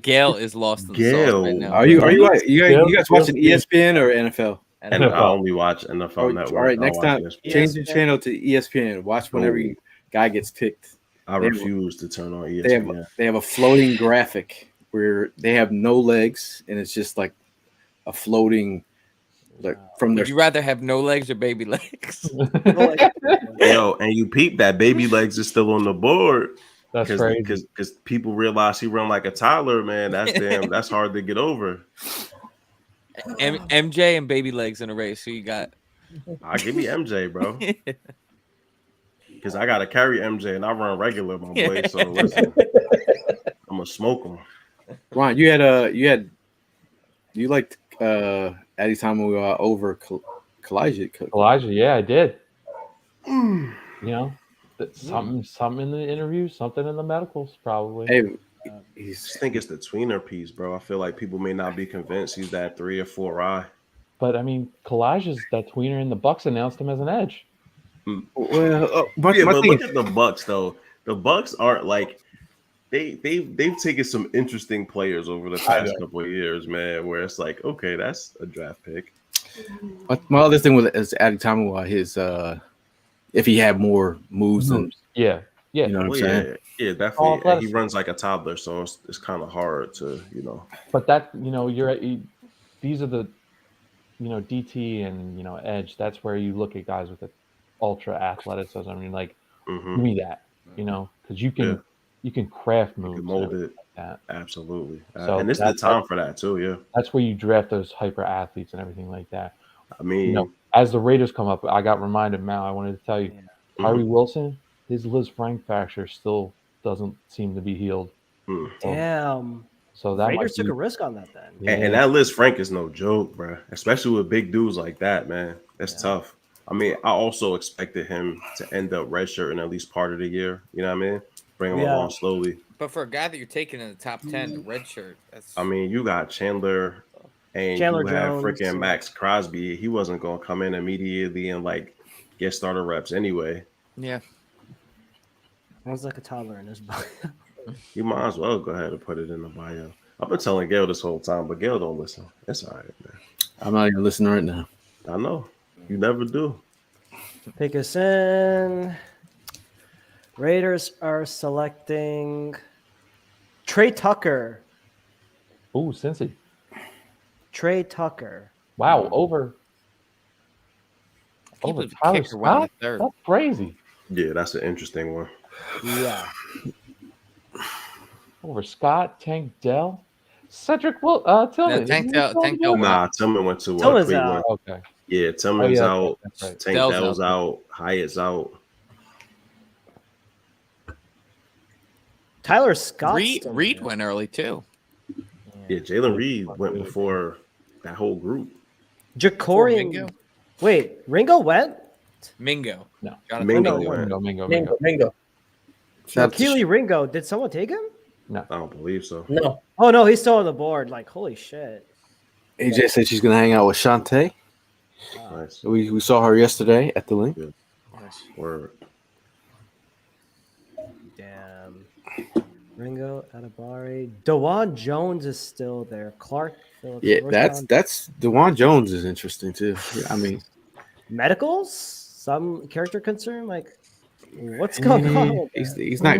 Gail is lost in the sauce right now. Are you guys watching ESPN or NFL? And I only watch NFL Network. All right, next time change the channel to ESPN. Watch when every guy gets picked. I refuse to turn on ESPN. They have a floating graphic where they have no legs, and it's just like a floating. Like from Would you rather have no legs or baby legs? Yo, and you peep that baby legs is still on the board. That's crazy. Because people realize he run like a toddler, man. That's hard to get over. MJ and baby legs in a race. Who you got? Give me MJ, bro. Because I gotta carry MJ and I run regular, my boy. So listen, I'm gonna smoke him. Ron, you liked anytime we were over Kalijah. Yeah, I did. You know, something in the interview, something in the medicals, probably. Hey, I just think it's the tweener piece, bro. I feel like people may not be convinced he's that 3 or 4 eye. But I mean, Collages, that tweener in the Bucks announced him as an edge. Well, but look at the Bucks though. The Bucks aren't like they've taken some interesting players over the past couple of years, man. Where it's like, okay, that's a draft pick. My other thing is adding time about his if he had more moves than yeah. You know what I'm saying? Yeah, definitely. And he runs like a toddler, so it's kind of hard to, But that, these are the, DT and edge. That's where you look at guys with the ultra athleticism. I mean, like, give me that, because you can craft moves, you can mold it. Like that. Absolutely. So and this is the time for that too. Yeah, that's where you draft those hyper athletes and everything like that. I mean, as the Raiders come up, I got reminded, Mal. I wanted to tell you, Tyree Wilson. His Liz Frank fracture still doesn't seem to be healed. Damn. So that Raiders took a risk on that then. And that Liz Frank is no joke, bro. Especially with big dudes like that, man. That's tough. I mean, I also expected him to end up redshirting at least part of the year. You know what I mean? Bring him along slowly. But for a guy that you're taking in the top 10, the red shirt, that's. I mean, you got Chandler and you have freaking Max Crosby. He wasn't going to come in immediately and like get starter reps anyway. Yeah. Sounds like a toddler in his bio. You might as well go ahead and put it in the bio. I've been telling Gail this whole time, but Gail don't listen. It's all right, man. I'm not even listening right now. I know. You never do. Pick us in. Raiders are selecting Trey Tucker. Ooh, Cincy. Trey Tucker. Wow, over Tyler Scott? That's crazy. Yeah, that's an interesting one. Yeah. Over Scott, Tank Dell, Cedric Tillman. No, Tank Dell. Nah, Tillman went to Tillman's Cleveland. out. Okay. Yeah, Tillman's out. Right. Tank Dell's out. Hyatt's out. Tyler Scott. Reed went early too. Yeah, Jalen Reed went before that whole group. Jacorian. Wait, Ringo went? Mingo. No. Mingo. Keely Ringo. Did someone take him? No. I don't believe so. No. Oh, no, he's still on the board. Like, holy shit. AJ said she's gonna hang out with Shantae. Nice. We saw her yesterday at the link. Nice. Word. Damn. Ringo, Atabari. DeJuan Jones is still there. Clark Phillips. Yeah, that's DeJuan Jones is interesting too. I mean, medicals? Some character concern? Like, what's going on? He's not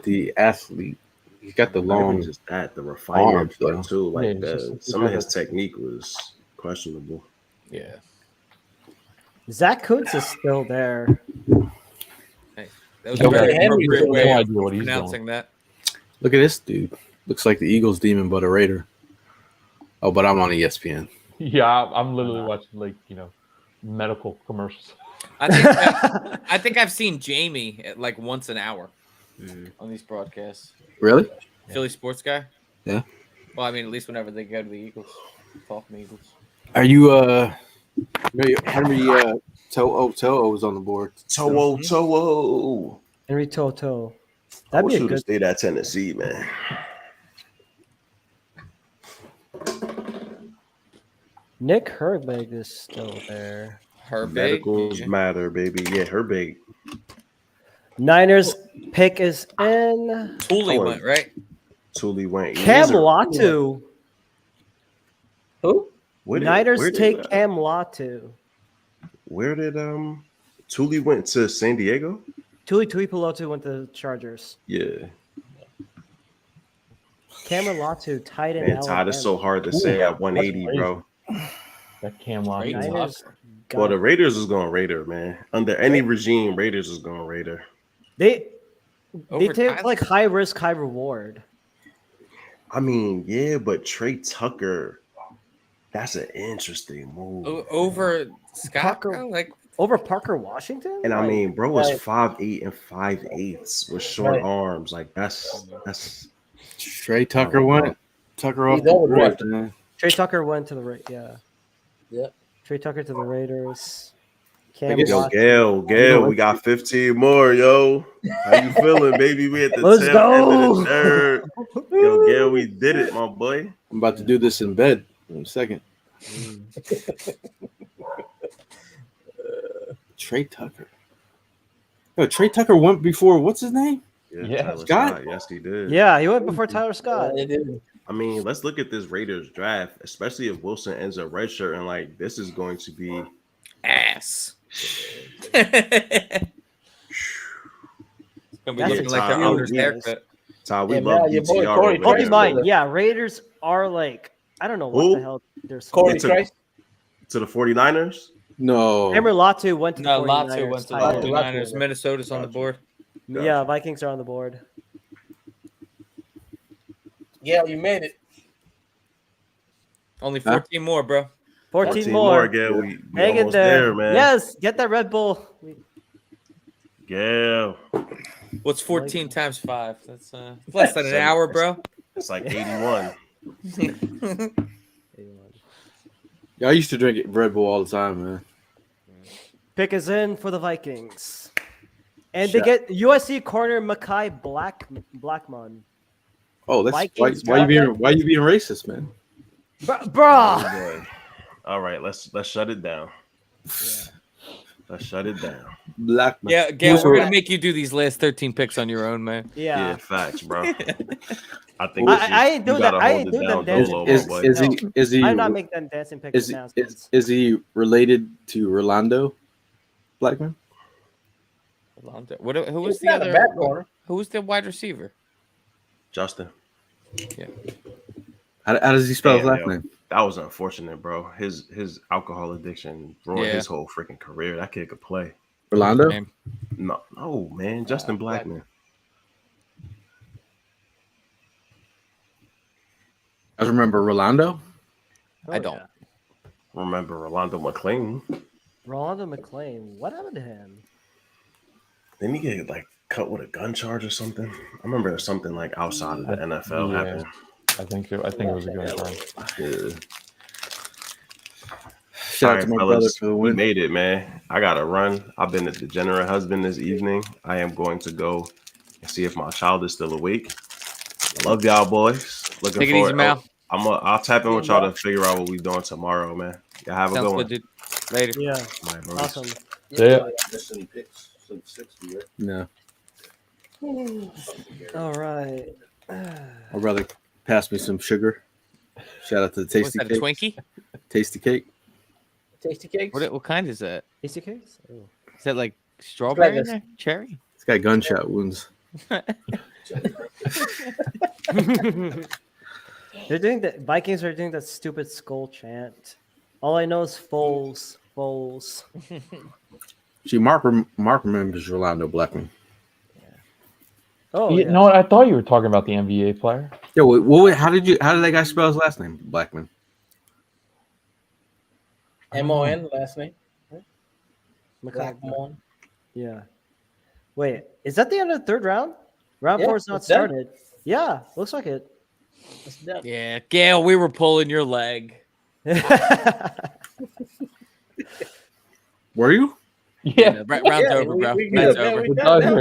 the athlete. He's got the long, just that the refinement arms, too. Like some of his his technique was questionable. Yeah. Zach Kuntz is still there. Hey, that was a very appropriate way of pronouncing that. Look at this dude. Looks like the Eagles demon, but a Raider. Oh, but I'm on ESPN. Yeah, I'm literally watching medical commercials. I think I've seen Jamie at like once an hour on these broadcasts. Really? Philly sports guy. Yeah. Well, I mean, at least whenever they go to the Eagles, talking Eagles. Are you Henry To'o was on the board? To'o. Henry Toto. I That'd wish be a you would good. have stayed at Tennessee, man. Nick Herbig is still there. Herbig. Medicals matter, baby. Yeah, Herbig. Niners pick is in. Thule went, right? Thule went. Cam Latu. Who? Niners take Cam Latu. Where did Thule went to San Diego? Tuli Tuipulotu went to the Chargers. Yeah. Cameron Latu, tight end. Man, Todd, it's so hard to say at 180, bro. That Cam Latu. Niners Well, the Raiders is going Raider, man. Under any regime, Raiders is going Raider. They Over take Tyler? like high risk, high reward. I mean, yeah, but Trey Tucker, that's an interesting move. Over Scott, Parker- bro? Like Over Parker Washington? And I Like, mean, bro was Right. 5'8" and 5'8" with short Right. arms. Like that's Trey Tucker went. Tucker off He's the overdrafted. board, man. Trey Tucker went to the yeah. Yep. Trey Tucker to the Raiders. Cam guess- yo, Latu. Gail, we got 15 more, yo. How you feeling, baby? We at the Let's 10th go. end of the third. Yo, Gail, we did it, my boy. I'm about to do this in bed in a second. Trey Tucker. Yo, Trey Tucker went before what's his name? Yeah, Tyler Scott? Scott. Yes, he did. Yeah, he went before Tyler Scott. I mean, let's look at this Raiders draft, especially if Wilson ends up redshirt and like this is going to be ass. Gonna be That's looking like the huge. owner's haircut. Ty, we Yeah, love man, your boy DTR Corey over Keep here. in mind, yeah, Raiders are like I don't know what Who? the hell they're Corey to, Trice. to the 49ers. No. Remember Latu went to the No, 49ers. Latu went to the tight end. 49ers. Minnesota's on the board. Yeah, Vikings are on the board. Yeah, you made it. Only 14 more, bro. 14 more. Again, we Hang in almost there, man. Yes, get that Red Bull. Yeah. What's 14 times 5? That's less than an hour, bro. It's like 81. Yeah, I used to drink Red Bull all the time, man. Pick is in for the Vikings. And they get USC corner Mekhi Blackmon. Oh, that's Vikings why you being racist, man? Bruh. Oh, boy. All right, let's shut it down. Let's shut it down. Black man. Yeah, Gail, we're gonna make you do these last 13 picks on your own, man. Yeah, facts, bro. I think I ain't doing that. I ain't doing them dancing picks. Is he? I'm not making them dancing picks announcements. Is he related to Rolando Blackman? Rolando. Who was He's the not a other? bad corner. Who was the wide receiver? Justin. Yeah. How does he spell his last yo, name? That was unfortunate, bro. His alcohol addiction ruined his whole freaking career. That kid could play. Rolando? No, man. Justin Blackman. I remember Rolando. I don't. Remember Rolando McClain. Rolando McClain. What happened to him? Didn't he get like cut with a gun charge or something? I remember something like outside of the NFL happened. I think it was a good one. Yeah. Shout out to my brother for the win. We made it, man. I gotta run. I've been a degenerate husband this evening. I am going to go and see if my child is still awake. I love y'all, boys. Looking Take it forward. easy, Mal. I'll tap in with y'all to figure out what we're doing tomorrow, man. Y'all have a Sounds good one. good, dude. Later. Yeah. Bye, bro. Awesome. Yeah. No. All right. My brother passed me some sugar. Shout out to the Was Tasty that a Cake. Twinkie? Tasty Cake. Tasty cakes. What kind is that? Tasty cakes? Oh. Is that like strawberry? Like a- in there? Cherry? It's got gunshot wounds. They're doing the Vikings are doing that stupid skull chant. All I know is Foles. See, Mark remembers Rolando Blackman. Oh, You know what? I thought you were talking about the NBA player. Yo, how did that guy spell his last name? Blackman. MON last name. McCoy. Blackmon. Yeah. Wait, is that the end of the third round? Round Yeah, 4 is not it's done. started. Yeah, looks like it. It's done. Yeah, Gail, we were pulling your leg. Were you? Yeah. Round's Yeah, over, bro. we Round's good, man. over. We done, man.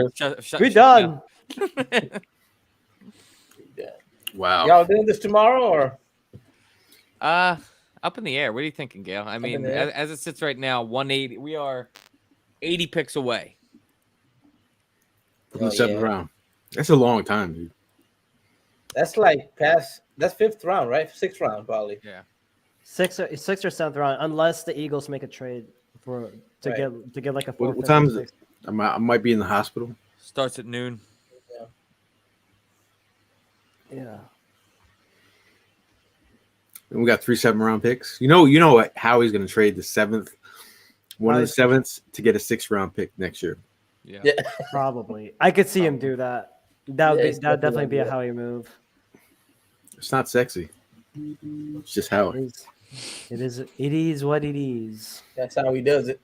We done. Wow. Y'all doing this tomorrow or? Up in the air. What are you thinking, Gail? I mean, in the air. as it sits right now, 180. We are 80 picks away. From the seventh round. That's a long time, dude. That's like past. That's fifth round, right? Sixth round, probably. Yeah. Sixth or 7th round, unless the Eagles make a trade to get like a 4th. What time is it? I might be in the hospital. Starts at noon. Yeah. And we got 3 7-round picks. You know how he's going to trade the 7th, one of the 7ths to get a 6th-round pick next year. Yeah. Probably. I could see him do that. That would definitely be a Howie move. It's not sexy. It's just how it is. It is what it is. That's how he does it.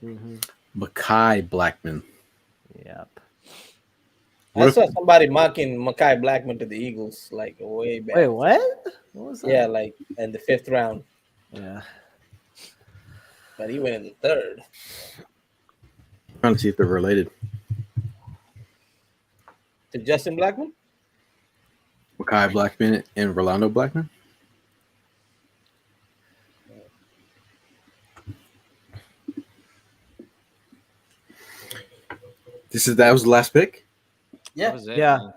Mm-hmm. Mekhi Blackman. Yep. I saw somebody mocking Mekhi Blackman to the Eagles like way back. Wait, what? What was that? Yeah, like in the 5th round. Yeah. But he went in the 3rd. Trying to see if they're related. To Justin Blackman? Mekhi Blackman and Rolando Blackman. That was the last pick. Yeah. That was it, Yeah, man.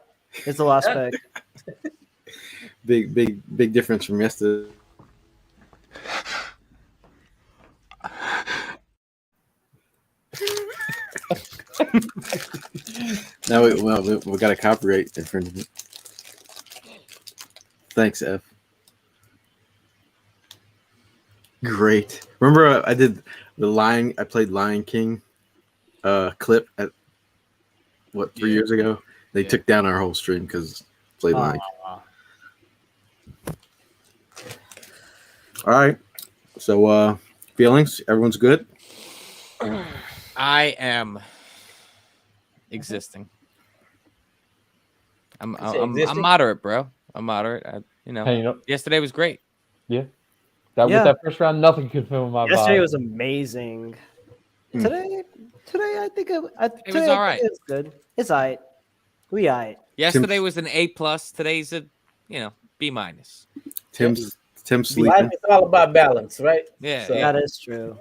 it's the last Yeah. pick. Big difference from yesterday. Now we got a copyright infringement. Thanks, F. Great. Remember I did I played Lion King clip at 3 years ago? They took down our whole stream because played Lion King. All right. So feelings? Everyone's good? I am existing. I'm moderate, bro. I'm moderate. Hey, yesterday was great. Yeah. With that first round, nothing could fill my Yesterday vibe. was amazing. Today I think it was all right. It's good. It's all right. We all right. Yesterday was an A+. Today's a B-. Tim's Life sleeping. is all about balance, right? Yeah, So- That is true.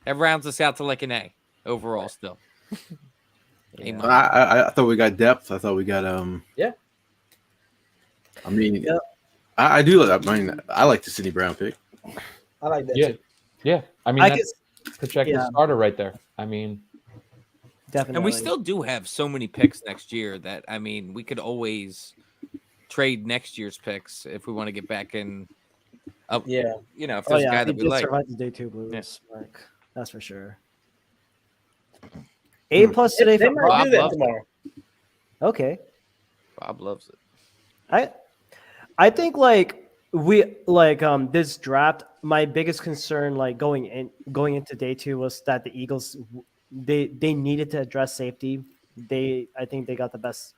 That rounds us out to like an A overall still. A-. I thought we got depth. I thought we got Yeah. I mean, I do. I mean, I like the Sidney Brown pick. I like that. Yeah, Too. yeah. I mean, I that's projected starter right there. I mean, Definitely. And we still do have so many picks next year that we could always trade next year's picks if we want to get back in. Up, Yeah. if there's a guy that we like. Survive the day two blues. Yes. Like, that's for sure. A+ today They for might Bob. do that tomorrow. Okay. Bob loves it. I think like this draft, my biggest concern going into day two was that the Eagles they needed to address safety. I think they got the best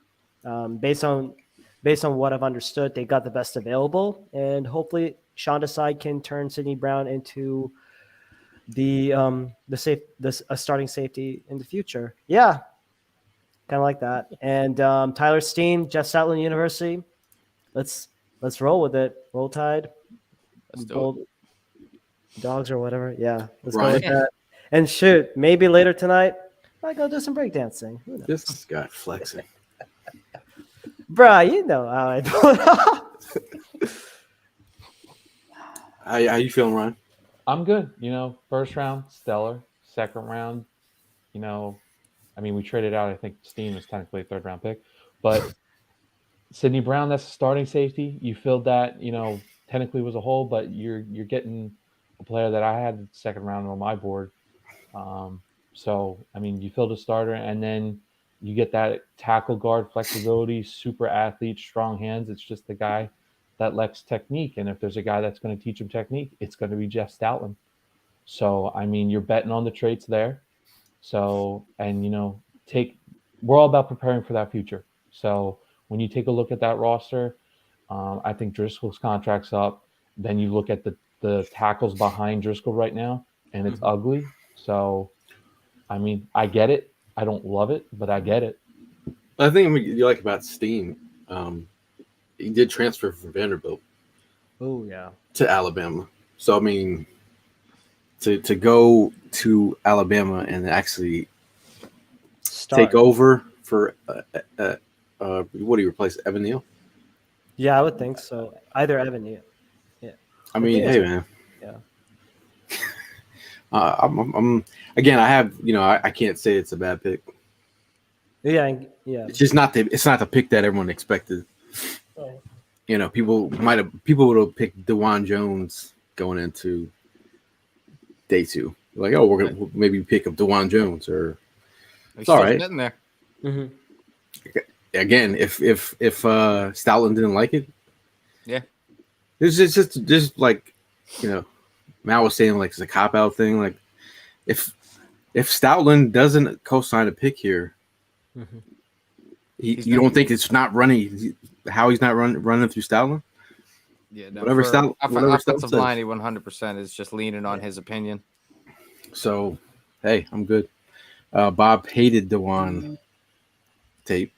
based on what I've understood, they got the best available, and hopefully Sean Desai can turn Sidney Brown into a starting safety in the future. Yeah. Kind of like that. And Tyler Steen, Jeff Stoutland University. Let's roll with it. Roll Tide. Let's do Bold Dogs or whatever. Yeah. Let's Right. go with that. And shoot, maybe later tonight, I go do some breakdancing. Who knows? This guy flexing. Bruh, you know how I pull it off. How you feeling, Ron? I'm good. First round, stellar. Second round, we traded out. I think Steen was technically a third round pick, but Sidney Brown, that's a starting safety. You filled that. Technically was a hole, but you're getting a player that I had second round on my board. So you filled a starter, and then you get that tackle guard flexibility, super athlete, strong hands. It's just the guy that lacks technique. And if there's a guy that's going to teach him technique, it's going to be Jeff Stoutland. So, you're betting on the traits there. So, and, we're all about preparing for that future. So when you take a look at that roster, I think Driscoll's contract's up. Then you look at the tackles behind Driscoll right now, and it's ugly. So, I get it. I don't love it, but I get it. I think you like about Steen. He did transfer from Vanderbilt. Oh yeah. To Alabama. So to go to Alabama and actually take over for what do you replace Evan Neal? Yeah, I would think so. Either Evan Neal. Yeah. Hey man. Yeah. I'm again. I have I can't say it's a bad pick. Yeah. It's just not the pick that everyone expected. People would have picked DeJuan Jones going into day two. Like, oh, we're gonna maybe pick up DeJuan Jones, or it's all right. Sitting there. Mm-hmm. Again, if Stoutland didn't like it, yeah, it's just like Mal was saying, like it's a cop out thing. Like if Stoutland doesn't co-sign a pick here, you don't think it's not running? How he's not running through Stoutland? Yeah, no, whatever offensive line, 100% is just leaning on his opinion. So, hey, I'm good. Bob hated DeJuan tape.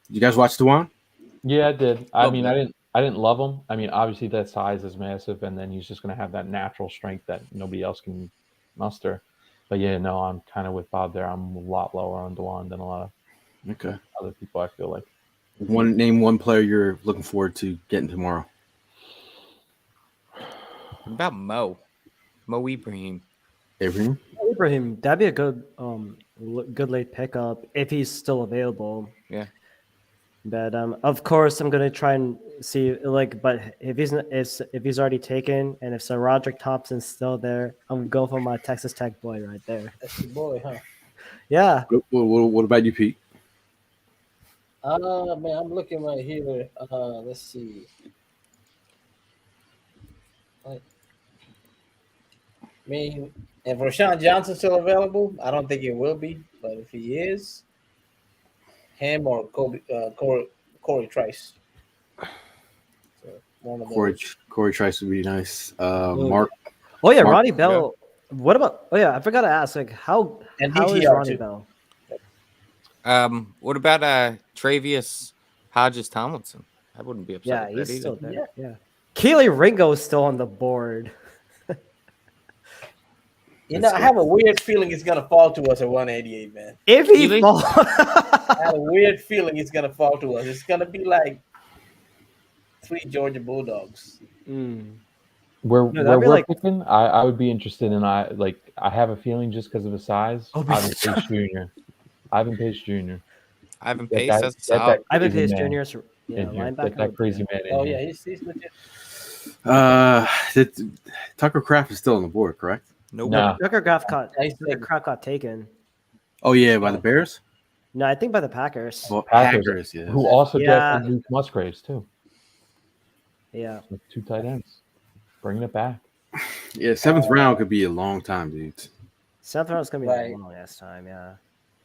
You guys watch DeJuan? Yeah, I did. I didn't love him. Obviously that size is massive, and then he's just going to have that natural strength that nobody else can muster. But yeah, no, I'm kind of with Bob there. I'm a lot lower on DeWan than a lot of other people, I feel like. Name one player you're looking forward to getting tomorrow. What about Mo Ibrahim? Ibrahim, that'd be a good good late pickup if he's still available. Yeah. But of course, I'm gonna try and see but if he's already taken, and if Sir Roderick Thompson's still there, I'm going for my Texas Tech boy right there. That's your boy, huh? Yeah. What about you, Pete? Man, I'm looking right here. Let's see. I mean, if Rashawn Johnson's still available, I don't think he will be, but if he is, him or Corey Trice. So one of those. Corey Trice would be nice. Mark. Oh yeah, Mark, Ronnie Bell. What about? Oh yeah, I forgot to ask. How is Ronnie too. Bell? What about Travius Hodges Tomlinson? I wouldn't be upset. Yeah, with he's that either. still there. Yeah. Keely Ringo is still on the board. I have a weird feeling it's gonna fall to us at 188, man. If he falls, I have a weird feeling it's gonna fall to us. It's gonna be like 3 Georgia Bulldogs. Where we're picking, I would be interested in. I have a feeling just because of his size. Ivan Pace Jr. Ivan Pace Jr. Ivan Pace. That's solid. Ivan Pace Jr. is linebacker. Get that crazy man. Oh yeah, he's legit. Tucker Kraft is still on the board, correct? Nope. No. Tucker Kraft got taken. Oh yeah, by the Bears. No, I think by the Packers. Well, Packers, yeah. Who also drafted Luke Musgraves too. Yeah. With 2 tight ends, bringing it back. Yeah, 7th round could be a long time, dude. 7th round is gonna be a long ass time. Yeah.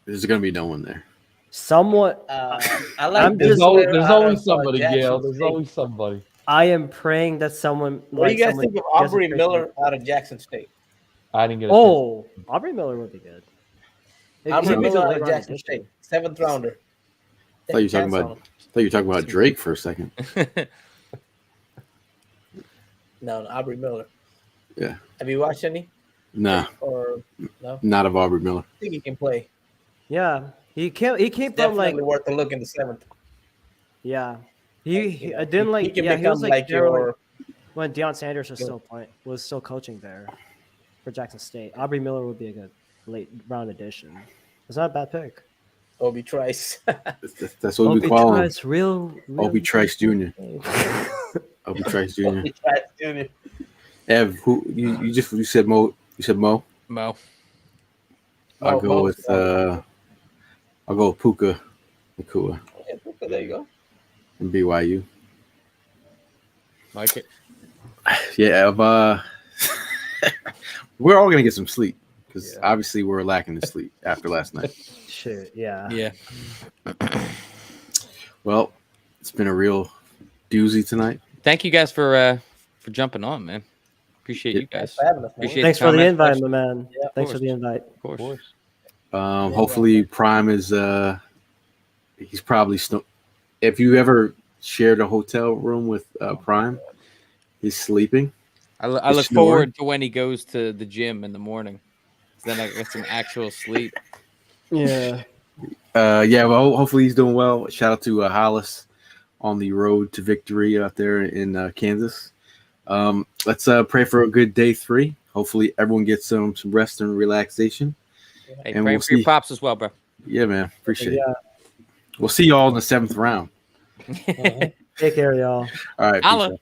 There's gonna be no one there. Somewhat. I like. There's always somebody, Gail. There's always somebody. I am praying that someone. What do you guys think of Aubrey Miller out of Jackson State? I didn't get. Aubrey Miller would be good. Aubrey Miller out of Jackson State, 7th rounder. I thought you were talking about Drake for a second. No, Aubrey Miller. Yeah. Have you watched any? Nah. Or no? Not of Aubrey Miller. I think he can play. Yeah, he came from Definitely worth a look in the 7th. Yeah, he I didn't like. He can yeah, he was become like your when Deion Sanders was still coaching there for Jackson State. Aubrey Miller would be a good late round addition. It's not a bad pick. Obi Trice. That's what we call him. Real Obi Trice Jr. Obi Trice Jr. Obi Trice Jr. Ev, who you said Mo? You said Mo? Mo. I'll go with Puka Nacua. Yeah, Puka, there you go. And BYU. Like it. Yeah, we're all gonna get some sleep because obviously we're lacking the sleep after last night. Shit, yeah. Yeah. Well, it's been a real doozy tonight. Thank you guys for jumping on, man. Appreciate you guys. Thanks for the invite, my man. Yeah, thanks for the invite. Of course. Hopefully Prime is he's probably still. If you ever shared a hotel room with Prime, he's sleeping. I look forward to when he goes to the gym in the morning. Then I get some actual sleep. Yeah. Well, hopefully he's doing well. Shout out to Hollis on the road to victory out there in Kansas. Let's pray for a good day 3. Hopefully everyone gets some rest and relaxation. Hey, and pray for your pops as well, bro. Yeah, man. Appreciate it. We'll see y'all in the 7th round. Take care, y'all. All right. Holla.